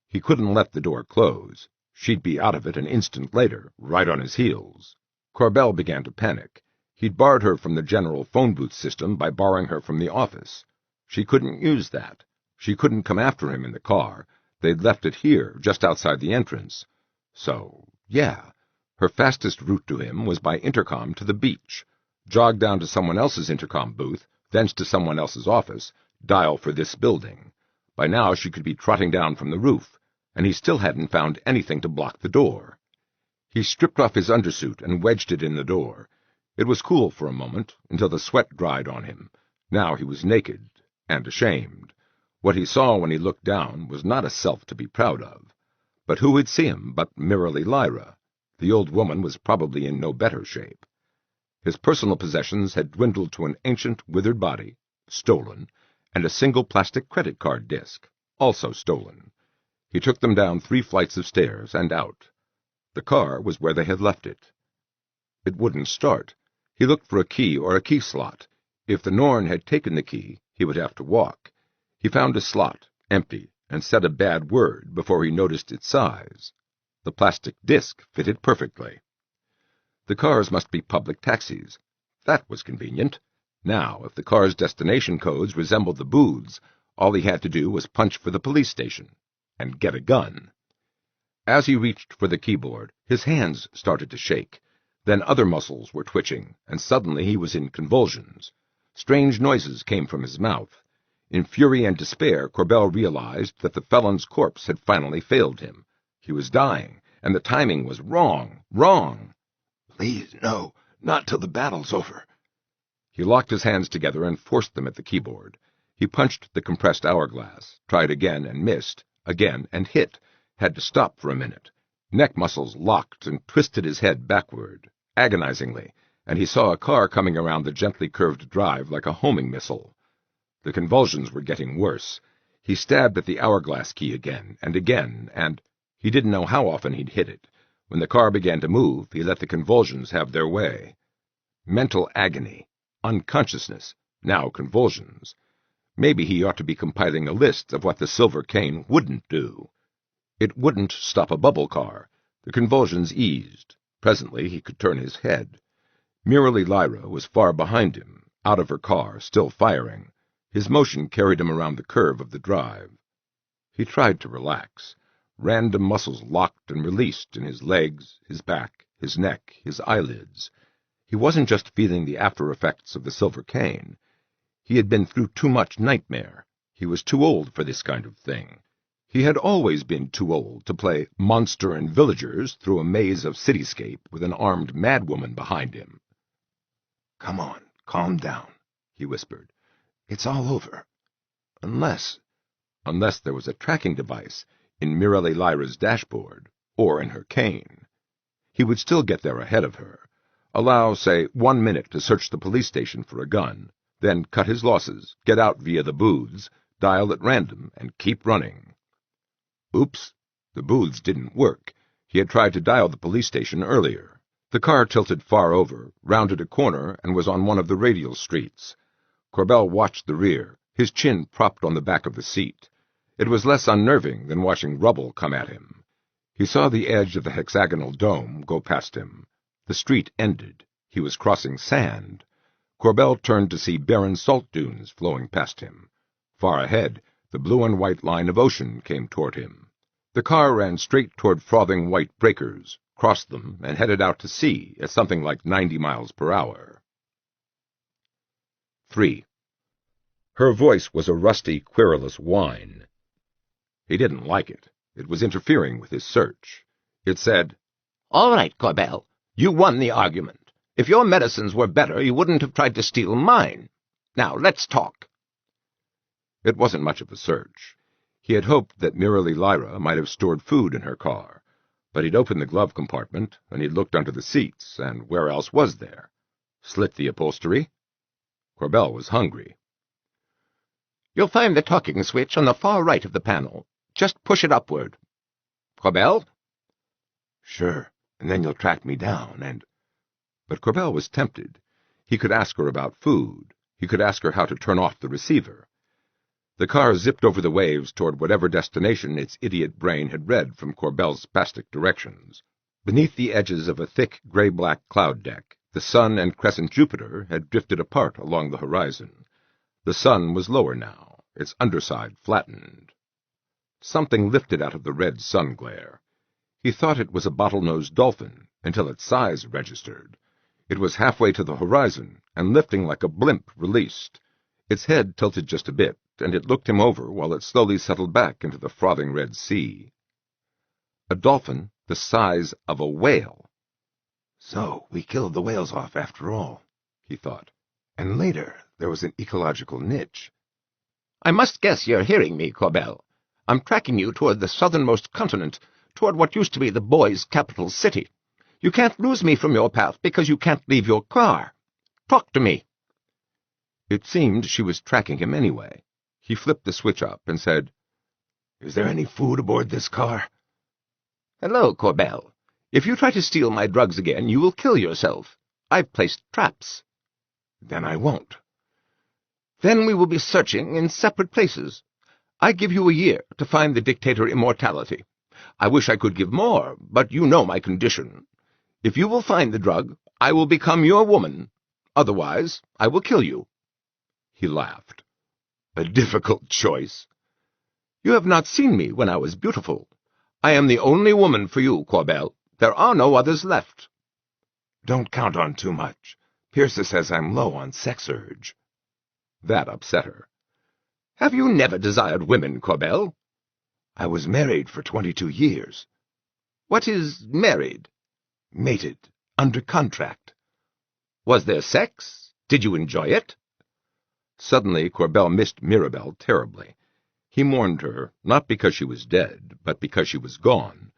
He couldn't let the door close. She'd be out of it an instant later, right on his heels. Corbell began to panic. He'd barred her from the general phone booth system by barring her from the office. She couldn't use that. She couldn't come after him in the car. They'd left it here, just outside the entrance. So, yeah, her fastest route to him was by intercom to the beach. Jog down to someone else's intercom booth, thence to someone else's office, dial for this building. By now she could be trotting down from the roof, and he still hadn't found anything to block the door. He stripped off his undersuit and wedged it in the door. It was cool for a moment, until the sweat dried on him. Now he was naked, and ashamed. What he saw when he looked down was not a self to be proud of. But who would see him but Merely Lyra? The old woman was probably in no better shape. His personal possessions had dwindled to an ancient, withered body, stolen, and a single plastic credit card disc, also stolen. He took them down 3 flights of stairs and out. The car was where they had left it. It wouldn't start. He looked for a key or a key slot. If the Norn had taken the key, he would have to walk. He found a slot, empty, and said a bad word before he noticed its size. The plastic disc fitted perfectly. The cars must be public taxis. That was convenient. Now, if the car's destination codes resembled the booths, all he had to do was punch for the police station and get a gun. As he reached for the keyboard, his hands started to shake. Then other muscles were twitching, and suddenly he was in convulsions. Strange noises came from his mouth. In fury and despair, Corbell realized that the felon's corpse had finally failed him. He was dying, and the timing was wrong. Please, no, not till the battle's over. He locked his hands together and forced them at the keyboard. He punched the compressed hourglass, tried again and missed, again and hit, had to stop for a minute. Neck muscles locked and twisted his head backward, agonizingly, and he saw a car coming around the gently curved drive like a homing missile. The convulsions were getting worse. He stabbed at the hourglass key again, and he didn't know how often he'd hit it. When the car began to move, he let the convulsions have their way. Mental agony, unconsciousness, now convulsions. Maybe he ought to be compiling a list of what the silver cane wouldn't do. It wouldn't stop a bubble car. The convulsions eased. Presently he could turn his head. Merely Lyra was far behind him, out of her car, still firing. His motion carried him around the curve of the drive. He tried to relax. Random muscles locked and released in his legs, his back, his neck, his eyelids. He wasn't just feeling the after-effects of the silver cane. He had been through too much nightmare. He was too old for this kind of thing. He had always been too old to play monster and villagers through a maze of cityscape with an armed madwoman behind him. Come on, calm down, he whispered. It's all over. Unless there was a tracking device in Mirelle Lyra's dashboard, or in her cane. He would still get there ahead of her. Allow, say, 1 minute to search the police station for a gun, then cut his losses, get out via the booths, dial at random, and keep running. Oops, the booths didn't work. He had tried to dial the police station earlier. The car tilted far over, rounded a corner, and was on one of the radial streets. Corbell watched the rear, his chin propped on the back of the seat. It was less unnerving than watching rubble come at him. He saw the edge of the hexagonal dome go past him. The street ended. He was crossing sand. Corbell turned to see barren salt dunes flowing past him. Far ahead, the blue and white line of ocean came toward him. The car ran straight toward frothing white breakers, crossed them, and headed out to sea at something like 90 miles per hour. 3. Her voice was a rusty, querulous whine. He didn't like it. It was interfering with his search. It said, "All right, Corbell. You won the argument. If your medicines were better, you wouldn't have tried to steal mine. Now, let's talk." It wasn't much of a search. He had hoped that Mirelle Lyra might have stored food in her car, but he'd opened the glove compartment, and he'd looked under the seats, and where else was there? Slit the upholstery? Corbell was hungry. "You'll find the talking switch on the far right of the panel. Just push it upward. Corbell?" Sure, and then you'll track me down, and... But Corbell was tempted. He could ask her about food. He could ask her how to turn off the receiver. The car zipped over the waves toward whatever destination its idiot brain had read from Corbell's spastic directions. Beneath the edges of a thick gray-black cloud deck, the sun and crescent Jupiter had drifted apart along the horizon. The sun was lower now, its underside flattened. Something lifted out of the red sun glare. He thought it was a bottlenose dolphin, until its size registered. It was halfway to the horizon, and lifting like a blimp released. Its head tilted just a bit, and it looked him over while it slowly settled back into the frothing red sea. A dolphin the size of a whale. So we killed the whales off after all, he thought. And later there was an ecological niche. "I must guess you're hearing me, Corbell. I'm tracking you toward the southernmost continent, toward what used to be the boys' capital city. You can't lose me from your path because you can't leave your car. Talk to me." It seemed she was tracking him anyway. He flipped the switch up and said, "Is there any food aboard this car?" "Hello, Corbell. If you try to steal my drugs again, you will kill yourself. I've placed traps." "Then I won't." "Then we will be searching in separate places. I give you a year to find the dictator immortality. I wish I could give more, but you know my condition. If you will find the drug, I will become your woman. Otherwise, I will kill you." He laughed. "A difficult choice. You have not seen me when I was beautiful. I am the only woman for you, Corbell. There are no others left." "Don't count on too much. Pierce says I'm low on sex urge." That upset her. "Have you never desired women, Corbell?" "I was married for 22 years. "What is married?" Mated. Under contract." "Was there sex? Did you enjoy it?" Suddenly Corbell missed Mirabelle terribly. He mourned her, not because she was dead, but because she was gone,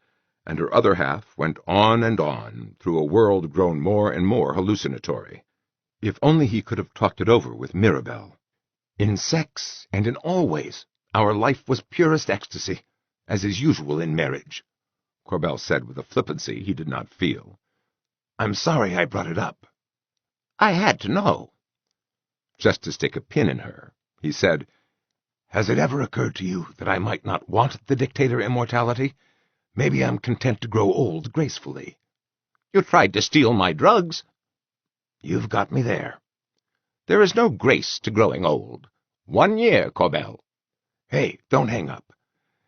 and her other half went on and on through a world grown more and more hallucinatory. If only he could have talked it over with Mirabelle. "In sex, and in all ways, our life was purest ecstasy, as is usual in marriage," Corbell said with a flippancy he did not feel. "I'm sorry I brought it up." "I had to know." Just to stick a pin in her, he said, "Has it ever occurred to you that I might not want the dictator immortality? Maybe I'm content to grow old gracefully." "You tried to steal my drugs." "You've got me there." "There is no grace to growing old. 1 year, Corbell." "Hey, don't hang up.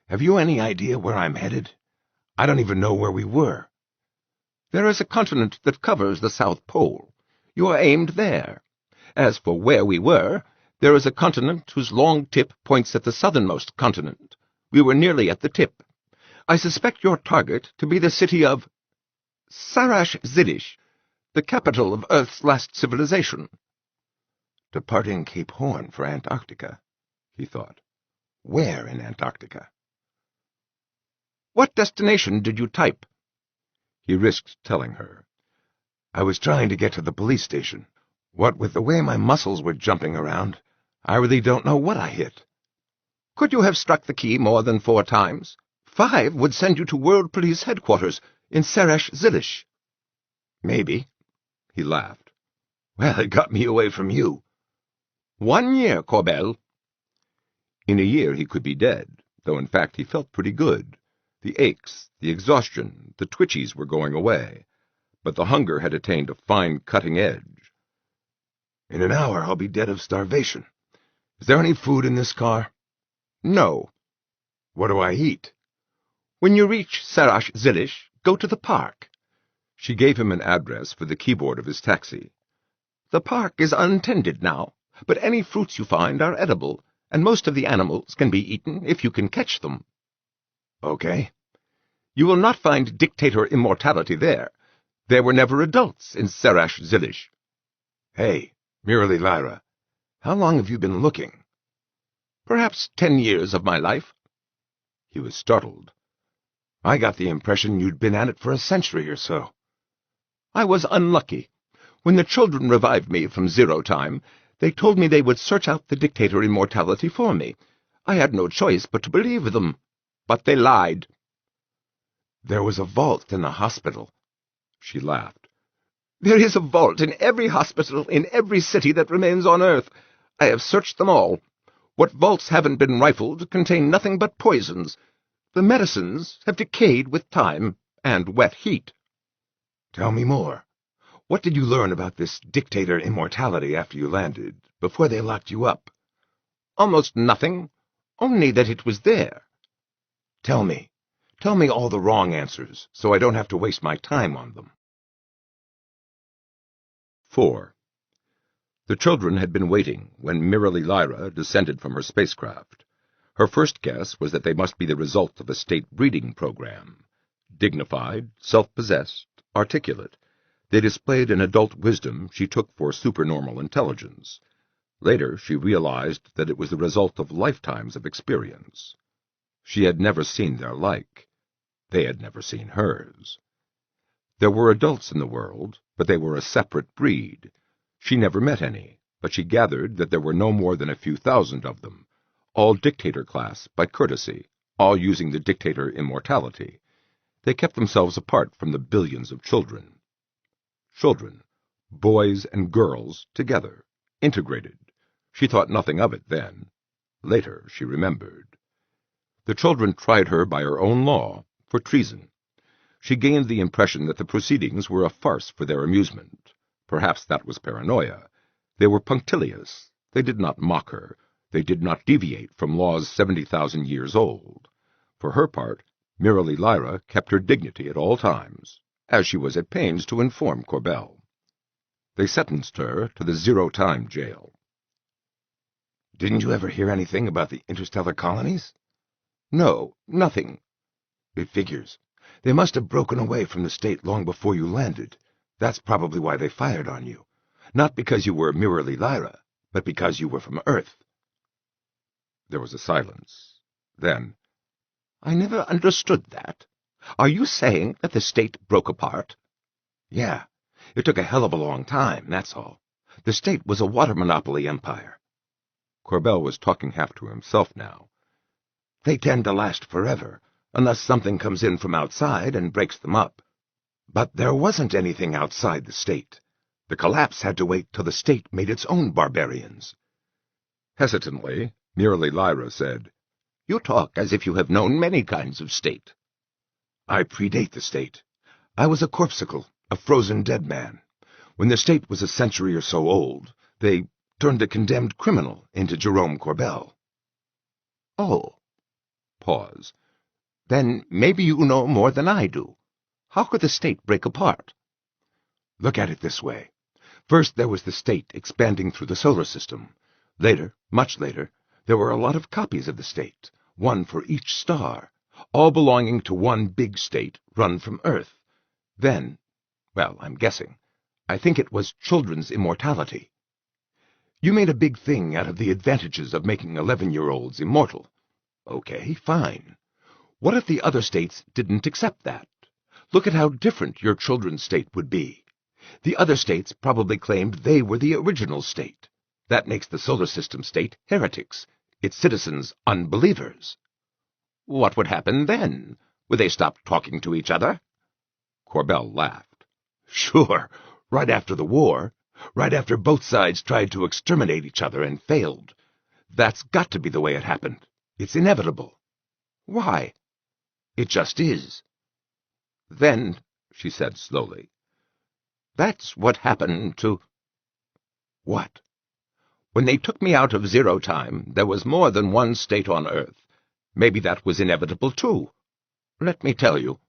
Have you any idea where I'm headed? I don't even know where we were." "There is a continent that covers the South Pole. You are aimed there. As for where we were, there is a continent whose long tip points at the southernmost continent. We were nearly at the tip. I suspect your target to be the city of Sarash-Zidish, the capital of Earth's last civilization." "Departing Cape Horn for Antarctica," he thought. "Where in Antarctica?" "What destination did you type?" He risked telling her. "I was trying to get to the police station. What with the way my muscles were jumping around, I really don't know what I hit." "Could you have struck the key more than 4 times? 5 would send you to World Police Headquarters in Sarash-Zidish." "Maybe." He laughed. "Well, it got me away from you." 1 year, Corbell." In a year he could be dead, though in fact he felt pretty good. The aches, the exhaustion, the twitchies were going away, but the hunger had attained a fine cutting edge. "In an hour I'll be dead of starvation. Is there any food in this car?" "No." "What do I eat?" "When you reach Sarash-Zidish, go to the park." She gave him an address for the keyboard of his taxi. "The park is untended now, but any fruits you find are edible, and most of the animals can be eaten if you can catch them." "Okay." "You will not find dictator immortality there. There were never adults in Sarash-Zidish." "Hey, Mirali Lyra, how long have you been looking?" "Perhaps 10 years of my life." He was startled. "I got the impression you'd been at it for a century or so." "I was unlucky. When the children revived me from zero time, they told me they would search out the dictator immortality for me. I had no choice but to believe them. But they lied." "There was a vault in the hospital." She laughed. "There is a vault in every hospital in every city that remains on Earth. I have searched them all. What vaults haven't been rifled contain nothing but poisons. The medicines have decayed with time and wet heat." "Tell me more. What did you learn about this dictator immortality after you landed, before they locked you up?" "Almost nothing. Only that it was there." Tell me. Tell me all the wrong answers, so I don't have to waste my time on them." 4. The children had been waiting when Mirali Lyra descended from her spacecraft. Her first guess was that they must be the result of a state breeding program. Dignified, self-possessed, articulate, they displayed an adult wisdom she took for supernormal intelligence. Later she realized that it was the result of lifetimes of experience. She had never seen their like. They had never seen hers. There were adults in the world, but they were a separate breed. She never met any, but she gathered that there were no more than a few thousand of them, all dictator class by courtesy, all using the dictator immortality. They kept themselves apart from the billions of children. Children, boys and girls, together, integrated. She thought nothing of it then. Later she remembered. The children tried her by her own law for treason. She gained the impression that the proceedings were a farce for their amusement. Perhaps that was paranoia. They were punctilious. They did not mock her. They did not deviate from laws 70,000 years old. For her part, merely Lyra kept her dignity at all times, as she was at pains to inform Corbell. They sentenced her to the zero-time jail. "Didn't you ever hear anything about the interstellar colonies?" "No, nothing." "It figures. They must have broken away from the state long before you landed. That's probably why they fired on you. Not because you were merely Lyra, but because you were from Earth." There was a silence. Then, "I never understood that. Are you saying that the state broke apart?" "Yeah. It took a hell of a long time, that's all. The state was a water monopoly empire." Corbell was talking half to himself now. "They tend to last forever, unless something comes in from outside and breaks them up. But there wasn't anything outside the state. The collapse had to wait till the state made its own barbarians." Hesitantly, merely Lyra said, "You talk as if you have known many kinds of state." "I predate the state. I was a corpsicle, a frozen dead man. When the state was a century or so old, they turned a condemned criminal into Jerome Corbell." "Oh." Pause. "Then maybe you know more than I do. How could the state break apart?" "Look at it this way. First there was the state expanding through the solar system. Later, much later, there were a lot of copies of the state, one for each star, all belonging to one big state run from Earth. Then, well, I'm guessing, I think it was children's immortality. You made a big thing out of the advantages of making 11-year-olds immortal. Okay, fine. What if the other states didn't accept that? Look at how different your children's state would be. The other states probably claimed they were the original state. That makes the solar system state heretics, its citizens unbelievers." "What would happen then? Would they stop talking to each other?" Corbell laughed. "Sure, right after the war, right after both sides tried to exterminate each other and failed. That's got to be the way it happened. It's inevitable." "Why?" "It just is." "Then," she said slowly, "that's what happened to—" "What?" "When they took me out of zero time, there was more than one state on Earth. Maybe that was inevitable, too. Let me tell you."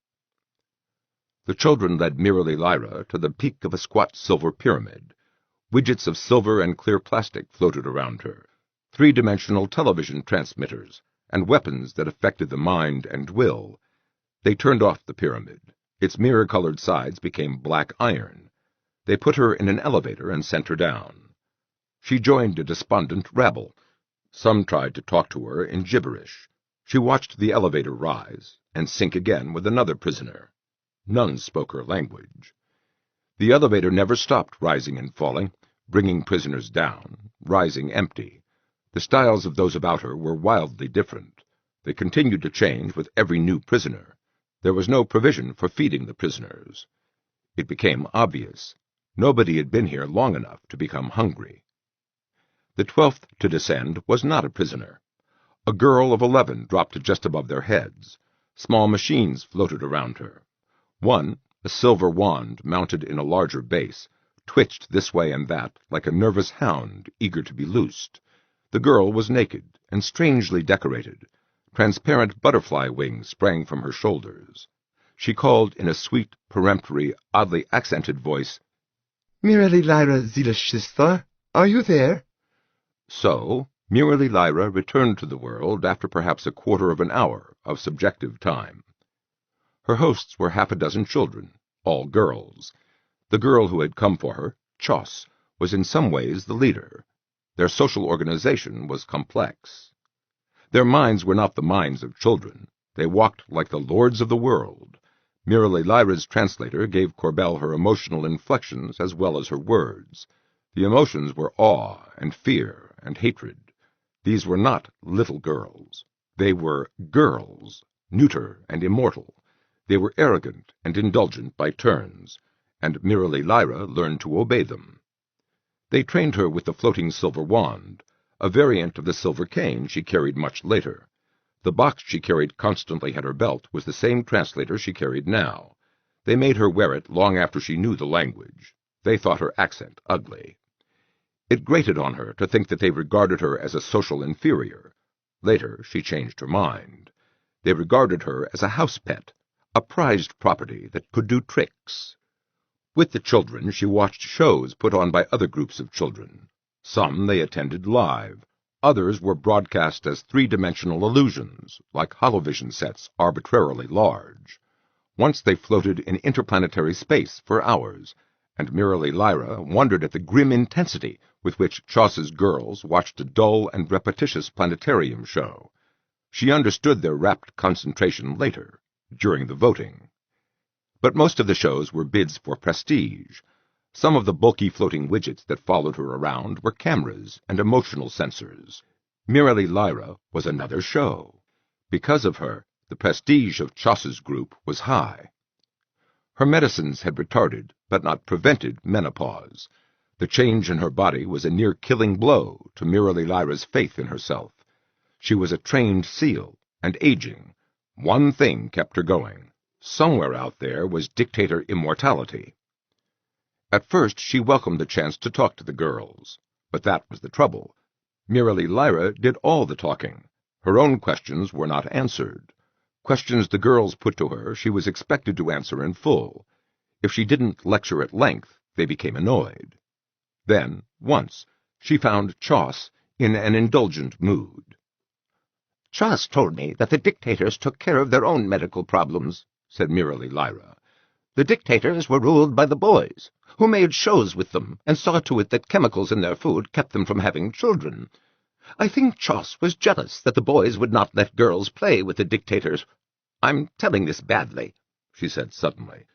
The children led merely Lyra to the peak of a squat silver pyramid. Widgets of silver and clear plastic floated around her, three-dimensional television transmitters, and weapons that affected the mind and will. They turned off the pyramid. Its mirror-colored sides became black iron. They put her in an elevator and sent her down. She joined a despondent rabble. Some tried to talk to her in gibberish. She watched the elevator rise and sink again with another prisoner. None spoke her language. The elevator never stopped rising and falling, bringing prisoners down, rising empty. The styles of those about her were wildly different. They continued to change with every new prisoner. There was no provision for feeding the prisoners. It became obvious. Nobody had been here long enough to become hungry. The 12th to descend was not a prisoner. A girl of 11 dropped just above their heads. Small machines floated around her. One, a silver wand mounted in a larger base, twitched this way and that like a nervous hound eager to be loosed. The girl was naked and strangely decorated. Transparent butterfly wings sprang from her shoulders. She called in a sweet, peremptory, oddly accented voice, "Merely Lyra Zilashista, are you there?" So, merely Lyra returned to the world after perhaps a quarter of an hour of subjective time. Her hosts were half a dozen children, all girls. The girl who had come for her, Choss, was in some ways the leader. Their social organization was complex. Their minds were not the minds of children. They walked like the lords of the world. Merely Lyra's translator gave Corbell her emotional inflections as well as her words. The emotions were awe and fear and hatred. These were not little girls. They were girls, neuter and immortal. They were arrogant and indulgent by turns, and merely Lyra learned to obey them. They trained her with the floating silver wand, a variant of the silver cane she carried much later. The box she carried constantly at her belt was the same translator she carried now. They made her wear it long after she knew the language. They thought her accent ugly. It grated on her to think that they regarded her as a social inferior. Later, she changed her mind. They regarded her as a house pet, a prized property that could do tricks. With the children, she watched shows put on by other groups of children. Some they attended live. Others were broadcast as three-dimensional illusions, like holovision sets arbitrarily large. Once they floated in interplanetary space for hours, and merely Lyra wondered at the grim intensity with which Chaucer's girls watched a dull and repetitious planetarium show. She understood their rapt concentration later, during the voting. But most of the shows were bids for prestige. Some of the bulky floating widgets that followed her around were cameras and emotional sensors. Merely Lyra was another show. Because of her, the prestige of Chaucer's group was high. Her medicines had retarded, but not prevented, menopause. The change in her body was a near-killing blow to Merely Lyra's faith in herself. She was a trained SEAL, and aging. One thing kept her going. Somewhere out there was dictator immortality. At first she welcomed the chance to talk to the girls, but that was the trouble. Merely Lyra did all the talking. Her own questions were not answered. Questions the girls put to her she was expected to answer in full. If she didn't lecture at length, they became annoyed. Then, once, she found Chauce in an indulgent mood. "Chauce told me that the dictators took care of their own medical problems," said Merely Lyra. "The dictators were ruled by the boys, who made shows with them and saw to it that chemicals in their food kept them from having children. I think Chauce was jealous that the boys would not let girls play with the dictators. I'm telling this badly," she said suddenly.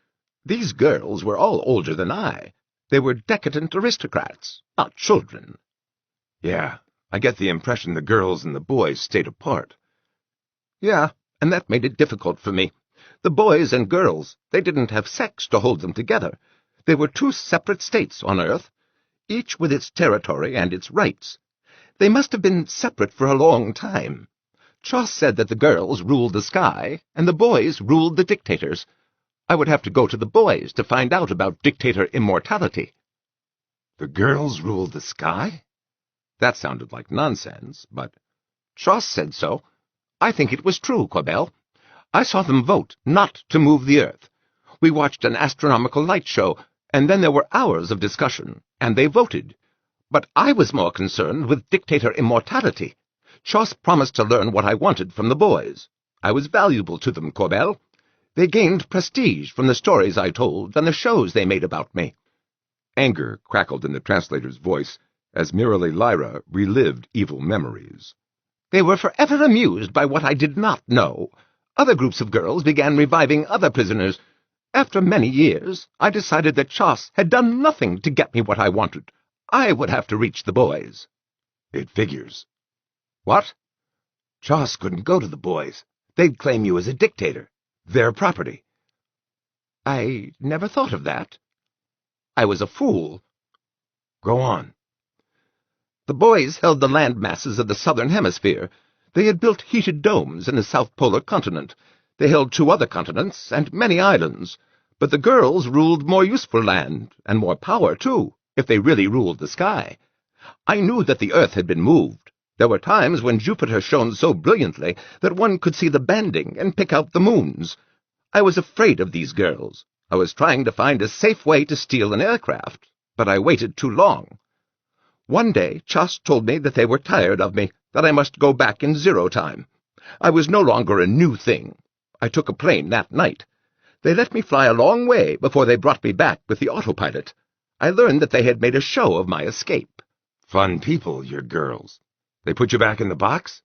"These girls were all older than I. They were decadent aristocrats, not children." "Yeah, I get the impression the girls and the boys stayed apart." "Yeah, and that made it difficult for me. The boys and girls, they didn't have sex to hold them together. They were two separate states on Earth, each with its territory and its rights. They must have been separate for a long time. Chauce said that the girls ruled the sky, and the boys ruled the dictators. I would have to go to the boys to find out about dictator immortality." The girls ruled the sky? That sounded like nonsense, but... "Chauce said so. I think it was true, Corbell. I saw them vote not to move the Earth. We watched an astronomical light show, and then there were hours of discussion, and they voted. But I was more concerned with dictator immortality. Chauce promised to learn what I wanted from the boys. I was valuable to them, Corbell. They gained prestige from the stories I told and the shows they made about me." Anger crackled in the translator's voice as Merely Lyra relived evil memories. "They were forever amused by what I did not know. Other groups of girls began reviving other prisoners. After many years, I decided that Chauce had done nothing to get me what I wanted. I would have to reach the boys." "It figures." "What?" "Chauce couldn't go to the boys. They'd claim you as a dictator. Their property." "I never thought of that. I was a fool." "Go on." "The boys held the land masses of the southern hemisphere. They had built heated domes in the South Polar continent. They held 2 other continents and many islands. But the girls ruled more useful land, and more power, too, if they really ruled the sky. I knew that the Earth had been moved. There were times when Jupiter shone so brilliantly that one could see the banding and pick out the moons. I was afraid of these girls. I was trying to find a safe way to steal an aircraft, but I waited too long. One day, Chauce told me that they were tired of me, that I must go back in 0 time. I was no longer a new thing. I took a plane that night. They let me fly a long way before they brought me back with the autopilot. I learned that they had made a show of my escape." "Fun people, your girls. They put you back in the box?"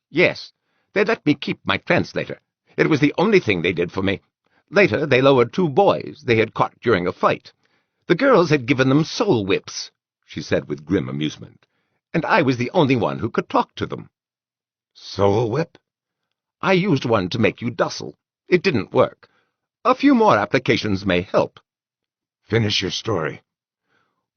"Yes. They let me keep my translator. It was the only thing they did for me. Later, they lowered 2 boys they had caught during a fight. The girls had given them soul whips," she said with grim amusement, "and I was the only one who could talk to them." "Soul whip?" "I used one to make you docile. It didn't work. A few more applications may help." "Finish your story."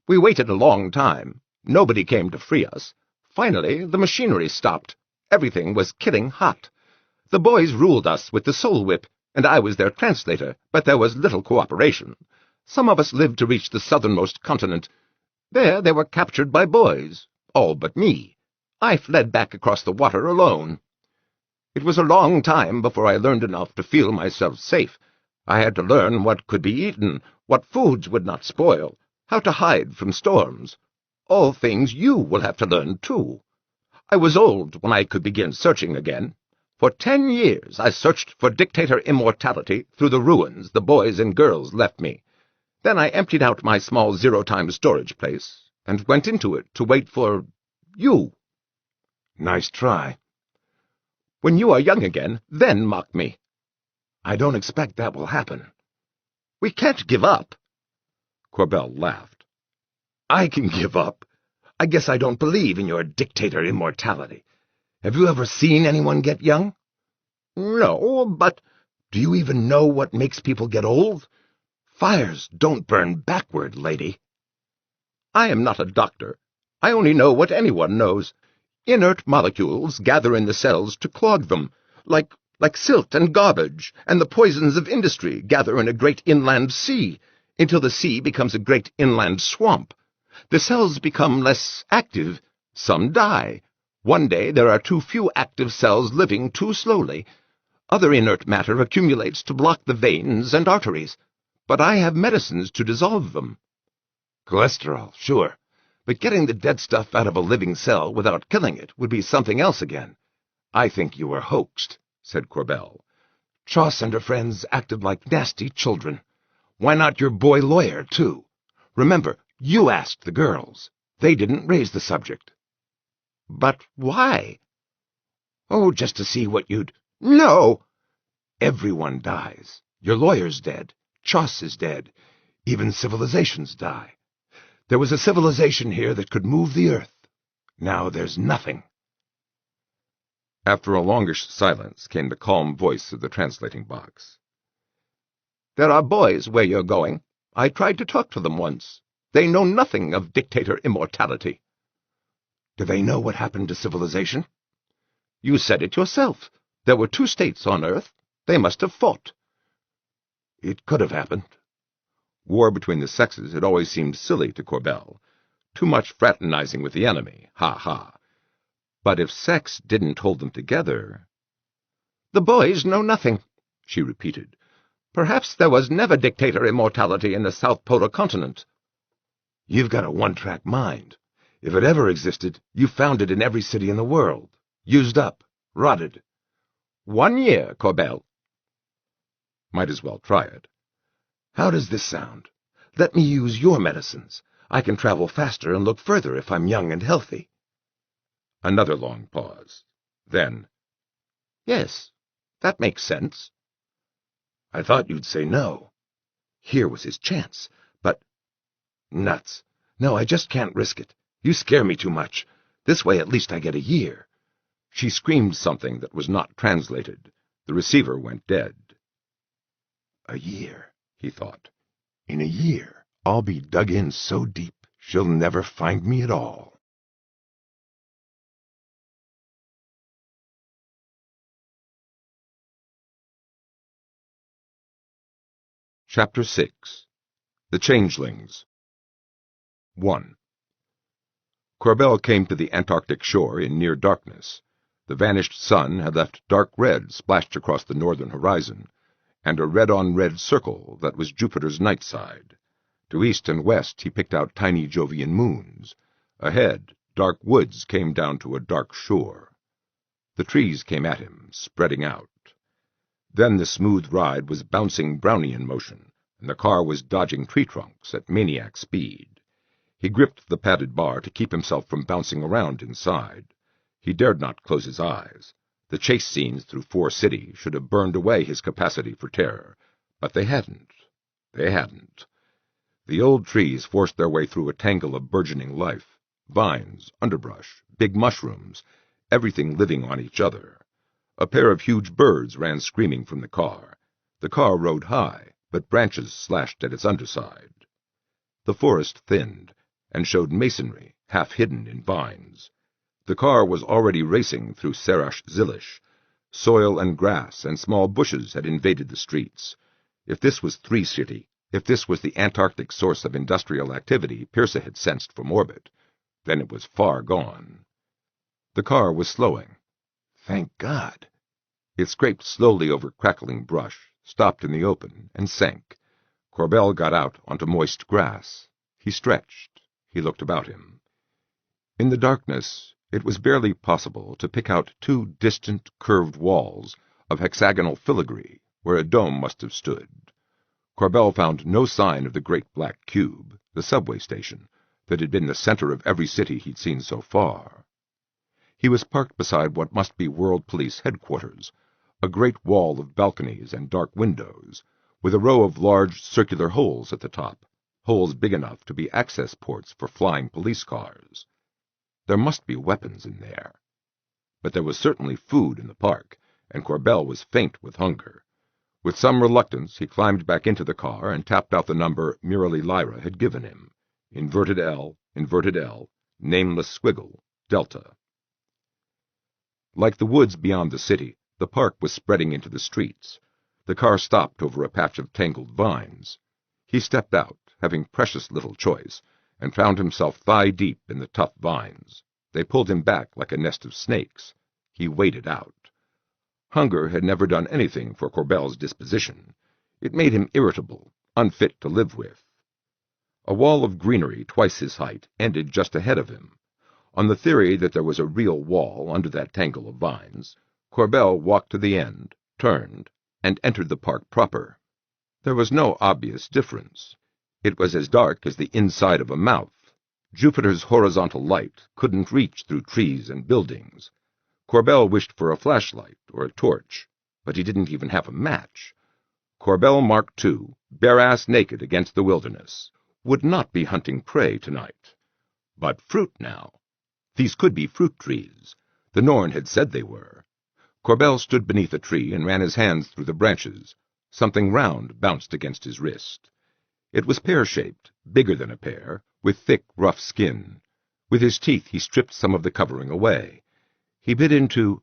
"We waited a long time. Nobody came to free us. Finally, the machinery stopped. Everything was killing hot. The boys ruled us with the soul whip. and I was their translator, but there was little cooperation. Some of us lived to reach the southernmost continent. There they were captured by boys, all but me. I fled back across the water alone. It was a long time before I learned enough to feel myself safe. I had to learn what could be eaten, what foods would not spoil, how to hide from storms. All things you will have to learn, too. I was old when I could begin searching again. For 10 years I searched for dictator immortality through the ruins the boys and girls left me. Then I emptied out my small zero-time storage place and went into it to wait for you. Nice try. When you are young again, then mock me. I don't expect that will happen. We can't give up. Corbell laughed. I can give up. I guess I don't believe in your dictator immortality. Have you ever seen anyone get young? No, but do you even know what makes people get old? Fires don't burn backward, lady. I am not a doctor. I only know what anyone knows. Inert molecules gather in the cells to clog them, like silt and garbage, and the poisons of industry gather in a great inland sea, until the sea becomes a great inland swamp. The cells become less active. Some die. One day there are too few active cells living too slowly. Other inert matter accumulates to block the veins and arteries. But I have medicines to dissolve them. Cholesterol, sure. But getting the dead stuff out of a living cell without killing it would be something else again. I think you were hoaxed, said Corbell. Choss and her friends acted like nasty children. Why not your boy lawyer, too? Remember, you asked the girls. They didn't raise the subject. But why? Oh, just to see what you'd... No! Everyone dies. Your lawyer's dead. Choss is dead. Even civilizations die. There was a civilization here that could move the earth. Now there's nothing. After a longish silence came the calm voice of the translating box. There are boys where you're going. I tried to talk to them once. They know nothing of dictator immortality. Do they know what happened to civilization? You said it yourself. There were 2 states on Earth. They must have fought. It could have happened. War between the sexes had always seemed silly to Corbell. Too much fraternizing with the enemy, ha. But if sex didn't hold them together... The boys know nothing, she repeated. Perhaps there was never dictator immortality in the South Polar Continent. You've got a one-track mind. If it ever existed, you found it in every city in the world. Used up. Rotted. 1 year, Corbell. Might as well try it. How does this sound? Let me use your medicines. I can travel faster and look further if I'm young and healthy. Another long pause. Then, yes, that makes sense. I thought you'd say no. Here was his chance, but... Nuts. No, I just can't risk it. You scare me too much. This way at least I get a year. She screamed something that was not translated. The receiver went dead. A year, he thought. In a year, I'll be dug in so deep, she'll never find me at all. Chapter 6. The Changelings. 1. Corbell came to the Antarctic shore in near darkness. The vanished sun had left dark red splashed across the northern horizon, and a red-on-red circle that was Jupiter's night side. To east and west he picked out tiny Jovian moons. Ahead, dark woods came down to a dark shore. The trees came at him, spreading out. Then the smooth ride was bouncing Brownian motion, and the car was dodging tree trunks at maniac speed. He gripped the padded bar to keep himself from bouncing around inside. He dared not close his eyes. The chase scenes through 4 City should have burned away his capacity for terror, but they hadn't. They hadn't. The old trees forced their way through a tangle of burgeoning life. Vines, underbrush, big mushrooms, everything living on each other. A pair of huge birds ran screaming from the car. The car rode high, but branches slashed at its underside. The forest thinned, and showed masonry, half hidden in vines. The car was already racing through Serash Zilish. Soil and grass and small bushes had invaded the streets. If this was Three City, if this was the Antarctic source of industrial activity Pearsa had sensed from orbit, then it was far gone. The car was slowing. Thank God. It scraped slowly over crackling brush, stopped in the open, and sank. Corbell got out onto moist grass. He stretched. He looked about him. In the darkness, it was barely possible to pick out two distant, curved walls of hexagonal filigree where a dome must have stood. Corbell found no sign of the great black cube, the subway station, that had been the center of every city he'd seen so far. He was parked beside what must be World Police headquarters, a great wall of balconies and dark windows, with a row of large circular holes at the top, holes big enough to be access ports for flying police cars. There must be weapons in there. But there was certainly food in the park, and Corbell was faint with hunger. With some reluctance, he climbed back into the car and tapped out the number Murali Lyra had given him. Inverted L, nameless squiggle, Delta. Like the woods beyond the city, the park was spreading into the streets. The car stopped over a patch of tangled vines. He stepped out, having precious little choice, and found himself thigh-deep in the tough vines. They pulled him back like a nest of snakes. He waded out. Hunger had never done anything for Corbell's disposition. It made him irritable, unfit to live with. A wall of greenery twice his height ended just ahead of him. On the theory that there was a real wall under that tangle of vines, Corbell walked to the end, turned, and entered the park proper. There was no obvious difference. It was as dark as the inside of a mouth. Jupiter's horizontal light couldn't reach through trees and buildings. Corbell wished for a flashlight or a torch, but he didn't even have a match. Corbell Mark II, bare-ass naked against the wilderness, would not be hunting prey tonight. But fruit now. These could be fruit trees. The Norn had said they were. Corbell stood beneath a tree and ran his hands through the branches. Something round bounced against his wrist. It was pear-shaped, bigger than a pear, with thick, rough skin. With his teeth he stripped some of the covering away. He bit into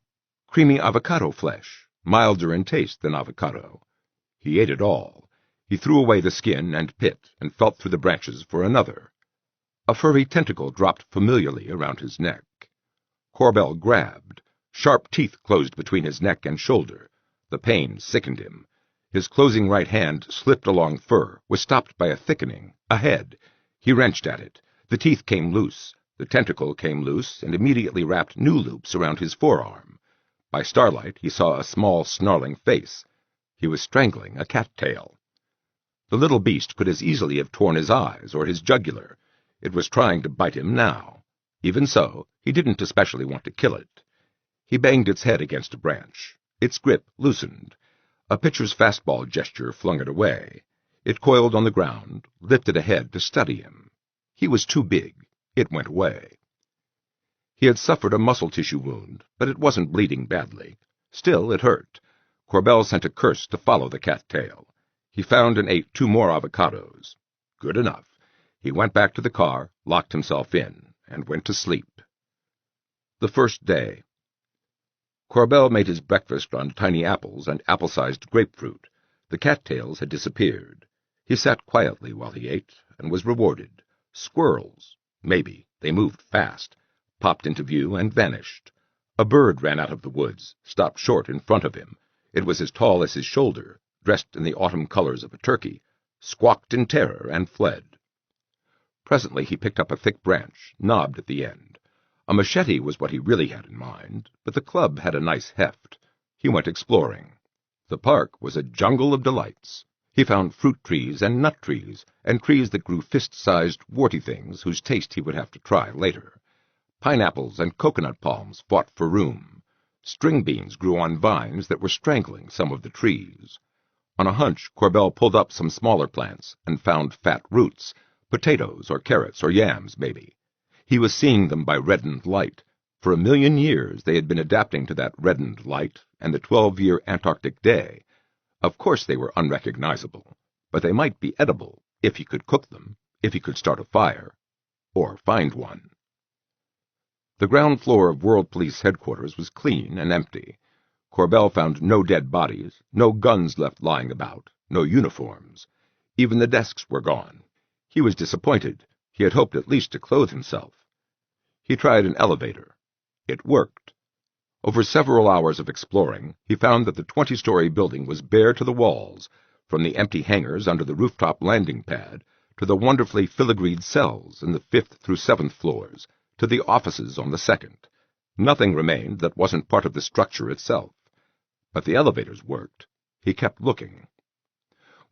creamy avocado flesh, milder in taste than avocado. He ate it all. He threw away the skin and pit and felt through the branches for another. A furry tentacle dropped familiarly around his neck. Corbell grabbed. Sharp teeth closed between his neck and shoulder. The pain sickened him. His closing right hand slipped along fur, was stopped by a thickening, a head. He wrenched at it. The teeth came loose. The tentacle came loose and immediately wrapped new loops around his forearm. By starlight he saw a small, snarling face. He was strangling a cat-tail. The little beast could as easily have torn his eyes or his jugular. It was trying to bite him now. Even so, he didn't especially want to kill it. He banged its head against a branch. Its grip loosened. A pitcher's fastball gesture flung it away. It coiled on the ground, lifted a head to study him. He was too big. It went away. He had suffered a muscle tissue wound, but it wasn't bleeding badly. Still, it hurt. Corbell sent a curse to follow the cat-tail. He found and ate 2 more avocados. Good enough. He went back to the car, locked himself in, and went to sleep. The first day. Corbell made his breakfast on tiny apples and apple-sized grapefruit. The cattails had disappeared. He sat quietly while he ate, and was rewarded. Squirrels. Maybe. They moved fast. Popped into view and vanished. A bird ran out of the woods, stopped short in front of him. It was as tall as his shoulder, dressed in the autumn colors of a turkey, squawked in terror and fled. Presently he picked up a thick branch, knobbed at the end. A machete was what he really had in mind, but the club had a nice heft. He went exploring. The park was a jungle of delights. He found fruit trees and nut trees, and trees that grew fist-sized, warty things whose taste he would have to try later. Pineapples and coconut palms fought for room. String beans grew on vines that were strangling some of the trees. On a hunch, Corbell pulled up some smaller plants and found fat roots, potatoes or carrots or yams, maybe. He was seeing them by reddened light. For 1,000,000 years they had been adapting to that reddened light and the 12-year Antarctic day. Of course they were unrecognizable, but they might be edible if he could cook them, if he could start a fire, or find one. The ground floor of World Police headquarters was clean and empty. Corbell found no dead bodies, no guns left lying about, no uniforms. Even the desks were gone. He was disappointed. He had hoped at least to clothe himself. He tried an elevator. It worked. Over several hours of exploring, he found that the 20-story building was bare to the walls, from the empty hangars under the rooftop landing pad, to the wonderfully filigreed cells in the 5th through 7th floors, to the offices on the 2nd. Nothing remained that wasn't part of the structure itself. But the elevators worked. He kept looking.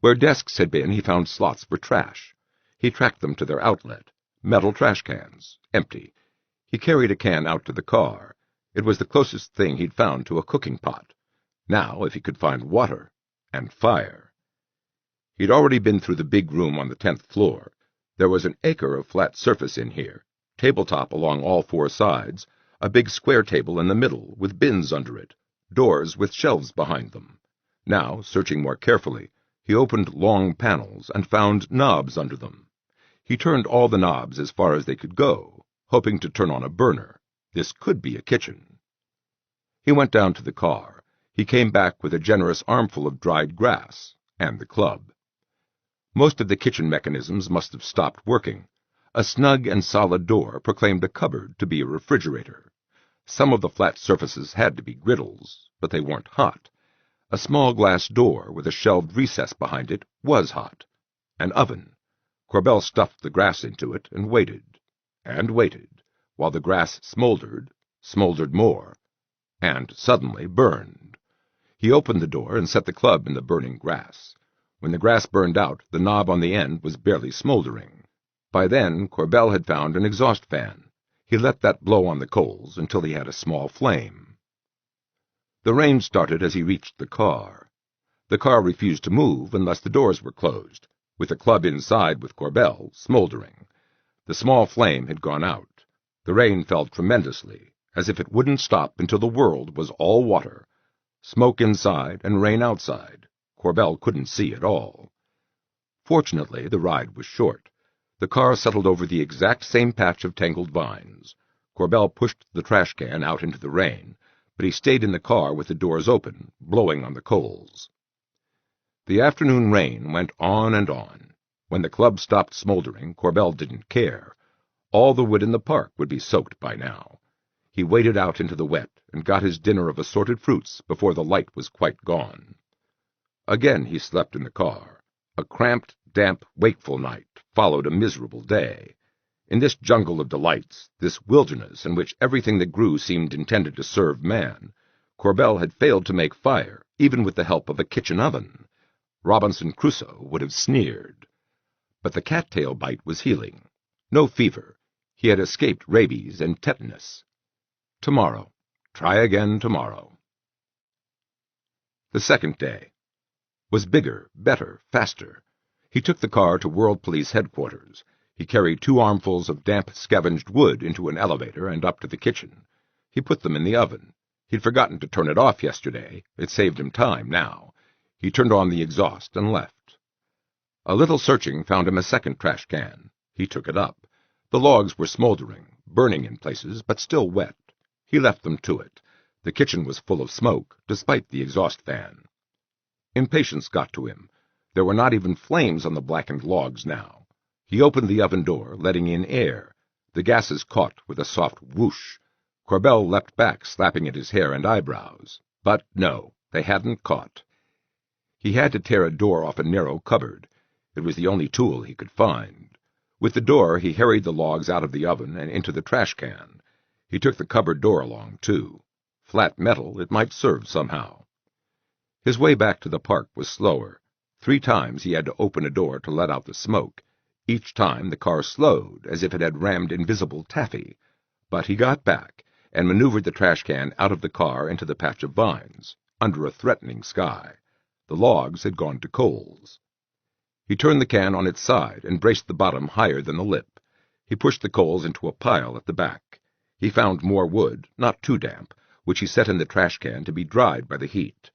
Where desks had been, he found slots for trash. He tracked them to their outlet. Metal trash cans, empty. He carried a can out to the car. It was the closest thing he'd found to a cooking pot. Now, if he could find water and fire. He'd already been through the big room on the 10th floor. There was an acre of flat surface in here, tabletop along all 4 sides, a big square table in the middle with bins under it, doors with shelves behind them. Now, searching more carefully, he opened long panels and found knobs under them. He turned all the knobs as far as they could go, hoping to turn on a burner. This could be a kitchen. He went down to the car. He came back with a generous armful of dried grass and the club. Most of the kitchen mechanisms must have stopped working. A snug and solid door proclaimed a cupboard to be a refrigerator. Some of the flat surfaces had to be griddles, but they weren't hot. A small glass door with a shelved recess behind it was hot. An oven. Corbell stuffed the grass into it and waited, while the grass smoldered more, and suddenly burned. He opened the door and set the club in the burning grass. When the grass burned out, the knob on the end was barely smoldering. By then, Corbell had found an exhaust fan. He let that blow on the coals until he had a small flame. The rain started as he reached the car. The car refused to move unless the doors were closed, with the club inside with Corbell smoldering. The small flame had gone out. The rain fell tremendously, as if it wouldn't stop until the world was all water. Smoke inside and rain outside. Corbell couldn't see at all. Fortunately, the ride was short. The car settled over the exact same patch of tangled vines. Corbell pushed the trash can out into the rain, but he stayed in the car with the doors open, blowing on the coals. The afternoon rain went on and on. When the club stopped smoldering, Corbell didn't care. All the wood in the park would be soaked by now. He waded out into the wet and got his dinner of assorted fruits before the light was quite gone. Again he slept in the car. A cramped, damp, wakeful night followed a miserable day. In this jungle of delights, this wilderness in which everything that grew seemed intended to serve man, Corbell had failed to make fire, even with the help of a kitchen oven. Robinson Crusoe would have sneered. But the cattail bite was healing. No fever. He had escaped rabies and tetanus. Tomorrow. Try again tomorrow. The second day was bigger, better, faster. He took the car to World Police Headquarters. He carried 2 armfuls of damp, scavenged wood into an elevator and up to the kitchen. He put them in the oven. He'd forgotten to turn it off yesterday. It saved him time now. He turned on the exhaust and left. A little searching found him a second trash can. He took it up. The logs were smoldering, burning in places, but still wet. He left them to it. The kitchen was full of smoke, despite the exhaust fan. Impatience got to him. There were not even flames on the blackened logs now. He opened the oven door, letting in air. The gases caught with a soft whoosh. Corbell leapt back, slapping at his hair and eyebrows. But no, they hadn't caught. He had to tear a door off a narrow cupboard. It was the only tool he could find. With the door, he harried the logs out of the oven and into the trash can. He took the cupboard door along, too. Flat metal, it might serve somehow. His way back to the park was slower. 3 times he had to open a door to let out the smoke. Each time the car slowed, as if it had rammed invisible taffy. But he got back, and maneuvered the trash can out of the car into the patch of vines, under a threatening sky. The logs had gone to coals. He turned the can on its side and braced the bottom higher than the lip. He pushed the coals into a pile at the back. He found more wood, not too damp, which he set in the trash can to be dried by the heat.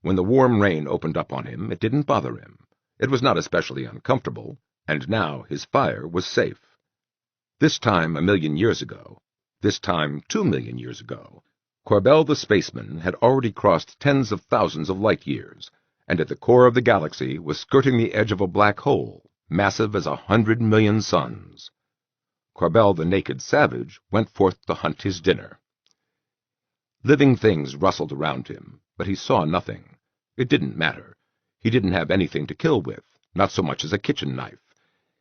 When the warm rain opened up on him, it didn't bother him. It was not especially uncomfortable, and now his fire was safe. This time 1,000,000 years ago, this time 2,000,000 years ago, Corbell the spaceman had already crossed tens of thousands of light-years, and at the core of the galaxy was skirting the edge of a black hole, massive as 100 million suns. Corbell the naked savage went forth to hunt his dinner. Living things rustled around him, but he saw nothing. It didn't matter. He didn't have anything to kill with, not so much as a kitchen knife.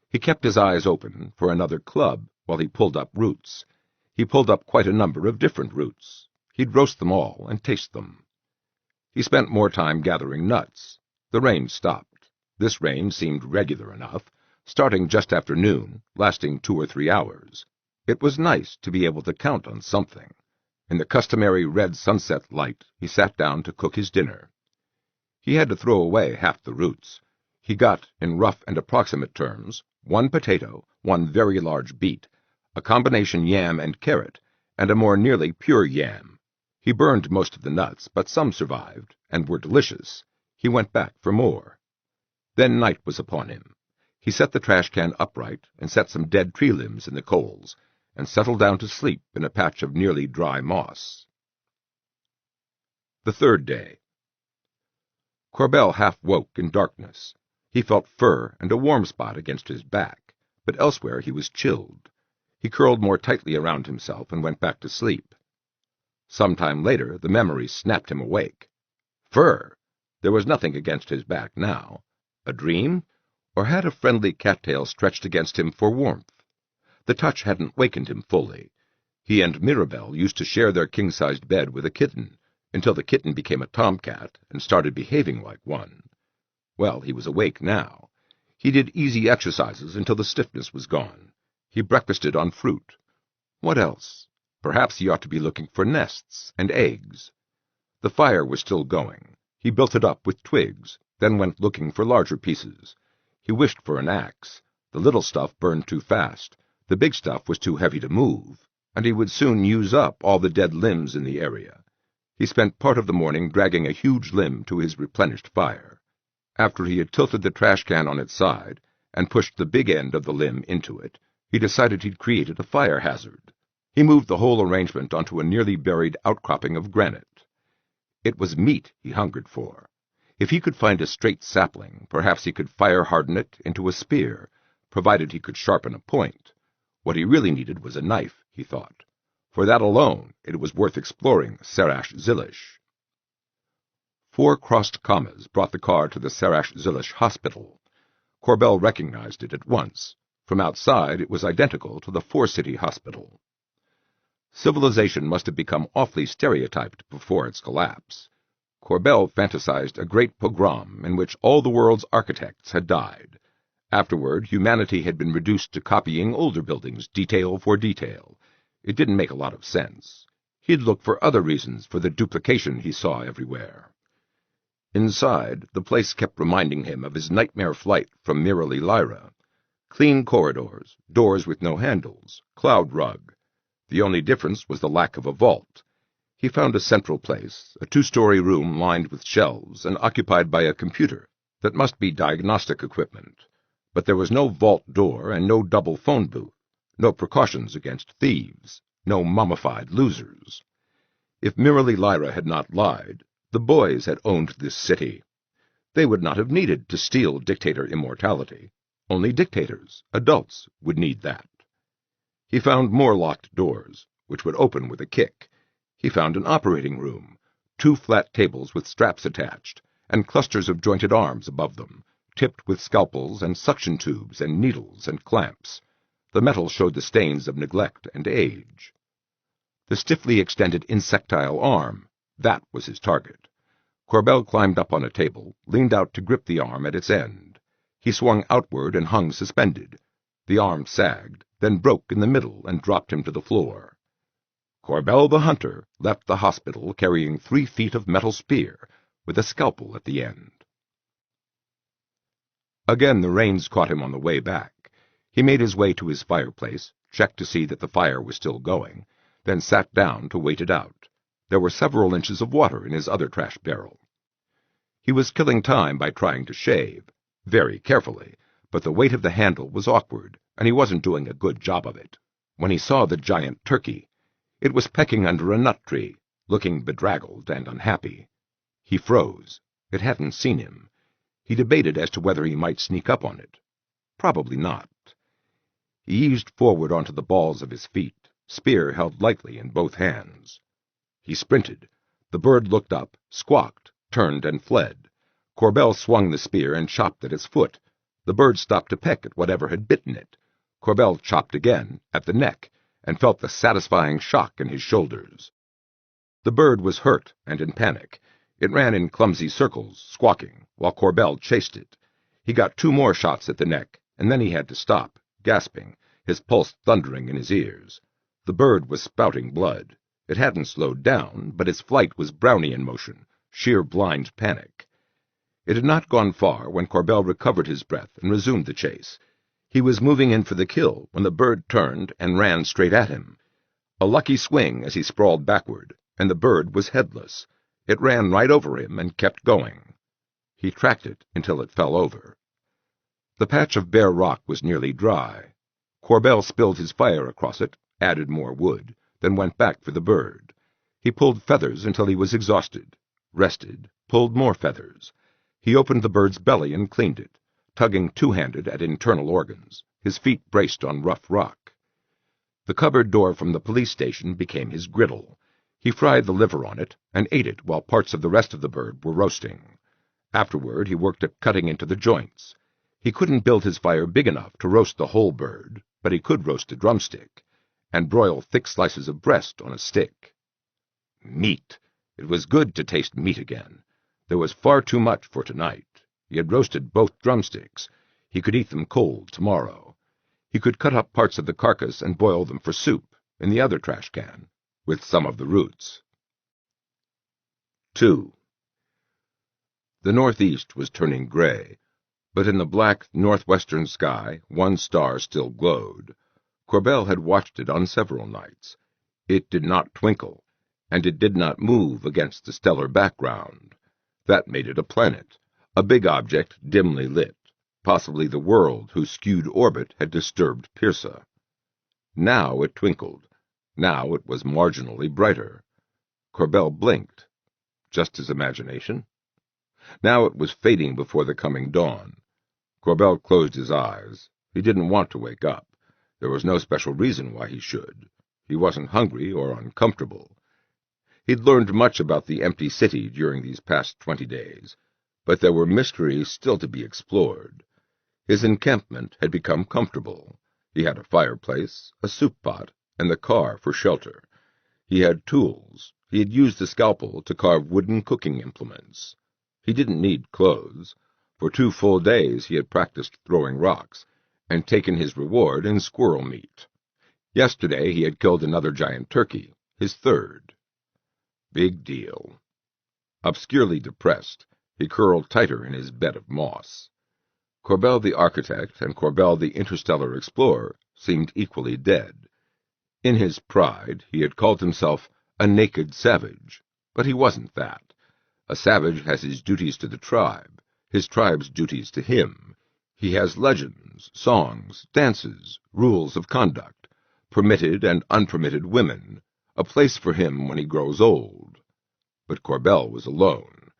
He kept his eyes open for another club while he pulled up roots. He pulled up quite a number of different roots. He'd roast them all and taste them. He spent more time gathering nuts. The rain stopped. This rain seemed regular enough, starting just after noon, lasting 2 or 3 hours. It was nice to be able to count on something. In the customary red sunset light, he sat down to cook his dinner. He had to throw away half the roots. He got, in rough and approximate terms, 1 potato, 1 very large beet, a combination yam and carrot, and a more nearly pure yam. He burned most of the nuts, but some survived, and were delicious. He went back for more. Then night was upon him. He set the trash can upright and set some dead tree limbs in the coals, and settled down to sleep in a patch of nearly dry moss. The 3rd day. Corbell half woke in darkness. He felt fur and a warm spot against his back, but elsewhere he was chilled. He curled more tightly around himself and went back to sleep. Some time later the memory snapped him awake. Fur! There was nothing against his back now. A dream? Or had a friendly cattail stretched against him for warmth? The touch hadn't wakened him fully. He and Mirabelle used to share their king-sized bed with a kitten, until the kitten became a tomcat and started behaving like one. Well, he was awake now. He did easy exercises until the stiffness was gone. He breakfasted on fruit. What else? Perhaps he ought to be looking for nests and eggs. The fire was still going. He built it up with twigs, then went looking for larger pieces. He wished for an axe. The little stuff burned too fast. The big stuff was too heavy to move, and he would soon use up all the dead limbs in the area. He spent part of the morning dragging a huge limb to his replenished fire. After he had tilted the trash can on its side and pushed the big end of the limb into it, he decided he'd created a fire hazard. He moved the whole arrangement onto a nearly buried outcropping of granite. It was meat he hungered for. If he could find a straight sapling, perhaps he could fire-harden it into a spear, provided he could sharpen a point. What he really needed was a knife, he thought. For that alone, it was worth exploring Serash Zilish. 4 crossed commas brought the car to the Serash Zilish hospital. Corbell recognized it at once. From outside, it was identical to the 4-city hospital. Civilization must have become awfully stereotyped before its collapse. Corbell fantasized a great pogrom in which all the world's architects had died. Afterward, humanity had been reduced to copying older buildings detail for detail. It didn't make a lot of sense. He'd look for other reasons for the duplication he saw everywhere. Inside, the place kept reminding him of his nightmare flight from Mirrorly Lyra. Clean corridors, doors with no handles, cloud rug. The only difference was the lack of a vault. He found a central place, a 2-story room lined with shelves and occupied by a computer that must be diagnostic equipment. But there was no vault door and no double phone booth, no precautions against thieves, no mummified losers. If Mirrorly Lyra had not lied, the boys had owned this city. They would not have needed to steal dictator immortality. Only dictators, adults, would need that. He found more locked doors, which would open with a kick. He found an operating room, 2 flat tables with straps attached, and clusters of jointed arms above them, tipped with scalpels and suction tubes and needles and clamps. The metal showed the stains of neglect and age. The stiffly extended insectile arm, that was his target. Corbell climbed up on a table, leaned out to grip the arm at its end. He swung outward and hung suspended. The arm sagged, then broke in the middle and dropped him to the floor. Corbell the hunter left the hospital carrying 3 feet of metal spear, with a scalpel at the end. Again the rains caught him on the way back. He made his way to his fireplace, checked to see that the fire was still going, then sat down to wait it out. There were several inches of water in his other trash barrel. He was killing time by trying to shave, very carefully, but the weight of the handle was awkward, and he wasn't doing a good job of it. When he saw the giant turkey, it was pecking under a nut tree, looking bedraggled and unhappy. He froze. It hadn't seen him. He debated as to whether he might sneak up on it. Probably not. He eased forward onto the balls of his feet, spear held lightly in both hands. He sprinted. The bird looked up, squawked, turned, and fled. Corbell swung the spear and chopped at its foot. The bird stopped to peck at whatever had bitten it. Corbell chopped again, at the neck, and felt the satisfying shock in his shoulders. The bird was hurt and in panic. It ran in clumsy circles, squawking, while Corbell chased it. He got 2 more shots at the neck, and then he had to stop, gasping, his pulse thundering in his ears. The bird was spouting blood. It hadn't slowed down, but its flight was Brownian motion, sheer blind panic. It had not gone far when Corbell recovered his breath and resumed the chase. He was moving in for the kill when the bird turned and ran straight at him. A lucky swing as he sprawled backward, and the bird was headless. It ran right over him and kept going. He tracked it until it fell over. The patch of bare rock was nearly dry. Corbell spilled his fire across it, added more wood, then went back for the bird. He pulled feathers until he was exhausted, rested, pulled more feathers. He opened the bird's belly and cleaned it, tugging 2-handed at internal organs, his feet braced on rough rock. The cupboard door from the police station became his griddle. He fried the liver on it and ate it while parts of the rest of the bird were roasting. Afterward he worked at cutting into the joints. He couldn't build his fire big enough to roast the whole bird, but he could roast a drumstick, and broil thick slices of breast on a stick. Meat! It was good to taste meat again. There was far too much for tonight. He had roasted both drumsticks. He could eat them cold tomorrow. He could cut up parts of the carcass and boil them for soup in the other trash can, with some of the roots. 2. The northeast was turning gray, but in the black northwestern sky 1 star still glowed. Corbell had watched it on several nights. It did not twinkle, and it did not move against the stellar background. That made it a planet, a big object dimly lit, possibly the world whose skewed orbit had disturbed Pyrsa. Now it twinkled. Now it was marginally brighter. Corbell blinked. Just his imagination? Now it was fading before the coming dawn. Corbell closed his eyes. He didn't want to wake up. There was no special reason why he should. He wasn't hungry or uncomfortable. He'd learned much about the empty city during these past 20 days, but there were mysteries still to be explored. His encampment had become comfortable. He had a fireplace, a soup pot, and the car for shelter. He had tools. He had used the scalpel to carve wooden cooking implements. He didn't need clothes. For 2 full days he had practiced throwing rocks, and taken his reward in squirrel meat. Yesterday he had killed another giant turkey, his 3rd. Big deal. Obscurely depressed, he curled tighter in his bed of moss. Corbell the architect and Corbell the interstellar explorer seemed equally dead. In his pride he had called himself a naked savage, but he wasn't that. A savage has his duties to the tribe, his tribe's duties to him. He has legends, songs, dances, rules of conduct, permitted and unpermitted women, a place for him when he grows old. But Corbell was alone.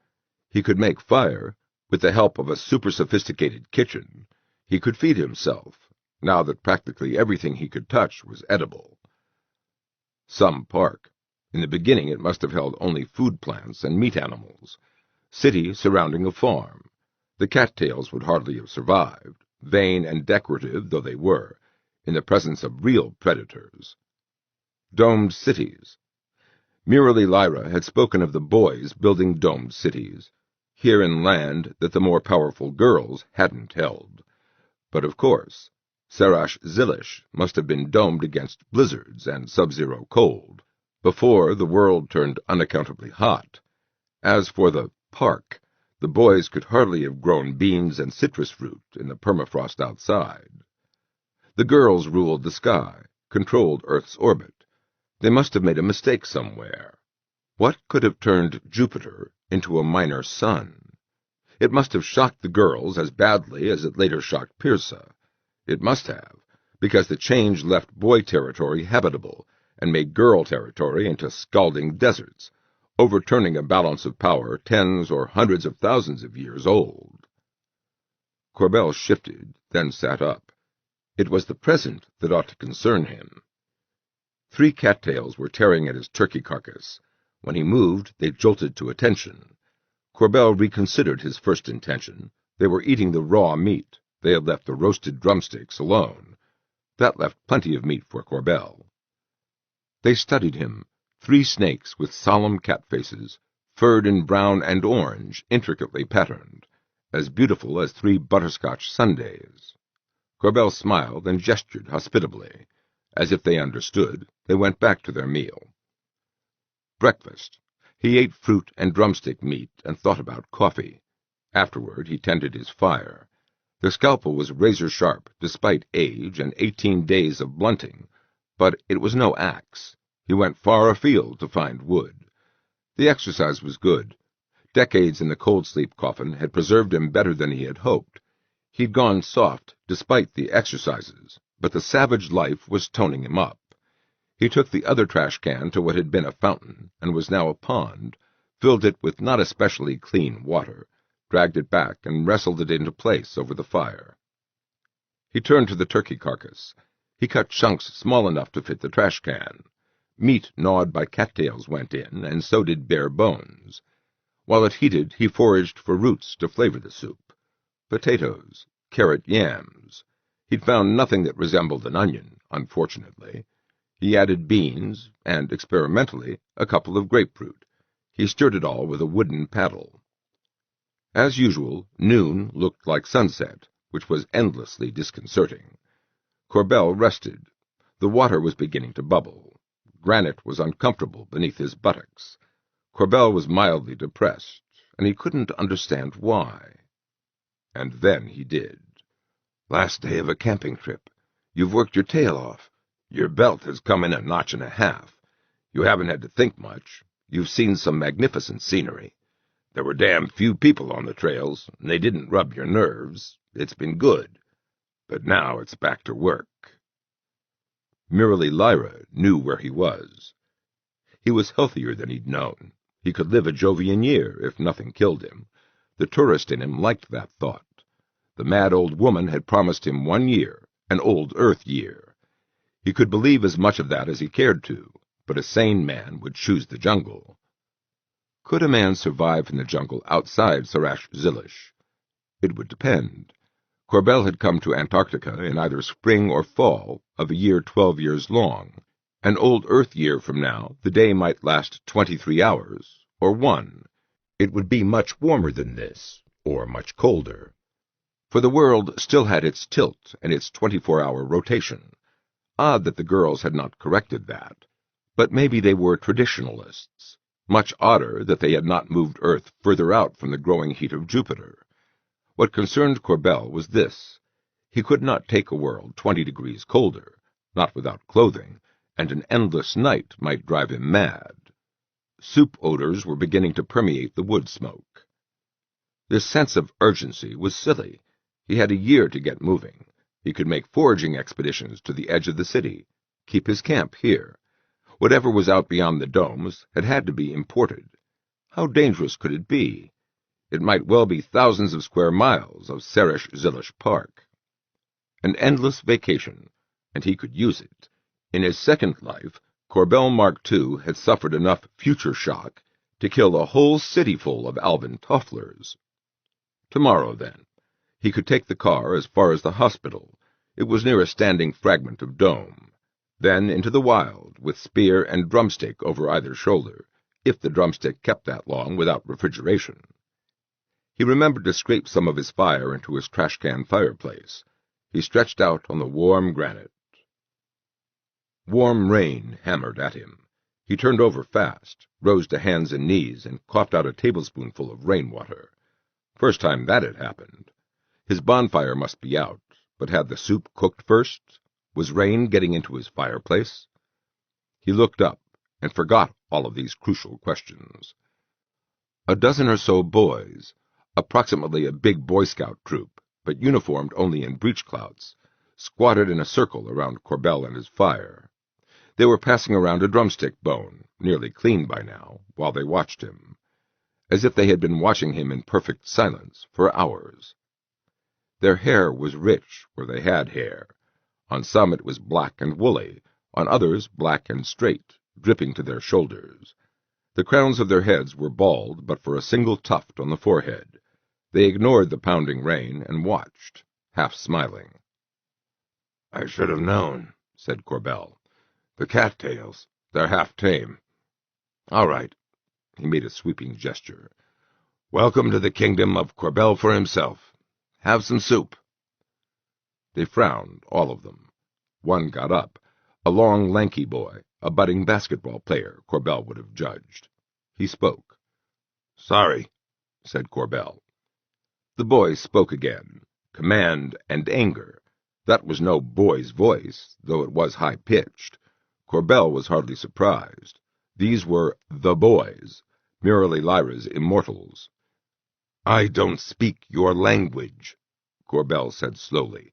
He could make fire. With the help of a super-sophisticated kitchen, he could feed himself, now that practically everything he could touch was edible. Some park. In the beginning it must have held only food plants and meat animals. City surrounding a farm. The cattails would hardly have survived, vain and decorative though they were, in the presence of real predators. Domed cities. Merely Lyra had spoken of the boys building domed cities, here in land that the more powerful girls hadn't held. But of course, Serash Zilish must have been domed against blizzards and sub-zero cold, before the world turned unaccountably hot. As for the park, the boys could hardly have grown beans and citrus fruit in the permafrost outside. The girls ruled the sky, controlled Earth's orbit. They must have made a mistake somewhere. What could have turned Jupiter into a minor sun? It must have shocked the girls as badly as it later shocked Pyrsa. It must have, because the change left boy territory habitable and made girl territory into scalding deserts, overturning a balance of power tens or hundreds of thousands of years old. Corbell shifted, then sat up. It was the present that ought to concern him. 3 cattails were tearing at his turkey carcass. When he moved, they jolted to attention. Corbell reconsidered his first intention. They were eating the raw meat. They had left the roasted drumsticks alone. That left plenty of meat for Corbell. They studied him, 3 snakes with solemn cat faces, furred in brown and orange, intricately patterned, as beautiful as 3 butterscotch sundaes. Corbell smiled and gestured hospitably. As if they understood, they went back to their meal. Breakfast. He ate fruit and drumstick meat and thought about coffee. Afterward, he tended his fire. The scalpel was razor-sharp, despite age and 18 days of blunting, but it was no axe. He went far afield to find wood. The exercise was good. Decades in the cold-sleep coffin had preserved him better than he had hoped. He'd gone soft, despite the exercises, but the savage life was toning him up. He took the other trash can to what had been a fountain, and was now a pond, filled it with not especially clean water, dragged it back, and wrestled it into place over the fire. He turned to the turkey carcass. He cut chunks small enough to fit the trash can. Meat gnawed by cattails went in, and so did bare bones. While it heated, he foraged for roots to flavor the soup. Potatoes, carrot yams. He'd found nothing that resembled an onion, unfortunately. He added beans, and, experimentally, a couple of grapefruit. He stirred it all with a wooden paddle. As usual, noon looked like sunset, which was endlessly disconcerting. Corbell rested. The water was beginning to bubble. Granite was uncomfortable beneath his buttocks. Corbell was mildly depressed, and he couldn't understand why. And then he did. "Last day of a camping trip. You've worked your tail off. Your belt has come in a notch and a half. You haven't had to think much. You've seen some magnificent scenery. There were damn few people on the trails, and they didn't rub your nerves. It's been good. But now it's back to work." Merely Lyra knew where he was. He was healthier than he'd known. He could live a Jovian year if nothing killed him. The tourist in him liked that thought. The mad old woman had promised him 1 year, an old Earth year. He could believe as much of that as he cared to, but a sane man would choose the jungle. Could a man survive in the jungle outside Sarash Zilish? It would depend. Corbell had come to Antarctica in either spring or fall of a year 12 years long. An old Earth year from now, the day might last 23 hours, or 1. It would be much warmer than this, or much colder. For the world still had its tilt and its 24-hour rotation. Odd that the girls had not corrected that. But maybe they were traditionalists. Much odder that they had not moved Earth further out from the growing heat of Jupiter. What concerned Corbell was this. He could not take a world 20 degrees colder, not without clothing, and an endless night might drive him mad. Soup odors were beginning to permeate the wood smoke. This sense of urgency was silly. He had a year to get moving. He could make foraging expeditions to the edge of the city, keep his camp here. Whatever was out beyond the domes had to be imported. How dangerous could it be? It might well be thousands of square miles of Sarash Zilish Park. An endless vacation, and he could use it. In his second life, Corbell Mark II had suffered enough future shock to kill a whole city full of Alvin Tofflers. Tomorrow, then. He could take the car as far as the hospital. It was near a standing fragment of dome. Then into the wild, with spear and drumstick over either shoulder, if the drumstick kept that long without refrigeration. He remembered to scrape some of his fire into his trash-can fireplace. He stretched out on the warm granite. Warm rain hammered at him. He turned over fast, rose to hands and knees, and coughed out a tablespoonful of rainwater. First time that had happened. His bonfire must be out, but had the soup cooked first? Was rain getting into his fireplace? He looked up and forgot all of these crucial questions. A dozen or so boys, approximately a big Boy Scout troop, but uniformed only in breechclouts, squatted in a circle around Corbell and his fire. They were passing around a drumstick bone, nearly clean by now, while they watched him, as if they had been watching him in perfect silence for hours. Their hair was rich where they had hair. On some it was black and woolly, on others black and straight, dripping to their shoulders. The crowns of their heads were bald but for a single tuft on the forehead. They ignored the pounding rain and watched, half smiling. "I should have known," said Corbell. "The cattails, they're half tame. All right." He made a sweeping gesture. "Welcome to the kingdom of Corbell for himself. Have some soup." They frowned, all of them. One got up, a long, lanky boy, a budding basketball player, Corbell would have judged. He spoke. "Sorry," said Corbell. The boy spoke again, command and anger. That was no boy's voice, though it was high-pitched. Corbell was hardly surprised. These were the boys, merely Lyra's immortals. "I don't speak your language," Corbell said slowly,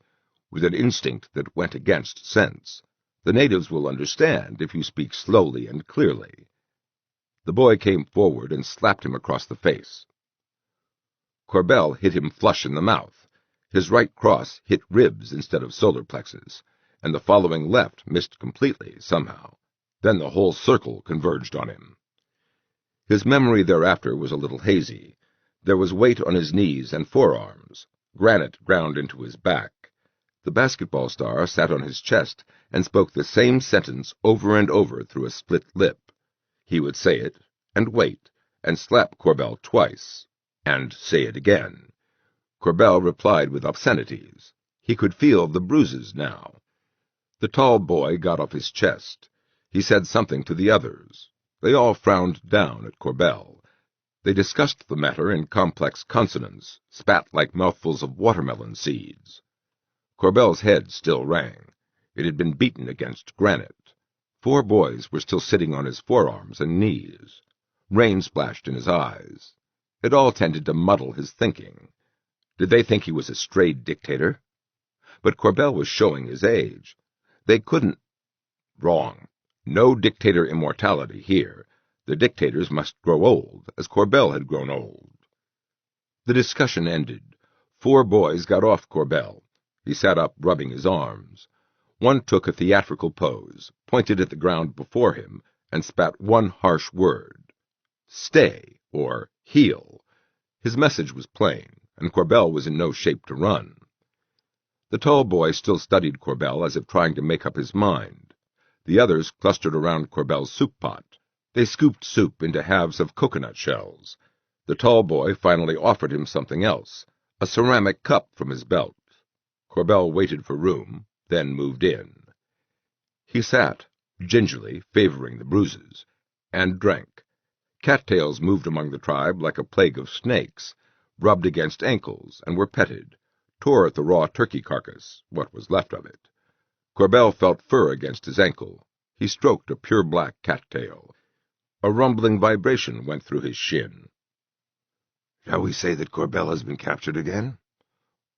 with an instinct that went against sense. The natives will understand if you speak slowly and clearly. The boy came forward and slapped him across the face. Corbell hit him flush in the mouth. His right cross hit ribs instead of solar plexus, and the following left missed completely somehow. Then the whole circle converged on him. His memory thereafter was a little hazy. There was weight on his knees and forearms. Granite ground into his back. The basketball star sat on his chest and spoke the same sentence over and over through a split lip. He would say it, and wait, and slap Corbell twice, and say it again. Corbell replied with obscenities. He could feel the bruises now. The tall boy got off his chest. He said something to the others. They all frowned down at Corbell. They discussed the matter in complex consonants, spat like mouthfuls of watermelon seeds. Corbell's head still rang. It had been beaten against granite. 4 boys were still sitting on his forearms and knees. Rain splashed in his eyes. It all tended to muddle his thinking. Did they think he was a strayed dictator? But Corbell was showing his age. They couldn't... Wrong. No dictator immortality here. The dictators must grow old, as Corbell had grown old. The discussion ended. 4 boys got off Corbell. He sat up, rubbing his arms. One took a theatrical pose, pointed at the ground before him, and spat one harsh word. Stay, or heel. His message was plain, and Corbell was in no shape to run. The tall boy still studied Corbell as if trying to make up his mind. The others clustered around Corbell's soup pot. They scooped soup into halves of coconut shells. The tall boy finally offered him something else, a ceramic cup from his belt. Corbell waited for room, then moved in. He sat, gingerly favoring the bruises, and drank. Cattails moved among the tribe like a plague of snakes, rubbed against ankles, and were petted, tore at the raw turkey carcass, what was left of it. Corbell felt fur against his ankle. He stroked a pure black cattail. A rumbling vibration went through his shin. "Shall we say that Corbell has been captured again?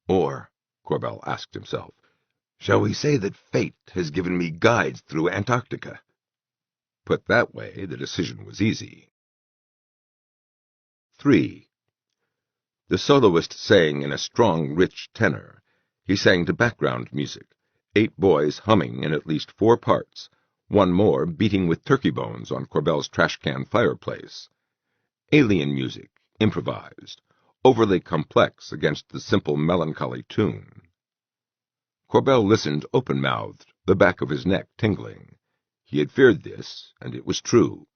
Or, Corbell asked himself, shall we say that fate has given me guides through Antarctica?" Put that way, the decision was easy. 3. The soloist sang in a strong, rich tenor. He sang to background music, 8 boys humming in at least 4 parts, one more beating with turkey bones on Corbell's trash-can fireplace. Alien music, improvised, overly complex against the simple melancholy tune. Corbell listened open-mouthed, the back of his neck tingling. He had feared this, and it was true.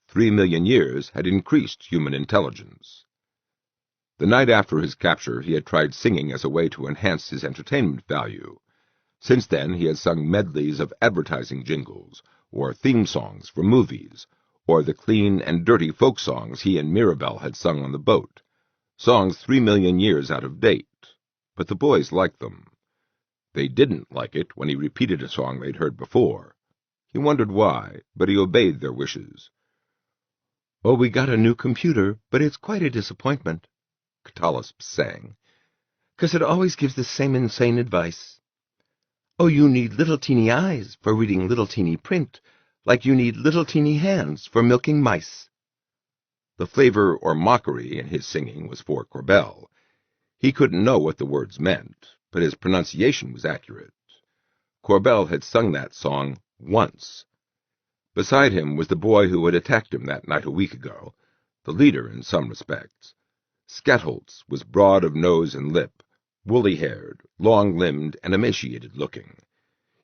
3 million years had increased human intelligence. The night after his capture he had tried singing as a way to enhance his entertainment value. Since then he had sung medleys of advertising jingles, or theme songs for movies, or the clean and dirty folk songs he and Mirabelle had sung on the boat. Songs 3 million years out of date, but the boys liked them. They didn't like it when he repeated a song they'd heard before. He wondered why, but he obeyed their wishes. "Oh, we got a new computer, but it's quite a disappointment," Catalysp sang, "'cause it always gives the same insane advice." Oh, you need little teeny eyes for reading little teeny print, like you need little teeny hands for milking mice. The flavor or mockery in his singing was for Corbell. He couldn't know what the words meant, but his pronunciation was accurate. Corbell had sung that song once. Beside him was the boy who had attacked him that night a week ago, the leader in some respects. Skatholz was broad of nose and lip, woolly-haired, long-limbed, and emaciated-looking.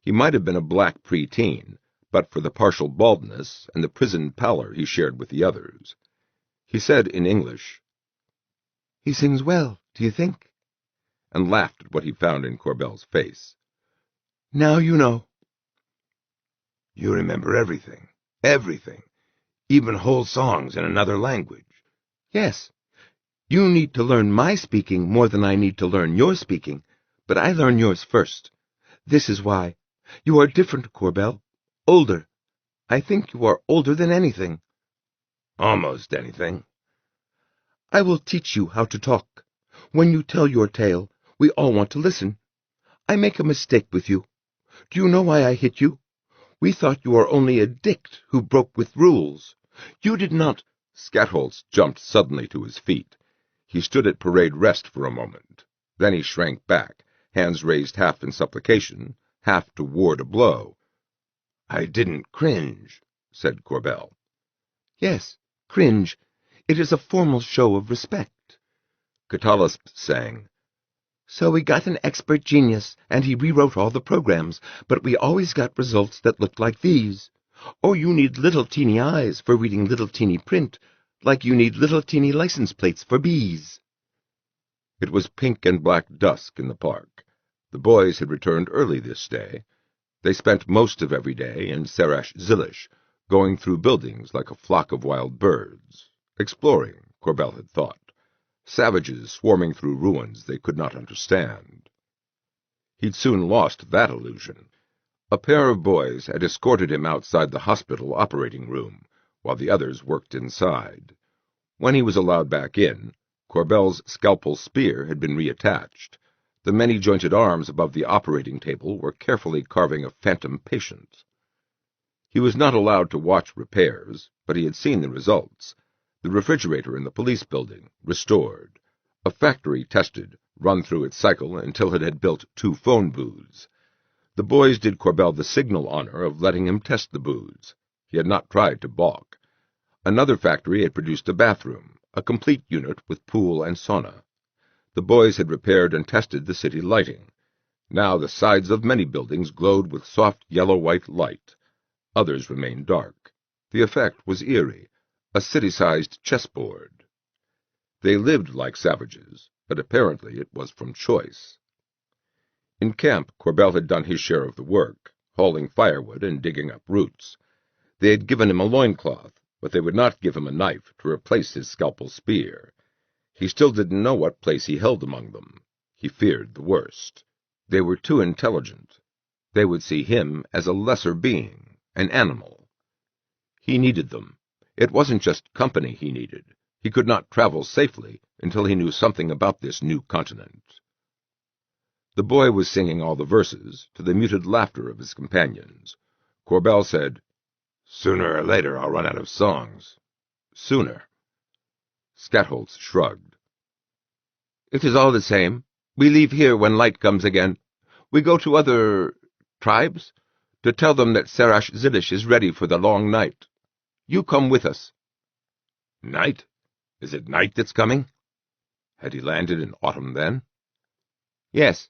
He might have been a black pre-teen, but for the partial baldness and the prisoned pallor he shared with the others. He said in English, "He sings well, do you think?" and laughed at what he found in Corbell's face. "Now you know." "You remember everything, everything, even whole songs in another language." "Yes. You need to learn my speaking more than I need to learn your speaking, but I learn yours first. This is why. You are different, Corbell. Older. I think you are older than anything." "Almost anything." "I will teach you how to talk. When you tell your tale, we all want to listen. I make a mistake with you. Do you know why I hit you? We thought you were only a dict who broke with rules. You did not—" Skatholz jumped suddenly to his feet. He stood at parade rest for a moment. Then he shrank back, hands raised half in supplication, half to ward a blow. "I didn't cringe," said Corbell. "Yes, cringe. It is a formal show of respect." Catalysp sang, "So we got an expert genius, and he rewrote all the programs, but we always got results that looked like these. Oh, you need little teeny eyes for reading little teeny print, like you need little teeny license plates for bees." It was pink and black dusk in the park. The boys had returned early this day. They spent most of every day in Sarash-Zilish, going through buildings like a flock of wild birds. Exploring, Corbell had thought. Savages swarming through ruins they could not understand. He'd soon lost that illusion. A pair of boys had escorted him outside the hospital operating room, while the others worked inside. When he was allowed back in, Corbell's scalpel spear had been reattached. The many-jointed arms above the operating table were carefully carving a phantom patient. He was not allowed to watch repairs, but he had seen the results. The refrigerator in the police building, restored. A factory tested, run through its cycle until it had built 2 phone booths. The boys did Corbell the signal honor of letting him test the booths. He had not tried to balk. Another factory had produced a bathroom, a complete unit with pool and sauna. The boys had repaired and tested the city lighting. Now the sides of many buildings glowed with soft yellow-white light. Others remained dark. The effect was eerie, a city-sized chessboard. They lived like savages, but apparently it was from choice. In camp, Corbell had done his share of the work, hauling firewood and digging up roots. They had given him a loincloth, but they would not give him a knife to replace his scalpel spear. He still didn't know what place he held among them. He feared the worst. They were too intelligent. They would see him as a lesser being, an animal. He needed them. It wasn't just company he needed. He could not travel safely until he knew something about this new continent. The boy was singing all the verses, to the muted laughter of his companions. Corbell said, "Sooner or later I'll run out of songs." "Sooner." Skatholz shrugged. "It is all the same. We leave here when light comes again. We go to other tribes to tell them that Sarash-Zilish is ready for the long night. You come with us." Night? Is it night that's coming? Had he landed in autumn then? "Yes.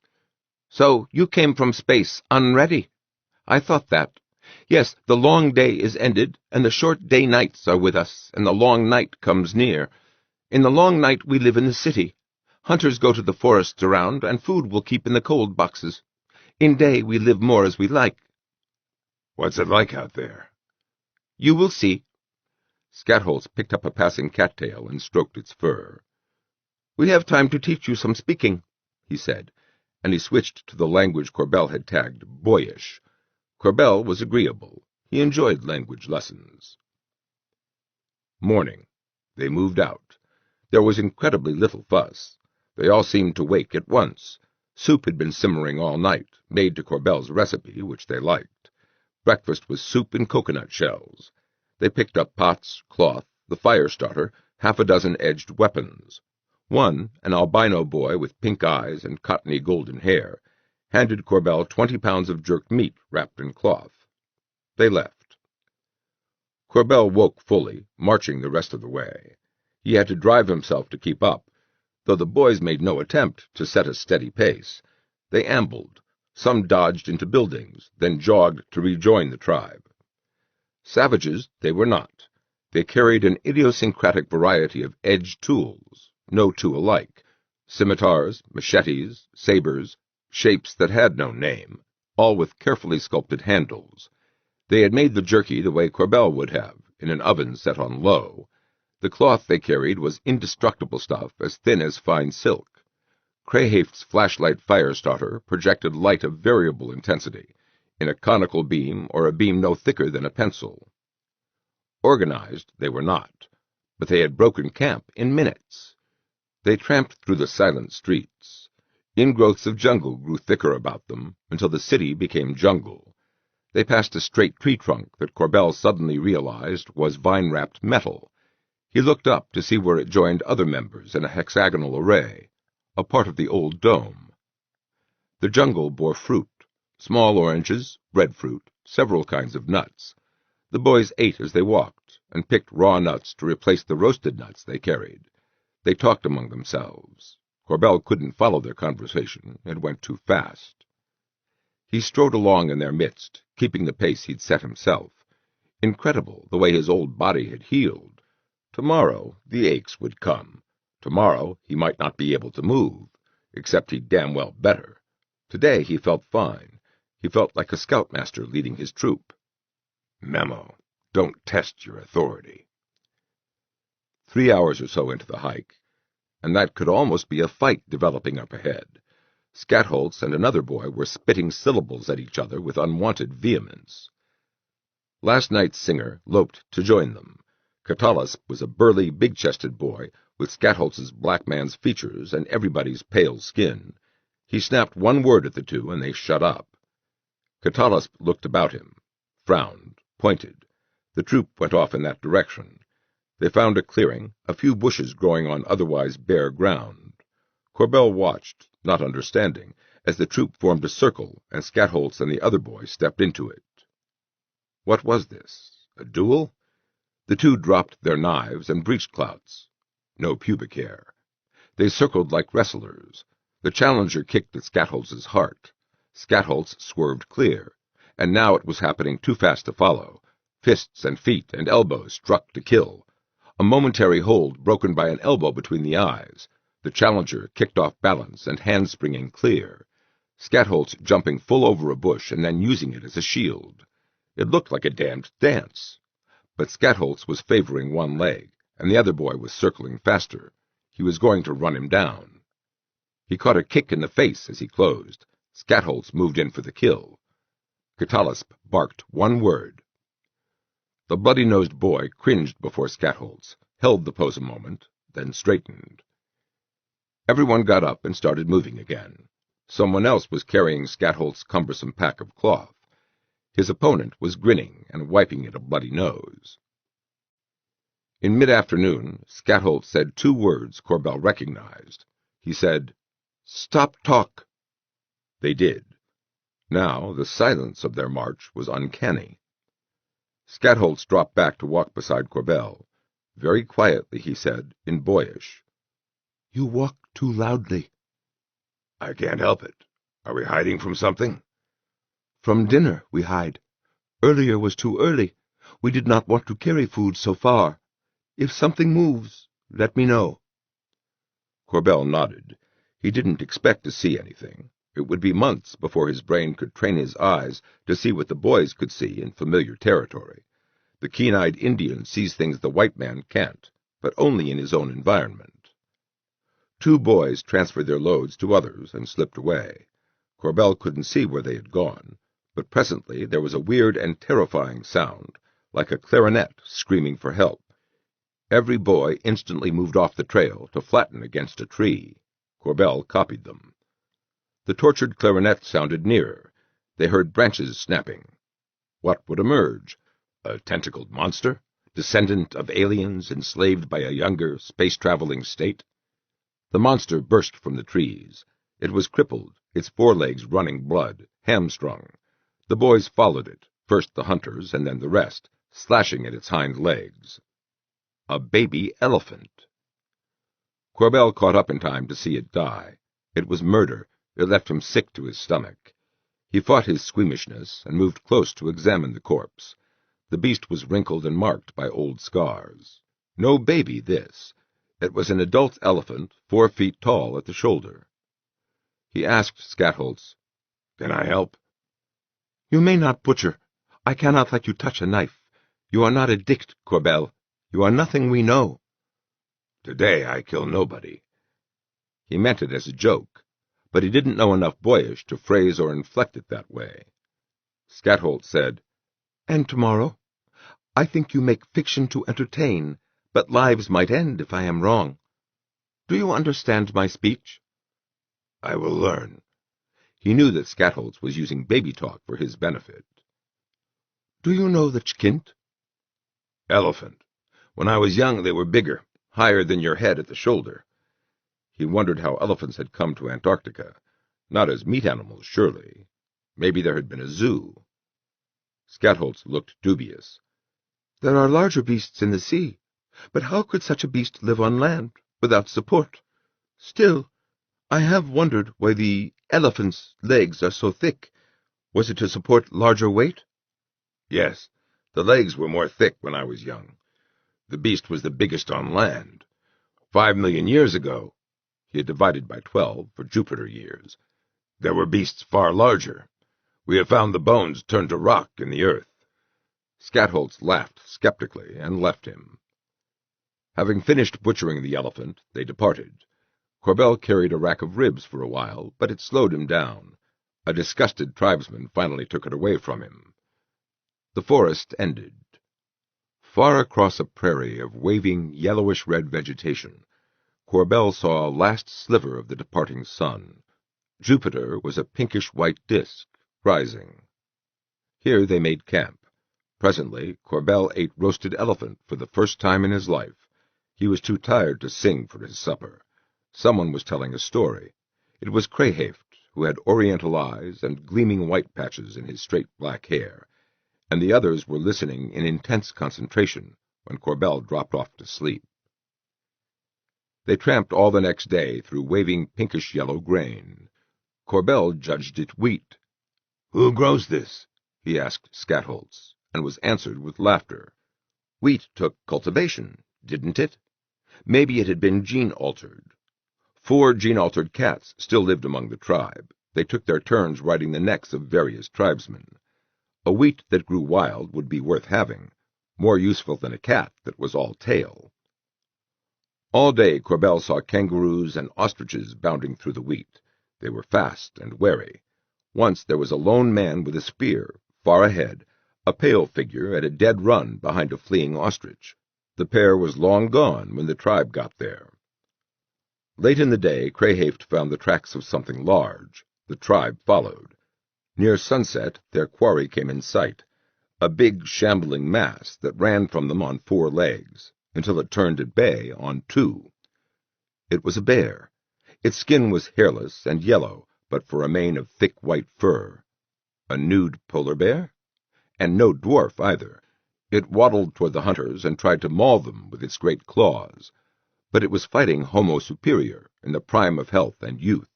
So you came from space unready. I thought that. Yes, the long day is ended, and the short day-nights are with us, and the long night comes near. In the long night we live in the city. Hunters go to the forests around, and food will keep in the cold boxes. In day we live more as we like." "What's it like out there?" "You will see." Skatholz picked up a passing cattail and stroked its fur. "We have time to teach you some speaking," he said, and he switched to the language Corbell had tagged boyish. Corbell was agreeable. He enjoyed language lessons. Morning. They moved out. There was incredibly little fuss. They all seemed to wake at once. Soup had been simmering all night, made to Corbell's recipe, which they liked. Breakfast was soup and coconut shells. They picked up pots, cloth, the fire starter, half a dozen edged weapons. One, an albino boy with pink eyes and cottony golden hair, handed Corbell 20 pounds of jerked meat wrapped in cloth. They left. Corbell woke fully, marching the rest of the way. He had to drive himself to keep up, though the boys made no attempt to set a steady pace. They ambled. Some dodged into buildings, then jogged to rejoin the tribe. Savages they were not. They carried an idiosyncratic variety of edged tools, no two alike, scimitars, machetes, sabers, shapes that had no name, all with carefully sculpted handles. They had made the jerky the way Corbell would have, in an oven set on low. The cloth they carried was indestructible stuff as thin as fine silk. Crayhaft's flashlight fire starter projected light of variable intensity, in a conical beam or a beam no thicker than a pencil. Organized they were not, but they had broken camp in minutes. They tramped through the silent streets. Ingrowths of jungle grew thicker about them until the city became jungle. They passed a straight tree trunk that Corbell suddenly realized was vine-wrapped metal. He looked up to see where it joined other members in a hexagonal array, a part of the old dome. The jungle bore fruit, small oranges, breadfruit, several kinds of nuts. The boys ate as they walked, and picked raw nuts to replace the roasted nuts they carried. They talked among themselves. Corbell couldn't follow their conversation, it went too fast. He strode along in their midst, keeping the pace he'd set himself. Incredible, the way his old body had healed. Tomorrow the aches would come. Tomorrow he might not be able to move, except he'd damn well better. Today he felt fine. He felt like a scoutmaster leading his troop. Memo: don't test your authority. 3 hours or so into the hike, and that could almost be a fight developing up ahead. Scatholz and another boy were spitting syllables at each other with unwanted vehemence. Last night's singer loped to join them. Catalysp was a burly, big-chested boy with Scatholz's black man's features and everybody's pale skin. He snapped one word at the two, and they shut up. Catalysp looked about him, frowned, pointed. The troop went off in that direction. They found a clearing, a few bushes growing on otherwise bare ground. Corbell watched, not understanding, as the troop formed a circle and Scatholz and the other boy stepped into it. What was this? A duel? The two dropped their knives and breechclouts. No pubic hair. They circled like wrestlers. The challenger kicked at Scatholz's heart. Scatholz swerved clear, and now it was happening too fast to follow. Fists and feet and elbows struck to kill. A momentary hold broken by an elbow between the eyes. The challenger kicked off balance and handspringing clear. Scatholz jumping full over a bush and then using it as a shield. It looked like a damned dance. But Scatholz was favoring one leg, and the other boy was circling faster. He was going to run him down. He caught a kick in the face as he closed. Scatholz moved in for the kill. Catalysp barked one word. The bloody-nosed boy cringed before Scatholz, held the pose a moment, then straightened. Everyone got up and started moving again. Someone else was carrying Scatholz's cumbersome pack of cloth. His opponent was grinning and wiping at a bloody nose. In mid-afternoon, Scatholz said two words Corbell recognized. He said, "Stop talk." They did. Now the silence of their march was uncanny. Scatholz dropped back to walk beside Corbell. Very quietly he said, in boyish, "You walk too loudly." I can't help it. Are we hiding from something? From dinner we hide. Earlier was too early. We did not want to carry food so far. If something moves, let me know. Corbell nodded. He didn't expect to see anything. It would be months before his brain could train his eyes to see what the boys could see in familiar territory. The keen-eyed Indian sees things the white man can't, but only in his own environment. Two boys transferred their loads to others and slipped away. Corbell couldn't see where they had gone, but presently there was a weird and terrifying sound, like a clarinet screaming for help. Every boy instantly moved off the trail to flatten against a tree. Corbell copied them. The tortured clarinet sounded nearer. They heard branches snapping. What would emerge? A tentacled monster? Descendant of aliens enslaved by a younger, space-traveling state? The monster burst from the trees. It was crippled, its forelegs running blood, hamstrung. The boys followed it, first the hunters and then the rest, slashing at its hind legs. A baby elephant. Corbell caught up in time to see it die. It was murder. It left him sick to his stomach. He fought his squeamishness and moved close to examine the corpse. The beast was wrinkled and marked by old scars. No baby, this. It was an adult elephant, 4 feet tall at the shoulder. He asked Skatholz, "Can I help?" "You may not butcher. I cannot let you touch a knife. You are not a Dict, Corbell. You are nothing we know." "Today I kill nobody." He meant it as a joke, but he didn't know enough boyish to phrase or inflect it that way. Skatholz said, "And tomorrow? I think you make fiction to entertain, but lives might end if I am wrong. Do you understand my speech?" "I will learn." He knew that Skatholz was using baby talk for his benefit. "Do you know the Chkint?" "Elephant. When I was young they were bigger, higher than your head at the shoulder." He wondered how elephants had come to Antarctica. Not as meat animals, surely. Maybe there had been a zoo. Skatholz looked dubious. "There are larger beasts in the sea, but how could such a beast live on land, without support? Still, I have wondered why the elephant's legs are so thick. Was it to support larger weight?" "Yes, the legs were more thick when I was young. The beast was the biggest on land. 5 million years ago," he had divided by 12 for Jupiter years, "there were beasts far larger. We have found the bones turned to rock in the earth." Skatholz laughed skeptically and left him. Having finished butchering the elephant, they departed. Corbell carried a rack of ribs for a while, but it slowed him down. A disgusted tribesman finally took it away from him. The forest ended. Far across a prairie of waving, yellowish-red vegetation, Corbell saw a last sliver of the departing sun. Jupiter was a pinkish-white disk, rising. Here they made camp. Presently, Corbell ate roasted elephant for the first time in his life. He was too tired to sing for his supper. Someone was telling a story. It was Crayhaft, who had oriental eyes and gleaming white patches in his straight black hair, and the others were listening in intense concentration when Corbell dropped off to sleep. They tramped all the next day through waving pinkish-yellow grain. Corbell judged it wheat. "Who grows this?" he asked Skatholz, and was answered with laughter. Wheat took cultivation, didn't it? Maybe it had been gene-altered. 4 gene-altered cats still lived among the tribe. They took their turns riding the necks of various tribesmen. A wheat that grew wild would be worth having, more useful than a cat that was all tail. All day Corbell saw kangaroos and ostriches bounding through the wheat. They were fast and wary. Once there was a lone man with a spear, far ahead, a pale figure at a dead run behind a fleeing ostrich. The pair was long gone when the tribe got there. Late in the day, Crayhaft found the tracks of something large. The tribe followed. Near sunset, their quarry came in sight, a big, shambling mass that ran from them on 4 legs, until it turned at bay on 2. It was a bear. Its skin was hairless and yellow, but for a mane of thick white fur. A nude polar bear? And no dwarf, either. It waddled toward the hunters and tried to maul them with its great claws. But it was fighting Homo superior, in the prime of health and youth.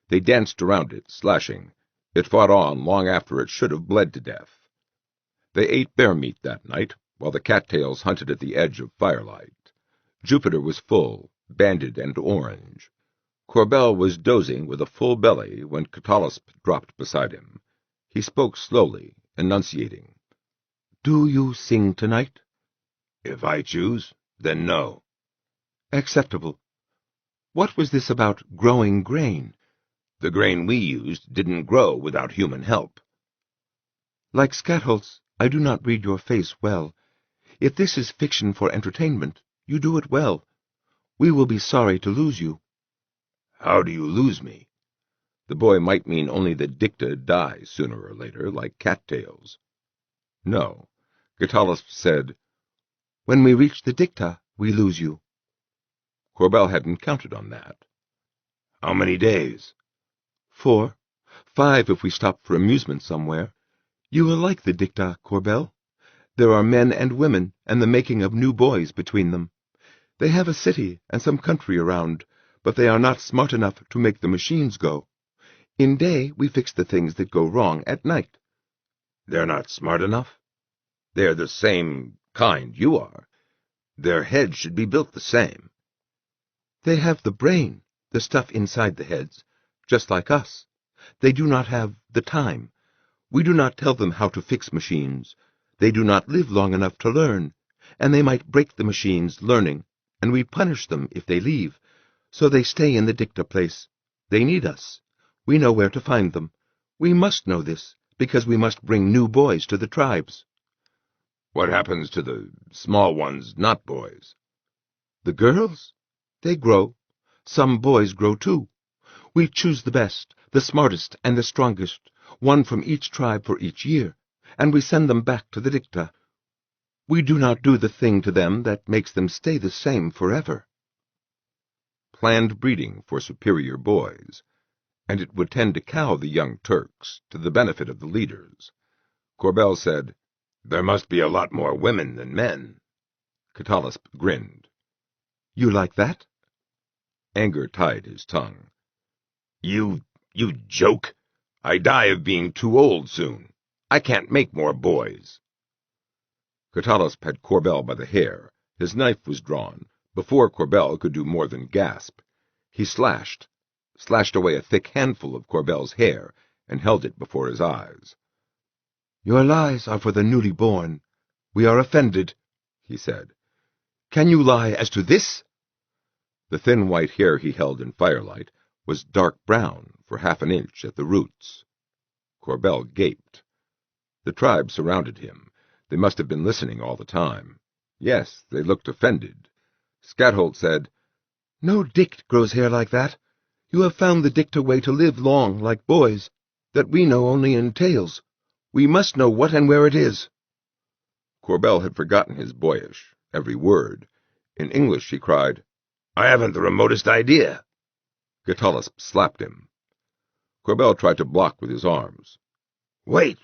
They danced around it, slashing. It fought on long after it should have bled to death. They ate bear meat that night, while the cattails hunted at the edge of firelight. Jupiter was full, banded and orange. Corbell was dozing with a full belly when Catalysp dropped beside him. He spoke slowly, enunciating. "Do you sing tonight?" "If I choose, then no." "Acceptable. What was this about growing grain?" "The grain we used didn't grow without human help." "Like Skatholz, I do not read your face well. If this is fiction for entertainment, you do it well. We will be sorry to lose you." "How do you lose me?" The boy might mean only that dicta die sooner or later, like cattails. No. Catullus said, "When we reach the dicta, we lose you." Corbell hadn't counted on that. How many days? 4, 5 if we stop for amusement somewhere. You will like the dicta, Corbell. There are men and women, and the making of new boys between them. They have a city and some country around, but they are not smart enough to make the machines go. In day, we fix the things that go wrong at night. They're not smart enough? They're the same kind you are. Their heads should be built the same. They have the brain, the stuff inside the heads, just like us. They do not have the time. We do not tell them how to fix machines. They do not live long enough to learn, and they might break the machines learning, and we punish them if they leave. So they stay in the dicta place. They need us. We know where to find them. We must know this, because we must bring new boys to the tribes. What happens to the small ones, not boys? The girls? They grow. Some boys grow too. We choose the best, the smartest, and the strongest, one from each tribe for each year, and we send them back to the dicta. We do not do the thing to them that makes them stay the same forever. Planned breeding for superior boys, and it would tend to cow the young Turks to the benefit of the leaders. Corbell said, "There must be a lot more women than men." Catullus grinned. You like that? Anger tied his tongue. You joke. I die of being too old soon. I can't make more boys. Catullus had Corbell by the hair. His knife was drawn, before Corbell could do more than gasp. He slashed away a thick handful of Corbell's hair, and held it before his eyes. Your lies are for the newly born. We are offended, he said. Can you lie as to this? The thin white hair he held in firelight was dark brown for half an inch at the roots. Corbell gaped. The tribe surrounded him. They must have been listening all the time. Yes, they looked offended. Skatholt said, No dict grows hair like that. You have found the dicta way to live long, like boys, that we know only in tales. We must know what and where it is. Corbell had forgotten his boyish, every word. In English he cried, I haven't the remotest idea. Catullus slapped him. Corbell tried to block with his arms. Wait,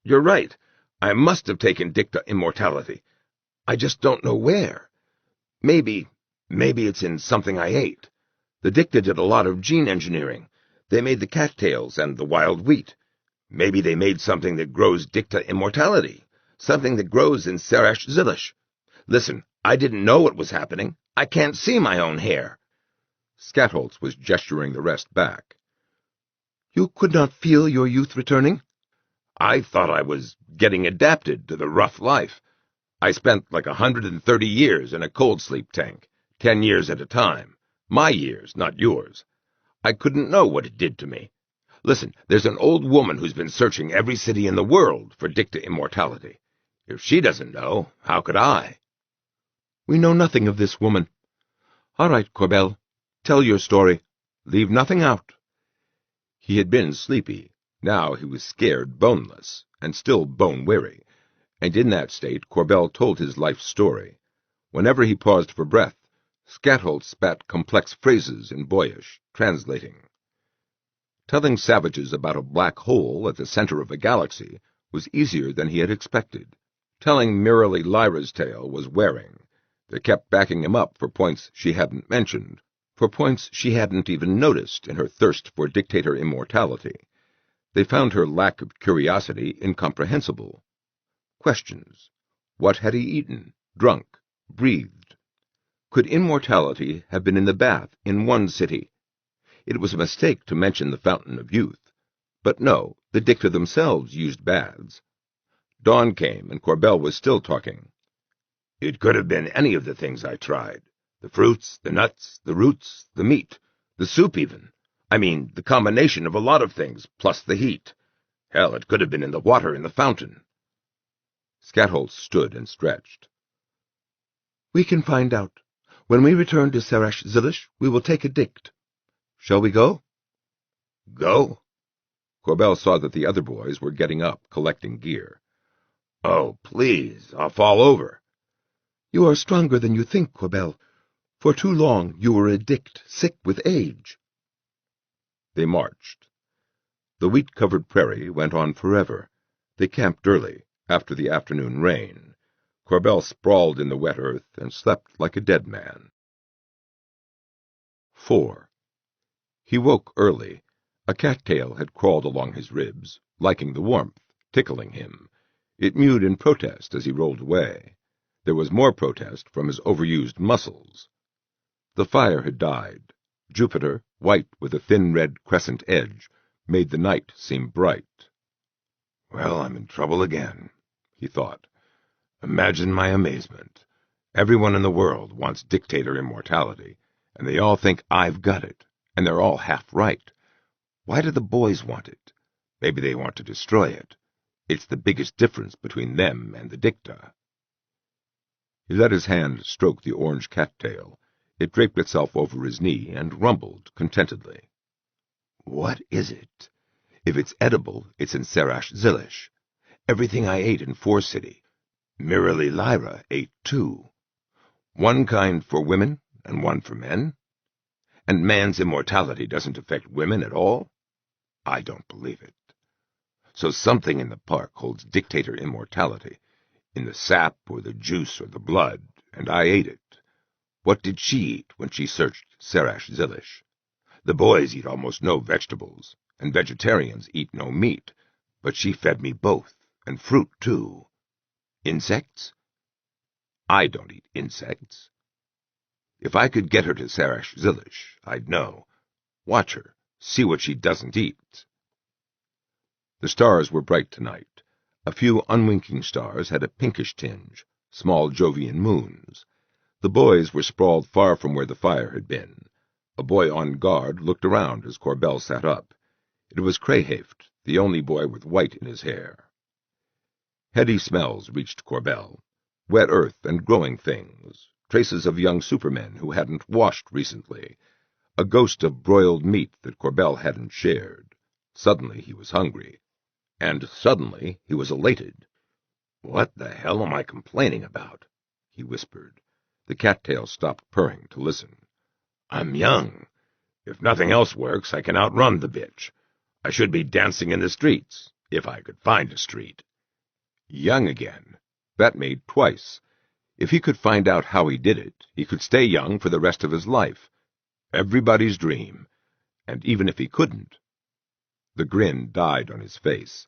you're right. I must have taken dicta immortality. I just don't know where. Maybe it's in something I ate. The dicta did a lot of gene engineering. They made the cattails and the wild wheat. Maybe they made something that grows dicta immortality, something that grows in Serash Zilish. Listen, I didn't know what was happening. I can't see my own hair. Skatholz was gesturing the rest back. You could not feel your youth returning? I thought I was getting adapted to the rough life. I spent like 130 years in a cold sleep tank, 10 years at a time. My years, not yours. I couldn't know what it did to me. Listen, there's an old woman who's been searching every city in the world for dicta immortality. If she doesn't know, how could I? We know nothing of this woman. All right, Corbell, tell your story. Leave nothing out. He had been sleepy. Now he was scared boneless, and still bone-weary, and in that state Corbell told his life story. Whenever he paused for breath, Skatholz spat complex phrases in boyish, translating. Telling savages about a black hole at the center of a galaxy was easier than he had expected. Telling merely Lyra's tale was wearing. They kept backing him up for points she hadn't mentioned, for points she hadn't even noticed in her thirst for dictator immortality. They found her lack of curiosity incomprehensible. Questions. What had he eaten, drunk, breathed? Could immortality have been in the bath in one city? It was a mistake to mention the Fountain of Youth. But no, the dicta themselves used baths. Dawn came, and Corbell was still talking. It could have been any of the things I tried. The fruits, the nuts, the roots, the meat, the soup even. I mean, the combination of a lot of things, plus the heat. Hell, it could have been in the water in the fountain. Skatholz stood and stretched. We can find out. When we return to Serash Zilish, we will take a dict. Shall we go? Go? Corbell saw that the other boys were getting up, collecting gear. Oh, please, I'll fall over. You are stronger than you think, Corbell. For too long you were a dict, sick with age. They marched. The wheat-covered prairie went on forever. They camped early, after the afternoon rain. Corbell sprawled in the wet earth and slept like a dead man. 4. He woke early. A cattail had crawled along his ribs, liking the warmth, tickling him. It mewed in protest as he rolled away. There was more protest from his overused muscles. The fire had died. Jupiter, white with a thin red crescent edge, made the night seem bright. Well, I'm in trouble again, he thought. Imagine my amazement. Everyone in the world wants dictator immortality, and they all think I've got it, and they're all half right. Why do the boys want it? Maybe they want to destroy it. It's the biggest difference between them and the dicta. He let his hand stroke the orange cattail. It draped itself over his knee and rumbled contentedly. What is it? If it's edible, it's in Serash Zilish. Everything I ate in Four City. Mirali Lyra ate too. One kind for women and one for men? And man's immortality doesn't affect women at all? I don't believe it. So something in the park holds dictator immortality, in the sap or the juice or the blood, and I ate it. What did she eat when she searched Serash Zilish? The boys eat almost no vegetables, and vegetarians eat no meat, but she fed me both, and fruit too. Insects? I don't eat insects. If I could get her to Serash Zilish, I'd know. Watch her, see what she doesn't eat. The stars were bright tonight. A few unwinking stars had a pinkish tinge, small Jovian moons. The boys were sprawled far from where the fire had been. A boy on guard looked around as Corbell sat up. It was Crayhaft, the only boy with white in his hair. Heady smells reached Corbell. Wet earth and growing things, traces of young supermen who hadn't washed recently, a ghost of broiled meat that Corbell hadn't shared. Suddenly he was hungry, and suddenly he was elated. What the hell am I complaining about? He whispered. The cattail stopped purring to listen. I'm young. If nothing else works, I can outrun the bitch. I should be dancing in the streets, if I could find a street. Young again. That made twice. If he could find out how he did it, he could stay young for the rest of his life. Everybody's dream. And even if he couldn't... The grin died on his face.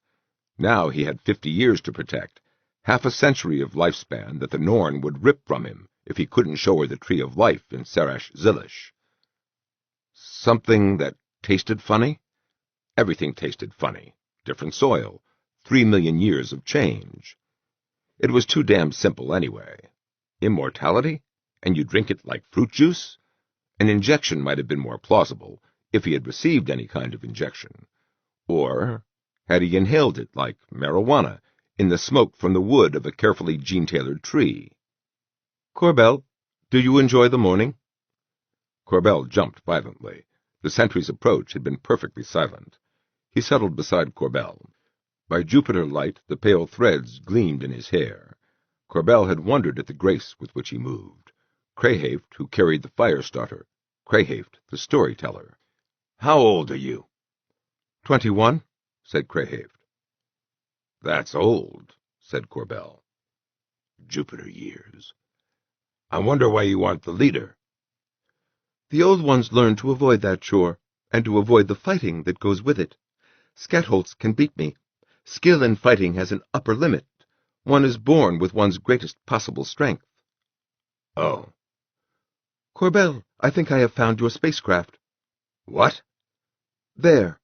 Now he had 50 years to protect, half a century of lifespan that the Norn would rip from him if he couldn't show her the tree of life in Serash Zilish. Something that tasted funny? Everything tasted funny. Different soil. 3 million years of change. It was too damn simple anyway. Immortality? And you drink it like fruit juice? An injection might have been more plausible, if he had received any kind of injection. Or had he inhaled it like marijuana, in the smoke from the wood of a carefully gene-tailored tree? Corbell, do you enjoy the morning? Corbell jumped violently. The sentry's approach had been perfectly silent. He settled beside Corbell. By Jupiter light, the pale threads gleamed in his hair. Corbell had wondered at the grace with which he moved. Crayhaft, who carried the fire-starter. Crayhaft, the storyteller. How old are you? 21, said Crayhaft. That's old, said Corbell. Jupiter years. I wonder why you aren't the leader. The old ones learned to avoid that chore, and to avoid the fighting that goes with it. Skatholz can beat me. Skill in fighting has an upper limit. One is born with one's greatest possible strength. Oh. Corbell, I think I have found your spacecraft. What? There.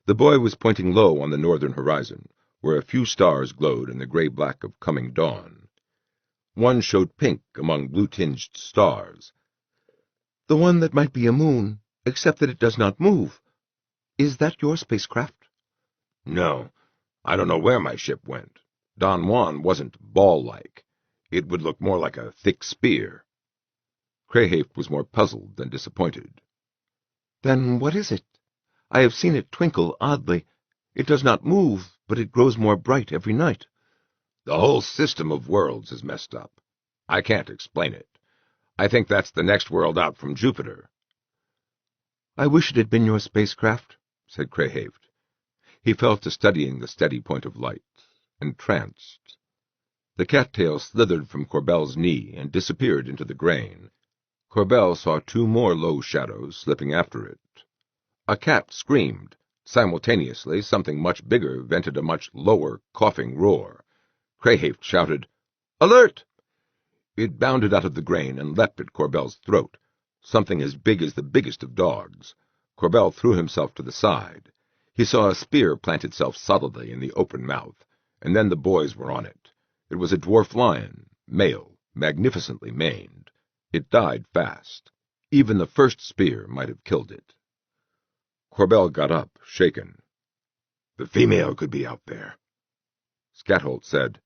The boy was pointing low on the northern horizon, where a few stars glowed in the gray-black of coming dawn. One showed pink among blue-tinged stars. The one that might be a moon, except that it does not move. Is that your spacecraft? No. I don't know where my ship went. Don Juan wasn't ball-like. It would look more like a thick spear. Crayhaft was more puzzled than disappointed. Then what is it? I have seen it twinkle oddly. It does not move, but it grows more bright every night. The whole system of worlds is messed up. I can't explain it. I think that's the next world out from Jupiter. I wish it had been your spacecraft, said Crayhaved. He fell to studying the steady point of light, entranced. The cattail slithered from Corbell's knee and disappeared into the grain. Corbell saw two more low shadows slipping after it. A cat screamed. Simultaneously, something much bigger vented a much lower, coughing roar. Crayhaved shouted, "Alert!" It bounded out of the grain and leapt at Corbell's throat, something as big as the biggest of dogs. Corbell threw himself to the side. He saw a spear plant itself solidly in the open mouth, and then the boys were on it. It was a dwarf lion, male, magnificently maned. It died fast. Even the first spear might have killed it. Corbell got up, shaken. The female could be out there. Skatholt said,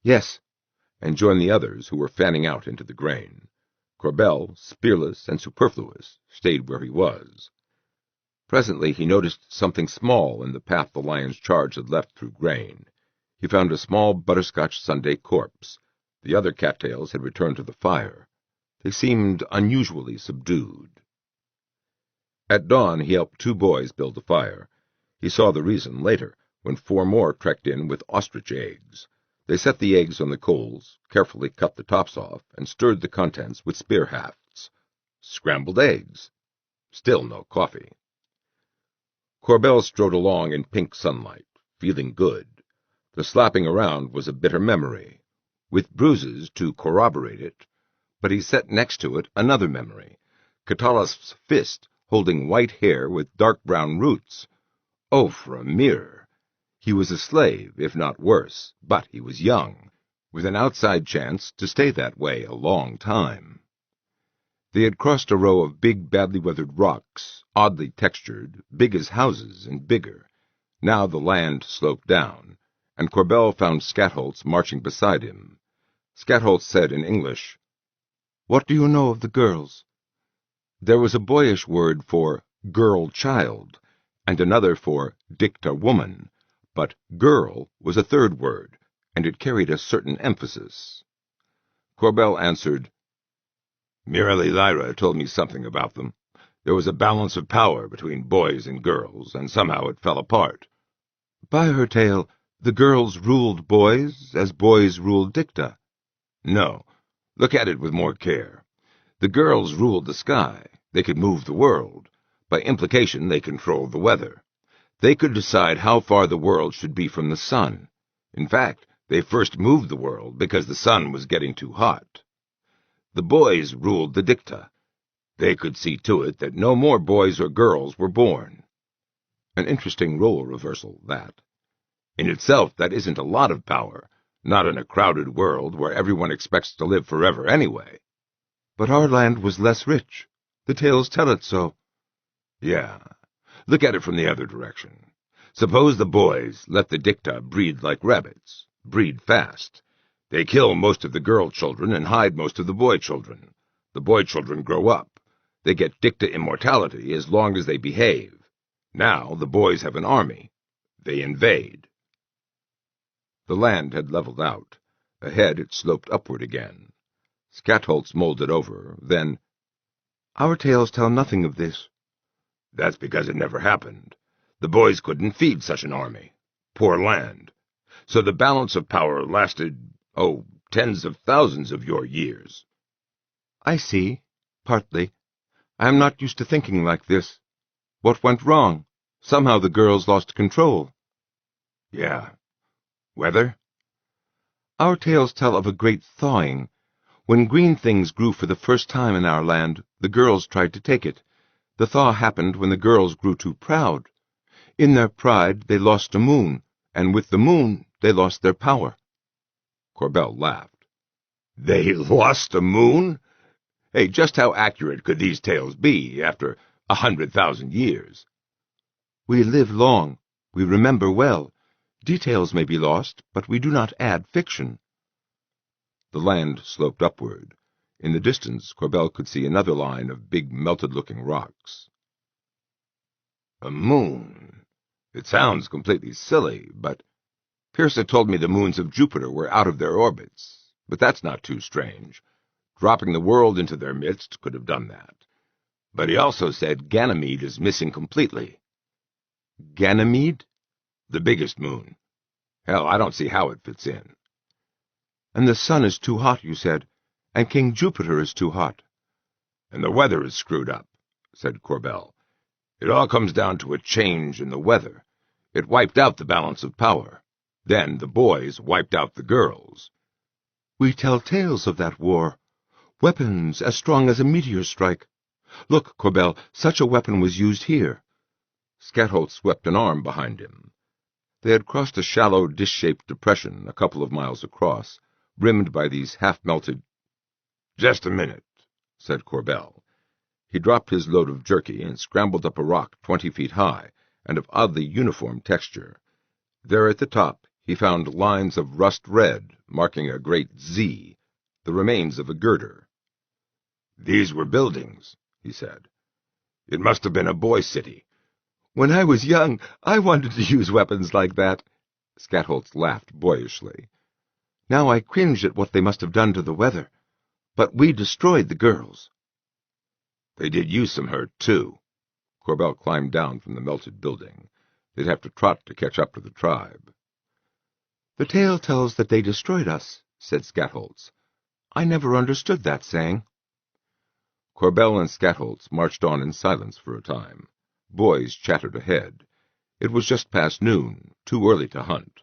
"Yes," and joined the others who were fanning out into the grain. Corbell, spearless and superfluous, stayed where he was. Presently he noticed something small in the path the lion's charge had left through grain. He found a small butterscotch sundae corpse. The other cattails had returned to the fire. They seemed unusually subdued. At dawn he helped two boys build a fire. He saw the reason later, when four more trekked in with ostrich eggs. They set the eggs on the coals, carefully cut the tops off, and stirred the contents with spear hafts. Scrambled eggs. Still no coffee. Corbell strode along in pink sunlight, feeling good. The slapping around was a bitter memory, with bruises to corroborate it, but he set next to it another memory, Catalasp's fist holding white hair with dark brown roots. Oh, for a mirror! He was a slave, if not worse, but he was young, with an outside chance to stay that way a long time. They had crossed a row of big, badly weathered rocks, oddly textured, big as houses and bigger. Now the land sloped down, and Corbell found Skatholz marching beside him. Skatholz said in English, "What do you know of the girls?" There was a boyish word for girl-child, and another for dicta-woman, but girl was a third word, and it carried a certain emphasis. Corbell answered, "Merely Lyra told me something about them. There was a balance of power between boys and girls, and somehow it fell apart." "By her tale, the girls ruled boys as boys ruled dicta." "No. Look at it with more care. The girls ruled the sky. They could move the world. By implication, they controlled the weather. They could decide how far the world should be from the sun. In fact, they first moved the world because the sun was getting too hot. The boys ruled the dicta. They could see to it that no more boys or girls were born." An interesting role reversal, that. In itself, that isn't a lot of power, not in a crowded world where everyone expects to live forever anyway. "But our land was less rich. The tales tell it so." "Yeah. Look at it from the other direction. Suppose the boys let the dicta breed like rabbits, breed fast. They kill most of the girl children and hide most of the boy children. The boy children grow up. They get dicta immortality as long as they behave. Now the boys have an army. They invade." The land had leveled out. Ahead it sloped upward again. Skatholz mulled it over, then, "Our tales tell nothing of this." "That's because it never happened. The boys couldn't feed such an army. Poor land. So the balance of power lasted, tens of thousands of your years." "I see. Partly. I am not used to thinking like this. What went wrong? Somehow the girls lost control." "Yeah. Weather?" "Our tales tell of a great thawing. When green things grew for the first time in our land, the girls tried to take it. The thaw happened when the girls grew too proud. In their pride, they lost a moon, and with the moon, they lost their power." Corbell laughed. "They lost a moon? Hey, just how accurate could these tales be after 100,000 years?" "We live long. We remember well. Details may be lost, but we do not add fiction." The land sloped upward. In the distance, Corbell could see another line of big, melted-looking rocks. A moon. It sounds completely silly, but Pierce had told me the moons of Jupiter were out of their orbits. But that's not too strange. Dropping the world into their midst could have done that. But he also said Ganymede is missing completely. Ganymede? The biggest moon. Hell, I don't see how it fits in. And the sun is too hot, you said, and King Jupiter is too hot. And the weather is screwed up, said Corbell. It all comes down to a change in the weather. It wiped out the balance of power. Then the boys wiped out the girls. We tell tales of that war. Weapons as strong as a meteor strike. Look, Corbell, such a weapon was used here. Skatholt swept an arm behind him. They had crossed a shallow, dish-shaped depression a couple of miles across, rimmed by these half-melted— "Just a minute," said Corbell. He dropped his load of jerky and scrambled up a rock 20 feet high and of oddly uniform texture. There at the top he found lines of rust red marking a great Z, the remains of a girder. "These were buildings," he said. "It must have been a boy city." When I was young, I wanted to use weapons like that. Skatholt laughed boyishly. Now I cringe at what they must have done to the weather. But we destroyed the girls. They did you some hurt, too. Corbell climbed down from the melted building. They'd have to trot to catch up to the tribe. The tale tells that they destroyed us, said Skatholz. I never understood that saying. Corbell and Skatholz marched on in silence for a time. Boys chattered ahead. It was just past noon, too early to hunt.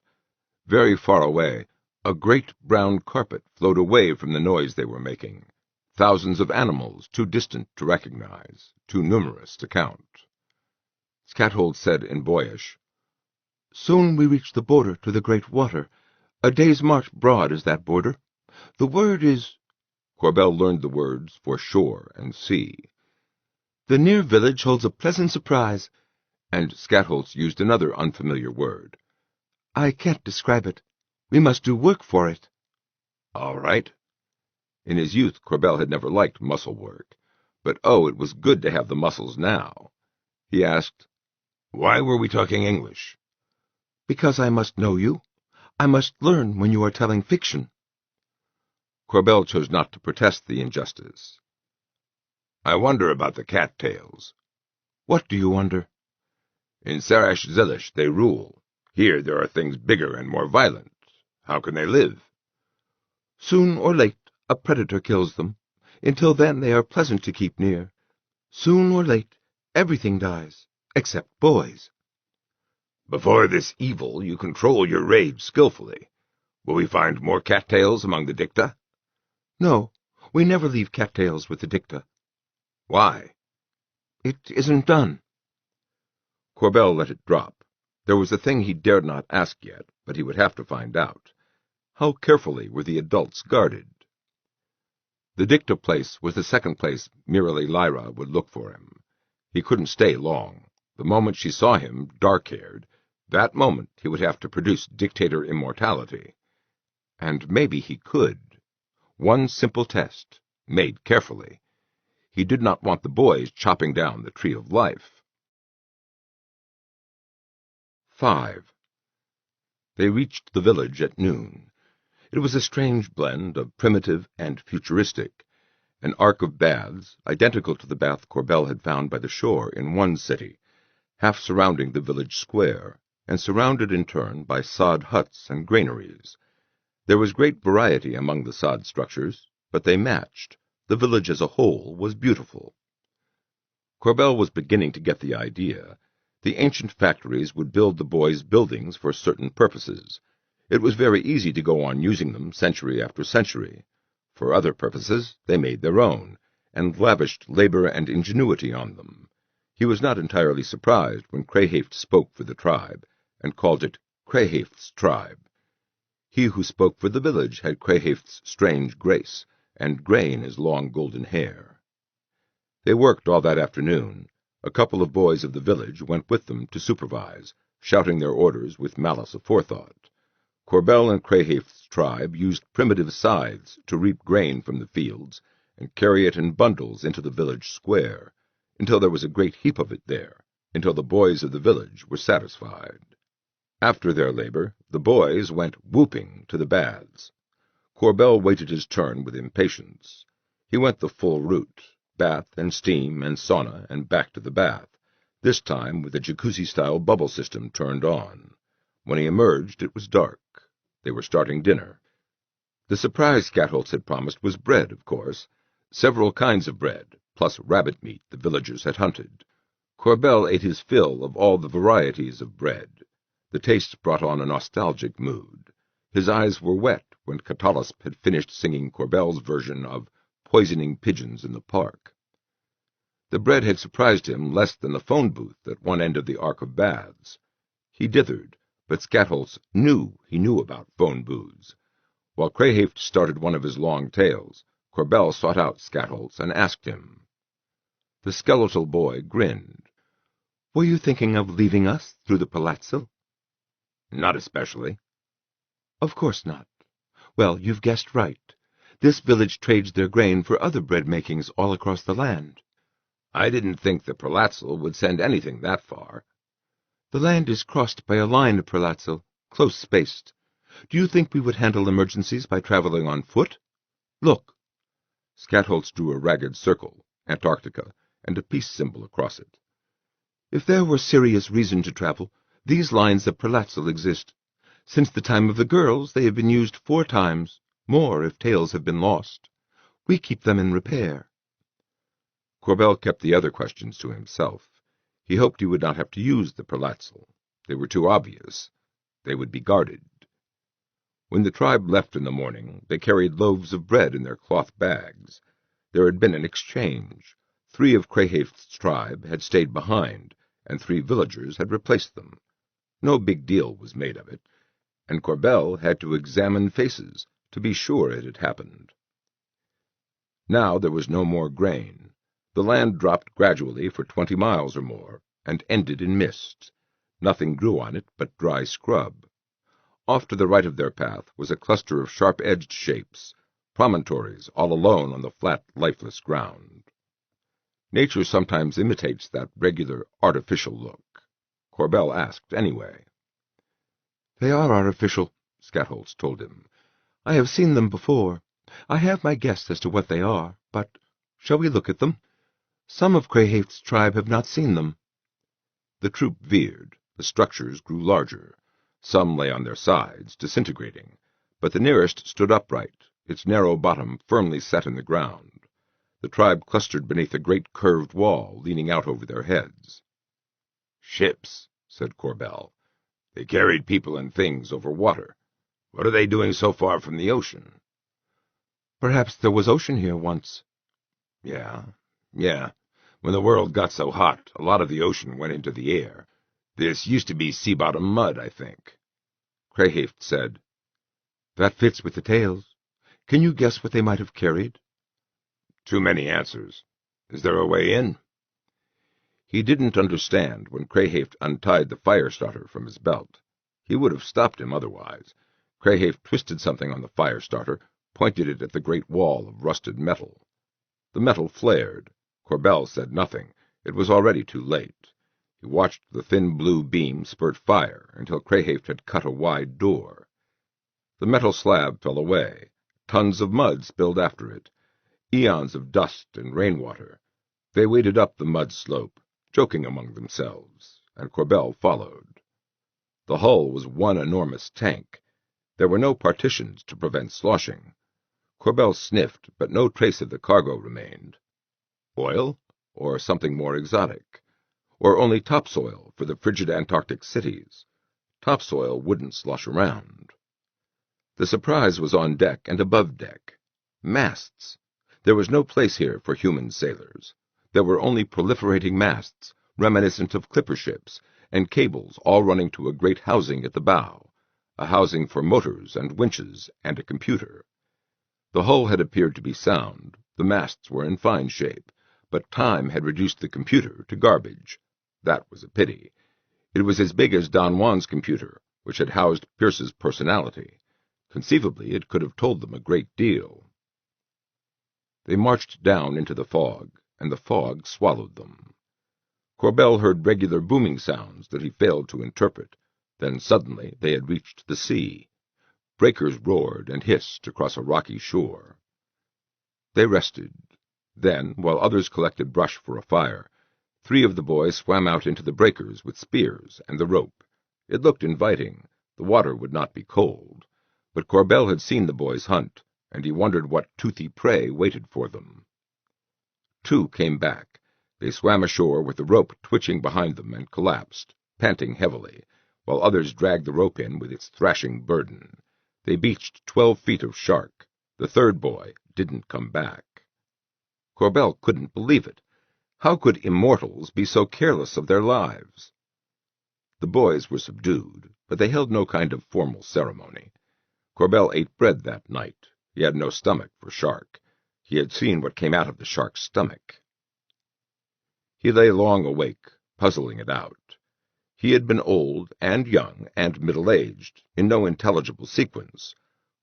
Very far away, a great brown carpet flowed away from the noise they were making. Thousands of animals, too distant to recognize, too numerous to count. Skatholz said in boyish, Soon we reach the border to the great water. A day's march broad is that border. The word is— Corbell learned the words for shore and sea. The near village holds a pleasant surprise, and Skatholz used another unfamiliar word. I can't describe it. We must do work for it. All right. In his youth, Corbell had never liked muscle work, but oh, it was good to have the muscles now. He asked, Why were we talking English? Because I must know you. I must learn when you are telling fiction. Corbell chose not to protest the injustice. I wonder about the cattails. What do you wonder? In Sarash Zilish they rule. Here there are things bigger and more violent. How can they live? Soon or late, a predator kills them. Until then they are pleasant to keep near. Soon or late, everything dies, except boys. Before this evil, you control your rage skillfully. Will we find more cattails among the dicta? No, we never leave cattails with the dicta. Why? It isn't done. Corbell let it drop. There was a thing he dared not ask yet, but he would have to find out. How carefully were the adults guarded? The dicta place was the second place Mirali Lyra would look for him. He couldn't stay long. The moment she saw him, dark-haired, that moment he would have to produce dictator immortality. And maybe he could. One simple test, made carefully. He did not want the boys chopping down the tree of life. 5. They reached the village at noon. It was a strange blend of primitive and futuristic. An arc of baths, identical to the bath Corbell had found by the shore in one city, half surrounding the village square, and surrounded in turn by sod huts and granaries. There was great variety among the sod structures, but they matched. The village as a whole was beautiful. Corbell was beginning to get the idea. The ancient factories would build the boys' buildings for certain purposes. It was very easy to go on using them century after century. For other purposes, they made their own, and lavished labor and ingenuity on them. He was not entirely surprised when Crayhaft spoke for the tribe, and called it Crayhaft's tribe. He who spoke for the village had Crayhaft's strange grace, and gray in his long golden hair. They worked all that afternoon. A couple of boys of the village went with them to supervise, shouting their orders with malice aforethought. Corbell and Crayhaft's tribe used primitive scythes to reap grain from the fields and carry it in bundles into the village square, until there was a great heap of it there, until the boys of the village were satisfied. After their labor, the boys went whooping to the baths. Corbell waited his turn with impatience. He went the full route, bath and steam and sauna and back to the bath, this time with the jacuzzi-style bubble system turned on. When he emerged, it was dark. They were starting dinner. The surprise Skatholz had promised was bread, of course, several kinds of bread, plus rabbit meat the villagers had hunted. Corbell ate his fill of all the varieties of bread. The taste brought on a nostalgic mood. His eyes were wet when Catalysp had finished singing Corbell's version of Poisoning Pigeons in the Park. The bread had surprised him less than the phone booth at one end of the arc of baths. He dithered, but Skatholz knew he knew about phone booths. While Crayhaft started one of his long tales, Corbell sought out Skatholz and asked him. The skeletal boy grinned. "Were you thinking of leaving us through the palazzo?" "Not especially." "Of course not. Well, you've guessed right. This village trades their grain for other bread-makings all across the land." "I didn't think the palazzo would send anything that far." "The land is crossed by a line of palazzo, close-spaced. Do you think we would handle emergencies by traveling on foot? Look." Skatholz drew a ragged circle, Antarctica, and a peace symbol across it. "If there were serious reason to travel, these lines of palazzo exist. Since the time of the girls, they have been used 4 times, more if tales have been lost. We keep them in repair." Corbell kept the other questions to himself. He hoped he would not have to use the palazzo. They were too obvious. They would be guarded. When the tribe left in the morning, they carried loaves of bread in their cloth bags. There had been an exchange. 3 of Crayhaft's tribe had stayed behind, and 3 villagers had replaced them. No big deal was made of it, and Corbell had to examine faces to be sure it had happened. Now there was no more grain. The land dropped gradually for 20 miles or more, and ended in mist. Nothing grew on it but dry scrub. Off to the right of their path was a cluster of sharp-edged shapes, promontories all alone on the flat, lifeless ground. Nature sometimes imitates that regular, artificial look. Corbell asked anyway. "They are artificial," Skatholz told him. "I have seen them before. I have my guess as to what they are, but shall we look at them? Some of Crayhaft's tribe have not seen them." The troop veered. The structures grew larger. Some lay on their sides, disintegrating, but the nearest stood upright, its narrow bottom firmly set in the ground. The tribe clustered beneath a great curved wall leaning out over their heads. "Ships," said Corbell. "They carried people and things over water. What are they doing so far from the ocean?" "Perhaps there was ocean here once." Yeah. When the world got so hot, a lot of the ocean went into the air. This used to be sea-bottom mud, I think." Crayhaft said. "That fits with the tales. Can you guess what they might have carried?" "Too many answers. Is there a way in?" He didn't understand when Crayhaft untied the fire-starter from his belt. He would have stopped him otherwise. Crayhaft twisted something on the fire-starter, pointed it at the great wall of rusted metal. The metal flared. Corbell said nothing. It was already too late. He watched the thin blue beam spurt fire until Crayhaft had cut a wide door. The metal slab fell away. Tons of mud spilled after it. Eons of dust and rainwater. They waded up the mud slope, joking among themselves, and Corbell followed. The hull was one enormous tank. There were no partitions to prevent sloshing. Corbell sniffed, but no trace of the cargo remained. Oil, or something more exotic? Or only topsoil for the frigid Antarctic cities? Topsoil wouldn't slosh around. The Surprise was on deck and above deck. Masts. There was no place here for human sailors. There were only proliferating masts, reminiscent of clipper ships, and cables all running to a great housing at the bow, a housing for motors and winches and a computer. The hull had appeared to be sound, the masts were in fine shape, but time had reduced the computer to garbage. That was a pity. It was as big as Don Juan's computer, which had housed Pierce's personality. Conceivably, it could have told them a great deal. They marched down into the fog, and the fog swallowed them. Corbell heard regular booming sounds that he failed to interpret. Then suddenly they had reached the sea. Breakers roared and hissed across a rocky shore. They rested. Then, while others collected brush for a fire, 3 of the boys swam out into the breakers with spears and the rope. It looked inviting. The water would not be cold. But Corbell had seen the boys hunt, and he wondered what toothy prey waited for them. 2 came back. They swam ashore with the rope twitching behind them and collapsed, panting heavily, while others dragged the rope in with its thrashing burden. They beached 12 feet of shark. The 3rd boy didn't come back. Corbell couldn't believe it. How could immortals be so careless of their lives? The boys were subdued, but they held no kind of formal ceremony. Corbell ate bread that night. He had no stomach for shark. He had seen what came out of the shark's stomach. He lay long awake, puzzling it out. He had been old and young and middle-aged, in no intelligible sequence.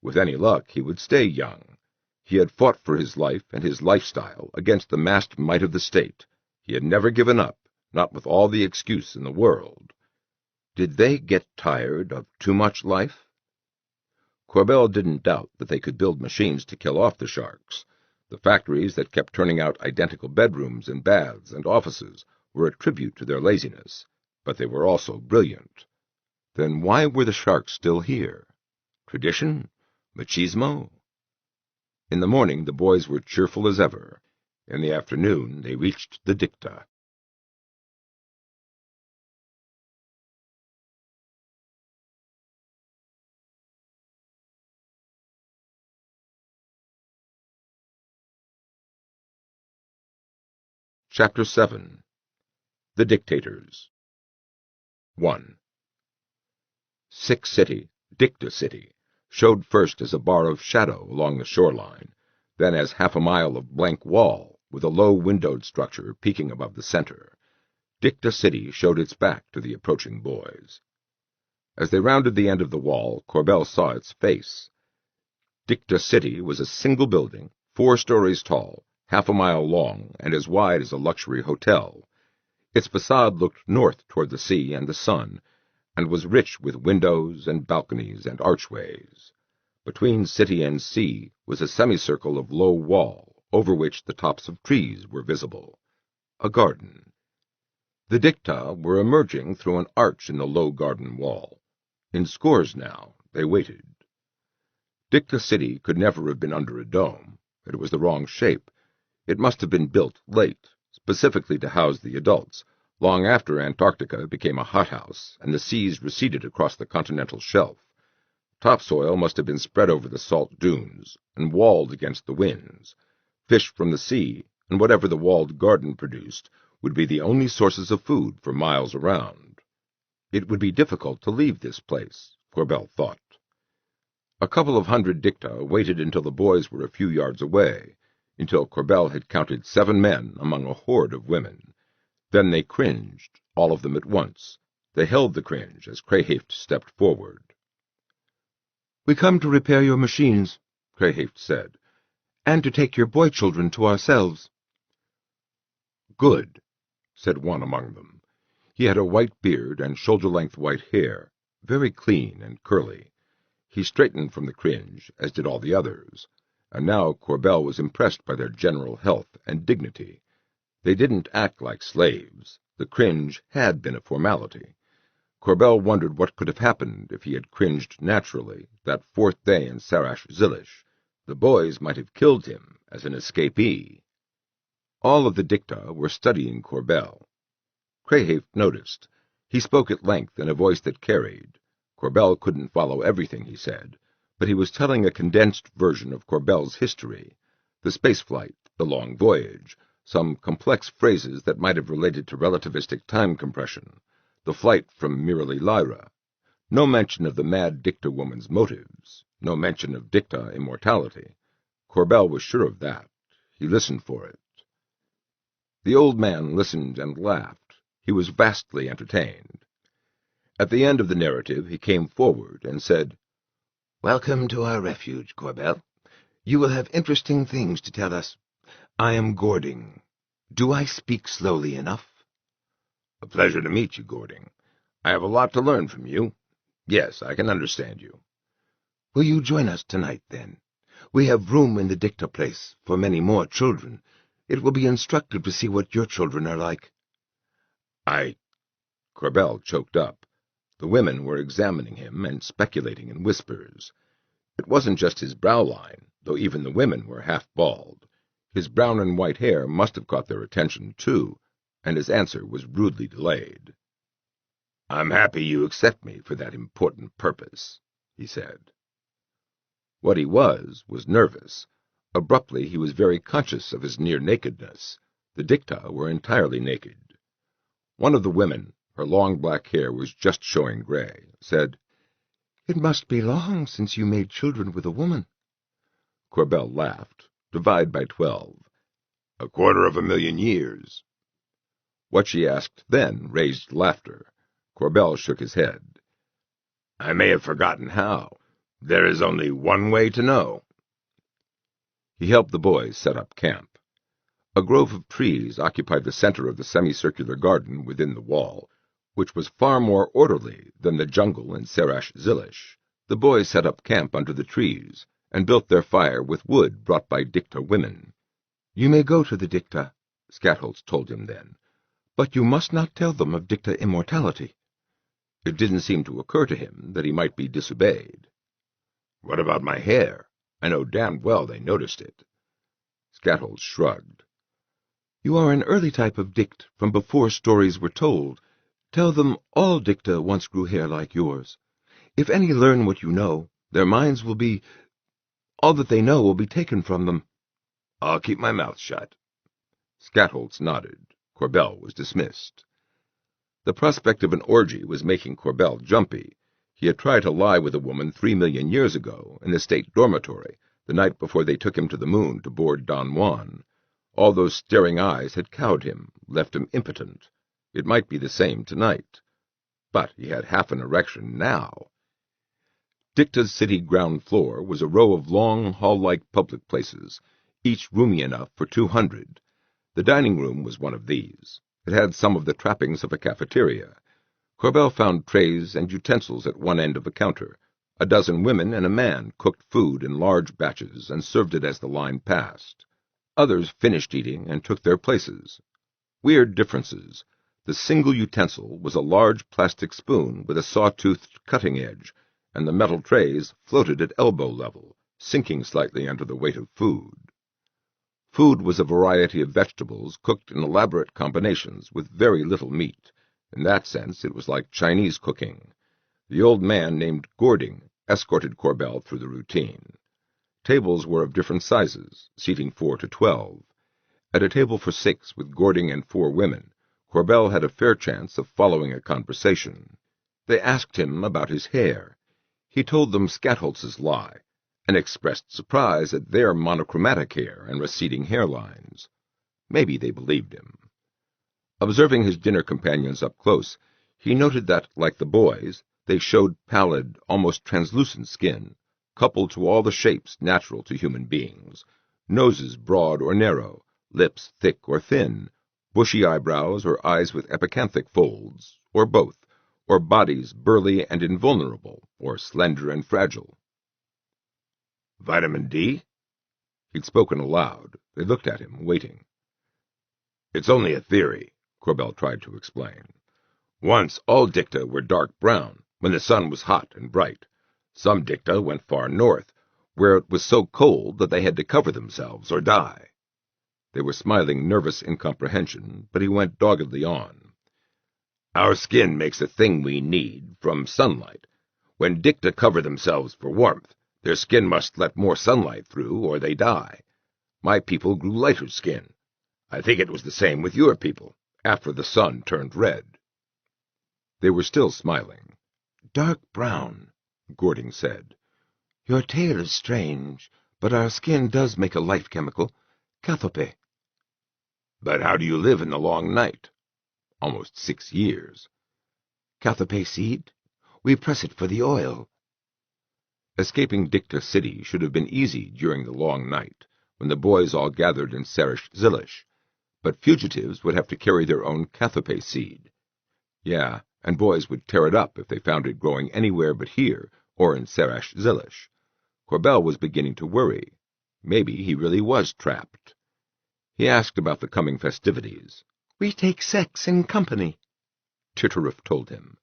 With any luck, he would stay young. He had fought for his life and his lifestyle against the massed might of the state. He had never given up, not with all the excuse in the world. Did they get tired of too much life? Corbell didn't doubt that they could build machines to kill off the sharks. The factories that kept turning out identical bedrooms and baths and offices were a tribute to their laziness, but they were also brilliant. Then why were the sharks still here? Tradition? Machismo? In the morning the boys were cheerful as ever. In the afternoon they reached the Dicta. Chapter 7. The Dictators. 1. Sick City, Dicta City, showed first as a bar of shadow along the shoreline, then as half a mile of blank wall with a low windowed structure peeking above the center. Dicta City showed its back to the approaching boys. As they rounded the end of the wall, Corbell saw its face. Dicta City was a single building, 4 stories tall, half a mile long, and as wide as a luxury hotel. Its facade looked north toward the sea and the sun, and was rich with windows and balconies and archways. Between city and sea was a semicircle of low wall, over which the tops of trees were visible. A garden. The Dicta were emerging through an arch in the low garden wall. In scores now, they waited. Dicta City could never have been under a dome. It was the wrong shape. It must have been built late, specifically to house the adults, long after Antarctica became a hothouse and the seas receded across the continental shelf. Topsoil must have been spread over the salt dunes and walled against the winds. Fish from the sea, and whatever the walled garden produced, would be the only sources of food for miles around. It would be difficult to leave this place, Corbell thought. A couple of hundred Dicta waited until the boys were a few yards away, until Corbell had counted 7 men among a horde of women. Then they cringed, all of them at once. They held the cringe as Crayhaft stepped forward. "We come to repair your machines," Crayhaft said, "and to take your boy children to ourselves." "Good," said one among them. He had a white beard and shoulder-length white hair, very clean and curly. He straightened from the cringe, as did all the others, and now Corbell was impressed by their general health and dignity. They didn't act like slaves. The cringe had been a formality. Corbell wondered what could have happened if he had cringed naturally that 4th day in Sarash Zilish. The boys might have killed him as an escapee. All of the Dicta were studying Corbell. Crayhaft noticed. He spoke at length in a voice that carried. Corbell couldn't follow everything he said, but he was telling a condensed version of Corbell's history, the spaceflight, the long voyage, some complex phrases that might have related to relativistic time compression, the flight from Mirali Lyra. No mention of the mad Dicta woman's motives, no mention of Dicta immortality. Corbell was sure of that. He listened for it. The old man listened and laughed. He was vastly entertained. At the end of the narrative he came forward and said, "Welcome to our refuge, Corbell. You will have interesting things to tell us. I am Gording. Do I speak slowly enough?" A pleasure to meet you, Gording. I have a lot to learn from you. Yes, I can understand you. Will you join us tonight, then? We have room in the Dicta place for many more children. It will be instructive to see what your children are like. Corbell choked up. The women were examining him and speculating in whispers. It wasn't just his brow line, though even the women were half bald. His brown and white hair must have caught their attention, too, and his answer was rudely delayed. I'm happy you accept me for that important purpose, he said. What he was nervous. Abruptly he was very conscious of his near-nakedness. The Dicta were entirely naked. One of the women, her long black hair was just showing gray, said, It must be long since you made children with a woman. Corbell laughed. Divide by 12. 250,000 years. What she asked then raised laughter. Corbell shook his head. I may have forgotten how. There is only one way to know. He helped the boys set up camp. A grove of trees occupied the center of the semicircular garden within the wall, which was far more orderly than the jungle in Serash Zilish. The boys set up camp under the trees and built their fire with wood brought by Dicta women. You may go to the Dicta, Skatholz told him then, but you must not tell them of Dicta immortality. It didn't seem to occur to him that he might be disobeyed. What about my hair? I know damned well they noticed it. Skatholz shrugged. You are an early type of Dict from before stories were told. Tell them all Dicta once grew hair like yours. If any learn what you know, their minds will be... all that they know will be taken from them. I'll keep my mouth shut. Skatholz nodded. Corbell was dismissed. The prospect of an orgy was making Corbell jumpy. He had tried to lie with a woman 3 million years ago in the state dormitory, the night before they took him to the moon to board Don Juan. All those staring eyes had cowed him, left him impotent. It might be the same tonight. But he had half an erection now. Dicta's city ground floor was a row of long, hall-like public places, each roomy enough for 200. The dining room was one of these. It had some of the trappings of a cafeteria. Corbell found trays and utensils at one end of a counter. A dozen women and a man cooked food in large batches and served it as the line passed. Others finished eating and took their places. Weird differences. The single utensil was a large plastic spoon with a saw-toothed cutting edge, and the metal trays floated at elbow level, sinking slightly under the weight of food. Food was a variety of vegetables cooked in elaborate combinations with very little meat. In that sense, it was like Chinese cooking. The old man named Gording escorted Corbell through the routine. Tables were of different sizes, seating 4 to 12. At a table for 6 with Gording and 4 women, Corbell had a fair chance of following a conversation. They asked him about his hair. He told them Skatholz's lie, and expressed surprise at their monochromatic hair and receding hairlines. Maybe they believed him. Observing his dinner companions up close, he noted that, like the boys, they showed pallid, almost translucent skin, coupled to all the shapes natural to human beings, noses broad or narrow, lips thick or thin, bushy eyebrows or eyes with epicanthic folds, or both, or bodies burly and invulnerable, or slender and fragile. Vitamin D? He'd spoken aloud. They looked at him, waiting. It's only a theory, Corbell tried to explain. Once all Dicta were dark brown, when the sun was hot and bright. Some Dicta went far north, where it was so cold that they had to cover themselves or die. They were smiling nervous incomprehension, but he went doggedly on. Our skin makes a thing we need from sunlight. When Dicta cover themselves for warmth, their skin must let more sunlight through, or they die. My people grew lighter skin. I think it was the same with your people, after the sun turned red. They were still smiling. Dark brown, Gording said. Your tale is strange, but our skin does make a life chemical, cathope. But how do you live in the long night? Almost 6 years. Cathope seed? We press it for the oil. Escaping Dicta City should have been easy during the long night, when the boys all gathered in Serash Zilish, but fugitives would have to carry their own cathope seed. Yeah, and boys would tear it up if they found it growing anywhere but here or in Serash Zilish. Corbell was beginning to worry. Maybe he really was trapped. He asked about the coming festivities. "We take sex in company," Titterif told him.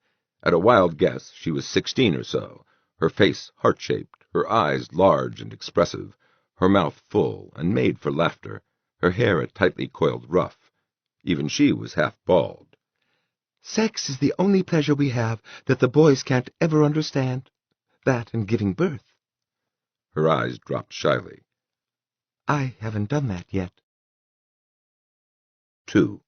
At a wild guess, she was 16 or so, her face heart-shaped, her eyes large and expressive, her mouth full and made for laughter, her hair a tightly coiled ruff. Even she was half bald. "Sex is the only pleasure we have that the boys can't ever understand. That and giving birth." Her eyes dropped shyly. "I haven't done that yet." 2.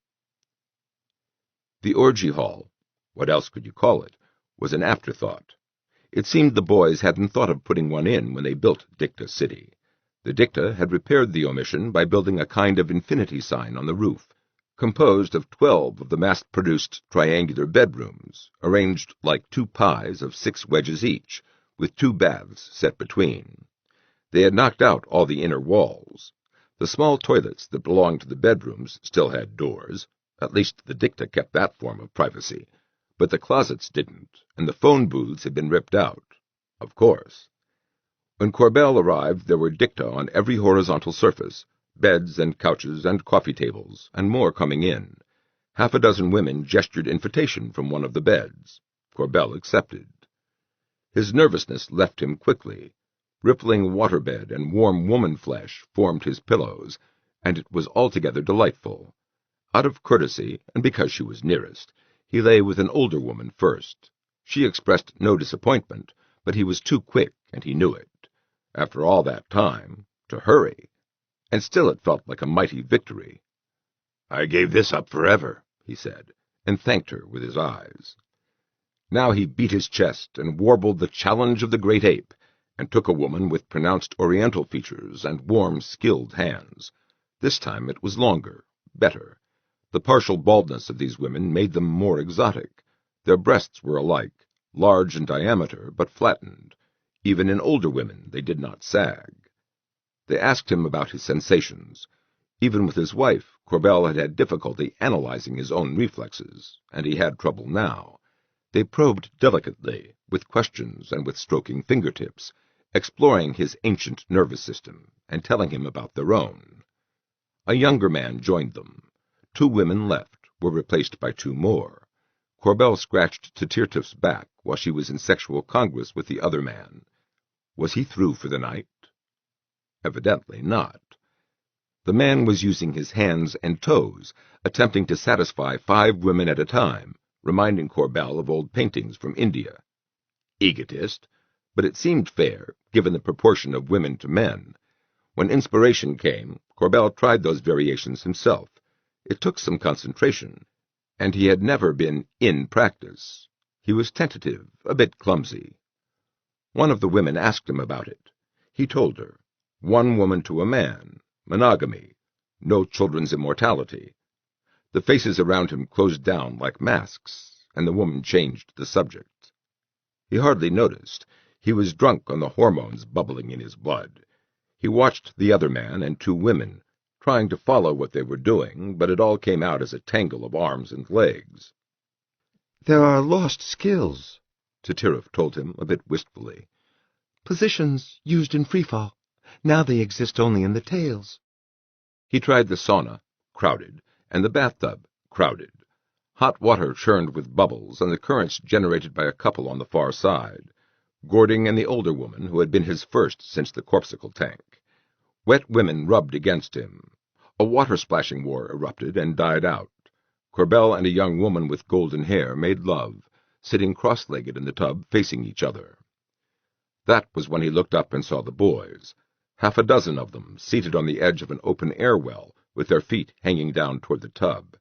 The orgy hall, what else could you call it, was an afterthought. It seemed the boys hadn't thought of putting one in when they built Dicta City. The Dicta had repaired the omission by building a kind of infinity sign on the roof, composed of 12 of the mass-produced triangular bedrooms, arranged like 2 pies of 6 wedges each, with 2 baths set between. They had knocked out all the inner walls. The small toilets that belonged to the bedrooms still had doors. At least the Dicta kept that form of privacy. But the closets didn't, and the phone booths had been ripped out. Of course. When Corbell arrived, there were Dicta on every horizontal surface, beds and couches and coffee tables, and more coming in. Half a dozen women gestured invitation from one of the beds. Corbell accepted. His nervousness left him quickly. Rippling waterbed and warm woman flesh formed his pillows, and it was altogether delightful. Out of courtesy, and because she was nearest, he lay with an older woman first. She expressed no disappointment, but he was too quick, and he knew it. After all that time, to hurry. And still it felt like a mighty victory. "I gave this up forever," he said, and thanked her with his eyes. Now he beat his chest and warbled the challenge of the great ape, and took a woman with pronounced oriental features and warm, skilled hands. This time it was longer, better. The partial baldness of these women made them more exotic. Their breasts were alike, large in diameter, but flattened. Even in older women they did not sag. They asked him about his sensations. Even with his wife, Corbell had had difficulty analyzing his own reflexes, and he had trouble now. They probed delicately, with questions and with stroking fingertips, exploring his ancient nervous system and telling him about their own. A younger man joined them. 2 women left, were replaced by 2 more. Corbell scratched Tirtif's back while she was in sexual congress with the other man. Was he through for the night? Evidently not. The man was using his hands and toes, attempting to satisfy 5 women at a time, reminding Corbell of old paintings from India. Egotist, but it seemed fair, given the proportion of women to men. When inspiration came, Corbell tried those variations himself. It took some concentration, and he had never been in practice. He was tentative, a bit clumsy. One of the women asked him about it. He told her. 1 woman to a man, monogamy, no children's immortality. The faces around him closed down like masks, and the woman changed the subject. He hardly noticed. He was drunk on the hormones bubbling in his blood. He watched the other man and 2 women, trying to follow what they were doing, but it all came out as a tangle of arms and legs. "There are lost skills," Tirtif told him a bit wistfully. "Positions used in freefall. Now they exist only in the tails." He tried the sauna, crowded, and the bathtub, crowded. Hot water churned with bubbles and the currents generated by a couple on the far side, Gording and the older woman who had been his first since the corpsicle tank. Wet women rubbed against him. A water-splashing war erupted and died out. Corbell and a young woman with golden hair made love, sitting cross-legged in the tub facing each other. That was when he looked up and saw the boys, 6 of them, seated on the edge of an open-air well, with their feet hanging down toward the tub.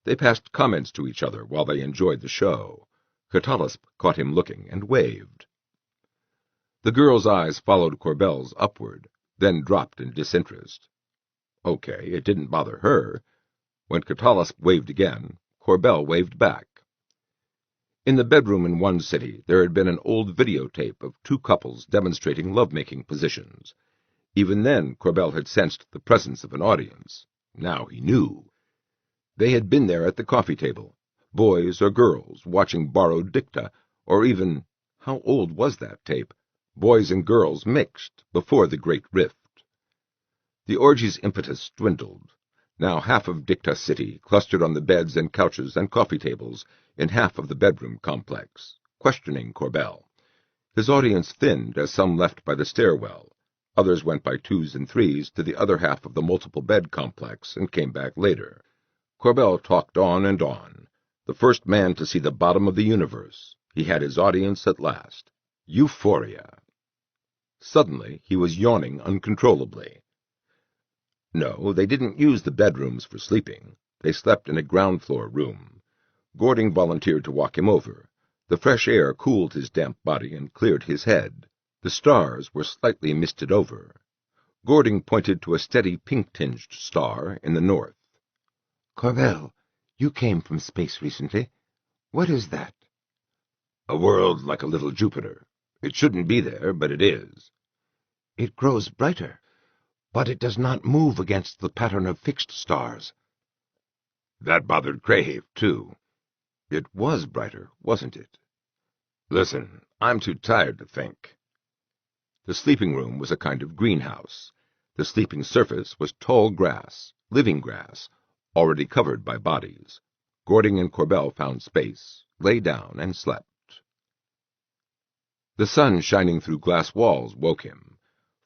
They passed comments to each other while they enjoyed the show. Catalysp caught him looking and waved. The girl's eyes followed Corbell's upward, then dropped in disinterest. Okay, it didn't bother her. When Catalysp waved again, Corbell waved back. In the bedroom in one city, there had been an old videotape of 2 couples demonstrating lovemaking positions. Even then, Corbell had sensed the presence of an audience. Now he knew. They had been there at the coffee table, boys or girls watching borrowed dicta, or even, how old was that tape? Boys and girls mixed before the Great Rift. The orgy's impetus dwindled. Now half of Dicta City clustered on the beds and couches and coffee tables in half of the bedroom complex, questioning Corbell. His audience thinned as some left by the stairwell. Others went by twos and threes to the other half of the multiple-bed complex and came back later. Corbell talked on and on. The first man to see the bottom of the universe. He had his audience at last. Euphoria. Suddenly, he was yawning uncontrollably. No, they didn't use the bedrooms for sleeping. They slept in a ground-floor room. Gording volunteered to walk him over. The fresh air cooled his damp body and cleared his head. The stars were slightly misted over. Gording pointed to a steady pink-tinged star in the north. Corbell, you came from space recently. What is that? A world like a little Jupiter. It shouldn't be there, but it is. It grows brighter, but it does not move against the pattern of fixed stars. That bothered Crayhave, too. It was brighter, wasn't it? Listen, I'm too tired to think. The sleeping room was a kind of greenhouse. The sleeping surface was tall grass, living grass, already covered by bodies. Gording and Corbell found space, lay down, and slept. The sun shining through glass walls woke him.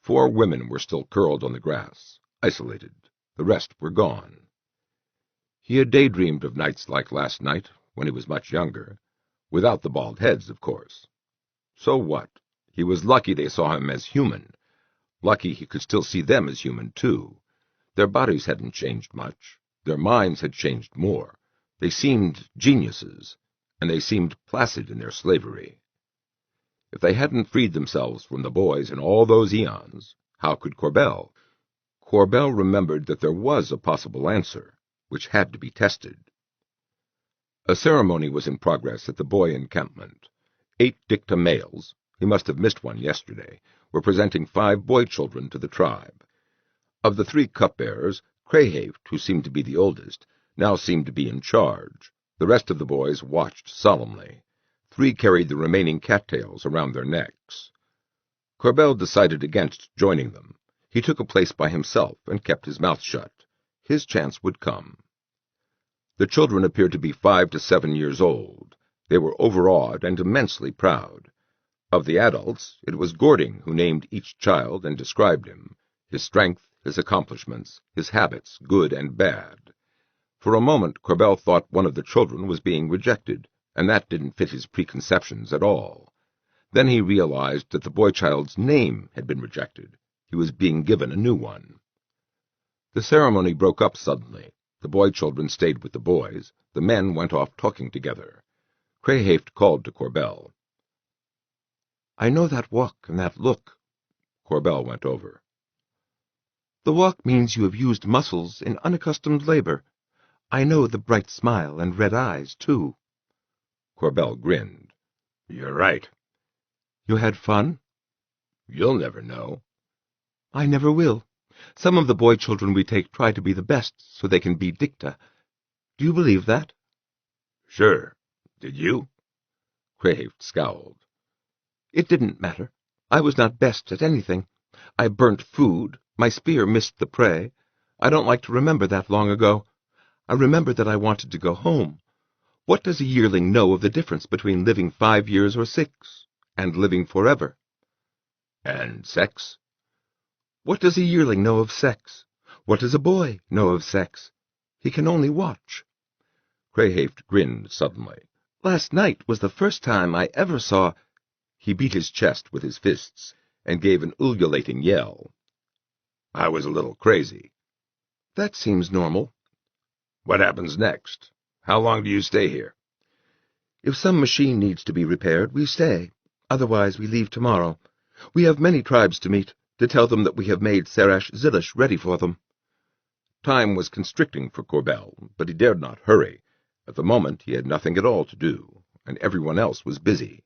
4 women were still curled on the grass, isolated. The rest were gone. He had daydreamed of nights like last night, when he was much younger. Without the bald heads, of course. So what? He was lucky they saw him as human. Lucky he could still see them as human, too. Their bodies hadn't changed much. Their minds had changed more. They seemed geniuses, and they seemed placid in their slavery. If they hadn't freed themselves from the boys in all those eons, how could Corbell? Corbell remembered that there was a possible answer, which had to be tested. A ceremony was in progress at the boy encampment. 8 dicta males, he must have missed one yesterday, were presenting 5 boy children to the tribe. Of the 3 cupbearers, Crayhave, who seemed to be the oldest, now seemed to be in charge. The rest of the boys watched solemnly. 3 carried the remaining cattails around their necks. Corbell decided against joining them. He took a place by himself and kept his mouth shut. His chance would come. The children appeared to be 5 to 7 years old. They were overawed and immensely proud. Of the adults, it was Gording who named each child and described him, his strength, his accomplishments, his habits, good and bad. For a moment, Corbell thought one of the children was being rejected, and that didn't fit his preconceptions at all. Then he realized that the boy-child's name had been rejected. He was being given a new one. The ceremony broke up suddenly. The boy-children stayed with the boys. The men went off talking together. Crayhave called to Corbell. I know that walk and that look. Corbell went over. The walk means you have used muscles in unaccustomed labor. I know the bright smile and red eyes, too. Corbell grinned. You're right. You had fun? You'll never know. I never will. Some of the boy children we take try to be the best so they can be dicta. Do you believe that? Sure. Did you? Crayhave scowled. It didn't matter. I was not best at anything. I burnt food. My spear missed the prey. I don't like to remember that long ago. I remember that I wanted to go home. What does a yearling know of the difference between living 5 years or 6, and living forever? And sex? What does a yearling know of sex? What does a boy know of sex? He can only watch. Crayhave grinned suddenly. Last night was the first time I ever saw... He beat his chest with his fists and gave an ululating yell. I was a little crazy. That seems normal. What happens next? How long do you stay here? If some machine needs to be repaired, we stay. Otherwise, we leave tomorrow. We have many tribes to meet, to tell them that we have made Serash Zilish ready for them. Time was constricting for Corbell, but he dared not hurry. At the moment, he had nothing at all to do, and everyone else was busy.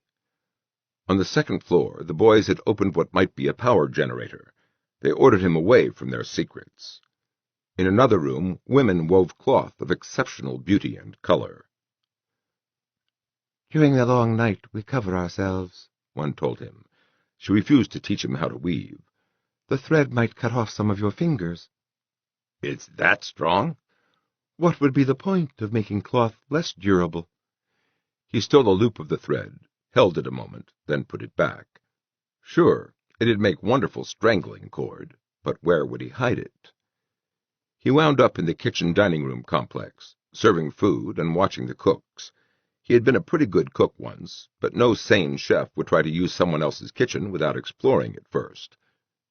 On the 2nd floor, the boys had opened what might be a power generator. They ordered him away from their secrets. In another room, women wove cloth of exceptional beauty and color. During the long night we cover ourselves, one told him. She refused to teach him how to weave. The thread might cut off some of your fingers. It's that strong? What would be the point of making cloth less durable? He stole a loop of the thread, held it a moment, then put it back. Sure, it'd make wonderful strangling cord, but where would he hide it? He wound up in the kitchen dining room complex, serving food and watching the cooks. He had been a pretty good cook once, but no sane chef would try to use someone else's kitchen without exploring it first.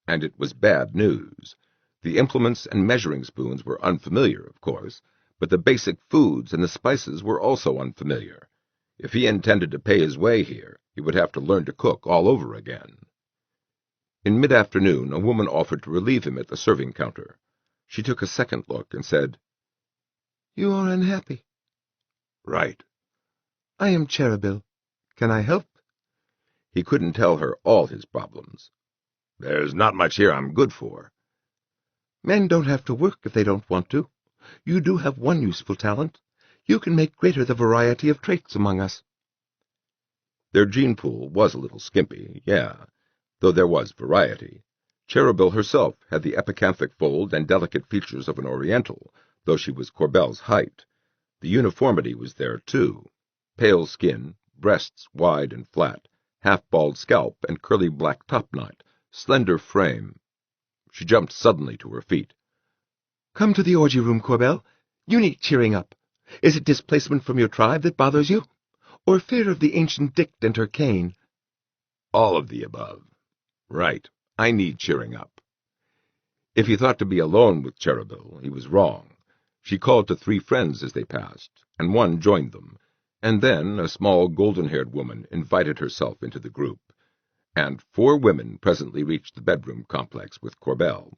And it was bad news. The implements and measuring spoons were unfamiliar, of course, but the basic foods and the spices were also unfamiliar. If he intended to pay his way here, he would have to learn to cook all over again. In mid-afternoon, a woman offered to relieve him at the serving counter. She took a second look and said, "You are unhappy." "Right." "I am Cherubill. Can I help?" He couldn't tell her all his problems. "There's not much here I'm good for." "Men don't have to work if they don't want to. You do have one useful talent. You can make greater the variety of traits among us." Their gene pool was a little skimpy, yeah, though there was variety. Cherubill herself had the epicanthic fold and delicate features of an Oriental, though she was Corbell's height. The uniformity was there, too. Pale skin, breasts wide and flat, half-bald scalp and curly black topknot, slender frame. She jumped suddenly to her feet. "Come to the orgy room, Corbell. You need cheering up. Is it displacement from your tribe that bothers you? Or fear of the ancient Dict and her cane?" All of the above. Right, I need cheering up. If he thought to be alone with Cherubill, he was wrong. She called to 3 friends as they passed, and one joined them, and then a small golden-haired woman invited herself into the group, and 4 women presently reached the bedroom complex with Corbell.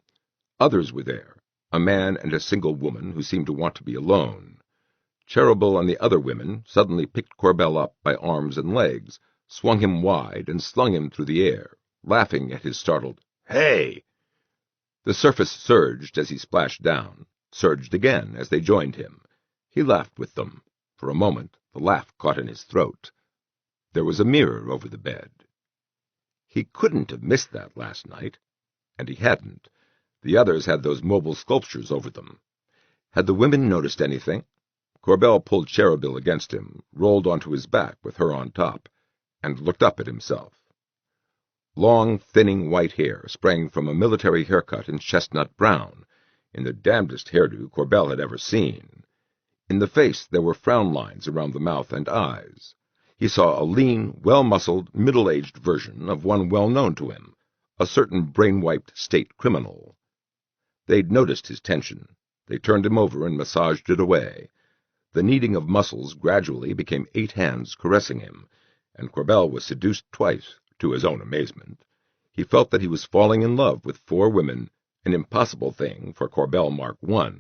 Others were there, a man and a single woman who seemed to want to be alone. Cherubill and the other women suddenly picked Corbell up by arms and legs, swung him wide, and slung him through the air, laughing at his startled, "Hey!" The surface surged as he splashed down, surged again as they joined him. He laughed with them. For a moment, the laugh caught in his throat. There was a mirror over the bed. He couldn't have missed that last night. And he hadn't. The others had those mobile sculptures over them. Had the women noticed anything? Corbell pulled Cherubill against him, rolled onto his back with her on top, and looked up at himself. Long, thinning white hair sprang from a military haircut in chestnut brown, in the damnedest hairdo Corbell had ever seen. In the face there were frown lines around the mouth and eyes. He saw a lean, well-muscled, middle-aged version of one well known to him, a certain brain-wiped state criminal. They'd noticed his tension. They turned him over and massaged it away. The kneading of muscles gradually became 8 hands caressing him, and Corbell was seduced twice, to his own amazement. He felt that he was falling in love with 4 women, an impossible thing for Corbell Mark I.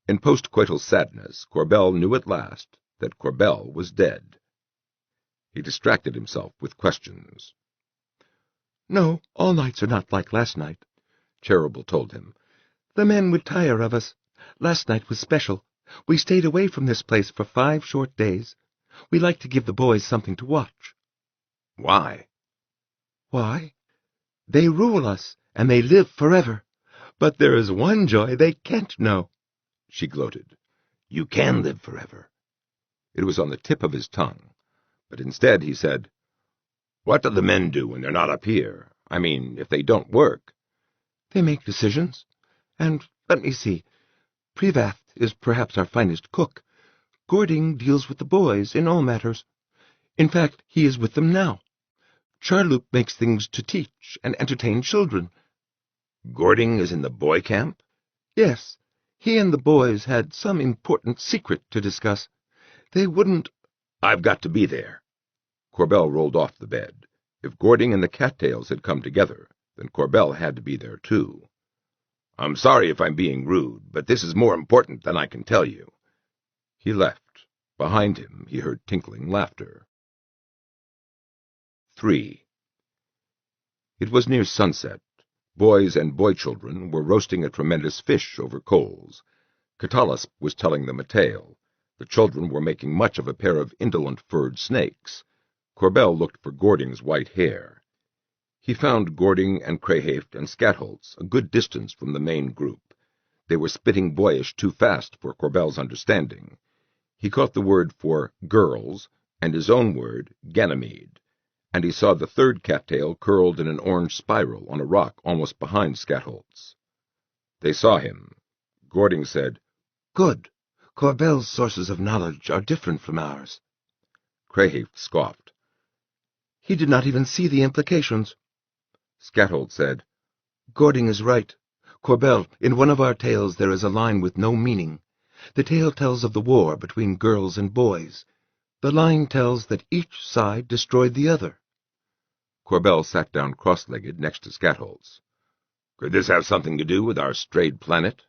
In postcoital sadness, Corbell knew at last that Corbell was dead. He distracted himself with questions. "No, all nights are not like last night," Cherubill told him. "The men would tire of us. Last night was special. We stayed away from this place for 5 short days. We like to give the boys something to watch." "Why?" "Why? They rule us, and they live forever. But there is one joy they can't know," she gloated. "You can live forever." It was on the tip of his tongue, but instead he said, "What do the men do when they're not up here? I mean, if they don't work?" "They make decisions. And, let me see, Privath is perhaps our finest cook. Gording deals with the boys in all matters. In fact, he is with them now. Charloop makes things to teach and entertain children." "Gording is in the boy camp?" "Yes. He and the boys had some important secret to discuss. They wouldn't—" "I've got to be there." Corbell rolled off the bed. If Gording and the cattails had come together, then Corbell had to be there, too. "I'm sorry if I'm being rude, but this is more important than I can tell you." He left. Behind him he heard tinkling laughter. 3. It was near sunset. Boys and boy-children were roasting a tremendous fish over coals. Catalysp was telling them a tale. The children were making much of a pair of indolent furred snakes. Corbell looked for Gording's white hair. He found Gording and Crayhaft and Scatholz a good distance from the main group. They were spitting boyish too fast for Corbell's understanding. He caught the word for girls and his own word, Ganymede, and he saw the third cattail curled in an orange spiral on a rock almost behind Scatholz. They saw him. Gording said, "Good. Corbell's sources of knowledge are different from ours." Crayhaft scoffed. "He did not even see the implications." Scatholz said, "Gording is right. Corbell, in one of our tales there is a line with no meaning. The tale tells of the war between girls and boys. The line tells that each side destroyed the other." Corbell sat down cross-legged next to Scatholz. "Could this have something to do with our strayed planet?"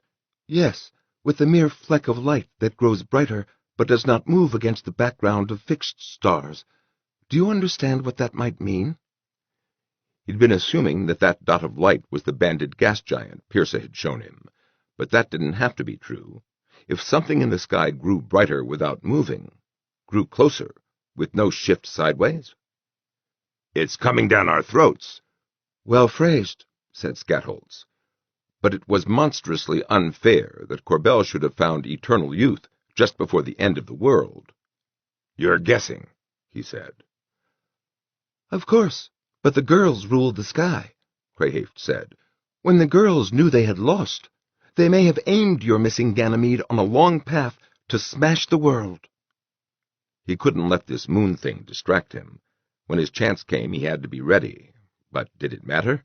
"Yes, with the mere fleck of light that grows brighter but does not move against the background of fixed stars. Do you understand what that might mean?" He'd been assuming that dot of light was the banded gas giant Pearsa had shown him, but that didn't have to be true. If something in the sky grew brighter without moving, grew closer, with no shift sideways. "It's coming down our throats." "Well phrased," said Scatholz. But it was monstrously unfair that Corbell should have found eternal youth just before the end of the world. "You're guessing," he said. "Of course, but the girls ruled the sky," Crayhaft said. "When the girls knew they had lost, they may have aimed your missing Ganymede on a long path to smash the world." He couldn't let this moon thing distract him. When his chance came, he had to be ready. But did it matter?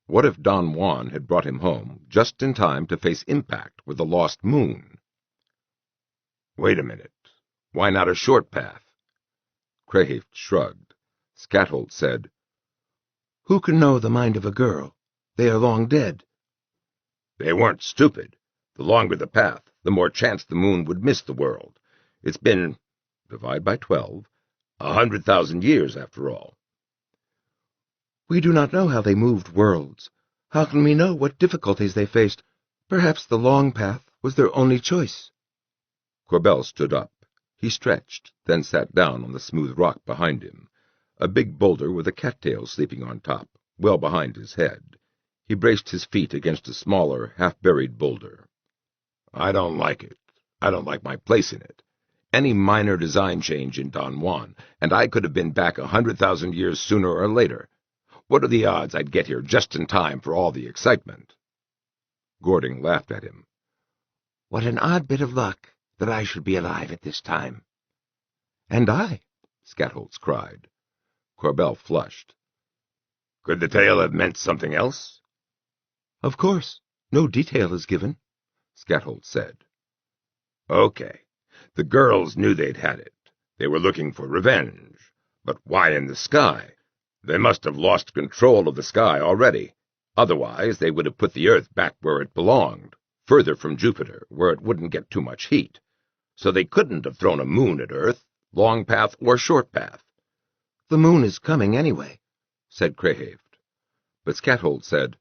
What if Don Juan had brought him home just in time to face impact with the lost moon? "Wait a minute. Why not a short path?" Crayhaft shrugged. Scatholz said, "Who can know the mind of a girl? They are long dead." "They weren't stupid. The longer the path, the more chance the moon would miss the world. It's been, divide by 12, 100,000 years after all." "We do not know how they moved worlds. How can we know what difficulties they faced? Perhaps the long path was their only choice." Corbell stood up. He stretched, then sat down on the smooth rock behind him, a big boulder with a cattail sleeping on top, well behind his head. He braced his feet against a smaller, half-buried boulder. "I don't like it. I don't like my place in it. Any minor design change in Don Juan, and I could have been back 100,000 years sooner or later. What are the odds I'd get here just in time for all the excitement?" Gording laughed at him. "What an odd bit of luck that I should be alive at this time." "And I," Scatholz cried. Corbell flushed. "Could the tale have meant something else?" "Of course. No detail is given," Scatholz said. "Okay. The girls knew they'd had it. They were looking for revenge. But why in the sky? They must have lost control of the sky already. Otherwise, they would have put the Earth back where it belonged, further from Jupiter, where it wouldn't get too much heat. So they couldn't have thrown a moon at Earth, long path or short path." "The moon is coming anyway," said Crayhaft. But Scatholz said,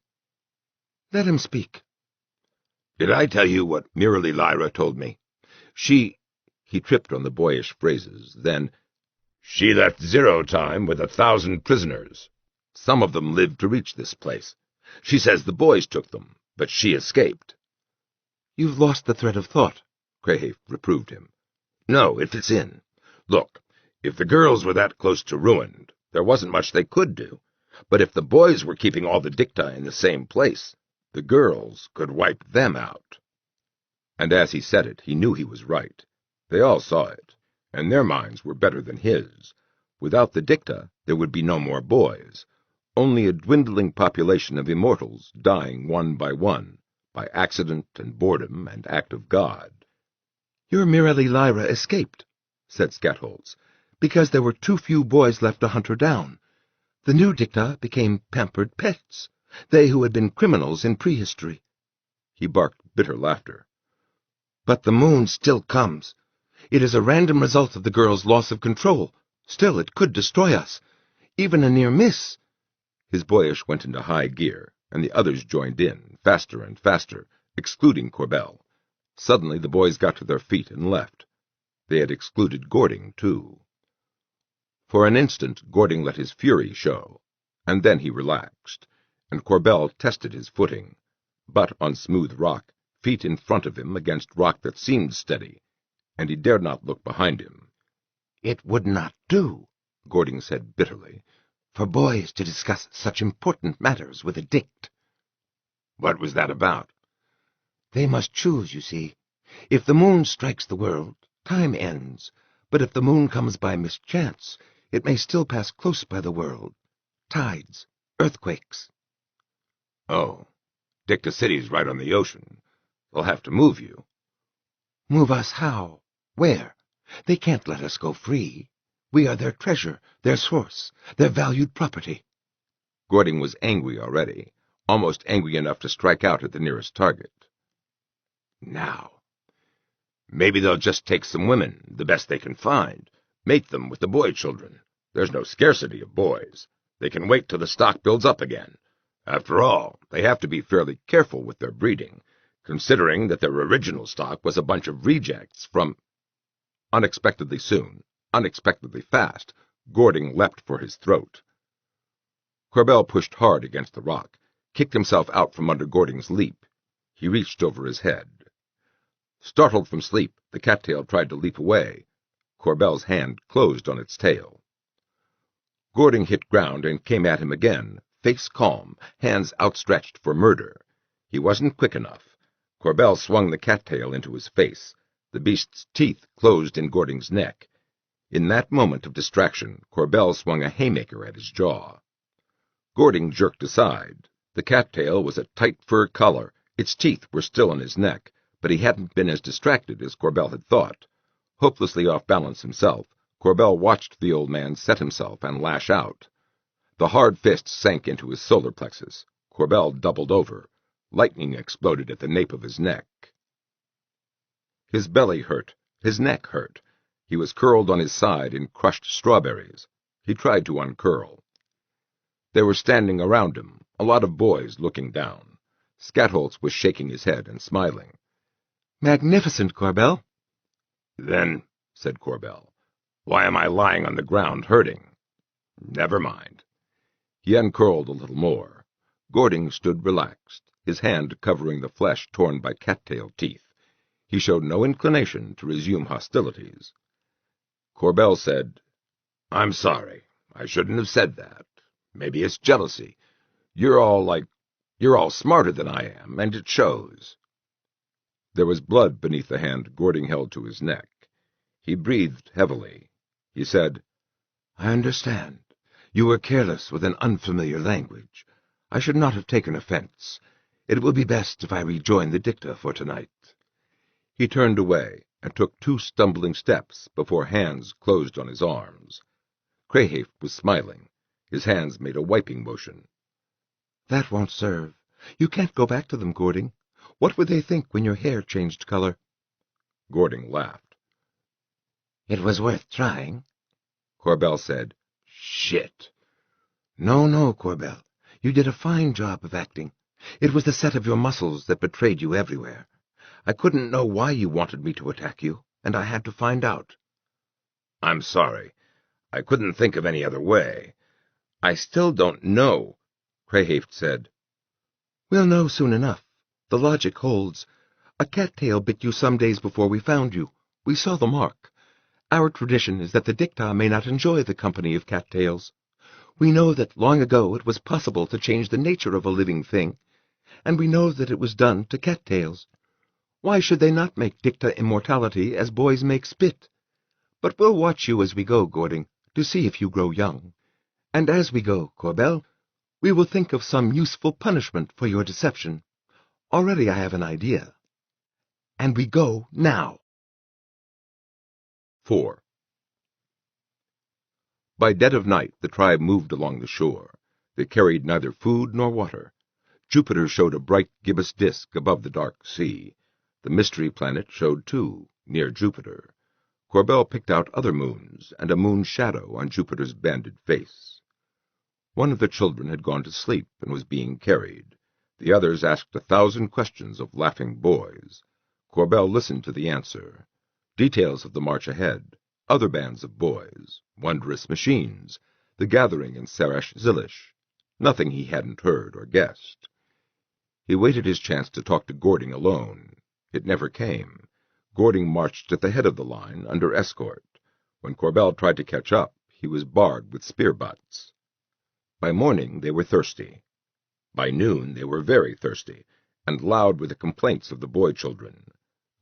"Let him speak." "Did I tell you what Mirali Lyra told me? He tripped on the boyish phrases, then, "She left Zero Time with 1,000 prisoners. Some of them lived to reach this place. She says the boys took them, but she escaped." "You've lost the thread of thought," Crayhaft reproved him. "No, it fits in. Look, if the girls were that close to ruined, there wasn't much they could do. But if the boys were keeping all the dicta in the same place, the girls could wipe them out." And as he said it, he knew he was right. They all saw it, and their minds were better than his. Without the dicta, there would be no more boys, only a dwindling population of immortals dying one, by accident and boredom and act of God. "Your Mirali Lyra escaped," said Scatholz, "because there were too few boys left to hunt her down. The new dicta became pampered pets, they who had been criminals in prehistory." He barked bitter laughter. "But the moon still comes. It is a random result of the girl's loss of control. Still, it could destroy us. Even a near miss." His boyish went into high gear, and the others joined in, faster and faster, excluding Corbell. Suddenly the boys got to their feet and left. They had excluded Gording, too. For an instant, Gording let his fury show, and then he relaxed, and Corbell tested his footing, but on smooth rock, feet in front of him against rock that seemed steady, and he dared not look behind him. "It would not do," Gording said bitterly, "for boys to discuss such important matters with a Dict." What was that about? "They must choose, you see. If the moon strikes the world, time ends, but if the moon comes by mischance, it may still pass close by the world. Tides, earthquakes." Oh, Dicta City's right on the ocean. They'll have to move you. "Move us how? Where? They can't let us go free. We are their treasure, their source, their valued property." Gording was angry already, almost angry enough to strike out at the nearest target. Now, maybe they'll just take some women, the best they can find, mate them with the boy children. There's no scarcity of boys. They can wait till the stock builds up again. After all, they have to be fairly careful with their breeding, considering that their original stock was a bunch of rejects from... Unexpectedly soon, unexpectedly fast, Gording leapt for his throat. Corbell pushed hard against the rock, kicked himself out from under Gording's leap. He reached over his head. Startled from sleep, the cattail tried to leap away. Corbell's hand closed on its tail. Gording hit ground and came at him again, face calm, hands outstretched for murder. He wasn't quick enough. Corbell swung the cattail into his face. The beast's teeth closed in Gording's neck. In that moment of distraction, Corbell swung a haymaker at his jaw. Gording jerked aside. The cattail was a tight fur collar. Its teeth were still in his neck, but he hadn't been as distracted as Corbell had thought. Hopelessly off balance himself, Corbell watched the old man set himself and lash out. The hard fist sank into his solar plexus. Corbell doubled over. Lightning exploded at the nape of his neck. His belly hurt. His neck hurt. He was curled on his side in crushed strawberries. He tried to uncurl. They were standing around him, a lot of boys looking down. Scatholz was shaking his head and smiling. "Magnificent, Corbell." "Then," said Corbell, "why am I lying on the ground hurting? Never mind." He uncurled a little more. Gording stood relaxed, his hand covering the flesh torn by cattail teeth. He showed no inclination to resume hostilities. Corbell said, "I'm sorry. I shouldn't have said that. Maybe it's jealousy. You're all smarter than I am, and it shows." There was blood beneath the hand Gording held to his neck. He breathed heavily. He said, "I understand. You were careless with an unfamiliar language. I should not have taken offense. It will be best if I rejoin the Dicta for tonight." He turned away and took 2 stumbling steps before hands closed on his arms. Crayhafe was smiling. His hands made a wiping motion. "That won't serve. You can't go back to them, Gording. What would they think when your hair changed color?" Gording laughed. "It was worth trying." Corbell said, "Shit." No, Corbell. You did a fine job of acting. It was the set of your muscles that betrayed you everywhere. I couldn't know why you wanted me to attack you, and I had to find out." "I'm sorry. I couldn't think of any other way. I still don't know," Crayhafe said. "We'll know soon enough. The logic holds. A cattail bit you some days before we found you. We saw the mark. Our tradition is that the Dicta may not enjoy the company of cattails. We know that long ago it was possible to change the nature of a living thing, and we know that it was done to cattails. Why should they not make Dicta immortality as boys make spit? But we'll watch you as we go, Gording, to see if you grow young. And as we go, Corbell, we will think of some useful punishment for your deception. Already I have an idea. And we go now." 4. By dead of night the tribe moved along the shore. They carried neither food nor water. Jupiter showed a bright gibbous disk above the dark sea. The mystery planet showed too, near Jupiter. Corbell picked out other moons, and a moon's shadow on Jupiter's banded face. One of the children had gone to sleep and was being carried. The others asked 1,000 questions of laughing boys. Corbell listened to the answer. Details of the march ahead, other bands of boys, wondrous machines, the gathering in Sarash Zilish, nothing he hadn't heard or guessed. He waited his chance to talk to Gording alone. It never came. Gording marched at the head of the line under escort. When Corbell tried to catch up, he was barred with spear butts. By morning they were thirsty. By noon they were very thirsty, and loud with the complaints of the boy children.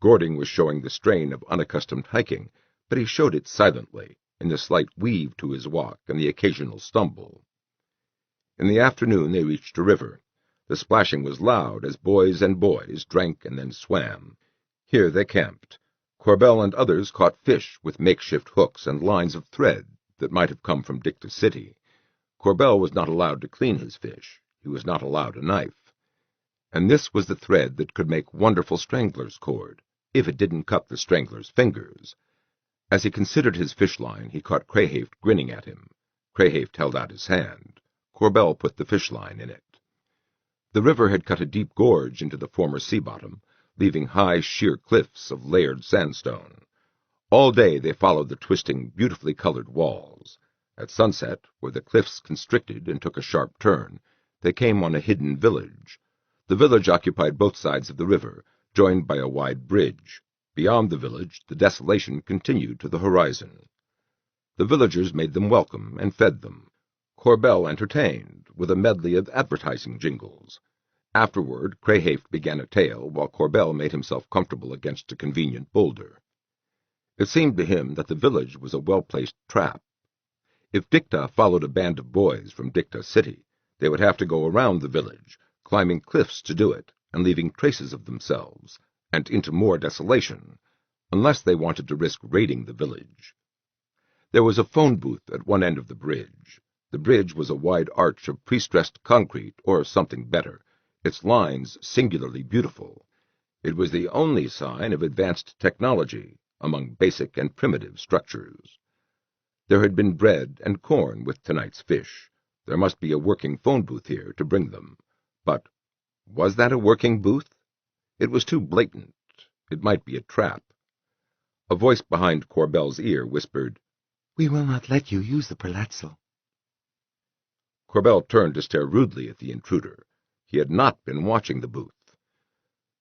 Gording was showing the strain of unaccustomed hiking, but he showed it silently, in the slight weave to his walk and the occasional stumble. In the afternoon they reached a river. The splashing was loud as boys drank and then swam. Here they camped. Corbell and others caught fish with makeshift hooks and lines of thread that might have come from Dicta City. Corbell was not allowed to clean his fish. He was not allowed a knife. And this was the thread that could make wonderful strangler's cord, if it didn't cut the strangler's fingers. As he considered his fish line, he caught Crayhaft grinning at him. Crayhaft held out his hand. Corbell put the fish line in it. The river had cut a deep gorge into the former sea bottom, leaving high, sheer cliffs of layered sandstone. All day they followed the twisting, beautifully colored walls. At sunset, where the cliffs constricted and took a sharp turn, they came on a hidden village. The village occupied both sides of the river, joined by a wide bridge. Beyond the village, the desolation continued to the horizon. The villagers made them welcome and fed them. Corbell entertained, with a medley of advertising jingles. Afterward, Crayhaft began a tale, while Corbell made himself comfortable against a convenient boulder. It seemed to him that the village was a well-placed trap. If Dicta followed a band of boys from Dicta City, they would have to go around the village, climbing cliffs to do it, and leaving traces of themselves, and into more desolation, unless they wanted to risk raiding the village. There was a phone booth at one end of the bridge. The bridge was a wide arch of pre-stressed concrete, or something better, its lines singularly beautiful. It was the only sign of advanced technology among basic and primitive structures. There had been bread and corn with tonight's fish. There must be a working phone booth here to bring them. But was that a working booth? It was too blatant. It might be a trap. A voice behind Corbell's ear whispered, "We will not let you use the palazzo." Corbell turned to stare rudely at the intruder. He had not been watching the booth.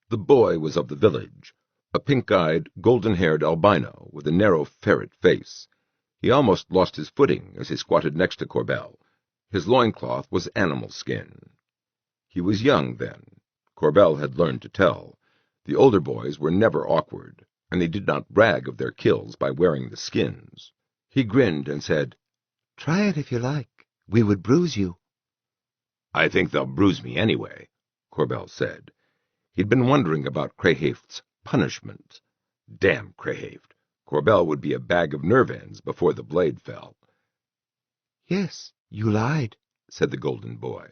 The boy was of the village, a pink-eyed, golden-haired albino with a narrow ferret face. He almost lost his footing as he squatted next to Corbell. His loincloth was animal skin. He was young then. Corbell had learned to tell. The older boys were never awkward, and they did not brag of their kills by wearing the skins. He grinned and said, "Try it if you like. We would bruise you." "I think they'll bruise me anyway," Corbell said. He'd been wondering about Crayhaft's punishment. Damn Crayhaft. Corbell would be a bag of nerve ends before the blade fell. "Yes, you lied," said the golden boy.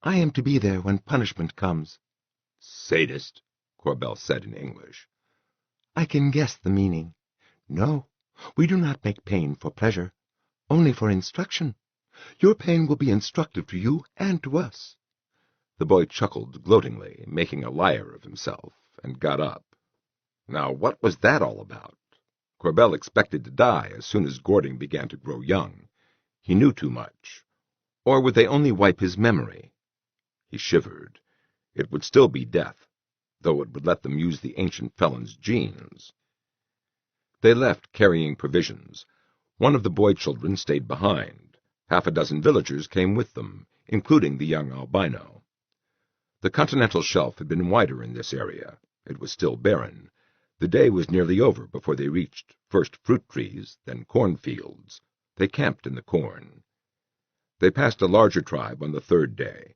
"I am to be there when punishment comes." "Sadist," Corbell said in English. "I can guess the meaning. No, we do not make pain for pleasure, only for instruction. Your pain will be instructive to you and to us." The boy chuckled gloatingly, making a liar of himself, and got up. Now what was that all about? Corbell expected to die as soon as Gording began to grow young. He knew too much. Or would they only wipe his memory? He shivered. It would still be death, though it would let them use the ancient felon's genes. They left, carrying provisions. One of the boy children stayed behind. Half a dozen villagers came with them, including the young albino. The continental shelf had been wider in this area. It was still barren. The day was nearly over before they reached first fruit trees, then cornfields. They camped in the corn. They passed a larger tribe on the third day.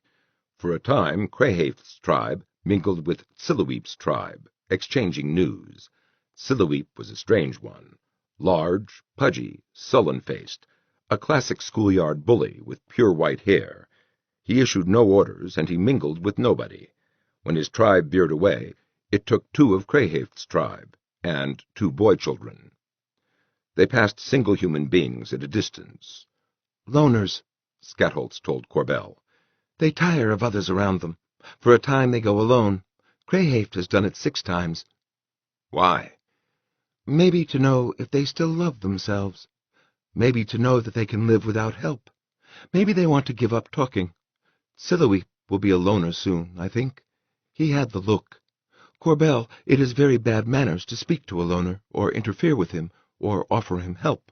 For a time, Crayhaft's tribe mingled with Siluweep's tribe, exchanging news. Siluweep was a strange one. Large, pudgy, sullen-faced, a classic schoolyard bully with pure white hair. He issued no orders, and he mingled with nobody. When his tribe veered away, it took 2 of Crayhaft's tribe, and 2 boy children. They passed single human beings at a distance. "Loners," Scatholz told Corbell. "They tire of others around them. For a time they go alone. Crayhaft has done it 6 times. "Why?" Maybe to know if they still love themselves. Maybe to know that they can live without help. Maybe they want to give up talking. Siloe will be a loner soon, I think. He had the look. Corbell, it is very bad manners to speak to a loner, or interfere with him, or offer him help.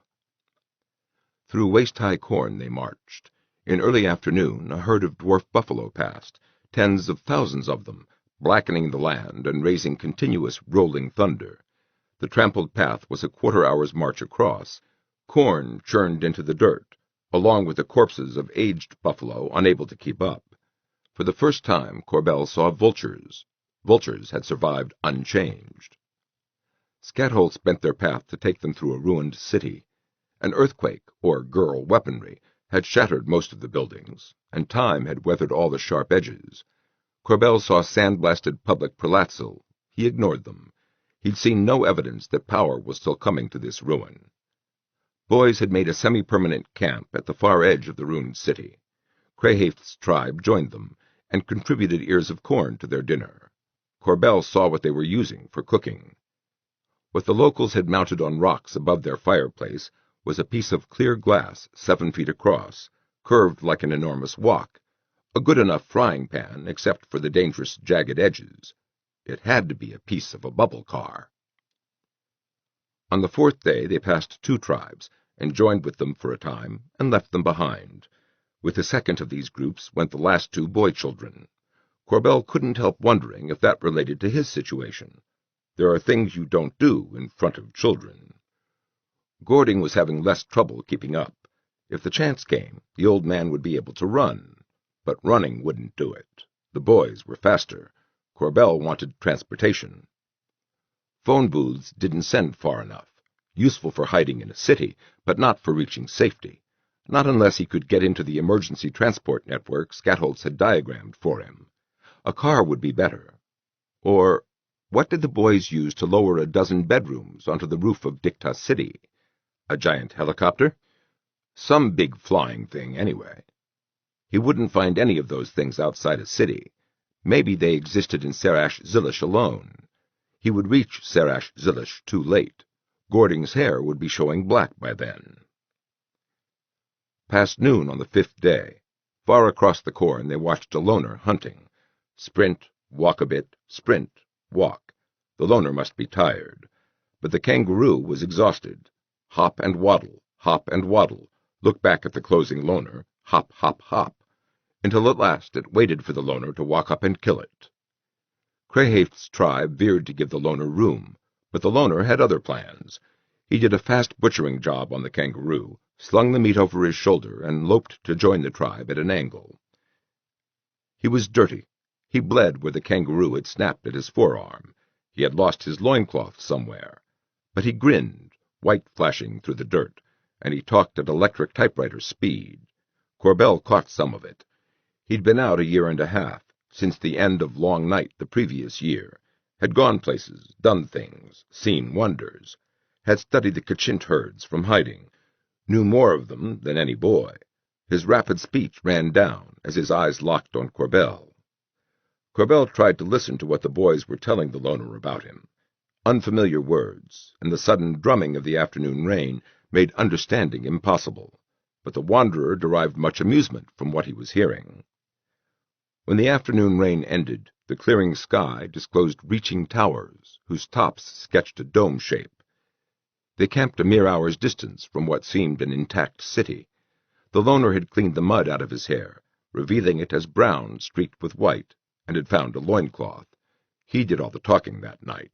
Through waist-high corn they marched. In early afternoon a herd of dwarf buffalo passed, tens of thousands of them, blackening the land and raising continuous rolling thunder. The trampled path was a quarter-hour's march across. Corn churned into the dirt, along with the corpses of aged buffalo unable to keep up. For the first time Corbell saw vultures. Vultures had survived unchanged. Scatholds bent their path to take them through a ruined city. An earthquake, or girl weaponry, had shattered most of the buildings, and time had weathered all the sharp edges. Corbell saw sandblasted public palazzo. He ignored them. He'd seen no evidence that power was still coming to this ruin. Boys had made a semi-permanent camp at the far edge of the ruined city. Crayhaft's tribe joined them, and contributed ears of corn to their dinner. Corbell saw what they were using for cooking. What the locals had mounted on rocks above their fireplace was a piece of clear glass 7 feet across, curved like an enormous wok, a good enough frying pan except for the dangerous jagged edges. It had to be a piece of a bubble car. On the 4th day they passed 2 tribes, and joined with them for a time, and left them behind. With the second of these groups went the last 2 boy-children. Corbell couldn't help wondering if that related to his situation. There are things you don't do in front of children. Gording was having less trouble keeping up. If the chance came, the old man would be able to run. But running wouldn't do it. The boys were faster. Corbell wanted transportation. Phone booths didn't send far enough. Useful for hiding in a city, but not for reaching safety. Not unless he could get into the emergency transport network Scatholds had diagrammed for him. A car would be better. Or, what did the boys use to lower a dozen bedrooms onto the roof of Dicta City? A giant helicopter? Some big flying thing, anyway. He wouldn't find any of those things outside a city. Maybe they existed in Serash Zilish alone. He would reach Serash Zilish too late. Gording's hair would be showing black by then. Past noon on the 5th day, far across the corn they watched a loner hunting. Sprint, walk a bit, sprint, walk. The loner must be tired. But the kangaroo was exhausted. Hop and waddle, look back at the closing loner, hop, hop, hop, until at last it waited for the loner to walk up and kill it. Crayhaft's tribe veered to give the loner room, but the loner had other plans. He did a fast butchering job on the kangaroo, slung the meat over his shoulder, and loped to join the tribe at an angle. He was dirty. He bled where the kangaroo had snapped at his forearm. He had lost his loincloth somewhere. But he grinned, white flashing through the dirt, and he talked at electric typewriter speed. Corbell caught some of it. He'd been out a year and a half, since the end of Long Night the previous year, had gone places, done things, seen wonders, had studied the Kachint herds from hiding, knew more of them than any boy. His rapid speech ran down as his eyes locked on Corbell. Corbell tried to listen to what the boys were telling the loner about him. Unfamiliar words, and the sudden drumming of the afternoon rain made understanding impossible, but the wanderer derived much amusement from what he was hearing. When the afternoon rain ended, the clearing sky disclosed reaching towers, whose tops sketched a dome shape. They camped a mere hour's distance from what seemed an intact city. The loner had cleaned the mud out of his hair, revealing it as brown streaked with white, and had found a loincloth. He did all the talking that night.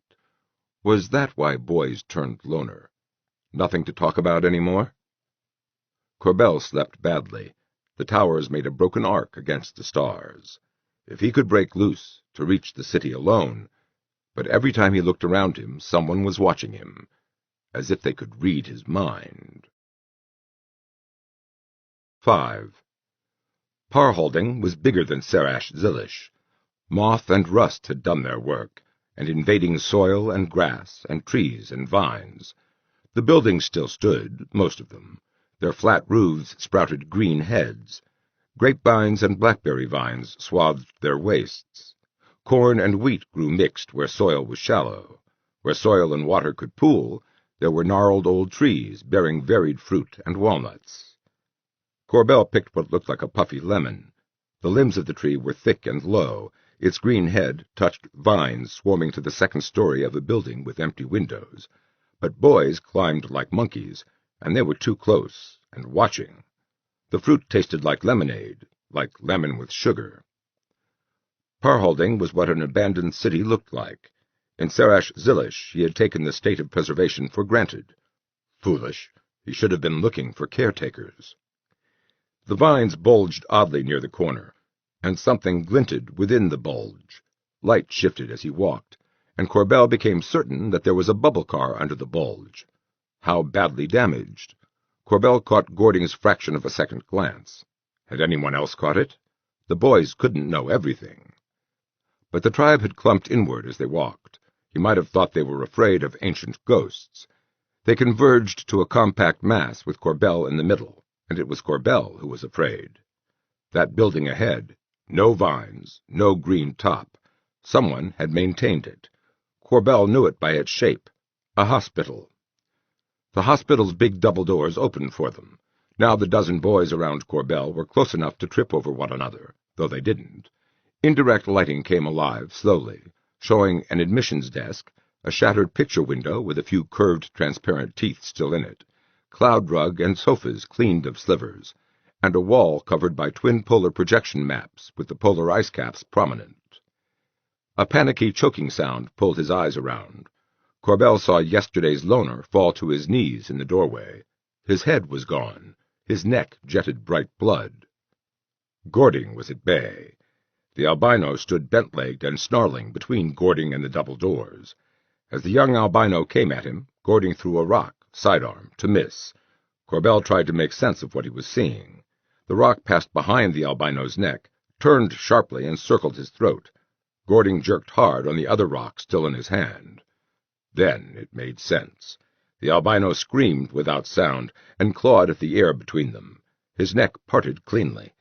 Was that why boys turned loner? Nothing to talk about any more? Corbell slept badly. The towers made a broken arc against the stars. If he could break loose, to reach the city alone, but every time he looked around him, someone was watching him, as if they could read his mind. 5. Parholding was bigger than Serash Zilish. Moth and rust had done their work, and invading soil and grass and trees and vines. The buildings still stood, most of them. Their flat roofs sprouted green heads. Grapevines and blackberry vines swathed their wastes. Corn and wheat grew mixed where soil was shallow. Where soil and water could pool, There were gnarled old trees bearing varied fruit and walnuts. Corbell picked what looked like a puffy lemon. The limbs of the tree were thick and low. Its green head touched vines swarming to the second story of a building with empty windows. But boys climbed like monkeys, and they were too close and watching. The fruit tasted like lemonade, like lemon with sugar. Parhalding was what an abandoned city looked like. In Serash Zilish he had taken the state of preservation for granted. Foolish. He should have been looking for caretakers. The vines bulged oddly near the corner, and something glinted within the bulge. Light shifted as he walked, and Corbell became certain that there was a bubble car under the bulge. How badly damaged? Corbell caught Gording's fraction of a second glance. Had anyone else caught it? The boys couldn't know everything. But the tribe had clumped inward as they walked. He might have thought they were afraid of ancient ghosts. They converged to a compact mass with Corbell in the middle, and it was Corbell who was afraid. That building ahead, no vines, no green top. Someone had maintained it. Corbell knew it by its shape. A hospital. The hospital's big double doors opened for them. Now the dozen boys around Corbell were close enough to trip over one another, though they didn't. Indirect lighting came alive slowly, showing an admissions desk, a shattered picture window with a few curved transparent teeth still in it, cloud rug and sofas cleaned of slivers, and a wall covered by twin polar projection maps with the polar ice caps prominent. A panicky choking sound pulled his eyes around. Corbell saw yesterday's loner fall to his knees in the doorway. His head was gone. His neck jetted bright blood. Gording was at bay. The albino stood bent-legged and snarling between Gording and the double doors. As the young albino came at him, Gording threw a rock, sidearm, to miss. Corbell tried to make sense of what he was seeing. The rock passed behind the albino's neck, turned sharply and circled his throat. Gording jerked hard on the other rock still in his hand. Then it made sense. The albino screamed without sound and clawed at the air between them. His neck parted cleanly.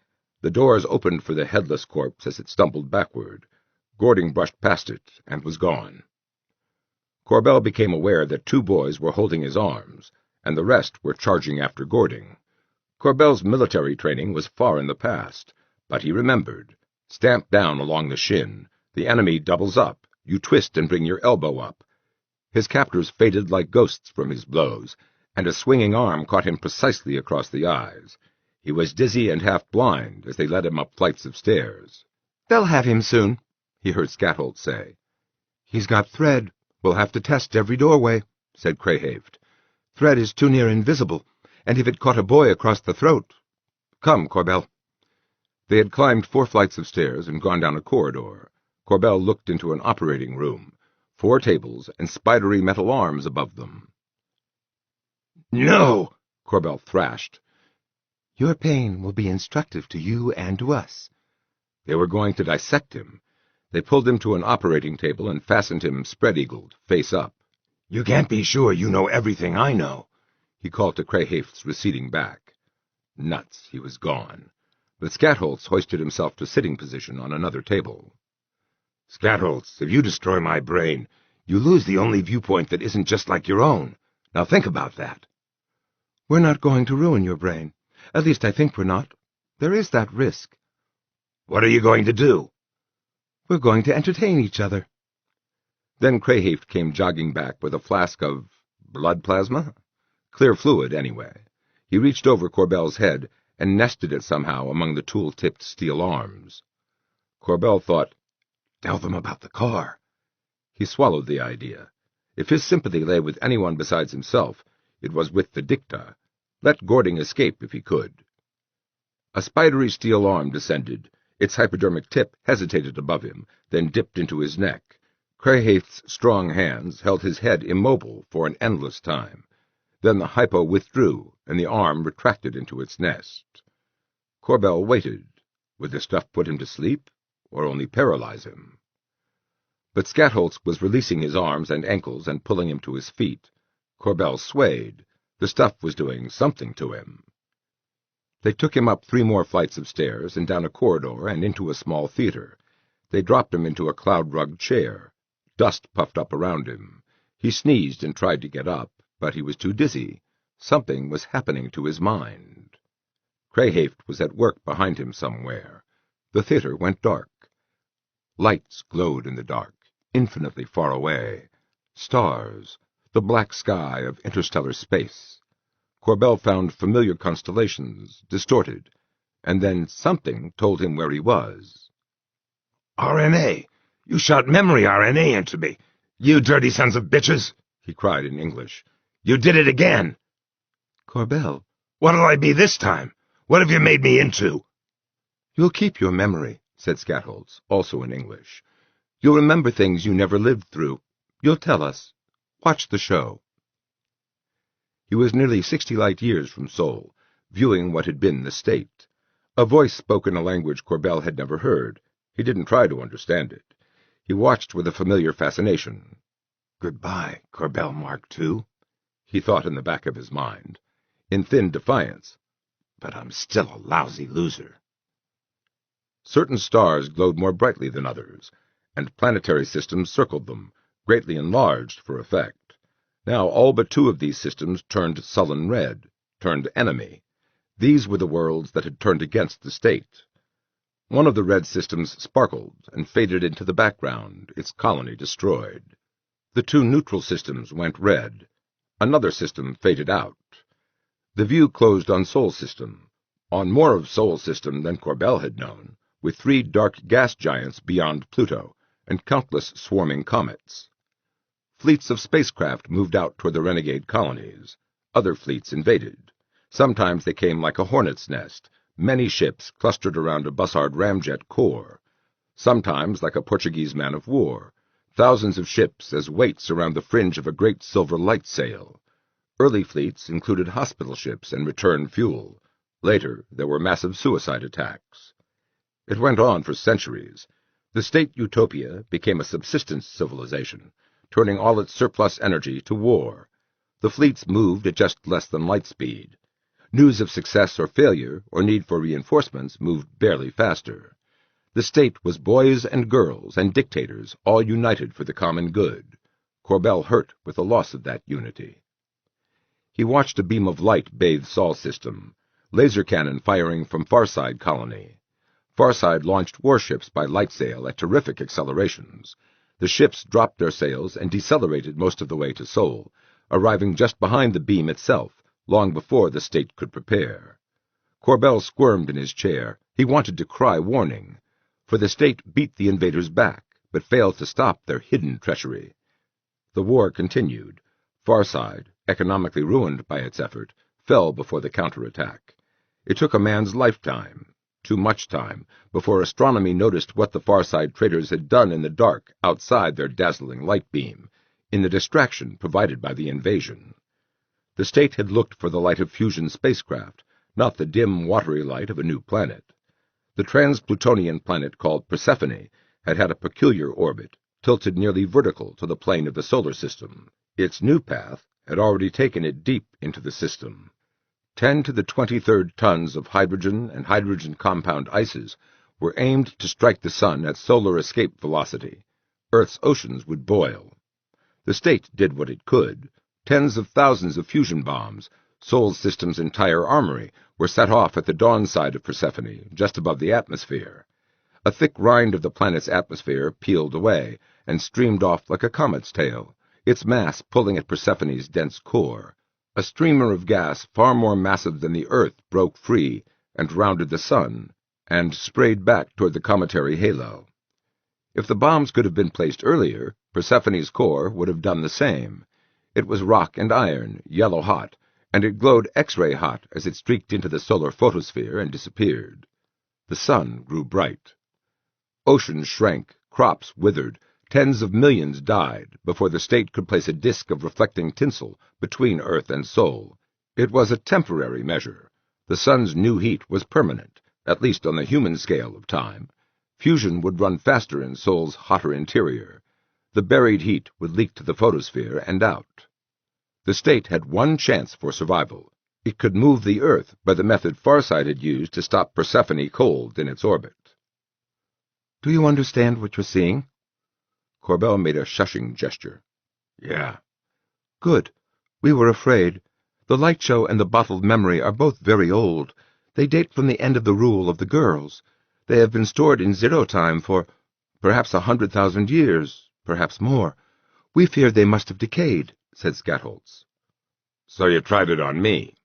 The doors opened for the headless corpse as it stumbled backward. Gording brushed past it and was gone. Corbell became aware that two boys were holding his arms, and the rest were charging after Gording. Corbell's military training was far in the past, but he remembered. Stamped down along the shin, the enemy doubles up. You twist and bring your elbow up. His captors faded like ghosts from his blows, and a swinging arm caught him precisely across the eyes. He was dizzy and half-blind as they led him up flights of stairs. "They'll have him soon," he heard Scatholt say. "He's got thread. We'll have to test every doorway," said Crayhaft. "Thread is too near invisible, and if it caught a boy across the throat— Come, Corbell." They had climbed 4 flights of stairs and gone down a corridor. Corbell looked into an operating room, 4 tables and spidery metal arms above them. "No!" Corbell thrashed. "Your pain will be instructive to you and to us." They were going to dissect him. They pulled him to an operating table and fastened him spread-eagled, face up. "You can't be sure you know everything I know," he called to Crayhaft's receding back. Nuts, he was gone. But Scatholz hoisted himself to sitting position on another table. "Scatholz, if you destroy my brain, you lose the only viewpoint that isn't just like your own. Now think about that." "We're not going to ruin your brain. At least I think we're not. There is that risk." "What are you going to do?" "We're going to entertain each other." Then Crayhaft came jogging back with a flask of blood plasma? Clear fluid, anyway. He reached over Corbell's head and nested it somehow among the tool-tipped steel arms. Corbell thought, "Tell them about the car." He swallowed the idea. If his sympathy lay with anyone besides himself, it was with the Dicta. Let Gording escape if he could. A spidery steel arm descended. Its hypodermic tip hesitated above him, then dipped into his neck. Crayhaft's strong hands held his head immobile for an endless time. Then the hypo withdrew, and the arm retracted into its nest. Corbell waited. Would the stuff put him to sleep, or only paralyze him? But Scatholz was releasing his arms and ankles and pulling him to his feet. Corbell swayed. The stuff was doing something to him. They took him up 3 more flights of stairs and down a corridor and into a small theater. They dropped him into a cloud-rugged chair. Dust puffed up around him. He sneezed and tried to get up, but he was too dizzy. Something was happening to his mind. Crayhaft was at work behind him somewhere. The theater went dark. Lights glowed in the dark, infinitely far away. Stars, the black sky of interstellar space. Corbell found familiar constellations, distorted, and then something told him where he was. RNA! You shot memory RNA into me! You dirty sons of bitches! He cried in English. You did it again! Corbell. What'll I be this time? What have you made me into? You'll keep your memory, said Scatholz, also in English. You'll remember things you never lived through. You'll tell us. Watch the show. He was nearly 60 light-years from Sol, viewing what had been the state. A voice spoke in a language Corbell had never heard. He didn't try to understand it. He watched with a familiar fascination. Goodbye, Corbell Mark II, he thought in the back of his mind, in thin defiance. But I'm still a lousy loser. Certain stars glowed more brightly than others, and planetary systems circled them, greatly enlarged for effect. Now all but 2 of these systems turned sullen red, turned enemy. These were the worlds that had turned against the state. One of the red systems sparkled and faded into the background, its colony destroyed. The 2 neutral systems went red. Another system faded out. The view closed on Sol's system, on more of Sol's system than Corbell had known, with 3 dark gas giants beyond Pluto, and countless swarming comets. Fleets of spacecraft moved out toward the renegade colonies. Other fleets invaded. Sometimes they came like a hornet's nest, many ships clustered around a Bussard ramjet core. Sometimes like a Portuguese man-of-war, thousands of ships as weights around the fringe of a great silver light sail. Early fleets included hospital ships and return fuel. Later, there were massive suicide attacks. It went on for centuries. The state utopia became a subsistence civilization, turning all its surplus energy to war. The fleets moved at just less than light speed. News of success or failure, or need for reinforcements, moved barely faster. The state was boys and girls and dictators, all united for the common good. Corbell hurt with the loss of that unity. He watched a beam of light bathe Sol's system, laser cannon firing from Farside colony. Farside launched warships by light sail at terrific accelerations. The ships dropped their sails and decelerated most of the way to Sol, arriving just behind the beam itself, long before the state could prepare. Corbell squirmed in his chair. He wanted to cry warning, for the state beat the invaders back, but failed to stop their hidden treachery. The war continued. Farside, economically ruined by its effort, fell before the counterattack. It took a man's lifetime, too much time, before astronomy noticed what the Farside traders had done in the dark outside their dazzling light beam, in the distraction provided by the invasion. The state had looked for the light of fusion spacecraft, not the dim, watery light of a new planet. The trans-Plutonian planet called Persephone had had a peculiar orbit, tilted nearly vertical to the plane of the solar system. Its new path had already taken it deep into the system. 10 to the 23rd tons of hydrogen and hydrogen compound ices were aimed to strike the sun at solar escape velocity. Earth's oceans would boil. The state did what it could. Tens of thousands of fusion bombs, Sol's system's entire armory, were set off at the dawn side of Persephone, just above the atmosphere. A thick rind of the planet's atmosphere peeled away and streamed off like a comet's tail, its mass pulling at Persephone's dense core. A streamer of gas far more massive than the Earth broke free and rounded the sun, and sprayed back toward the cometary halo. If the bombs could have been placed earlier, Persephone's core would have done the same. It was rock and iron, yellow-hot, and it glowed X-ray hot as it streaked into the solar photosphere and disappeared. The sun grew bright. Oceans shrank, crops withered, tens of millions died before the state could place a disk of reflecting tinsel between Earth and Sol. It was a temporary measure. The sun's new heat was permanent, at least on the human scale of time. Fusion would run faster in Sol's hotter interior. The buried heat would leak to the photosphere and out. The state had one chance for survival. It could move the Earth by the method Farside had used to stop Persephone cold in its orbit. Do you understand what you're seeing? Corbell made a shushing gesture. Yeah. Good. We were afraid. The light show and the bottled memory are both very old. They date from the end of the rule of the girls. They have been stored in zero time for perhaps 100,000 years, perhaps more. We feared they must have decayed, said Skatholz. So you tried it on me.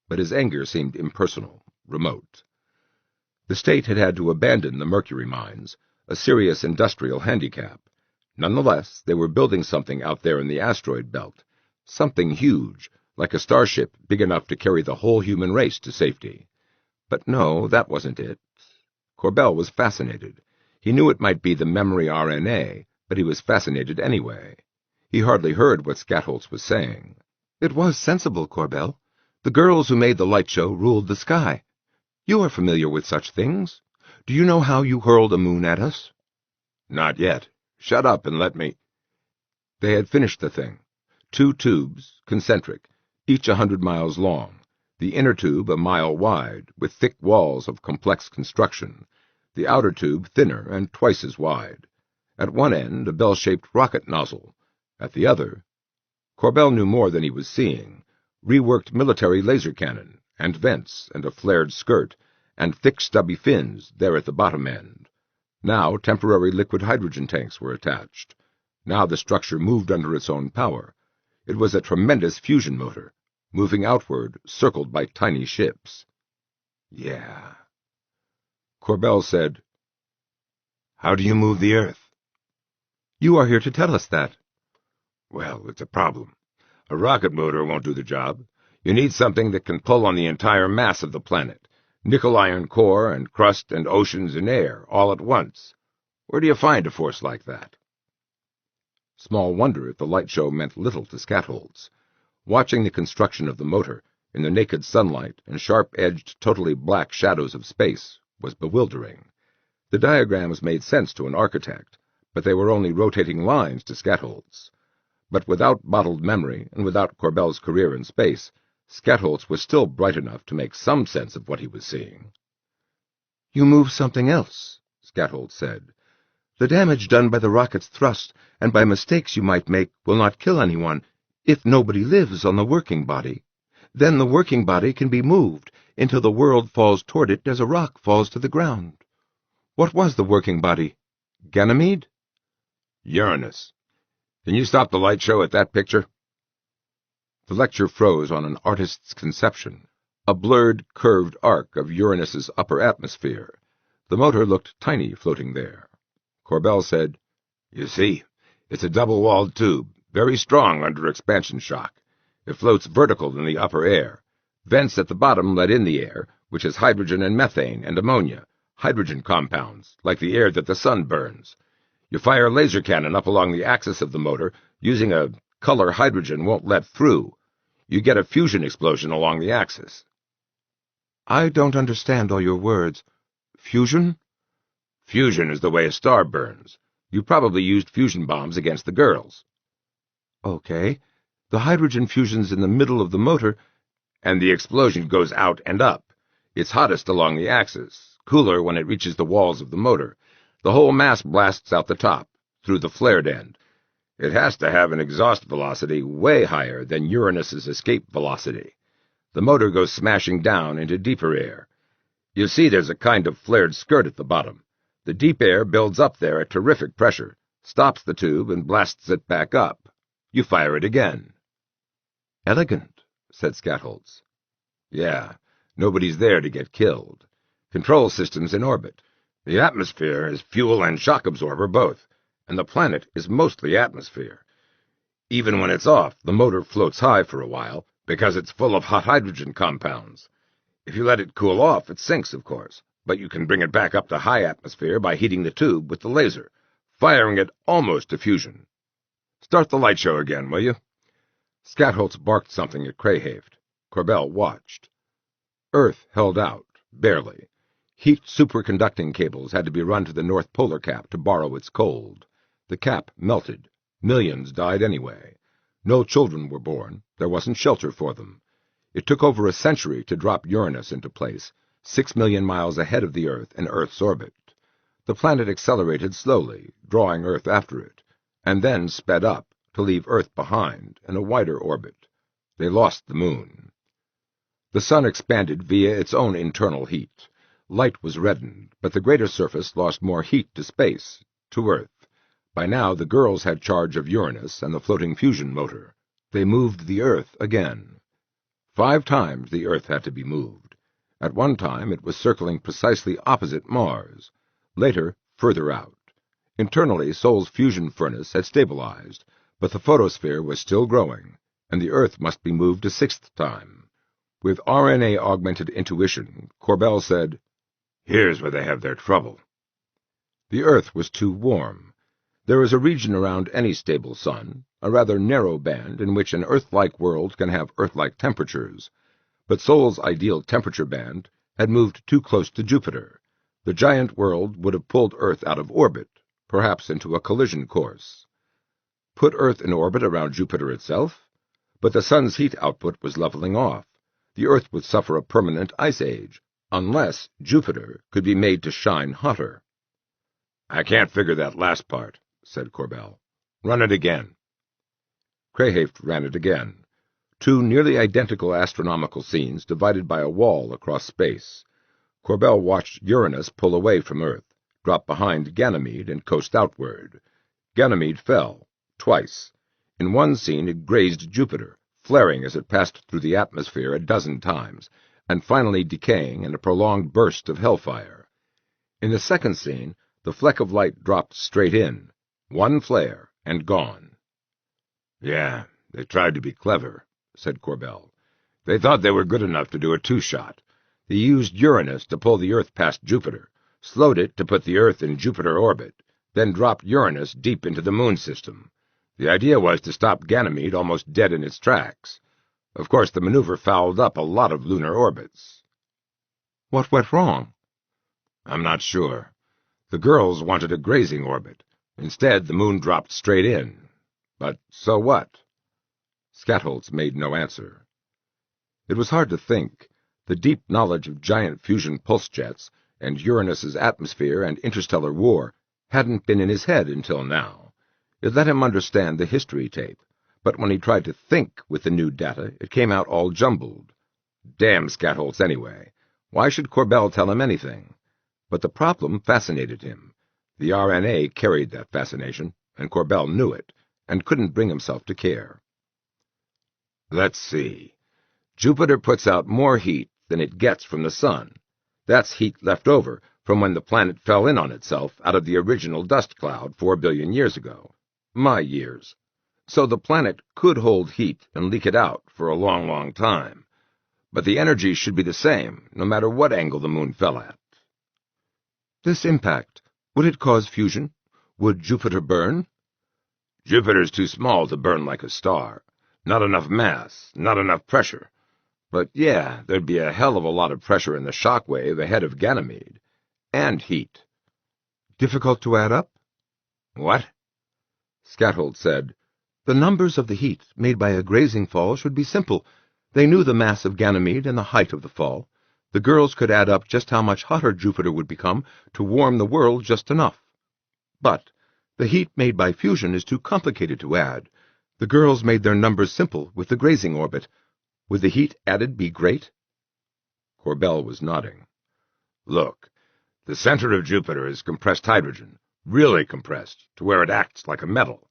But his anger seemed impersonal, remote. The state had had to abandon the mercury mines, a serious industrial handicap. Nonetheless, they were building something out there in the asteroid belt, something huge, like a starship big enough to carry the whole human race to safety. But no, that wasn't it. Corbell was fascinated. He knew it might be the memory RNA, but he was fascinated anyway. He hardly heard what Skatholz was saying. It was sensible, Corbell. The girls who made the light show ruled the sky. You are familiar with such things. Do you know how you hurled a moon at us? Not yet. Shut up and let me— They had finished the thing. 2 tubes, concentric, each 100 miles long, the inner tube a mile wide, with thick walls of complex construction, the outer tube thinner and twice as wide. At one end, a bell-shaped rocket nozzle. At the other— Corbell knew more than he was seeing. Reworked military laser cannon, and vents, and a flared skirt, and thick stubby fins there at the bottom end. Now temporary liquid hydrogen tanks were attached. Now the structure moved under its own power. It was a tremendous fusion motor, moving outward, circled by tiny ships. Yeah. Corbell said, How do you move the Earth? You are here to tell us that. Well, it's a problem. A rocket motor won't do the job. You need something that can pull on the entire mass of the planet. Nickel-iron core and crust and oceans and air, all at once. Where do you find a force like that? Small wonder if the light show meant little to Skatholz. Watching the construction of the motor, in the naked sunlight and sharp-edged, totally black shadows of space, was bewildering. The diagrams made sense to an architect, but they were only rotating lines to Skatholz. But without bottled memory and without Corbell's career in space, Skatholz was still bright enough to make some sense of what he was seeing. You move something else, Skatholz said. The damage done by the rocket's thrust and by mistakes you might make will not kill anyone if nobody lives on the working body. Then the working body can be moved until the world falls toward it as a rock falls to the ground. What was the working body? Ganymede? Uranus. Can you stop the light show at that picture? The lecture froze on an artist's conception, a blurred, curved arc of Uranus's upper atmosphere. The motor looked tiny floating there. Corbell said, You see, it's a double-walled tube, very strong under expansion shock. It floats vertical in the upper air. Vents at the bottom let in the air, which is hydrogen and methane and ammonia, hydrogen compounds, like the air that the sun burns. You fire a laser cannon up along the axis of the motor, using a color hydrogen won't let through. You get a fusion explosion along the axis. I don't understand all your words. Fusion? Fusion is the way a star burns. You probably used fusion bombs against the girls. Okay. The hydrogen fusion's in the middle of the motor, and the explosion goes out and up. It's hottest along the axis, cooler when it reaches the walls of the motor. The whole mass blasts out the top, through the flared end. It has to have an exhaust velocity way higher than Uranus's escape velocity. The motor goes smashing down into deeper air. You see there's a kind of flared skirt at the bottom. The deep air builds up there at terrific pressure, stops the tube and blasts it back up. You fire it again. Elegant, said Skatholz. Yeah, nobody's there to get killed. Control systems in orbit. The atmosphere is fuel and shock absorber both, and the planet is mostly atmosphere. Even when it's off, the motor floats high for a while, because it's full of hot hydrogen compounds. If you let it cool off, it sinks, of course, but you can bring it back up to high atmosphere by heating the tube with the laser, firing it almost to fusion. Start the light show again, will you? Skatholz barked something at Crayhaft. Corbell watched. Earth held out, barely. Heat superconducting cables had to be run to the North Polar Cap to borrow its cold. The cap melted. Millions died anyway. No children were born. There wasn't shelter for them. It took over a century to drop Uranus into place, 6 million miles ahead of the Earth in Earth's orbit. The planet accelerated slowly, drawing Earth after it, and then sped up to leave Earth behind in a wider orbit. They lost the moon. The sun expanded via its own internal heat. Light was reddened, but the greater surface lost more heat to space, to Earth. By now the girls had charge of Uranus and the floating fusion motor. They moved the Earth again. 5 times the Earth had to be moved. At one time it was circling precisely opposite Mars. Later, further out. Internally, Sol's fusion furnace had stabilized, but the photosphere was still growing, and the Earth must be moved a 6th time. With RNA-augmented intuition, Corbell said, "Here's where they have their trouble." The Earth was too warm. There is a region around any stable sun, a rather narrow band in which an Earth-like world can have Earth-like temperatures. But Sol's ideal temperature band had moved too close to Jupiter. The giant world would have pulled Earth out of orbit, perhaps into a collision course. Put Earth in orbit around Jupiter itself? But the sun's heat output was leveling off. The Earth would suffer a permanent ice age, unless Jupiter could be made to shine hotter. "I can't figure that last part," said Corbell. "Run it again." Crayhaft ran it again. 2 nearly identical astronomical scenes divided by a wall across space. Corbell watched Uranus pull away from Earth, drop behind Ganymede, and coast outward. Ganymede fell, twice. In one scene it grazed Jupiter, flaring as it passed through the atmosphere a dozen times, and finally decaying in a prolonged burst of hellfire. In the second scene, the fleck of light dropped straight in, 1 flare, and gone. "Yeah, they tried to be clever," said Corbell. "They thought they were good enough to do a 2-shot. They used Uranus to pull the Earth past Jupiter, slowed it to put the Earth in Jupiter orbit, then dropped Uranus deep into the moon system. The idea was to stop Ganymede almost dead in its tracks. Of course, the maneuver fouled up a lot of lunar orbits." What went wrong? "I'm not sure. The girls wanted a grazing orbit. Instead, the moon dropped straight in. But so what?" Skatholz made no answer. It was hard to think. The deep knowledge of giant fusion pulse jets and Uranus's atmosphere and interstellar war hadn't been in his head until now. It let him understand the history tape, but when he tried to think with the new data, it came out all jumbled. Damn Skatholz anyway. Why should Corbell tell him anything? But the problem fascinated him. The RNA carried that fascination, and Corbell knew it, and couldn't bring himself to care. "Let's see. Jupiter puts out more heat than it gets from the sun. That's heat left over from when the planet fell in on itself out of the original dust cloud 4 billion years ago. My years. So the planet could hold heat and leak it out for a long, long time. But the energy should be the same, no matter what angle the moon fell at." This impact, would it cause fusion? Would Jupiter burn? "Jupiter's too small to burn like a star. Not enough mass, not enough pressure. But yeah, there'd be a hell of a lot of pressure in the shock wave ahead of Ganymede. And heat." Difficult to add up? "What?" Skatholz said, "The numbers of the heat made by a grazing fall should be simple. They knew the mass of Ganymede and the height of the fall. The girls could add up just how much hotter Jupiter would become to warm the world just enough. But the heat made by fusion is too complicated to add. The girls made their numbers simple with the grazing orbit. Would the heat added be great?" Corbell was nodding. "Look, the center of Jupiter is compressed hydrogen, really compressed, to where it acts like a metal.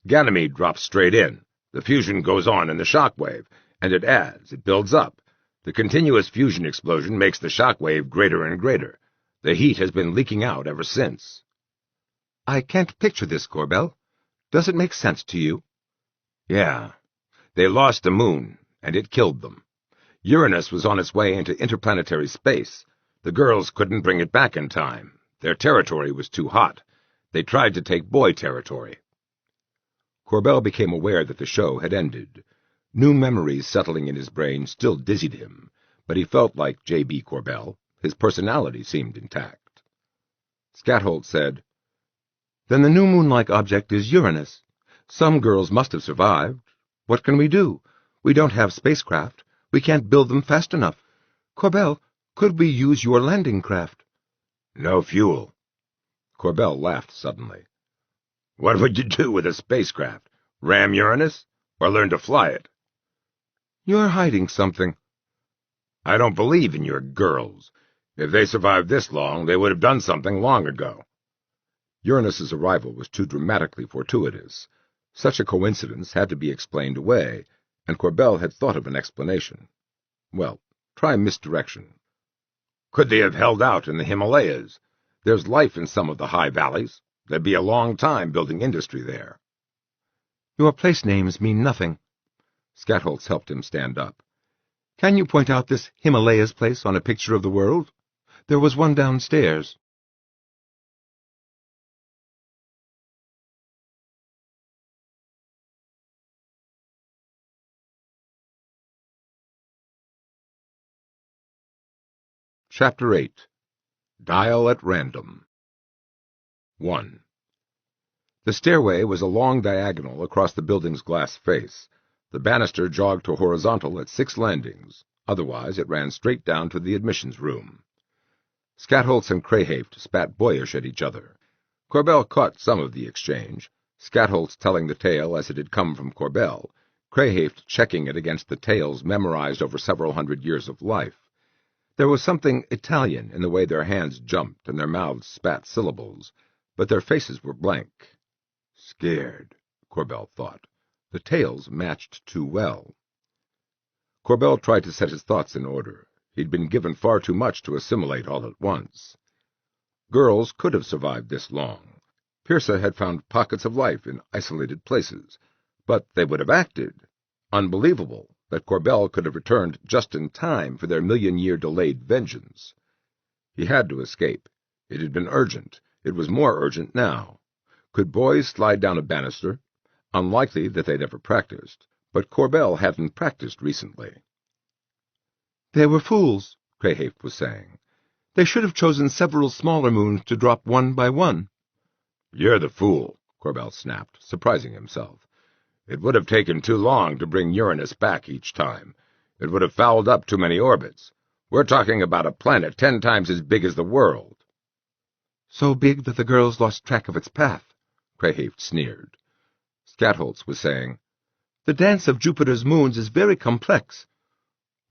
Ganymede drops straight in. The fusion goes on in the shock wave, and it adds, it builds up. The continuous fusion explosion makes the shock wave greater and greater. The heat has been leaking out ever since." "I can't picture this, Corbell. Does it make sense to you?" "Yeah. They lost the moon, and it killed them. Uranus was on its way into interplanetary space. The girls couldn't bring it back in time. Their territory was too hot. They tried to take boy territory." Corbell became aware that the show had ended. New memories settling in his brain still dizzied him, but he felt like Jaybee Corbell. His personality seemed intact. Skatholz said, "Then the new moon-like object is Uranus. Some girls must have survived. What can we do? We don't have spacecraft. We can't build them fast enough. Corbell, could we use your landing craft?" "No fuel." Corbell laughed suddenly. "What would you do with a spacecraft? Ram Uranus? Or learn to fly it?" You're hiding something. I don't believe in your girls. If they survived this long, they would have done something long ago. Uranus's arrival was too dramatically fortuitous. Such a coincidence had to be explained away, and Corbell had thought of an explanation. Well, try misdirection. Could they have held out in the Himalayas? There's life in some of the high valleys. There'd be a long time building industry there. Your place names mean nothing. Skatholz helped him stand up. Can you point out this Himalayas place on a picture of the world? There was one downstairs. Chapter 8. Dial at Random. 1. The stairway was a long diagonal across the building's glass face. The banister jogged to horizontal at 6 landings. Otherwise, it ran straight down to the admissions room. Skatholz and Crayhaft spat boyish at each other. Corbell caught some of the exchange, Skatholz telling the tale as it had come from Corbell, Crayhaft checking it against the tales memorized over several hundred years of life. There was something Italian in the way their hands jumped and their mouths spat syllables, but their faces were blank. Scared, Corbell thought. The tales matched too well. Corbell tried to set his thoughts in order. He'd been given far too much to assimilate all at once. Girls could have survived this long. Pirsa had found pockets of life in isolated places, but they would have acted. Unbelievable that Corbell could have returned just in time for their million-year delayed vengeance. He had to escape. It had been urgent. It was more urgent now. Could boys slide down a banister? Unlikely that they'd ever practiced, but Corbell hadn't practiced recently. They were fools, Crayhaft was saying. They should have chosen several smaller moons to drop one by one. You're the fool, Corbell snapped, surprising himself. It would have taken too long to bring Uranus back each time. It would have fouled up too many orbits. We're talking about a planet 10 times as big as the world. So big that the girls lost track of its path, Crayhaft sneered. Skatholz was saying, The dance of Jupiter's moons is very complex.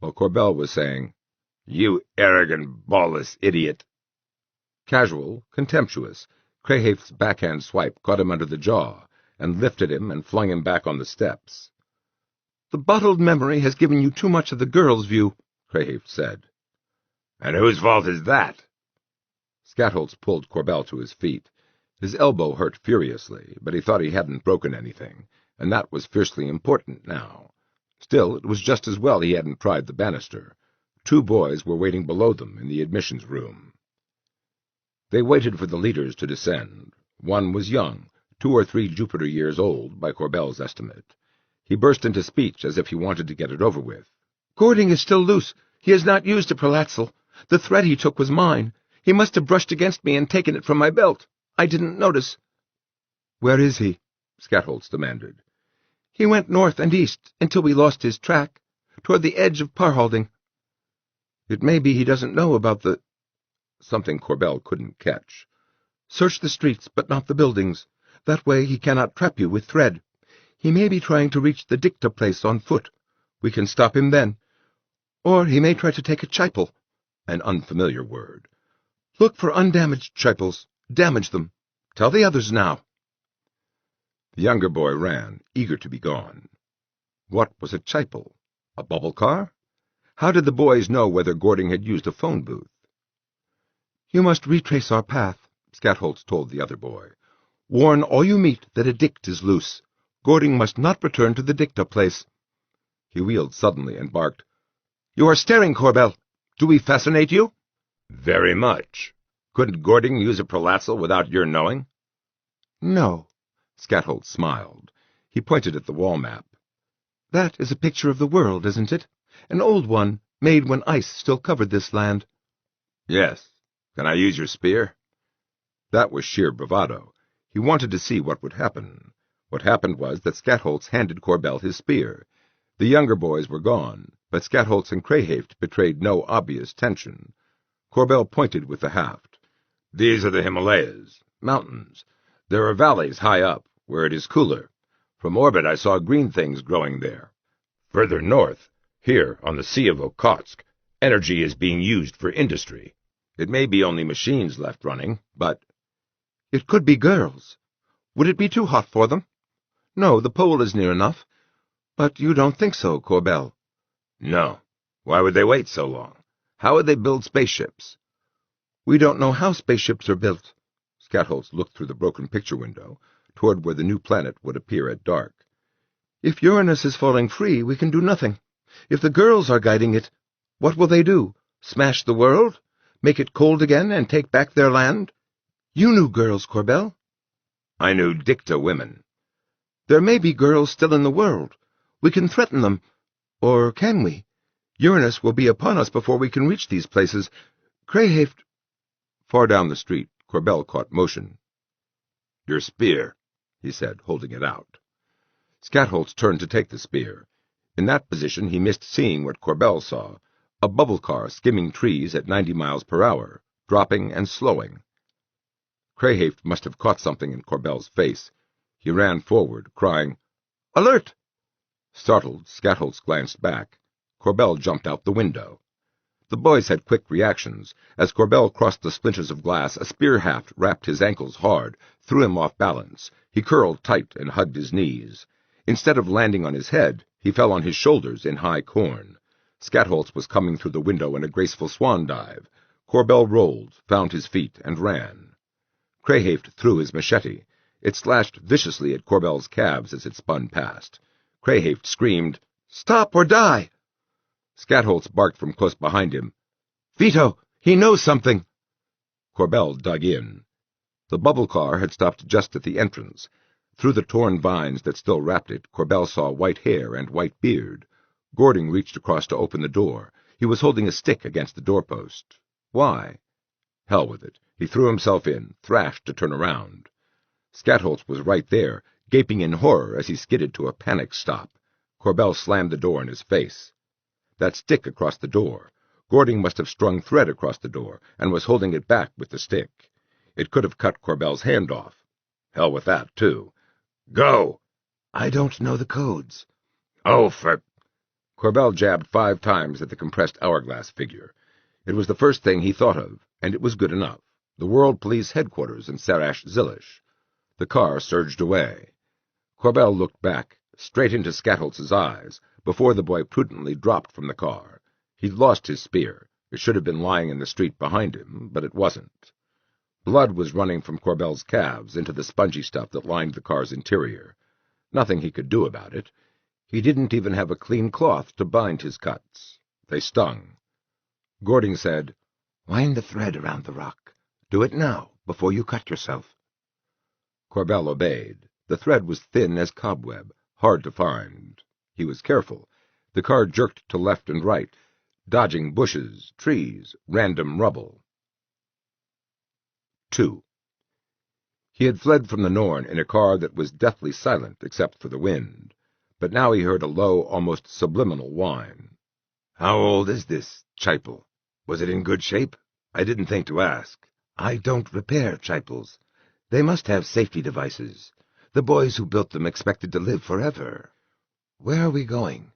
While Corbell was saying, You arrogant, ballless idiot. Casual, contemptuous, Crayhaft's backhand swipe caught him under the jaw, and lifted him and flung him back on the steps. The bottled memory has given you too much of the girl's view, Crayhaft said. And whose fault is that? Skatholz pulled Corbell to his feet. His elbow hurt furiously, but he thought he hadn't broken anything, and that was fiercely important now. Still, it was just as well he hadn't tried the banister. 2 boys were waiting below them in the admissions room. They waited for the leaders to descend. One was young, 2 or 3 Jupiter years old, by Corbell's estimate. He burst into speech as if he wanted to get it over with. Gording is still loose. He has not used a prolapsal. The thread he took was mine. He must have brushed against me and taken it from my belt. I didn't notice. Where is he? Skatholz demanded. He went north and east until we lost his track, toward the edge of Parhalding. It may be he doesn't know about the... Something Corbell couldn't catch. Search the streets, but not the buildings. That way he cannot trap you with thread. He may be trying to reach the dicta place on foot. We can stop him then. Or he may try to take a chipel, an unfamiliar word. Look for undamaged chipels. Damage them. Tell the others now. The younger boy ran, eager to be gone. What was a chipel? A bubble car? How did the boys know whether Gording had used a phone booth? You must retrace our path, Skatholz told the other boy. Warn all you meet that a dict is loose. Gording must not return to the dicta place. He wheeled suddenly and barked, You are staring, Corbell. Do we fascinate you? Very much. Couldn't Gording use a prolapsal without your knowing? No. Skatholz smiled. He pointed at the wall map. That is a picture of the world, isn't it? An old one, made when ice still covered this land. Yes. Can I use your spear? That was sheer bravado. He wanted to see what would happen. What happened was that Skatholz handed Corbell his spear. The younger boys were gone, but Skatholz and Crayhaft betrayed no obvious tension. Corbell pointed with the haft. These are the Himalayas, mountains. There are valleys high up, where it is cooler. From orbit I saw green things growing there. Further north, Here, on the Sea of Okhotsk, energy is being used for industry. It may be only machines left running, but— It could be girls. Would it be too hot for them? No, the pole is near enough. But you don't think so, Corbell? No. Why would they wait so long? How would they build spaceships? We don't know how spaceships are built. Skatholz looked through the broken picture window, toward where the new planet would appear at dark. If Uranus is falling free, we can do nothing. If the girls are guiding it, what will they do? Smash the world? Make it cold again and take back their land? You knew girls, Corbell. I knew dicta women. There may be girls still in the world. We can threaten them. Or can we? Uranus will be upon us before we can reach these places. Krayhaft— Far down the street, Corbell caught motion. Your spear, he said, holding it out. Skatholz turned to take the spear. In that position he missed seeing what Corbell saw, a bubble car skimming trees at 90 miles per hour, dropping and slowing. Krayhaft must have caught something in Corbell's face. He ran forward, crying, "Alert!" Startled, Skatholz glanced back. Corbell jumped out the window. The boys had quick reactions. As Corbell crossed the splinters of glass, a spear haft rapped his ankles hard, threw him off balance. He curled tight and hugged his knees. Instead of landing on his head, he fell on his shoulders in high corn. Skatholz was coming through the window in a graceful swan dive. Corbell rolled, found his feet, and ran. Krayhaft threw his machete. It slashed viciously at Corbell's calves as it spun past. Krayhaft screamed, "Stop or die!" Skatholz barked from close behind him, "Vito, he knows something!" Corbell dug in. The bubble car had stopped just at the entrance. Through the torn vines that still wrapped it, Corbell saw white hair and white beard. Gording reached across to open the door. He was holding a stick against the doorpost. Why? Hell with it. He threw himself in, thrashed to turn around. Skatholz was right there, gaping in horror as he skidded to a panic stop. Corbell slammed the door in his face. That stick across the door. Gording must have strung thread across the door and was holding it back with the stick. It could have cut Corbell's hand off. Hell with that, too. "Go!" "I don't know the codes." "Oh, for—" Corbell jabbed 5 times at the compressed hourglass figure. It was the first thing he thought of, and it was good enough. The World Police Headquarters in Sarash-Zilish. The car surged away. Corbell looked back, straight into Skatholz's eyes, before the boy prudently dropped from the car. He'd lost his spear. It should have been lying in the street behind him, but it wasn't. Blood was running from Corbell's calves into the spongy stuff that lined the car's interior. Nothing he could do about it. He didn't even have a clean cloth to bind his cuts. They stung. Gording said, "Wind the thread around the rock. Do it now, before you cut yourself." Corbell obeyed. The thread was thin as cobweb, hard to find. He was careful. The car jerked to left and right, dodging bushes, trees, random rubble. 2. He had fled from the Norn in a car that was deathly silent except for the wind, but now he heard a low, almost subliminal whine. "How old is this Chipel? Was it in good shape? I didn't think to ask." "I don't repair Chipels. They must have safety devices. The boys who built them expected to live forever. Where are we going?"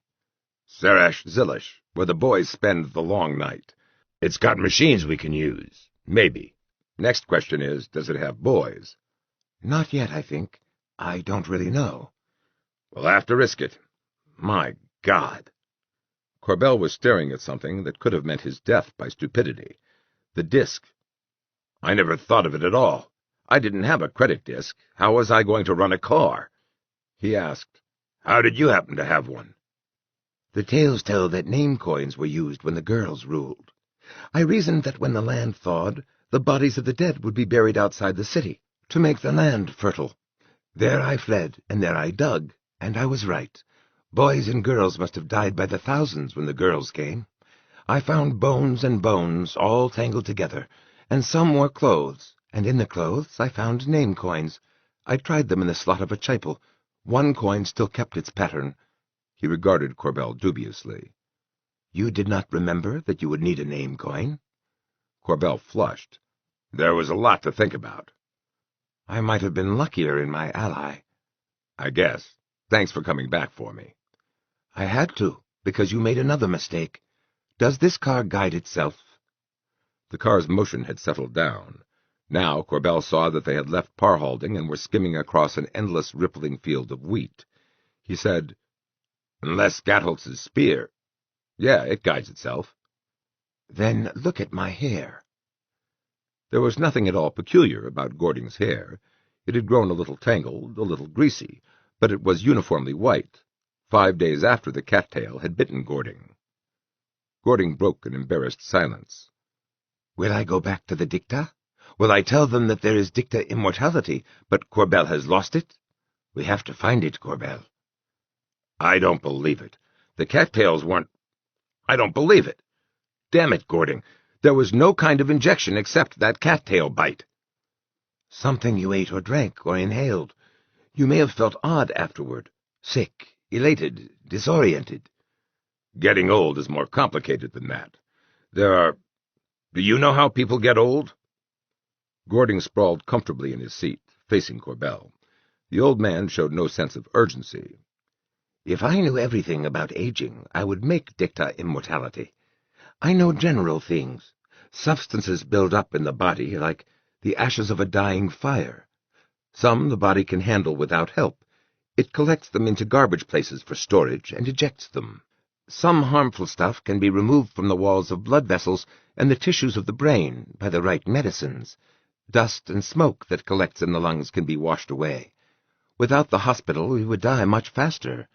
"Sarash-Zilish, where the boys spend the long night. It's got machines we can use. Maybe. Next question is, does it have boys?" "Not yet, I think. I don't really know." "We'll have to risk it. My God!" Corbell was staring at something that could have meant his death by stupidity. The disk. "I never thought of it at all. I didn't have a credit disk. How was I going to run a car?" He asked, "How did you happen to have one?" "The tales tell that name coins were used when the girls ruled. I reasoned that when the land thawed, the bodies of the dead would be buried outside the city, to make the land fertile. There I fled, and there I dug, and I was right. Boys and girls must have died by the thousands when the girls came. I found bones and bones all tangled together, and some wore clothes, and in the clothes I found name coins. I tried them in the slot of a chipel. One coin still kept its pattern." He regarded Corbell dubiously. "You did not remember that you would need a name coin?" Corbell flushed. "There was a lot to think about." "I might have been luckier in my ally." "I guess. Thanks for coming back for me." "I had to. because you made another mistake. Does this car guide itself?" The car's motion had settled down. Now Corbell saw that they had left Parhalding and were skimming across an endless rippling field of wheat. He said, "Unless Gatholtz's spear. Yeah, it guides itself." "Then look at my hair." There was nothing at all peculiar about Gording's hair. It had grown a little tangled, a little greasy, but it was uniformly white. 5 days after the cattail had bitten Gording. Gording broke an embarrassed silence. "Will I go back to the Dicta? Will I tell them that there is Dicta immortality, but Corbell has lost it? We have to find it, Corbell." "I don't believe it. The cattails weren't... I don't believe it. Damn it, Gording. There was no kind of injection except that cattail bite." "Something you ate or drank or inhaled. You may have felt odd afterward, sick, elated, disoriented." "Getting old is more complicated than that. There are... Do you know how people get old?" Gording sprawled comfortably in his seat, facing Corbell. The old man showed no sense of urgency. "If I knew everything about aging, I would make Dicta immortality. I know general things. Substances build up in the body like the ashes of a dying fire. Some the body can handle without help. It collects them into garbage places for storage and ejects them. Some harmful stuff can be removed from the walls of blood vessels and the tissues of the brain by the right medicines. Dust and smoke that collects in the lungs can be washed away. Without the hospital, we would die much faster.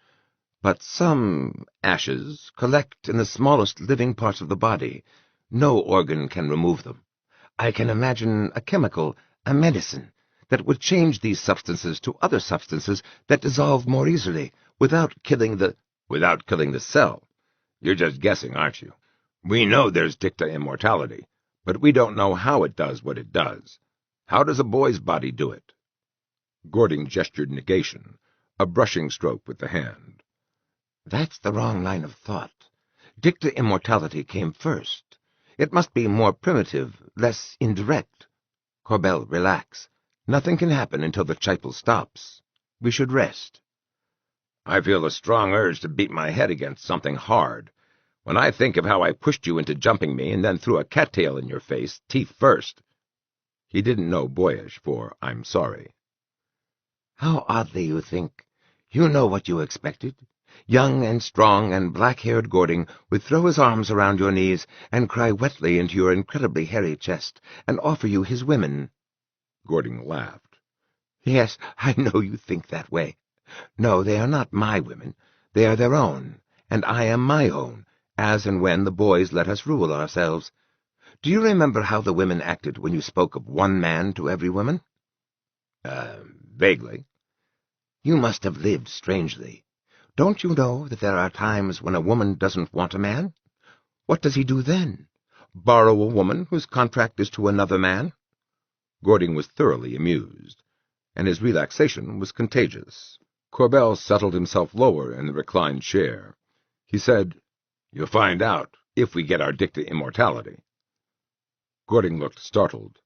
But some ashes collect in the smallest living parts of the body. No organ can remove them. I can imagine a chemical, a medicine, that would change these substances to other substances that dissolve more easily, without killing the cell. You're just guessing, aren't you? We know there's Dicta immortality, but we don't know how it does what it does. How does a boy's body do it?" Gording gestured negation, a brushing stroke with the hand. "That's the wrong line of thought. Dicta immortality came first. It must be more primitive, less indirect. Corbell, relax. Nothing can happen until the chipel stops. We should rest." "I feel a strong urge to beat my head against something hard. When I think of how I pushed you into jumping me and then threw a cattail in your face, teeth first." He didn't know boyish for "I'm sorry." "How oddly you think. You know what you expected. Young and strong and black-haired Gording would throw his arms around your knees and cry wetly into your incredibly hairy chest and offer you his women." Gording laughed. "Yes, I know you think that way. No, they are not my women. They are their own, and I am my own, as and when the boys let us rule ourselves. Do you remember how the women acted when you spoke of one man to every woman?" Vaguely. "You must have lived strangely. Don't you know that there are times when a woman doesn't want a man? What does he do then? Borrow a woman whose contract is to another man?" Gording was thoroughly amused, and his relaxation was contagious. Corbell settled himself lower in the reclined chair. He said, "You'll find out, if we get our Dicta immortality." Gording looked startled.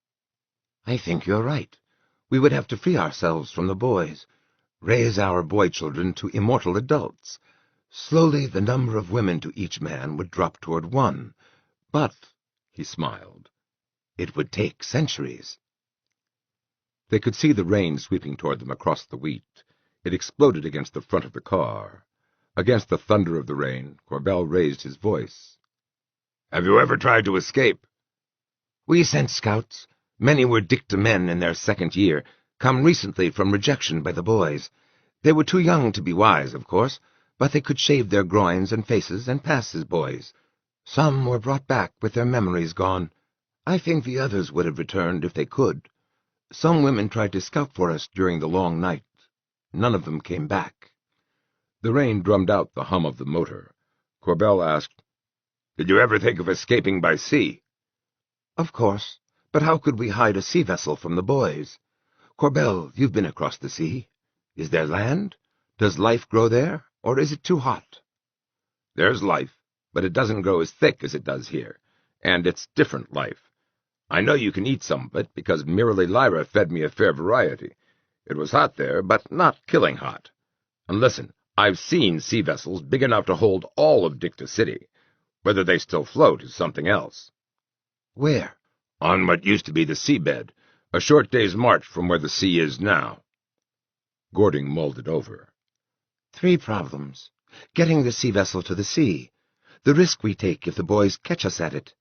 "I think you're right. We would have to free ourselves from the boys, raise our boy children to immortal adults. Slowly the number of women to each man would drop toward one. But," he smiled, "it would take centuries." They could see the rain sweeping toward them across the wheat. It exploded against the front of the car. Against the thunder of the rain, Corbell raised his voice. "Have you ever tried to escape?" "We sent scouts. Many were Dicta men in their second year, come recently from rejection by the boys. They were too young to be wise, of course, but they could shave their groins and faces and pass as boys. Some were brought back with their memories gone. I think the others would have returned if they could. Some women tried to scout for us during the long night. None of them came back." The rain drummed out the hum of the motor. Corbell asked, "Did you ever think of escaping by sea?" "Of course, but how could we hide a sea vessel from the boys? Corbell, you've been across the sea. Is there land? Does life grow there, or is it too hot?" "There's life, but it doesn't grow as thick as it does here, and it's different life. I know you can eat some of it, because Mirrily Lyra fed me a fair variety. It was hot there, but not killing hot. And listen, I've seen sea vessels big enough to hold all of Dicta City. Whether they still float is something else. Where? On what used to be the seabed, a short day's march from where the sea is now. Gording mulled it over. 3 problems. Getting the sea vessel to the sea. The risk we take if the boys catch us at it.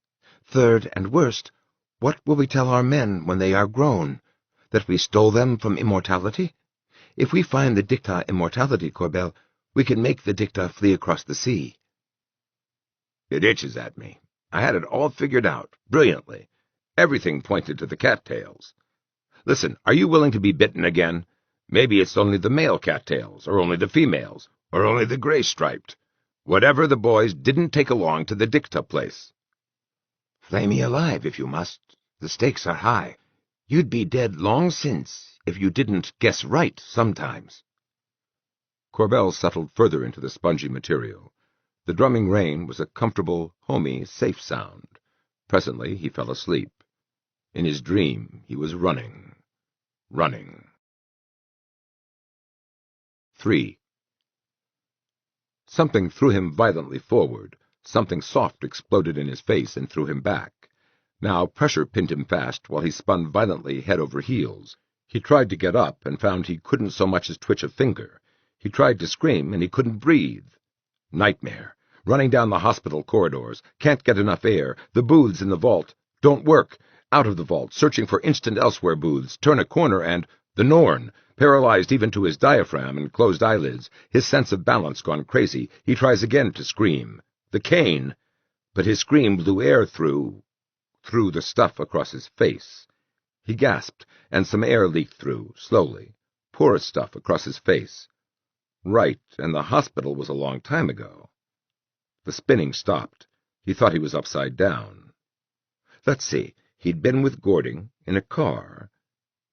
Third, and worst, what will we tell our men when they are grown? That we stole them from immortality? If we find the Dicta immortality, Corbell, we can make the Dicta flee across the sea. It itches at me. I had it all figured out, brilliantly. Everything pointed to the cattails. Listen, are you willing to be bitten again? Maybe it's only the male cattails, or only the females, or only the gray-striped. Whatever the boys didn't take along to the Dicta place. Flay me alive if you must. The stakes are high. You'd be dead long since if you didn't guess right sometimes. Corbell settled further into the spongy material. The drumming rain was a comfortable, homey, safe sound. Presently he fell asleep. In his dream he was running. 3. Something threw him violently forward. Something soft exploded in his face and threw him back. Now pressure pinned him fast while he spun violently head over heels. He tried to get up and found he couldn't so much as twitch a finger. He tried to scream and he couldn't breathe. Nightmare. Running down the hospital corridors. Can't get enough air. The booths in the vault don't work. Out of the vault, searching for instant elsewhere booths. Turn a corner and... the Norn. Paralyzed even to his diaphragm and closed eyelids. His sense of balance gone crazy. He tries again to scream. The cane. But his scream blew air through the stuff across his face. He gasped, and some air leaked through, slowly. Porous stuff across his face. Right, and the hospital was a long time ago. The spinning stopped. He thought he was upside down. Let's see. He'd been with Gording, in a car.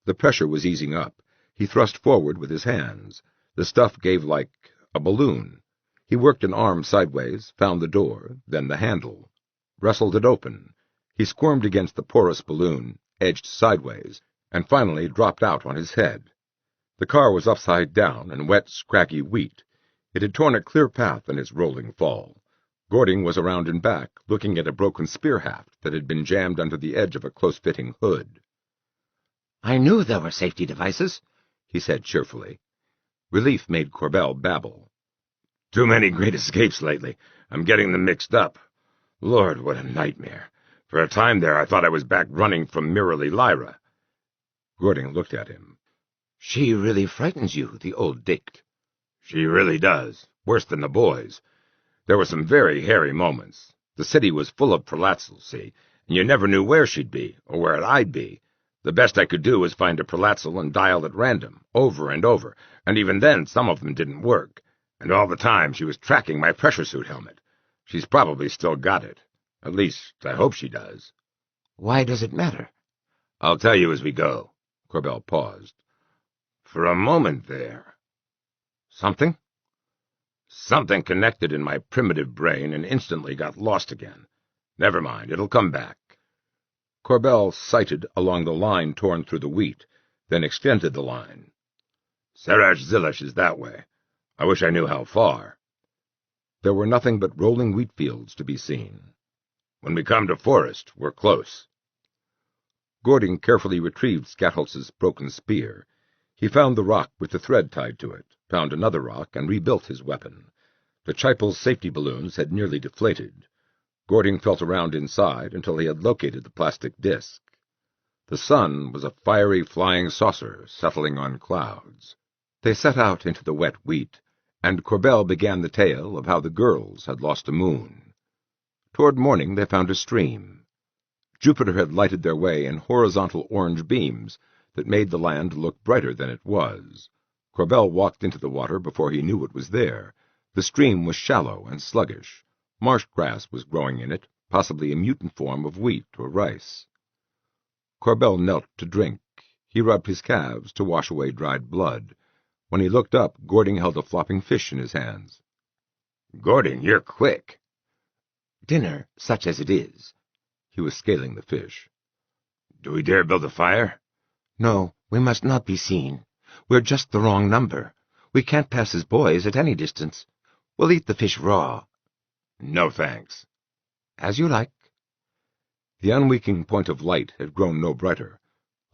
The pressure was easing up. He thrust forward with his hands. The stuff gave like a balloon. He worked an arm sideways, found the door, then the handle. Wrestled it open. He squirmed against the porous balloon, edged sideways, and finally dropped out on his head. The car was upside down and wet, scraggy wheat. It had torn a clear path in its rolling fall. Gording was around and back, looking at a broken spear haft that had been jammed under the edge of a close-fitting hood. I knew there were safety devices, he said cheerfully. Relief made Corbell babble. Too many great escapes lately. I'm getting them mixed up. Lord, what a nightmare. For a time there I thought I was back running from Mirrorly Lyra. Gording looked at him. She really frightens you, the old Dict. She really does. Worse than the boys. There were some very hairy moments. The city was full of prelatsals, see, and you never knew where she'd be, or where I'd be. The best I could do was find a prelatsal and dial at random, over and over, and even then some of them didn't work. And all the time she was tracking my pressure suit helmet. She's probably still got it. At least, I hope she does. Why does it matter? I'll tell you as we go. Corbell paused. For a moment there. Something? Something connected in my primitive brain and instantly got lost again. Never mind, it'll come back. Corbell sighted along the line torn through the wheat, then extended the line. Serash Zilish is that way. I wish I knew how far. There were nothing but rolling wheat fields to be seen. When we come to forest, we're close. Gording carefully retrieved Scatholz's broken spear. He found the rock with the thread tied to it, found another rock, and rebuilt his weapon. The Chipel's safety balloons had nearly deflated. Gording felt around inside until he had located the plastic disc. The sun was a fiery flying saucer settling on clouds. They set out into the wet wheat, and Corbell began the tale of how the girls had lost a moon. Toward morning they found a stream. Jupiter had lighted their way in horizontal orange beams that made the land look brighter than it was. Corbell walked into the water before he knew it was there. The stream was shallow and sluggish. Marsh grass was growing in it, possibly a mutant form of wheat or rice. Corbell knelt to drink. He rubbed his calves to wash away dried blood. When he looked up, Gording held a flopping fish in his hands. Gording, you're quick. Dinner, such as it is. He was scaling the fish. Do we dare build a fire? No, we must not be seen. We're just the wrong number. We can't pass as boys at any distance. We'll eat the fish raw. No thanks. As you like. The unwinking point of light had grown no brighter.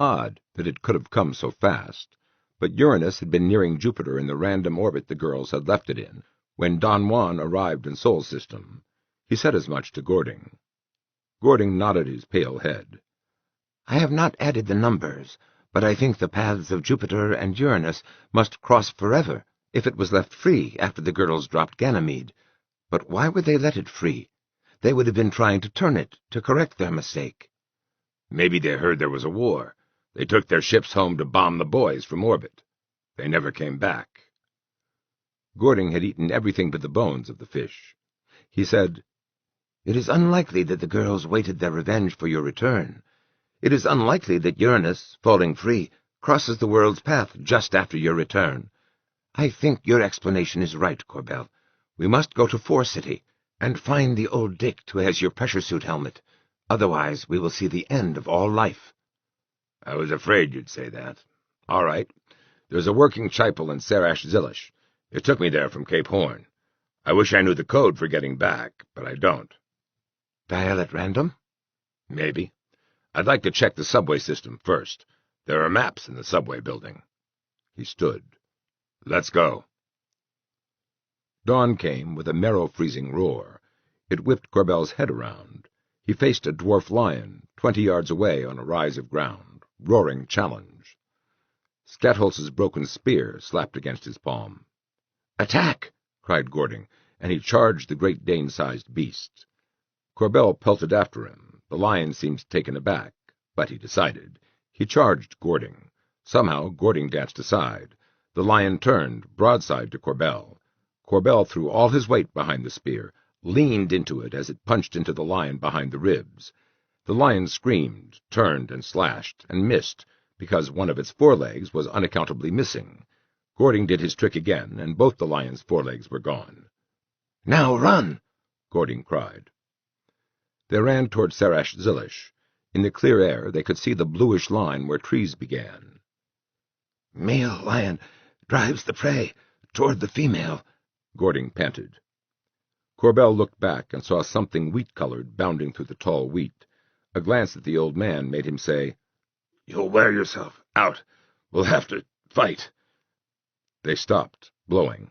Odd that it could have come so fast. But Uranus had been nearing Jupiter in the random orbit the girls had left it in, when Don Juan arrived in Sol System. He said as much to Gording. Gording nodded his pale head. I have not added the numbers, but I think the paths of Jupiter and Uranus must cross forever if it was left free after the girls dropped Ganymede. But why would they let it free? They would have been trying to turn it, to correct their mistake. Maybe they heard there was a war. They took their ships home to bomb the boys from orbit. They never came back. Gording had eaten everything but the bones of the fish. He said, It is unlikely that the girls waited their revenge for your return. It is unlikely that Uranus, falling free, crosses the world's path just after your return. I think your explanation is right, Corbell. We must go to Four City and find the old Dict who has your pressure suit helmet. Otherwise, we will see the end of all life. I was afraid you'd say that. All right. There's a working chapel in Sarash Zilish. It took me there from Cape Horn. I wish I knew the code for getting back, but I don't. Dial at random? Maybe. I'd like to check the subway system first. There are maps in the subway building. He stood. Let's go. Dawn came with a marrow-freezing roar. It whipped Corbell's head around. He faced a dwarf lion 20 yards away on a rise of ground, roaring challenge. Skatholz's broken spear slapped against his palm. Attack! Cried Gording, and he charged the Great Dane-sized beast. Corbell pelted after him. The lion seemed taken aback, but he decided. He charged Gording. Somehow Gording danced aside. The lion turned, broadside to Corbell. Corbell threw all his weight behind the spear, leaned into it as it punched into the lion behind the ribs. The lion screamed, turned and slashed, and missed, because one of its forelegs was unaccountably missing. Gording did his trick again, and both the lion's forelegs were gone. Now run! Gording cried. They ran toward Sarash Zilish. In the clear air they could see the bluish line where trees began. Male lion drives the prey toward the female, Gording panted. Corbell looked back and saw something wheat-colored bounding through the tall wheat. A glance at the old man made him say, You'll wear yourself out. We'll have to fight. They stopped, blowing.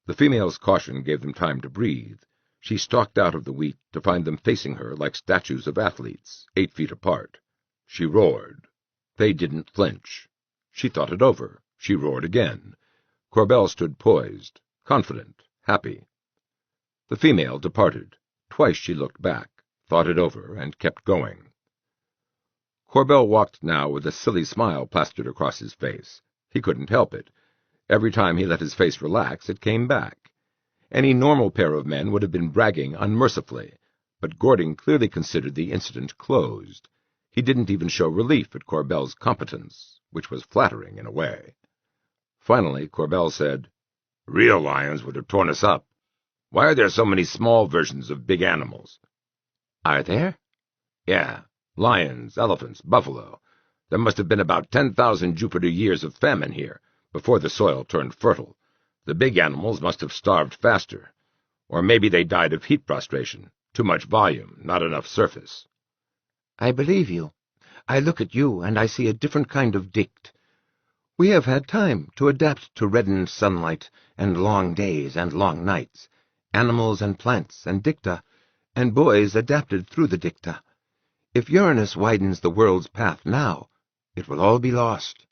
The female's caution gave them time to breathe. She stalked out of the wheat to find them facing her like statues of athletes, 8 feet apart. She roared. They didn't flinch. She thought it over. She roared again. Corbell stood poised, confident, happy. The female departed. Twice she looked back, thought it over, and kept going. Corbell walked now with a silly smile plastered across his face. He couldn't help it. Every time he let his face relax, it came back. Any normal pair of men would have been bragging unmercifully, but Gording clearly considered the incident closed. He didn't even show relief at Corbell's competence, which was flattering in a way. Finally, Corbell said, Real lions would have torn us up. Why are there so many small versions of big animals? Are there? Yeah, lions, elephants, buffalo. There must have been about 10,000 Jupiter years of famine here, before the soil turned fertile. The big animals must have starved faster. Or maybe they died of heat prostration. Too much volume, not enough surface. I believe you. I look at you, and I see a different kind of Dict. We have had time to adapt to reddened sunlight, and long days and long nights, animals and plants and dicta, and boys adapted through the dicta. If Uranus widens the world's path now, it will all be lost.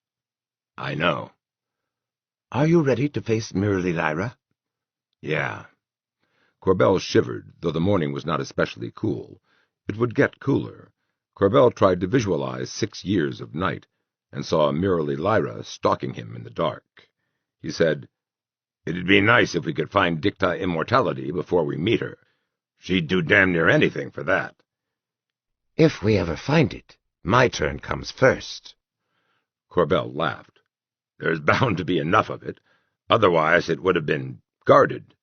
I know. Are you ready to face Merely Lyra? Yeah. Corbell shivered, though the morning was not especially cool. It would get cooler. Corbell tried to visualize 6 years of night, and saw Merely Lyra stalking him in the dark. He said, It'd be nice if we could find Dicta immortality before we meet her. She'd do damn near anything for that. If we ever find it, my turn comes first. Corbell laughed. There's bound to be enough of it. Otherwise it would have been guarded.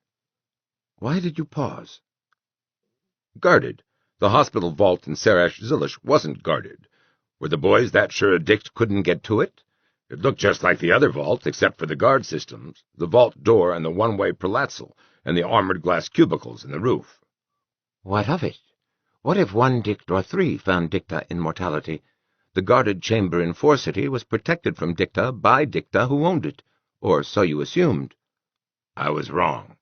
Why did you pause? Guarded. The hospital vault in Sarash Zilish wasn't guarded. Were the boys that sure Dict couldn't get to it? It looked just like the other vault, except for the guard systems, the vault door and the one-way prelatsal, and the armored glass cubicles in the roof. What of it? What if one Dict or three found Dicta immortality? The guarded chamber in Four City was protected from Dicta by Dicta who owned it, or so you assumed. I was wrong.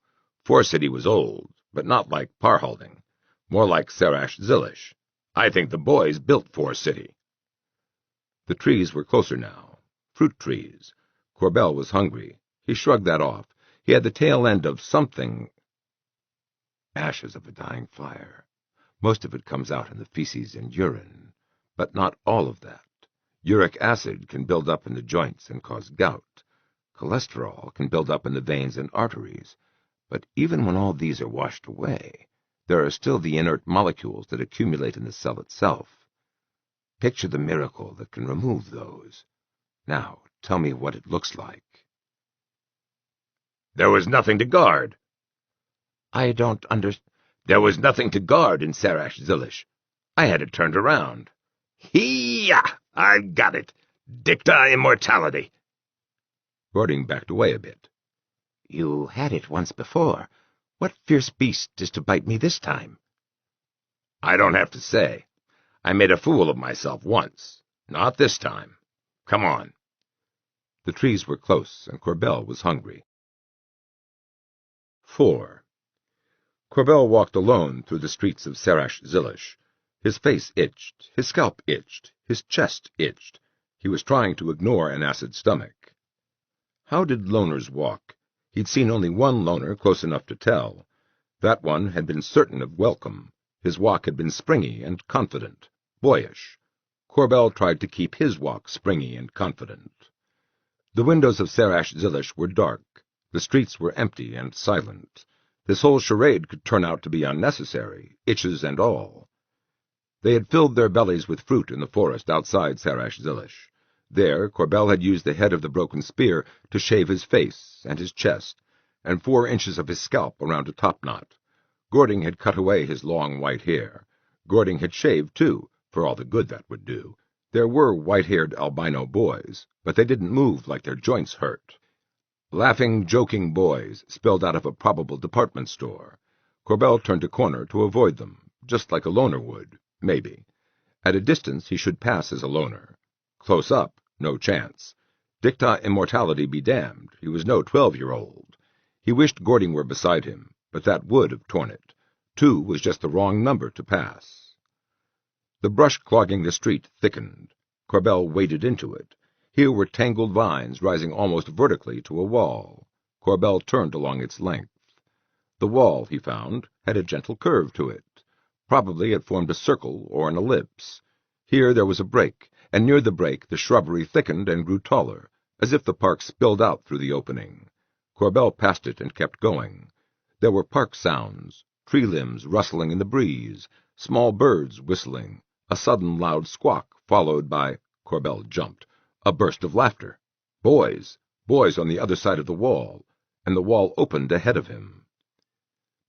Four City was old, but not like Parhalding. More like Serash Zilish. I think the boys built Four City. The trees were closer now. Fruit trees. Corbell was hungry. He shrugged that off. He had the tail end of something. Ashes of a dying fire. Most of it comes out in the feces and urine, but not all of that. Uric acid can build up in the joints and cause gout. Cholesterol can build up in the veins and arteries. But even when all these are washed away, there are still the inert molecules that accumulate in the cell itself. Picture the miracle that can remove those. Now, tell me what it looks like. There was nothing to guard. I don't understand. There was nothing to guard in Serash Zilish. I had it turned around. Hee-yah! I got it. Dicta immortality. Gording backed away a bit. You had it once before. What fierce beast is to bite me this time? I don't have to say. I made a fool of myself once. Not this time. Come on. The trees were close, and Corbell was hungry. 4. Corbell walked alone through the streets of Serash Zilish. His face itched, his scalp itched, his chest itched. He was trying to ignore an acid stomach. How did loners walk? He'd seen only one loner close enough to tell. That one had been certain of welcome. His walk had been springy and confident, boyish. Corbell tried to keep his walk springy and confident. The windows of Serash Zilish were dark. The streets were empty and silent. This whole charade could turn out to be unnecessary, itches and all. They had filled their bellies with fruit in the forest outside Serash Zilish. There, Corbell had used the head of the broken spear to shave his face and his chest, and 4 inches of his scalp around a topknot. Gording had cut away his long white hair. Gording had shaved, too, for all the good that would do. There were white-haired albino boys, but they didn't move like their joints hurt. Laughing, joking boys spilled out of a probable department store. Corbell turned a corner to avoid them, just like a loner would, maybe. At a distance he should pass as a loner. Close up, no chance. Dicta immortality be damned, he was no 12-year-old. He wished Gording were beside him, but that would have torn it. 2 was just the wrong number to pass. The brush clogging the street thickened. Corbell waded into it. Here were tangled vines rising almost vertically to a wall. Corbell turned along its length. The wall, he found, had a gentle curve to it. Probably it formed a circle or an ellipse. Here there was a break, and near the break the shrubbery thickened and grew taller, as if the park spilled out through the opening. Corbell passed it and kept going. There were park sounds, tree limbs rustling in the breeze, small birds whistling, a sudden loud squawk followed by, Corbell jumped, a burst of laughter. Boys on the other side of the wall, and the wall opened ahead of him.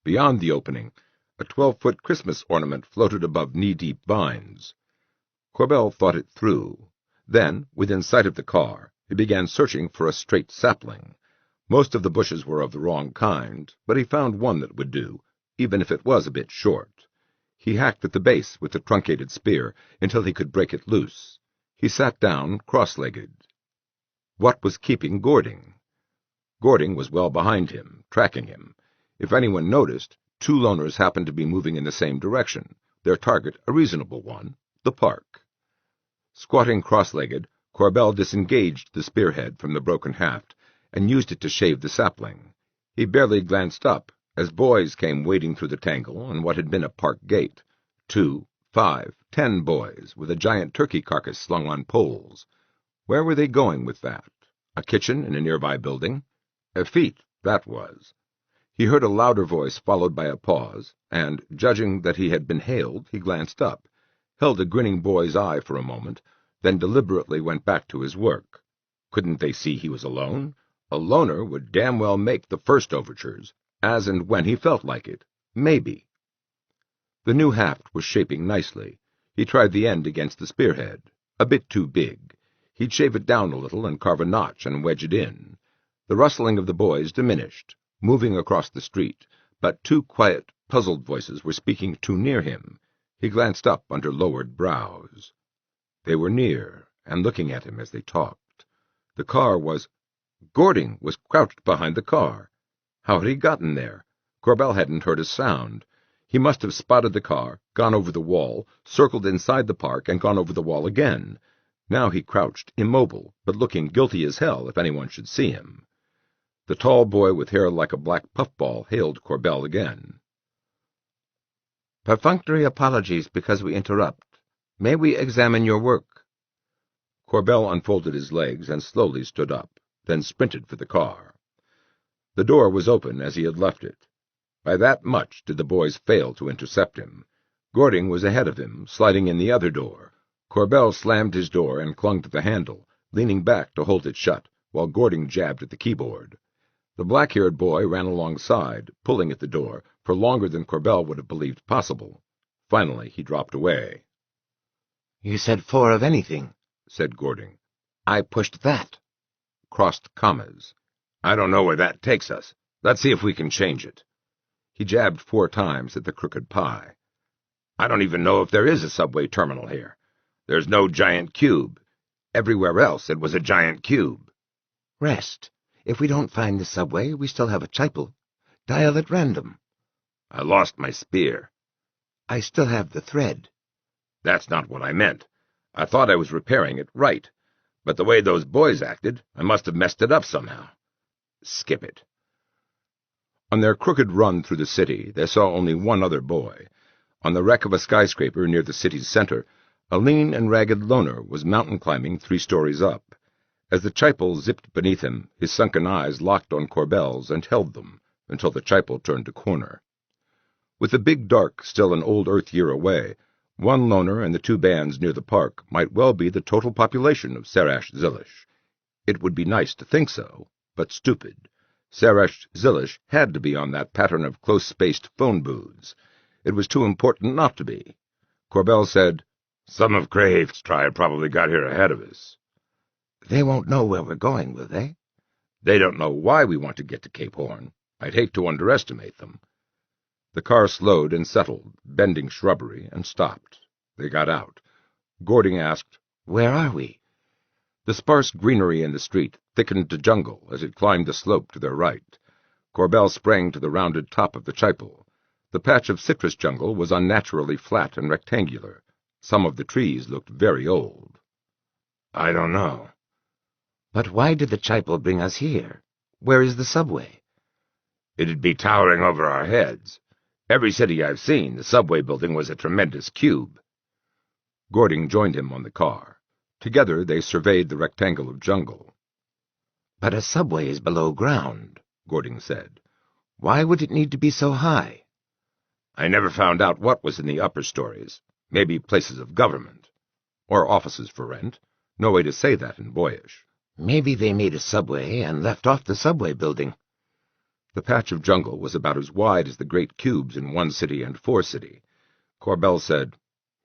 Beyond the opening, a 12-foot Christmas ornament floated above knee-deep vines. Corbell thought it through. Then, within sight of the car, he began searching for a straight sapling. Most of the bushes were of the wrong kind, but he found one that would do, even if it was a bit short. He hacked at the base with the truncated spear until he could break it loose. He sat down, cross-legged. What was keeping Gording? Gording was well behind him, tracking him. If anyone noticed, 2 loners happened to be moving in the same direction, their target a reasonable one, the park. Squatting cross-legged, Corbell disengaged the spearhead from the broken haft and used it to shave the sapling. He barely glanced up as boys came wading through the tangle on what had been a park gate. 2, 5, 10 boys, with a giant turkey carcass slung on poles. Where were they going with that? A kitchen in a nearby building? A feat, that was. He heard a louder voice followed by a pause, and, judging that he had been hailed, he glanced up, held a grinning boy's eye for a moment, then deliberately went back to his work. Couldn't they see he was alone? A loner would damn well make the first overtures, as and when he felt like it. Maybe. The new haft was shaping nicely. He tried the end against the spearhead. A bit too big. He'd shave it down a little and carve a notch and wedge it in. The rustling of the boys diminished, moving across the street, but two quiet, puzzled voices were speaking too near him. He glanced up under lowered brows. They were near, and looking at him as they talked. The car was— Gording was crouched behind the car. How had he gotten there? Corbell hadn't heard a sound. He must have spotted the car, gone over the wall, circled inside the park, and gone over the wall again. Now he crouched, immobile, but looking guilty as hell if anyone should see him. The tall boy with hair like a black puffball hailed Corbell again. "Perfunctory apologies because we interrupt. May we examine your work?" Corbell unfolded his legs and slowly stood up, then sprinted for the car. The door was open as he had left it. By that much did the boys fail to intercept him. Gording was ahead of him, sliding in the other door. Corbell slammed his door and clung to the handle, leaning back to hold it shut, while Gording jabbed at the keyboard. The black-haired boy ran alongside, pulling at the door, for longer than Corbell would have believed possible. Finally he dropped away. "You said 4 of anything," said Gording. "I pushed that." Crossed commas. "I don't know where that takes us. Let's see if we can change it." He jabbed 4 times at the crooked pie. "I don't even know if there is a subway terminal here. There's no giant cube. Everywhere else it was a giant cube." "Rest. If we don't find the subway, we still have a chipel. Dial at random." "I lost my spear." "I still have the thread." "That's not what I meant. I thought I was repairing it right, but the way those boys acted, I must have messed it up somehow. Skip it." On their crooked run through the city, they saw only one other boy. On the wreck of a skyscraper near the city's center, a lean and ragged loner was mountain-climbing 3 stories up. As the chipel zipped beneath him, his sunken eyes locked on Corbell's and held them, until the chipel turned a corner. With the big dark still an old Earth year away, one loner and the 2 bands near the park might well be the total population of Sarash-Zilish. It would be nice to think so, but stupid. Sarash-Zilish had to be on that pattern of close-spaced phone booths. It was too important not to be. Corbell said, "Some of Crave's tribe probably got here ahead of us." "They won't know where we're going, will they?" "They don't know why we want to get to Cape Horn. I'd hate to underestimate them." The car slowed and settled, bending shrubbery, and stopped. They got out. Gording asked, "Where are we?" The sparse greenery in the street thickened to jungle as it climbed the slope to their right. Corbell sprang to the rounded top of the chipel. The patch of citrus jungle was unnaturally flat and rectangular. Some of the trees looked very old. "I don't know." "But why did the chipel bring us here? Where is the subway?" "It'd be towering over our heads. Every city I've seen, the subway building was a tremendous cube." Gording joined him on the car. Together they surveyed the rectangle of jungle. "But a subway is below ground," Gording said. "Why would it need to be so high?" "I never found out what was in the upper stories. Maybe places of government. Or offices for rent. No way to say that in boyish." "Maybe they made a subway and left off the subway building." The patch of jungle was about as wide as the great cubes in 1 City and 4 City. Corbell said,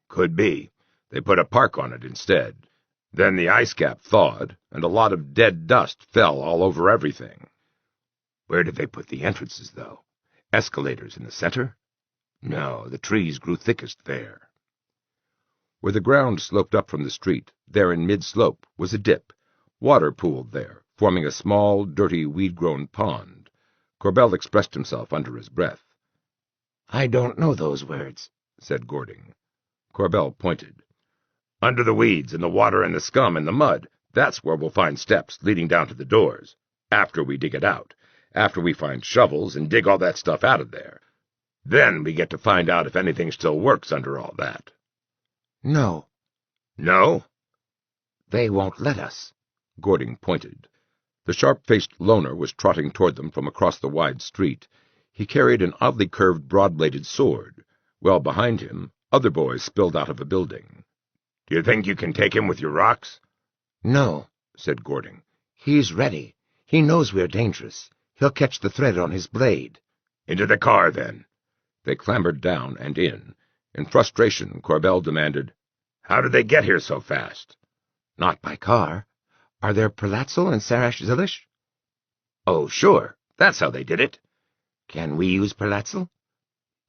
"Could be. They put a park on it instead. Then the ice cap thawed, and a lot of dead dust fell all over everything." "Where did they put the entrances, though? Escalators in the center?" "No, the trees grew thickest there." Where the ground sloped up from the street, there in mid-slope, was a dip. Water pooled there, forming a small, dirty, weed-grown pond. Corbell expressed himself under his breath. "I don't know those words," said Gording. Corbell pointed. "Under the weeds and the water and the scum and the mud, that's where we'll find steps leading down to the doors. After we dig it out. After we find shovels and dig all that stuff out of there. Then we get to find out if anything still works under all that." "No." "No?" "They won't let us." Gording pointed. The sharp-faced loner was trotting toward them from across the wide street. He carried an oddly curved, broad-bladed sword. Well behind him, other boys spilled out of a building. "Do you think you can take him with your rocks?" "No," said Gording. "He's ready. He knows we're dangerous. He'll catch the thread on his blade." "Into the car, then." They clambered down and in. In frustration, Corbell demanded, "How did they get here so fast?" Not by car. Are there Perlatzel and Sarash Zilish? Oh, sure. That's how they did it. Can we use Perlatzel?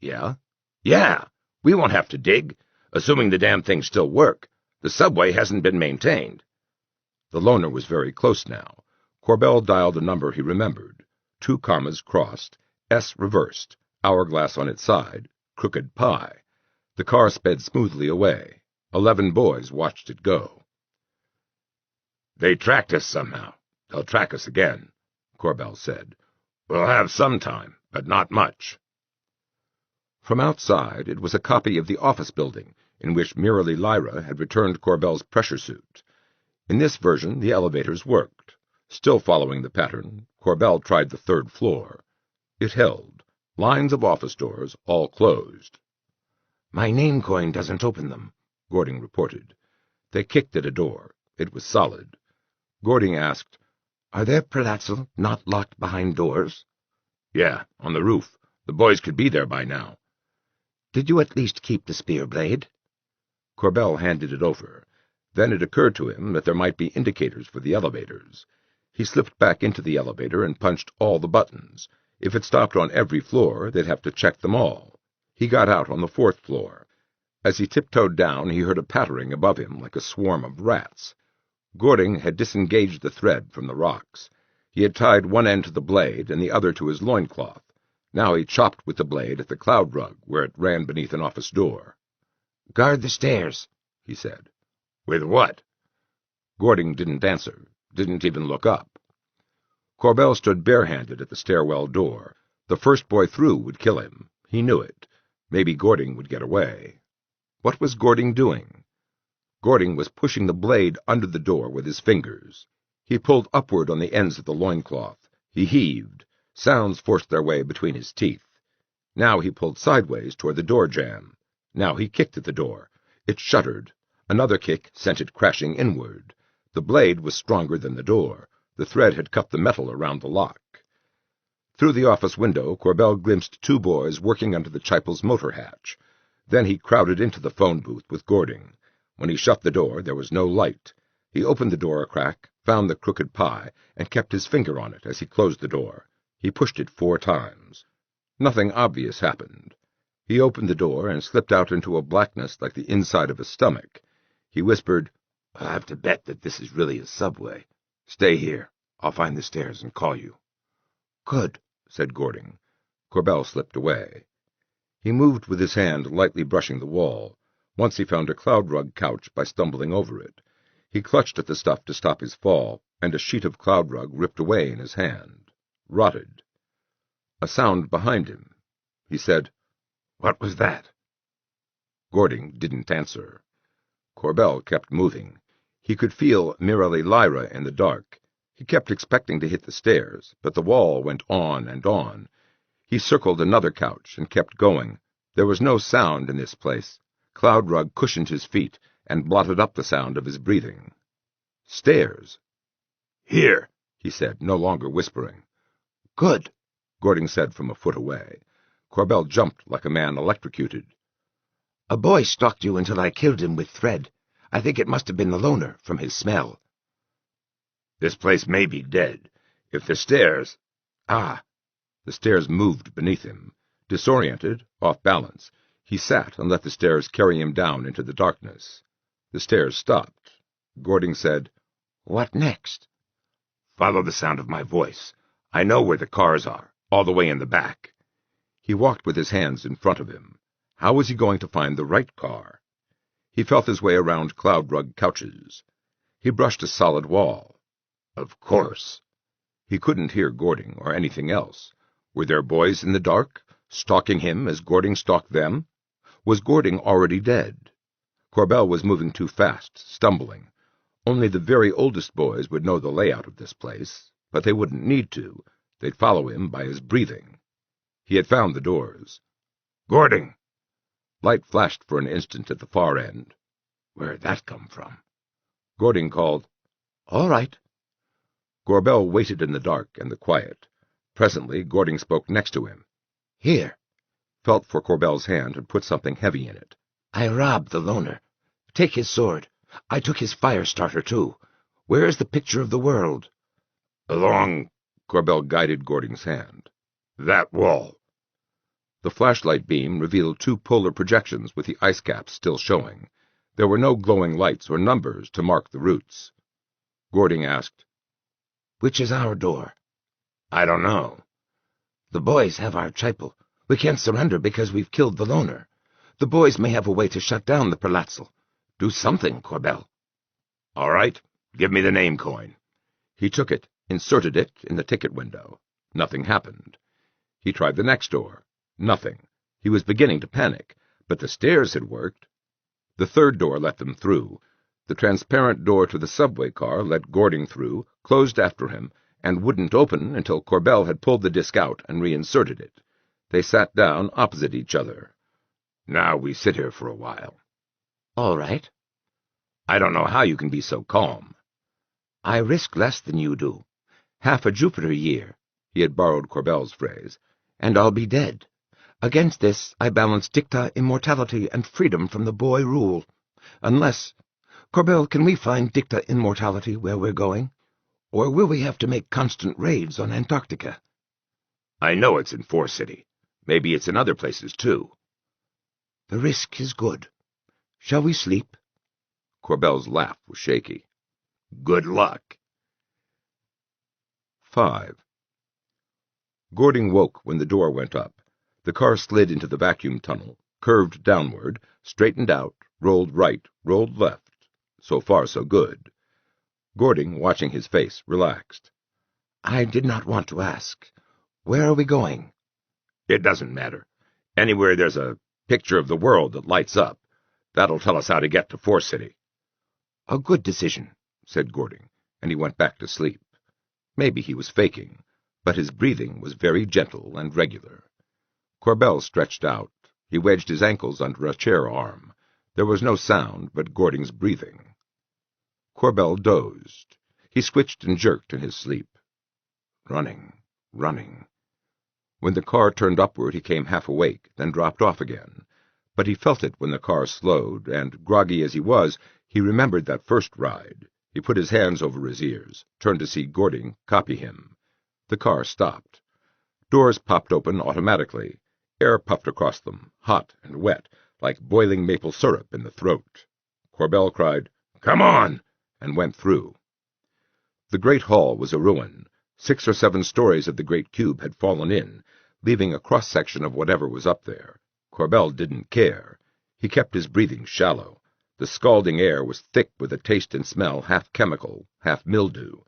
Yeah. Yeah. We won't have to dig, assuming the damn things still work. The subway hasn't been maintained. The loner was very close now. Corbell dialed a number he remembered. 2 commas crossed, S reversed, hourglass on its side, crooked pi. The car sped smoothly away. 11 boys watched it go. They tracked us somehow. They'll track us again, Corbell said. We'll have some time, but not much. From outside, it was a copy of the office building, in which Merely Lyra had returned Corbell's pressure suit. In this version, the elevators worked. Still following the pattern, Corbell tried the 3rd floor. It held. Lines of office doors, all closed. My name coin doesn't open them, Gording reported. They kicked at a door. It was solid. Gording asked, Are there Perlatzel not locked behind doors? Yeah, on the roof. The boys could be there by now. Did you at least keep the spear blade? Corbell handed it over. Then it occurred to him that there might be indicators for the elevators. He slipped back into the elevator and punched all the buttons. If it stopped on every floor, they'd have to check them all. He got out on the 4th floor. As he tiptoed down, he heard a pattering above him like a swarm of rats. Gording had disengaged the thread from the rocks. He had tied one end to the blade and the other to his loincloth. Now he chopped with the blade at the cloud rug where it ran beneath an office door. Guard the stairs, he said. With what? Gording didn't answer, didn't even look up. Corbell stood barehanded at the stairwell door. The first boy through would kill him. He knew it. Maybe Gording would get away. What was Gording doing? Gording was pushing the blade under the door with his fingers. He pulled upward on the ends of the loincloth. He heaved. Sounds forced their way between his teeth. Now he pulled sideways toward the door jamb. Now he kicked at the door. It shuddered. Another kick sent it crashing inward. The blade was stronger than the door. The thread had cut the metal around the lock. Through the office window, Corbell glimpsed 2 boys working under the Chipel's motor hatch. Then he crowded into the phone booth with Gording. When he shut the door, there was no light. He opened the door a crack, found the crooked pi, and kept his finger on it as he closed the door. He pushed it 4 times. Nothing obvious happened. He opened the door and slipped out into a blackness like the inside of a stomach. He whispered, I'll have to bet that this is really a subway. Stay here. I'll find the stairs and call you. Good, said Gording. Corbell slipped away. He moved with his hand lightly brushing the wall. Once he found a cloud rug couch by stumbling over it. He clutched at the stuff to stop his fall, and a sheet of cloud rug ripped away in his hand. Rotted. A sound behind him. He said, What was that? Gording didn't answer. Corbell kept moving. He could feel Merely Lyra in the dark. He kept expecting to hit the stairs, but the wall went on and on. He circled another couch and kept going. There was no sound in this place. Cloud rug cushioned his feet and blotted up the sound of his breathing. Stairs. Here, he said, no longer whispering. Good, Gording said from a foot away. Corbell jumped like a man electrocuted. A boy stalked you until I killed him with thread. I think it must have been the loner, from his smell. This place may be dead. If the stairs... Ah! The stairs moved beneath him. Disoriented, off balance, he sat and let the stairs carry him down into the darkness. The stairs stopped. Gording said, What next? Follow the sound of my voice. I know where the cars are, all the way in the back. He walked with his hands in front of him. How was he going to find the right car? He felt his way around cloud rug couches. He brushed a solid wall. Of course. He couldn't hear Gording or anything else. Were there boys in the dark, stalking him as Gording stalked them? Was Gording already dead? Corbell was moving too fast, stumbling. Only the very oldest boys would know the layout of this place, but they wouldn't need to. They'd follow him by his breathing. He had found the doors. Gording! Light flashed for an instant at the far end. Where'd that come from? Gording called, All right. Corbell waited in the dark and the quiet. Presently, Gording spoke next to him. Here. Felt for Corbell's hand and put something heavy in it. I robbed the loner. Take his sword. I took his fire starter, too. Where is the picture of the world? Along, Corbell guided Gording's hand. That wall. The flashlight beam revealed 2 polar projections with the ice caps still showing. There were no glowing lights or numbers to mark the routes. Gording asked, Which is our door? I don't know. The boys have our chapel. We can't surrender because we've killed the loner. The boys may have a way to shut down the palazzo. Do something, Corbell. All right, give me the name coin. He took it, inserted it in the ticket window. Nothing happened. He tried the next door. Nothing. He was beginning to panic, but the stairs had worked. The third door let them through. The transparent door to the subway car let Gording through, closed after him, and wouldn't open until Corbell had pulled the disc out and reinserted it. They sat down opposite each other. Now we sit here for a while. All right. I don't know how you can be so calm. I risk less than you do. Half a Jupiter year, he had borrowed Corbell's phrase, and I'll be dead. Against this, I balance dicta, immortality, and freedom from the boy rule. Unless... Corbell, can we find dicta immortality where we're going? Or will we have to make constant raids on Antarctica? I know it's in Force City. Maybe it's in other places, too. The risk is good. Shall we sleep? Corbell's laugh was shaky. Good luck. 5. Gording woke when the door went up. The car slid into the vacuum tunnel, curved downward, straightened out, rolled right, rolled left. So far, so good. Gording, watching his face, relaxed. I did not want to ask. Where are we going? It doesn't matter. Anywhere there's a picture of the world that lights up. That'll tell us how to get to Force City. A good decision, said Gording, and he went back to sleep. Maybe he was faking, but his breathing was very gentle and regular. Corbell stretched out. He wedged his ankles under a chair arm. There was no sound but Gording's breathing. Corbell dozed. He switched and jerked in his sleep. Running, running. When the car turned upward, he came half awake, then dropped off again. But he felt it when the car slowed, and, groggy as he was, he remembered that first ride. He put his hands over his ears, turned to see Gording copy him. The car stopped. Doors popped open automatically. Air puffed across them, hot and wet, like boiling maple syrup in the throat. Corbell cried, "Come on!" and went through. The great hall was a ruin. 6 or 7 stories of the great cube had fallen in, leaving a cross-section of whatever was up there. Corbell didn't care. He kept his breathing shallow. The scalding air was thick with a taste and smell half chemical, half mildew.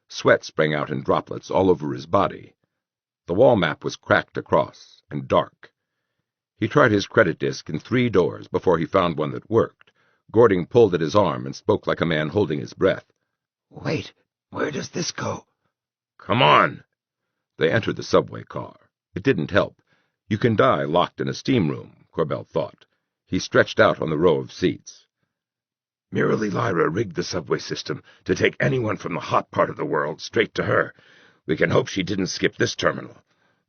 Sweat sprang out in droplets all over his body. The wall map was cracked across and dark. He tried his credit disc in 3 doors before he found one that worked. Gording pulled at his arm and spoke like a man holding his breath. Wait, where does this go? Come on! They entered the subway car. It didn't help. You can die locked in a steam room, Corbell thought. He stretched out on the row of seats. Merely Lyra rigged the subway system to take anyone from the hot part of the world straight to her. We can hope she didn't skip this terminal.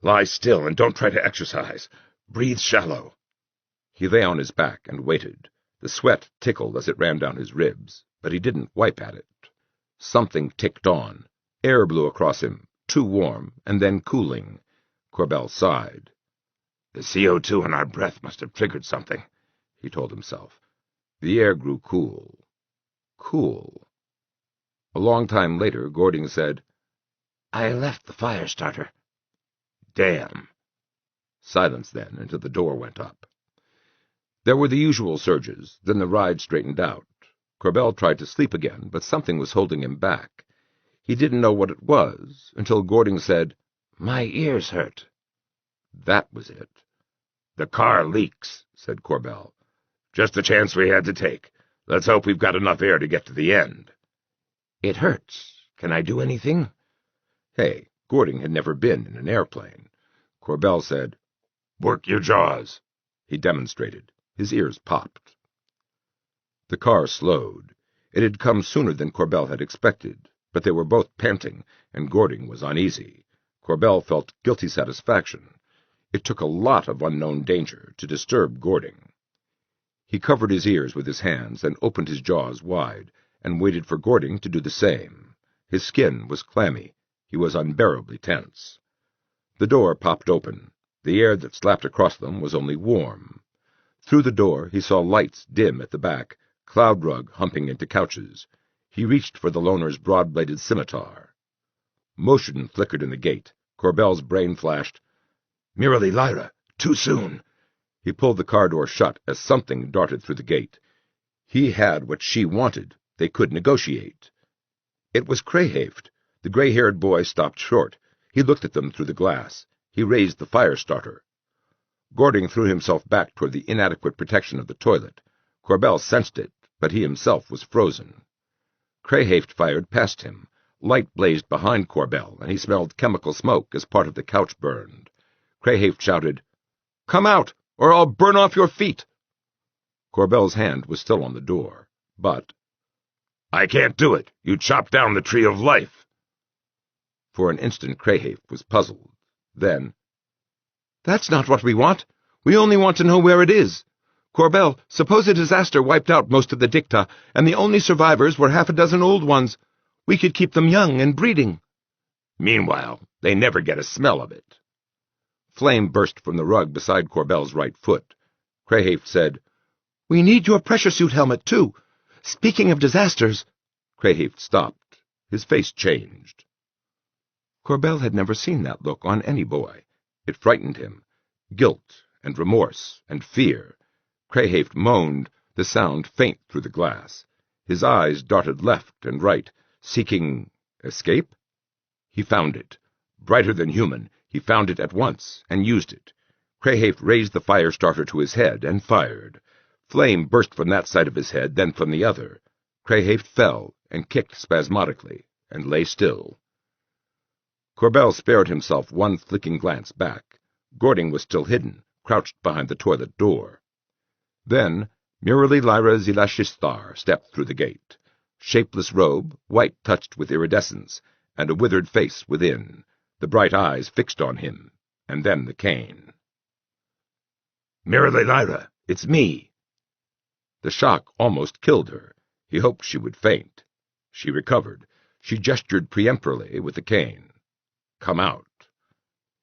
Lie still and don't try to exercise. Breathe shallow. He lay on his back and waited. The sweat tickled as it ran down his ribs, but he didn't wipe at it. Something ticked on. Air blew across him, too warm, and then cooling. Corbell sighed. The CO2 in our breath must have triggered something, he told himself. The air grew cool. Cool. A long time later, Gording said, I left the fire starter. Damn. Silence then until the door went up. There were the usual surges, then the ride straightened out. Corbell tried to sleep again, but something was holding him back. He didn't know what it was, until Gording said, My ears hurt. That was it. The car leaks, said Corbell. Just the chance we had to take. Let's hope we've got enough air to get to the end. It hurts. Can I do anything? Hey, Gording had never been in an airplane. Corbell said, Work your jaws. He demonstrated. His ears popped. The car slowed. It had come sooner than Corbell had expected, but they were both panting, and Gording was uneasy. Corbell felt guilty satisfaction. It took a lot of unknown danger to disturb Gording. He covered his ears with his hands and opened his jaws wide, and waited for Gording to do the same. His skin was clammy. He was unbearably tense. The door popped open. The air that slapped across them was only warm. Through the door he saw lights dim at the back, cloud rug humping into couches. He reached for the loner's broad-bladed scimitar. Motion flickered in the gate. Corbell's brain flashed, "Merely Lyra! Too soon!" He pulled the car door shut as something darted through the gate. He had what she wanted. They could negotiate. It was Crayhaft. The gray-haired boy stopped short. He looked at them through the glass. He raised the fire starter. Gording threw himself back toward the inadequate protection of the toilet. Corbell sensed it, but he himself was frozen. Crayhaft fired past him. Light blazed behind Corbell, and he smelled chemical smoke as part of the couch burned. Crayhaft shouted, "Come out, or I'll burn off your feet!" Corbell's hand was still on the door, but— "I can't do it. You chopped down the tree of life." For an instant Crayhaft was puzzled. Then, "That's not what we want. We only want to know where it is. Corbell, suppose a disaster wiped out most of the dicta, and the only survivors were half a dozen old ones. We could keep them young and breeding." "Meanwhile, they never get a smell of it." Flame burst from the rug beside Corbell's right foot. Crayhaft said, "We need your pressure suit helmet, too. Speaking of disasters—" Crayhaft stopped. His face changed. Corbell had never seen that look on any boy. It frightened him. Guilt and remorse and fear. Crayhaft moaned, the sound faint through the glass. His eyes darted left and right, seeking escape. He found it. Brighter than human, he found it at once and used it. Crayhaft raised the fire starter to his head and fired. Flame burst from that side of his head, then from the other. Crayhaft fell and kicked spasmodically and lay still. Corbell spared himself one flicking glance back. Gording was still hidden, crouched behind the toilet door. Then Merely Lyra Zilashistar stepped through the gate. Shapeless robe, white touched with iridescence, and a withered face within, the bright eyes fixed on him, and then the cane. "Merely Lyra, it's me." The shock almost killed her. He hoped she would faint. She recovered. She gestured peremptorily with the cane. "Come out."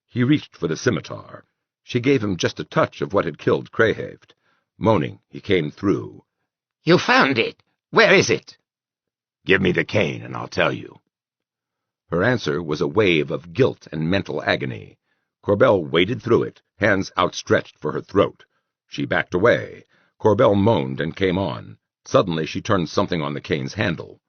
He reached for the scimitar. She gave him just a touch of what had killed Crayhaft. Moaning, he came through. "You found it. Where is it?" "Give me the cane, and I'll tell you." Her answer was a wave of guilt and mental agony. Corbell waded through it, hands outstretched for her throat. She backed away. Corbell moaned and came on. Suddenly she turned something on the cane's handle.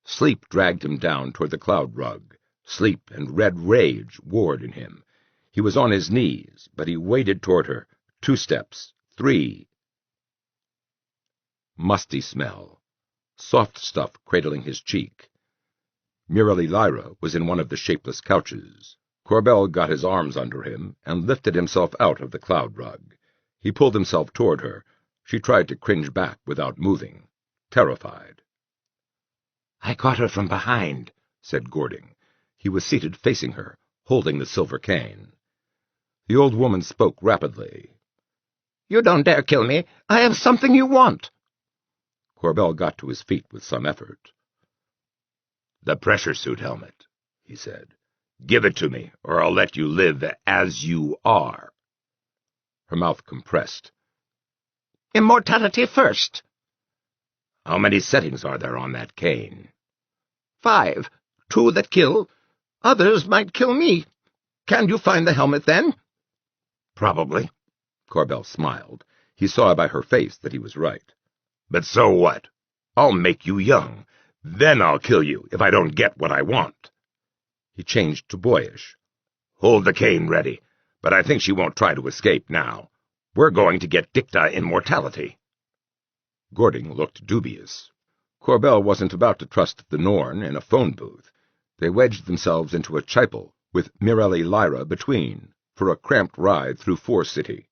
Sleep dragged him down toward the cloud rug. Sleep and red rage warred in him. He was on his knees, but he waded toward her. 2 steps, 3. Musty smell. Soft stuff cradling his cheek. Merely Lyra was in one of the shapeless couches. Corbell got his arms under him and lifted himself out of the cloud rug. He pulled himself toward her. She tried to cringe back without moving, terrified. "I caught her from behind," said Gording. He was seated facing her, holding the silver cane. The old woman spoke rapidly. "You don't dare kill me. I have something you want." Corbell got to his feet with some effort. "The pressure suit helmet," he said. "Give it to me, or I'll let you live as you are." Her mouth compressed. "Immortality first." "How many settings are there on that cane?" 5. 2 that kill. Others might kill me. Can you find the helmet, then?" "Probably." Corbell smiled. He saw by her face that he was right. "But so what? I'll make you young. Then I'll kill you if I don't get what I want." He changed to boyish. "Hold the cane ready, but I think she won't try to escape now. We're going to get dicta immortality." Gording looked dubious. Corbell wasn't about to trust the Norn in a phone booth. They wedged themselves into a chipel, with Merely Lyra between, for a cramped ride through Four City.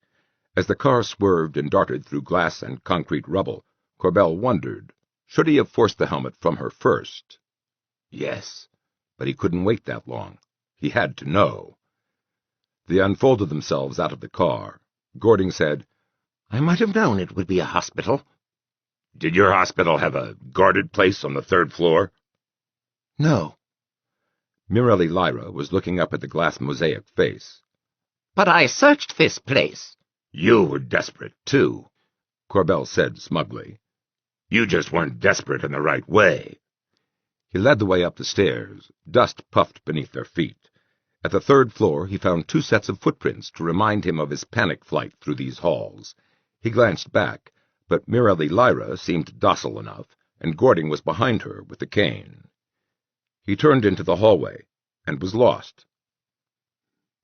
As the car swerved and darted through glass and concrete rubble, Corbell wondered, should he have forced the helmet from her first? Yes, but he couldn't wait that long. He had to know. They unfolded themselves out of the car. Gording said, I might have known it would be a hospital. Did your hospital have a guarded place on the 3rd floor? No. Mirali Lyra was looking up at the glass mosaic face. But I searched this place. You were desperate, too, Corbell said smugly. You just weren't desperate in the right way. He led the way up the stairs. Dust puffed beneath their feet. At the 3rd floor he found 2 sets of footprints to remind him of his panic flight through these halls. He glanced back, but Mirali Lyra seemed docile enough, and Gording was behind her with the cane. He turned into the hallway, and was lost.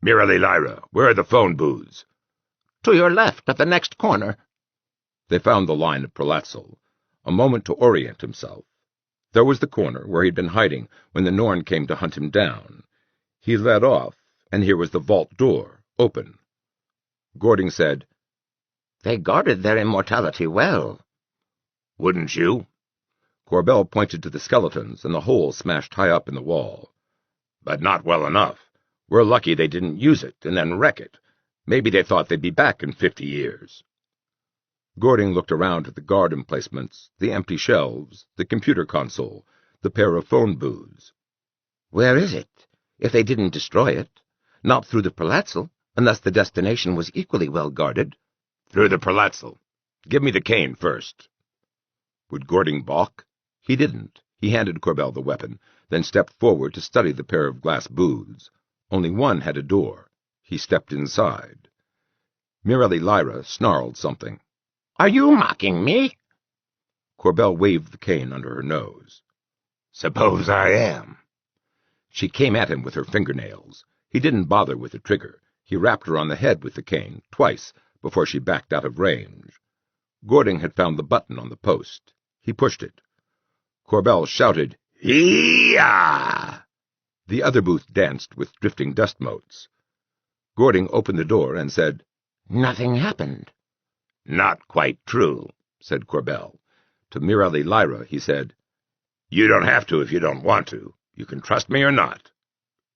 Mirali Lyra, where are the phone booths? To your left, at the next corner. They found the line of Palazzo. A moment to orient himself. There was the corner where he'd been hiding when the Norn came to hunt him down. He led off, and here was the vault door, open. Gording said, They guarded their immortality well. Wouldn't you? Corbell pointed to the skeletons and the hole smashed high up in the wall. But not well enough. We're lucky they didn't use it and then wreck it. Maybe they thought they'd be back in 50 years. Gording looked around at the guard emplacements, the empty shelves, the computer console, the pair of phone booths. Where is it, if they didn't destroy it? Not through the Palazzo, unless the destination was equally well guarded. Through the Palazzo. Give me the cane first. Would Gording balk? He didn't. He handed Corbell the weapon, then stepped forward to study the pair of glass booths. Only one had a door. He stepped inside. Mirali Lyra snarled something. Are you mocking me? Corbell waved the cane under her nose. Suppose I am. She came at him with her fingernails. He didn't bother with the trigger. He rapped her on the head with the cane, twice, before she backed out of range. Gording had found the button on the post. He pushed it. Corbell shouted, Hee-yah! The other booth danced with drifting dust motes. Gording opened the door and said, Nothing happened. Not quite true, said Corbell. To Mirali Lyra he said, You don't have to if you don't want to. You can trust me or not.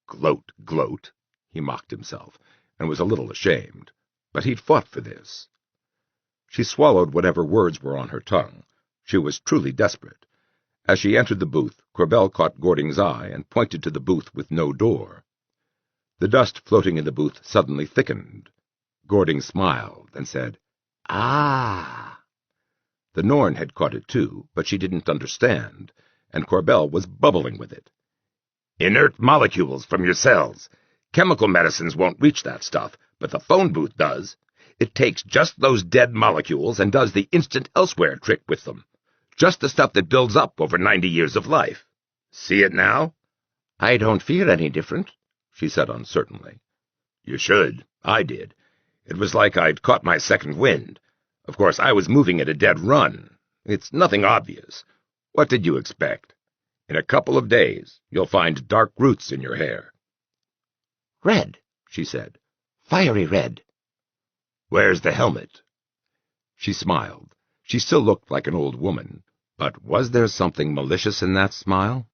Gloat, gloat, he mocked himself, and was a little ashamed. But he'd fought for this. She swallowed whatever words were on her tongue. She was truly desperate. As she entered the booth, Corbell caught Gording's eye and pointed to the booth with no door. The dust floating in the booth suddenly thickened. Gording smiled and said, Ah! The Norn had caught it too, but she didn't understand, and Corbell was bubbling with it. Inert molecules from your cells. Chemical medicines won't reach that stuff, but the phone booth does. It takes just those dead molecules and does the instant elsewhere trick with them. Just the stuff that builds up over 90 years of life. See it now? I don't feel any different, she said uncertainly. You should. I did. It was like I'd caught my second wind. Of course, I was moving at a dead run. It's nothing obvious. What did you expect? In a couple of days, you'll find dark roots in your hair. Red, she said. Fiery red. Where's the helmet? She smiled. She still looked like an old woman, but was there something malicious in that smile?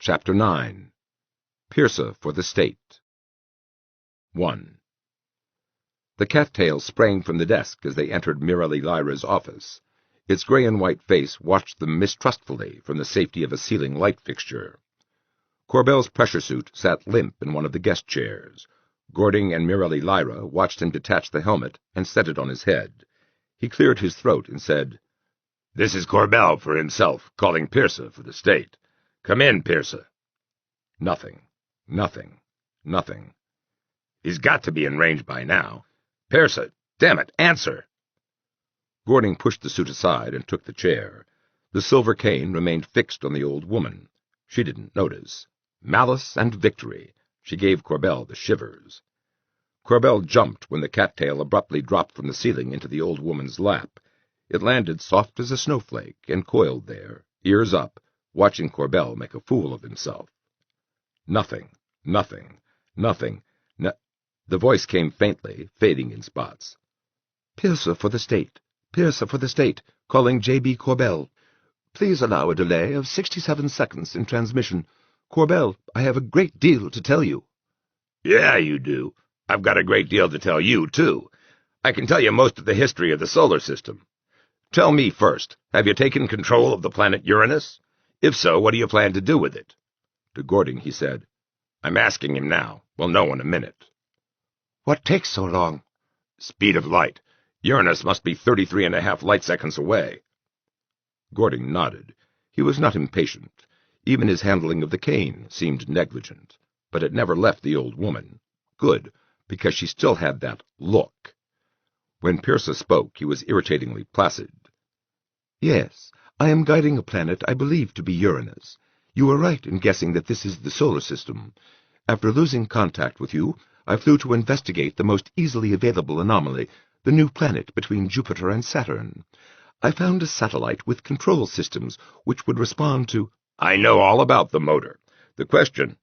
Chapter 9. Pirsa for the State. 1. The cattail sprang from the desk as they entered Mirali Lyra's office. Its gray and white face watched them mistrustfully from the safety of a ceiling light fixture. Corbell's pressure suit sat limp in one of the guest chairs. Gording and Mirali Lyra watched him detach the helmet and set it on his head. He cleared his throat and said, This is Corbell for himself, calling Pirsa for the State. Come in, Pirsa. Nothing. Nothing. Nothing. He's got to be in range by now. Pirsa, damn it, answer! Gording pushed the suit aside and took the chair. The silver cane remained fixed on the old woman. She didn't notice. Malice and victory. She gave Corbell the shivers. Corbell jumped when the cattail abruptly dropped from the ceiling into the old woman's lap. It landed soft as a snowflake and coiled there, ears up, watching Corbell make a fool of himself. Nothing, nothing, nothing, The voice came faintly, fading in spots. Pirsa for the State, Pirsa for the State, calling Jaybee Corbell. Please allow a delay of 67 seconds in transmission. Corbell, I have a great deal to tell you. Yeah, you do. I've got a great deal to tell you, too. I can tell you most of the history of the solar system. Tell me first, have you taken control of the planet Uranus? If so, what do you plan to do with it? To Gording he said, I'm asking him now. We'll know in a minute. What takes so long? Speed of light. Uranus must be 33.5 light-seconds away. Gording nodded. He was not impatient. Even his handling of the cane seemed negligent, but it never left the old woman. Good, because she still had that look. When Pierce spoke, he was irritatingly placid. Yes, I am guiding a planet I believe to be Uranus. You were right in guessing that this is the solar system. After losing contact with you, I flew to investigate the most easily available anomaly, the new planet between Jupiter and Saturn. I found a satellite with control systems which would respond to— I know all about the motor. The question—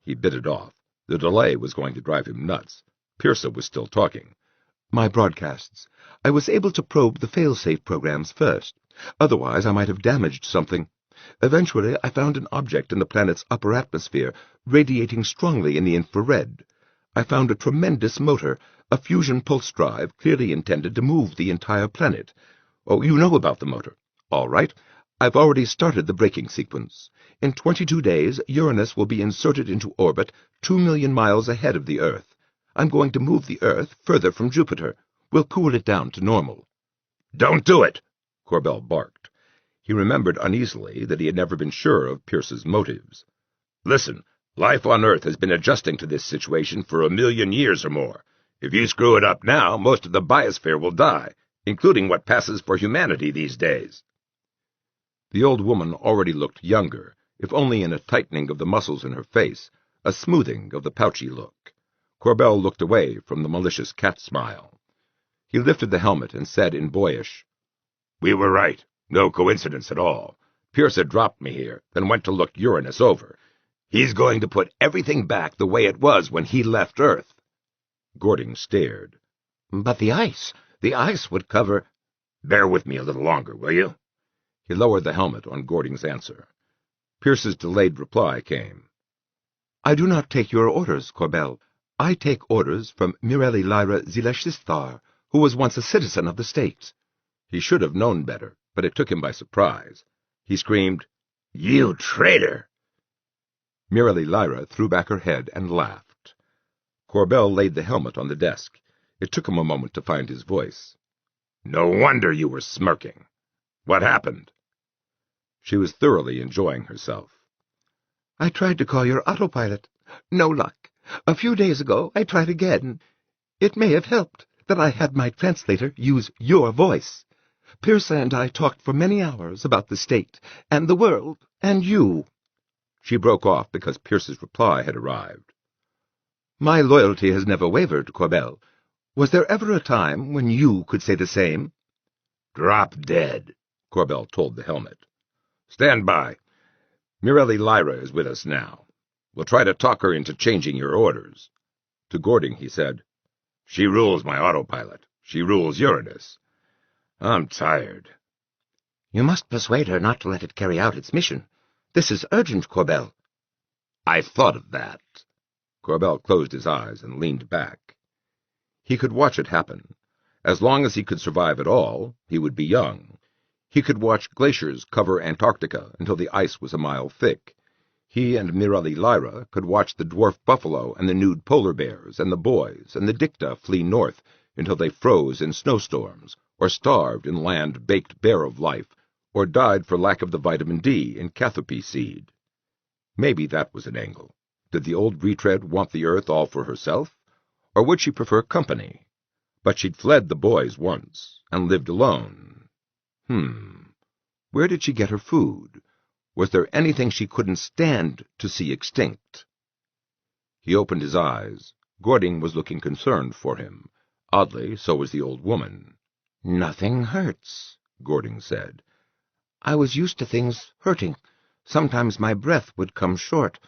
He bit it off. The delay was going to drive him nuts. Pierce was still talking. My broadcasts. I was able to probe the failsafe programs first. Otherwise, I might have damaged something. Eventually, I found an object in the planet's upper atmosphere, radiating strongly in the infrared. I found a tremendous motor, a fusion pulse drive clearly intended to move the entire planet. Oh, you know about the motor. All right. I've already started the braking sequence. In 22 days, Uranus will be inserted into orbit 2 million miles ahead of the Earth. I'm going to move the Earth further from Jupiter. We'll cool it down to normal. Don't do it, Corbell barked. He remembered uneasily that he had never been sure of Pierce's motives. Listen, life on Earth has been adjusting to this situation for 1,000,000 years or more. If you screw it up now, most of the biosphere will die, including what passes for humanity these days. The old woman already looked younger, if only in a tightening of the muscles in her face, a smoothing of the pouchy look. Corbell looked away from the malicious cat smile. He lifted the helmet and said in boyish, We were right. No coincidence at all. Pierce had dropped me here, then went to look Uranus over. He's going to put everything back the way it was when he left Earth. Gording stared. But the ice would cover— Bear with me a little longer, will you? He lowered the helmet on Gording's answer. Pierce's delayed reply came. I do not take your orders, Corbell. I take orders from Mireli Lyra Zileshisthar, who was once a citizen of the States. He should have known better, but it took him by surprise. He screamed, You traitor! Mireli Lyra threw back her head and laughed. Corbell laid the helmet on the desk. It took him a moment to find his voice. No wonder you were smirking. What happened? She was thoroughly enjoying herself. I tried to call your autopilot. No luck. A few days ago, I tried again. It may have helped that I had my translator use your voice. Pierce and I talked for many hours about the state, and the world, and you. She broke off because Pierce's reply had arrived. My loyalty has never wavered, Corbell. Was there ever a time when you could say the same? Drop dead, Corbell told the helmet. Stand by. Mireli Lyra is with us now. We'll try to talk her into changing your orders. To Gording he said, She rules my autopilot. She rules Uranus. I'm tired. You must persuade her not to let it carry out its mission. This is urgent, Corbell. I thought of that. Corbell closed his eyes and leaned back. He could watch it happen. As long as he could survive at all, he would be young. He could watch glaciers cover Antarctica until the ice was a mile thick. He and Mireli Lyra could watch the dwarf buffalo and the nude polar bears and the boys and the dicta flee north until they froze in snowstorms, or starved in land baked bare of life, or died for lack of the vitamin D in cathope seed. Maybe that was an angle. Did the old retread want the earth all for herself? Or would she prefer company? But she'd fled the boys once, and lived alone. Where did she get her food? Was there anything she couldn't stand to see extinct? He opened his eyes. Gording was looking concerned for him. Oddly, so was the old woman. Nothing hurts, Gording said. I was used to things hurting. Sometimes my breath would come short.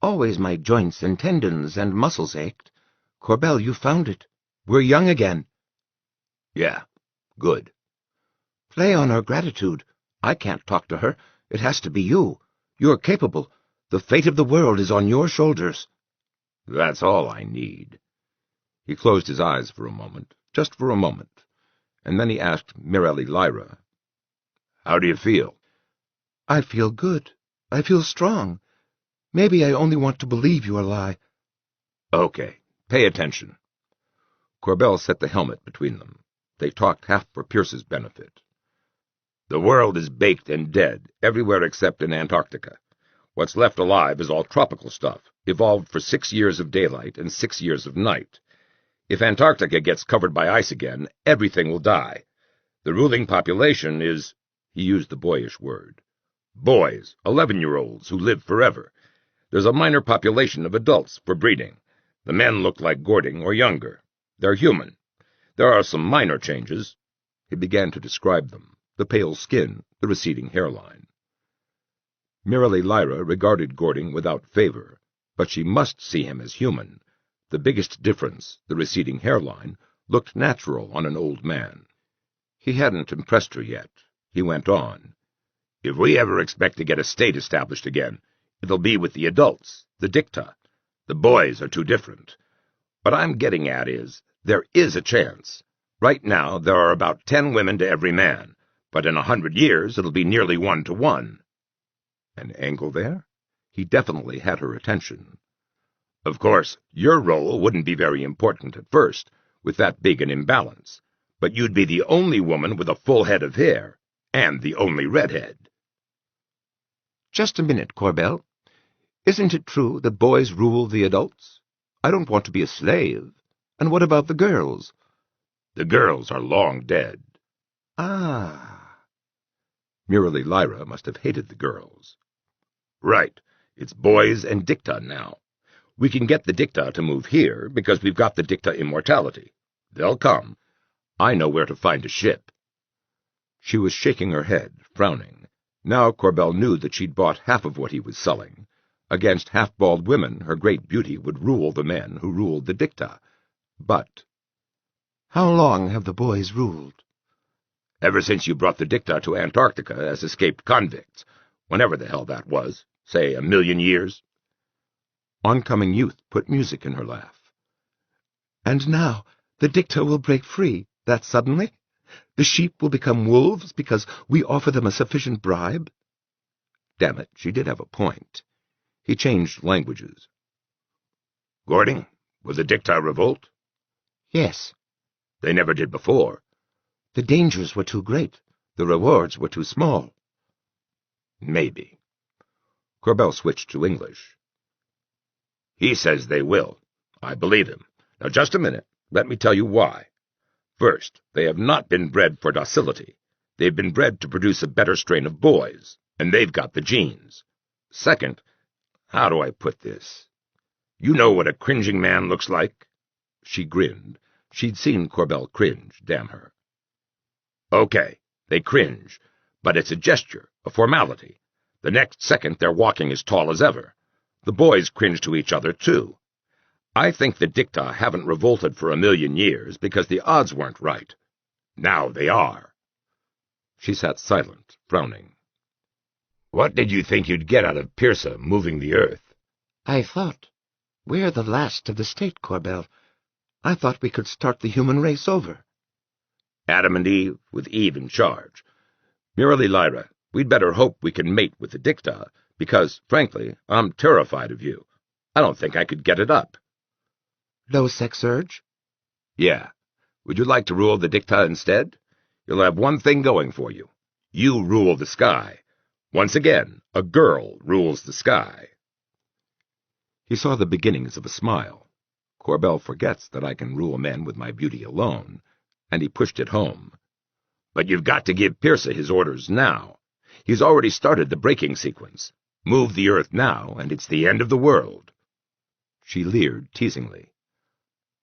Always my joints and tendons and muscles ached. Corbell, you found it. We're young again. Yeah, good. Play on our gratitude. I can't talk to her. It has to be you. You're capable. The fate of the world is on your shoulders. That's all I need. He closed his eyes for a moment, just for a moment, and then he asked Mirelli Lyra, How do you feel? I feel good. I feel strong. Maybe I only want to believe your lie. Okay, pay attention. Corbell set the helmet between them. They talked half for Pierce's benefit. The world is baked and dead, everywhere except in Antarctica. What's left alive is all tropical stuff, evolved for 6 years of daylight and 6 years of night. If Antarctica gets covered by ice again, everything will die. The ruling population is, he used the boyish word, boys, 11-year-olds who live forever. There's a minor population of adults for breeding. The men look like Gording or younger. They're human. There are some minor changes. He began to describe them, the pale skin, the receding hairline. Mirelli Lyra regarded Gording without favor, but she must see him as human. The biggest difference, the receding hairline, looked natural on an old man. He hadn't impressed her yet. He went on. If we ever expect to get a state established again, it'll be with the adults, the dicta. The boys are too different. What I'm getting at is, there is a chance. Right now, there are about 10 women to every man, but in 100 years, it'll be nearly 1 to 1. An angle there? He definitely had her attention. Of course, your role wouldn't be very important at first, with that big an imbalance, but you'd be the only woman with a full head of hair, and the only redhead. Just a minute, Corbell. Isn't it true that boys rule the adults? I don't want to be a slave. And what about the girls? The girls are long dead. Ah. Mirelli Lyra must have hated the girls. Right. It's boys and dicta now. We can get the dicta to move here because we've got the dicta immortality. They'll come. I know where to find a ship. She was shaking her head, frowning. Now Corbell knew that she'd bought half of what he was selling. Against half-bald women, her great beauty would rule the men who ruled the dicta. But how long have the boys ruled? Ever since you brought the dicta to Antarctica as escaped convicts, whenever the hell that was, say 1,000,000 years. Oncoming youth put music in her laugh. And now the dicta will break free, that suddenly? The sheep will become wolves because we offer them a sufficient bribe? Damn it, she did have a point. He changed languages. Gording, will the dicta revolt? Yes. They never did before. The dangers were too great. The rewards were too small. Maybe. Corbell switched to English. He says they will. I believe him. Now, just a minute. Let me tell you why. First, they have not been bred for docility. They've been bred to produce a better strain of boys, and they've got the genes. Second, how do I put this? You know what a cringing man looks like? She grinned. She'd seen Corbell cringe, damn her. Okay, they cringe, but it's a gesture, a formality. The next second they're walking as tall as ever. The boys cringe to each other, too. I think the dicta haven't revolted for 1,000,000 years because the odds weren't right. Now they are. She sat silent, frowning. What did you think you'd get out of Pierce moving the Earth? I thought. We're the last of the state, Corbell. I thought we could start the human race over. Adam and Eve, with Eve in charge. Mirelli Lyra, we'd better hope we can mate with the dicta, because, frankly, I'm terrified of you. I don't think I could get it up. No sex urge? Yeah. Would you like to rule the dicta instead? You'll have one thing going for you. You rule the sky. Once again, a girl rules the sky. He saw the beginnings of a smile. Corbell forgets that I can rule men with my beauty alone, and he pushed it home. But you've got to give Pierce his orders now. He's already started the braking sequence. Move the Earth now, and it's the end of the world. She leered teasingly.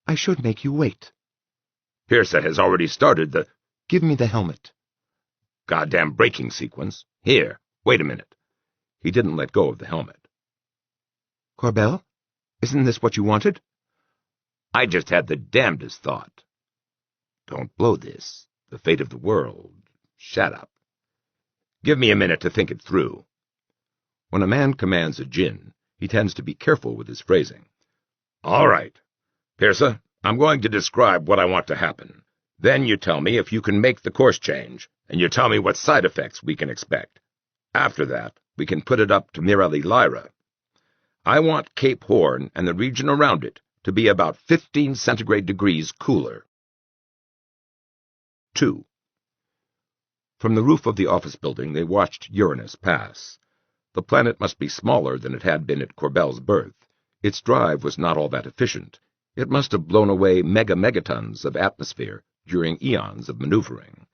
I should make you wait. Pierce has already started the— Give me the helmet. Goddamn braking sequence. Here, wait a minute. He didn't let go of the helmet. Corbell, isn't this what you wanted? I just had the damnedest thought. Don't blow this. The fate of the world. Shut up. Give me a minute to think it through. When a man commands a djinn, he tends to be careful with his phrasing. All right. Pierce, I'm going to describe what I want to happen. Then you tell me if you can make the course change, and you tell me what side effects we can expect. After that, we can put it up to Lyra. I want Cape Horn and the region around it to be about 15 centigrade degrees cooler. 2. From the roof of the office building they watched Uranus pass. The planet must be smaller than it had been at Corbell's birth. Its drive was not all that efficient. It must have blown away megatons of atmosphere during eons of maneuvering.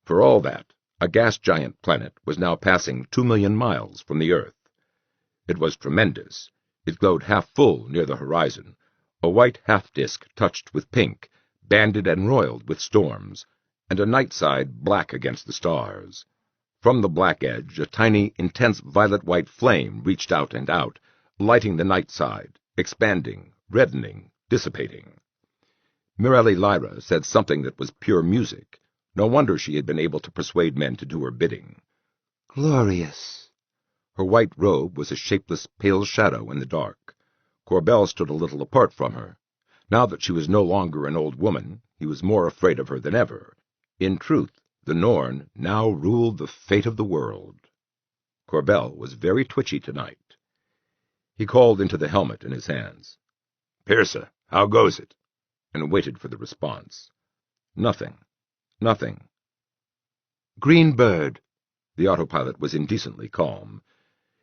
For all that, a gas-giant planet was now passing 2 million miles from the Earth. It was tremendous. It glowed half full near the horizon, a white half-disk touched with pink, banded and roiled with storms, and a night side black against the stars. From the black edge, a tiny, intense violet-white flame reached out and out, lighting the night side, expanding, reddening, dissipating. Lyra said something that was pure music. No wonder she had been able to persuade men to do her bidding. Glorious. Her white robe was a shapeless, pale shadow in the dark. Corbell stood a little apart from her. Now that she was no longer an old woman, he was more afraid of her than ever. In truth, the Norn now ruled the fate of the world. Corbell was very twitchy tonight. He called into the helmet in his hands. Pierce, how goes it? And waited for the response. Nothing. Nothing. Green bird. The autopilot was indecently calm.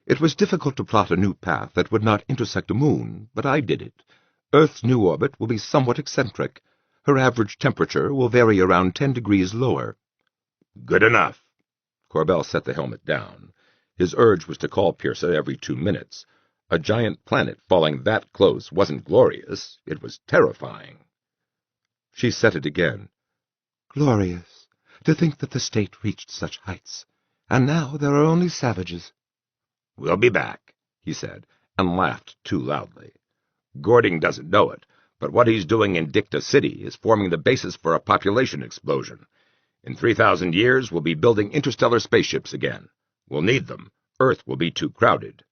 It was difficult to plot a new path that would not intersect a moon, but I did it. Earth's new orbit will be somewhat eccentric. Her average temperature will vary around 10 degrees lower. Good enough. Corbell set the helmet down. His urge was to call Pierce every 2 minutes. A giant planet falling that close wasn't glorious. It was terrifying. She said it again. Glorious. To think that the state reached such heights. And now there are only savages. We'll be back, he said, and laughed too loudly. Gording doesn't know it, but what he's doing in Dicta City is forming the basis for a population explosion. In 3,000 years, we'll be building interstellar spaceships again. We'll need them. Earth will be too crowded.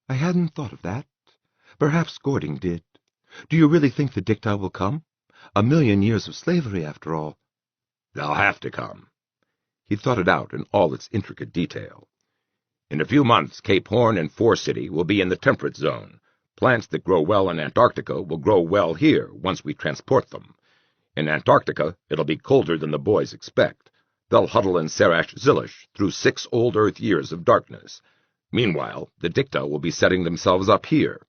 I hadn't thought of that. Perhaps Gording did. Do you really think the Dicta will come? 1,000,000 years of slavery, after all. They'll have to come. He thought it out in all its intricate detail. In a few months, Cape Horn and Force City will be in the temperate zone. Plants that grow well in Antarctica will grow well here once we transport them. In Antarctica, it'll be colder than the boys expect. They'll huddle in Serash Zilish through 6 old Earth years of darkness. Meanwhile, the Dicta will be setting themselves up here.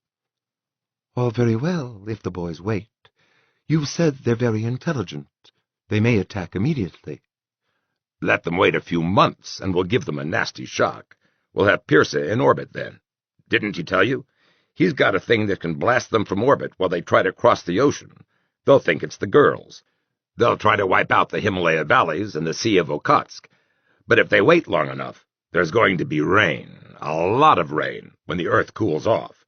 All very well, if the boys wait. You've said they're very intelligent. They may attack immediately. Let them wait a few months, and we'll give them a nasty shock. We'll have Pierce in orbit then. Didn't he tell you? He's got a thing that can blast them from orbit while they try to cross the ocean. They'll think it's the girls. They'll try to wipe out the Himalaya valleys and the Sea of Okhotsk. But if they wait long enough, there's going to be rain, a lot of rain, when the Earth cools off.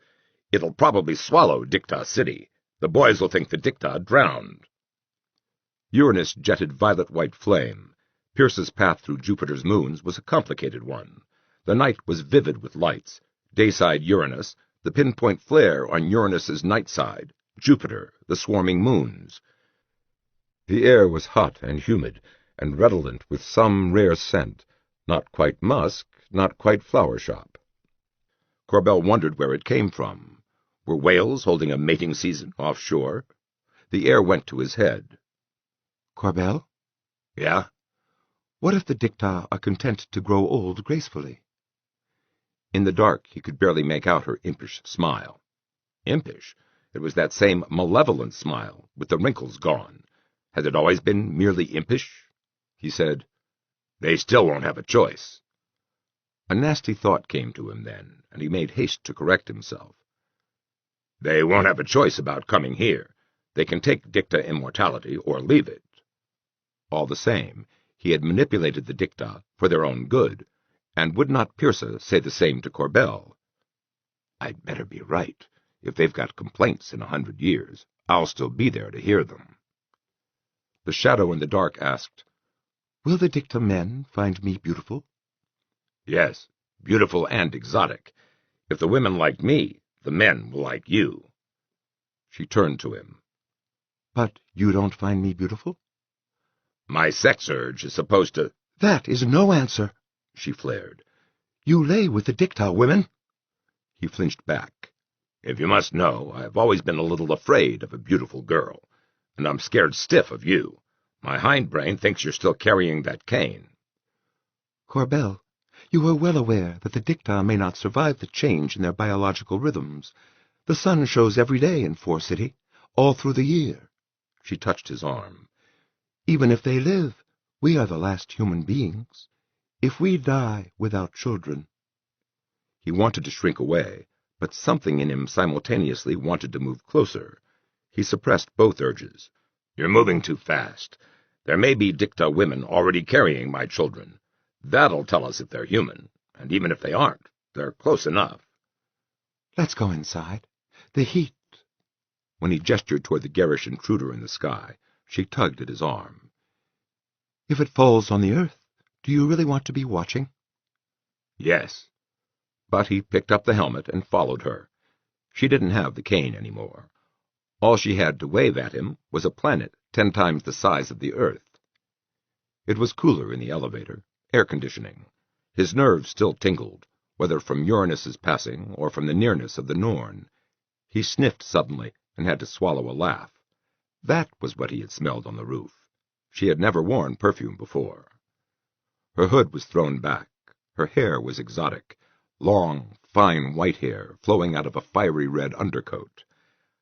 It'll probably swallow Dicta City. The boys will think the Dicta drowned. Uranus jetted violet-white flame. Pierce's path through Jupiter's moons was a complicated one. The night was vivid with lights. Dayside Uranus, the pinpoint flare on Uranus's night side, Jupiter, the swarming moons. The air was hot and humid, and redolent with some rare scent, not quite musk, not quite flower shop. Corbell wondered where it came from. Were whales holding a mating season offshore? The air went to his head. Corbell? Yeah? What if the Dicta are content to grow old gracefully? In the dark he could barely make out her impish smile. Impish? It was that same malevolent smile, with the wrinkles gone. Had it always been merely impish? He said, They still won't have a choice. A nasty thought came to him then, and he made haste to correct himself. They won't have a choice about coming here. They can take Dicta immortality or leave it. All the same, he had manipulated the Dicta for their own good, and would not Pierce say the same to Corbell? I'd better be right. If they've got complaints in 100 years, I'll still be there to hear them. The shadow in the dark asked, Will the Dicta men find me beautiful? Yes, beautiful and exotic. If the women like me, the men will like you. She turned to him. But you don't find me beautiful? My sex urge is supposed to— That is no answer, she flared. You lay with the Dicta women. He flinched back. If you must know, I have always been a little afraid of a beautiful girl, and I'm scared stiff of you. My hindbrain thinks you're still carrying that cane. Corbell, you are well aware that the Dicta may not survive the change in their biological rhythms. The sun shows every day in Four City, all through the year. She touched his arm. Even if they live, we are the last human beings. If we die without children— He wanted to shrink away, but something in him simultaneously wanted to move closer. He suppressed both urges. You're moving too fast. There may be Dicta women already carrying my children. That'll tell us if they're human, and even if they aren't, they're close enough. Let's go inside. The heat— When he gestured toward the garish intruder in the sky, she tugged at his arm. If it falls on the earth, do you really want to be watching? Yes. But he picked up the helmet and followed her. She didn't have the cane anymore. All she had to wave at him was a planet 10 times the size of the Earth. It was cooler in the elevator, air conditioning. His nerves still tingled, whether from Uranus's passing or from the nearness of the Norn. He sniffed suddenly and had to swallow a laugh. That was what he had smelled on the roof. She had never worn perfume before. Her hood was thrown back. Her hair was exotic. Long, fine white hair flowing out of a fiery red undercoat.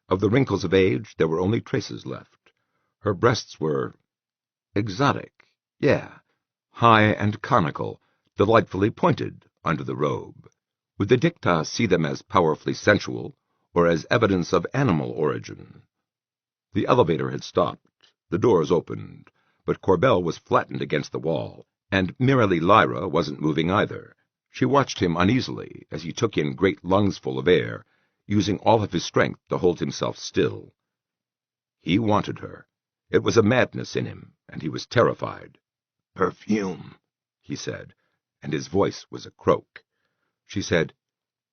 Of the wrinkles of age, there were only traces left. Her breasts were exotic, high and conical, delightfully pointed under the robe. Would the Dicta see them as powerfully sensual, or as evidence of animal origin? The elevator had stopped. The doors opened, but Corbell was flattened against the wall, and Merrily Lyra wasn't moving either. She watched him uneasily as he took in great lungsful of air, using all of his strength to hold himself still. He wanted her. It was a madness in him, and he was terrified. "Perfume," he said, and his voice was a croak. She said,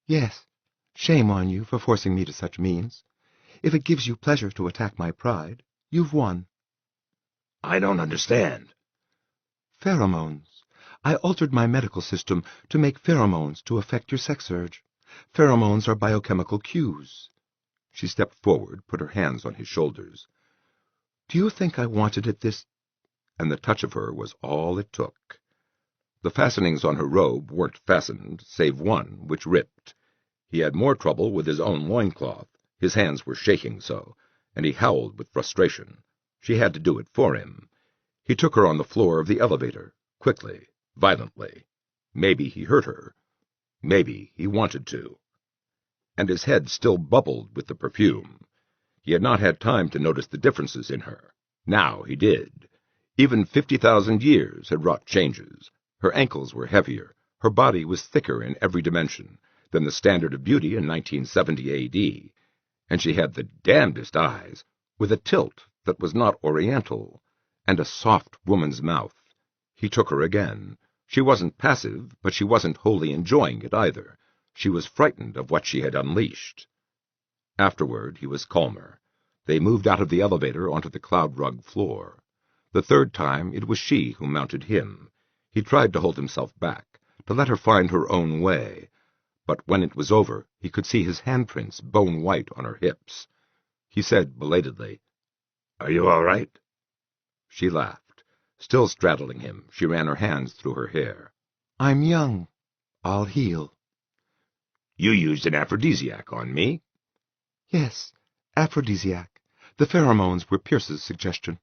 Yes, shame on you for forcing me to such means. If it gives you pleasure to attack my pride, you've won. "I don't understand." Pheromones. I altered my medical system to make pheromones to affect your sex urge. Pheromones are biochemical cues. She stepped forward, put her hands on his shoulders. Do you think I wanted it this— And the touch of her was all it took. The fastenings on her robe weren't fastened, save one, which ripped. He had more trouble with his own loincloth. His hands were shaking so, and he howled with frustration. She had to do it for him. He took her on the floor of the elevator, quickly, violently. Maybe he hurt her. Maybe he wanted to. And his head still bubbled with the perfume. He had not had time to notice the differences in her. Now he did. Even 50,000 years had wrought changes. Her ankles were heavier. Her body was thicker in every dimension than the standard of beauty in 1970 A.D., and she had the damnedest eyes, with a tilt that was not oriental, and a soft woman's mouth. He took her again. She wasn't passive, but she wasn't wholly enjoying it either. She was frightened of what she had unleashed. Afterward, he was calmer. They moved out of the elevator onto the cloud-rug floor. The third time, it was she who mounted him. He tried to hold himself back, to let her find her own way, but when it was over, he could see his handprints bone-white on her hips. He said belatedly, "Are you all right?" She laughed. Still straddling him, she ran her hands through her hair. I'm young. I'll heal. "You used an aphrodisiac on me." Yes, aphrodisiac. The pheromones were Pierce's suggestion.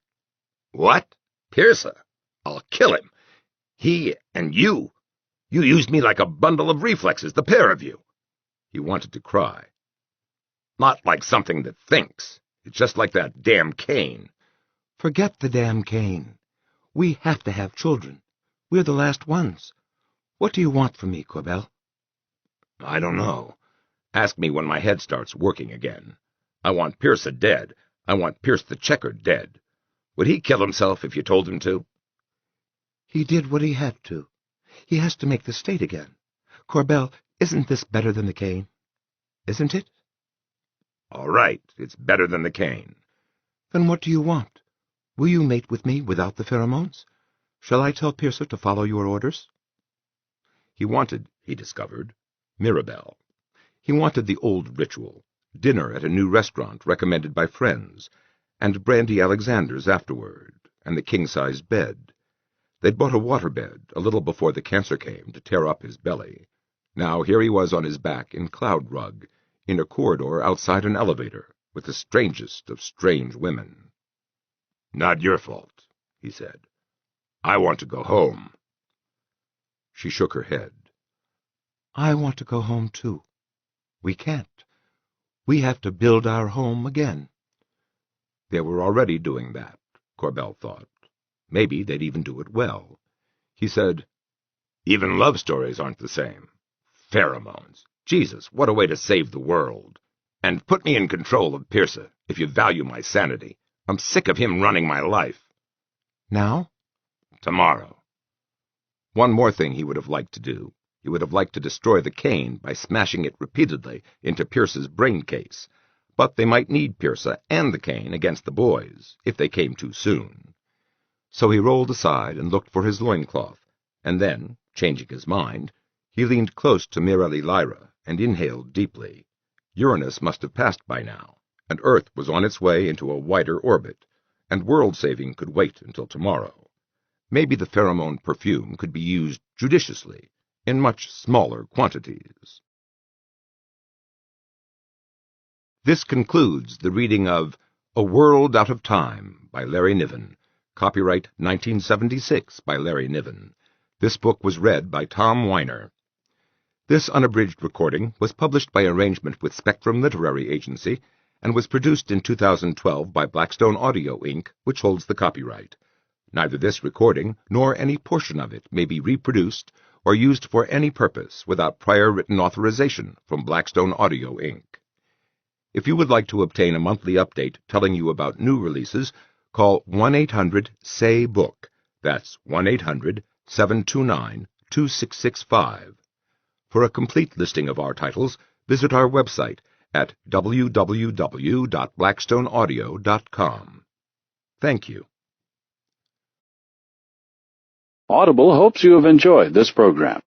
"What? Pierce? I'll kill him. He and you. You used me like a bundle of reflexes, the pair of you." He wanted to cry. "Not like something that thinks. It's just like that damn cane." Forget the damn cane. We have to have children. We're the last ones. What do you want from me, Corbell? "I don't know. Ask me when my head starts working again. I want Pierce dead. I want Pierce the Checker dead. Would he kill himself if you told him to?" He did what he had to. He has to make the state again. Corbell, isn't this better than the cane? Isn't it? All right, it's better than the cane. Then what do you want? Will you mate with me without the pheromones? Shall I tell Pierce to follow your orders? He wanted, he discovered, Mirabelle. He wanted the old ritual, dinner at a new restaurant recommended by friends, and Brandy Alexander's afterward, and the king-size bed. They'd bought a waterbed a little before the cancer came to tear up his belly. Now here he was on his back in cloud rug, in a corridor outside an elevator, with the strangest of strange women. "Not your fault," he said. "I want to go home." She shook her head. I want to go home, too. We can't. We have to build our home again. They were already doing that, Corbell thought. Maybe they'd even do it well. He said, "Even love stories aren't the same. Pheromones. Jesus, what a way to save the world. And put me in control of Pierce, if you value my sanity. I'm sick of him running my life." Now? Tomorrow. One more thing he would have liked to do. He would have liked to destroy the cane by smashing it repeatedly into Pierce's brain case. But they might need Pierce and the cane against the boys, if they came too soon. So he rolled aside and looked for his loincloth, and then, changing his mind, he leaned close to Mirelli Lyra and inhaled deeply. Uranus must have passed by now, and Earth was on its way into a wider orbit, and world-saving could wait until tomorrow. Maybe the pheromone perfume could be used judiciously, in much smaller quantities. This concludes the reading of A World Out of Time by Larry Niven. Copyright 1976 by Larry Niven. This book was read by Tom Weiner. This unabridged recording was published by arrangement with Spectrum Literary Agency and was produced in 2012 by Blackstone Audio, Inc., which holds the copyright. Neither this recording nor any portion of it may be reproduced or used for any purpose without prior written authorization from Blackstone Audio, Inc. If you would like to obtain a monthly update telling you about new releases, call 1-800-SAY-BOOK. That's 1-800-729-2665. For a complete listing of our titles, visit our website at www.blackstoneaudio.com. Thank you. Audible hopes you have enjoyed this program.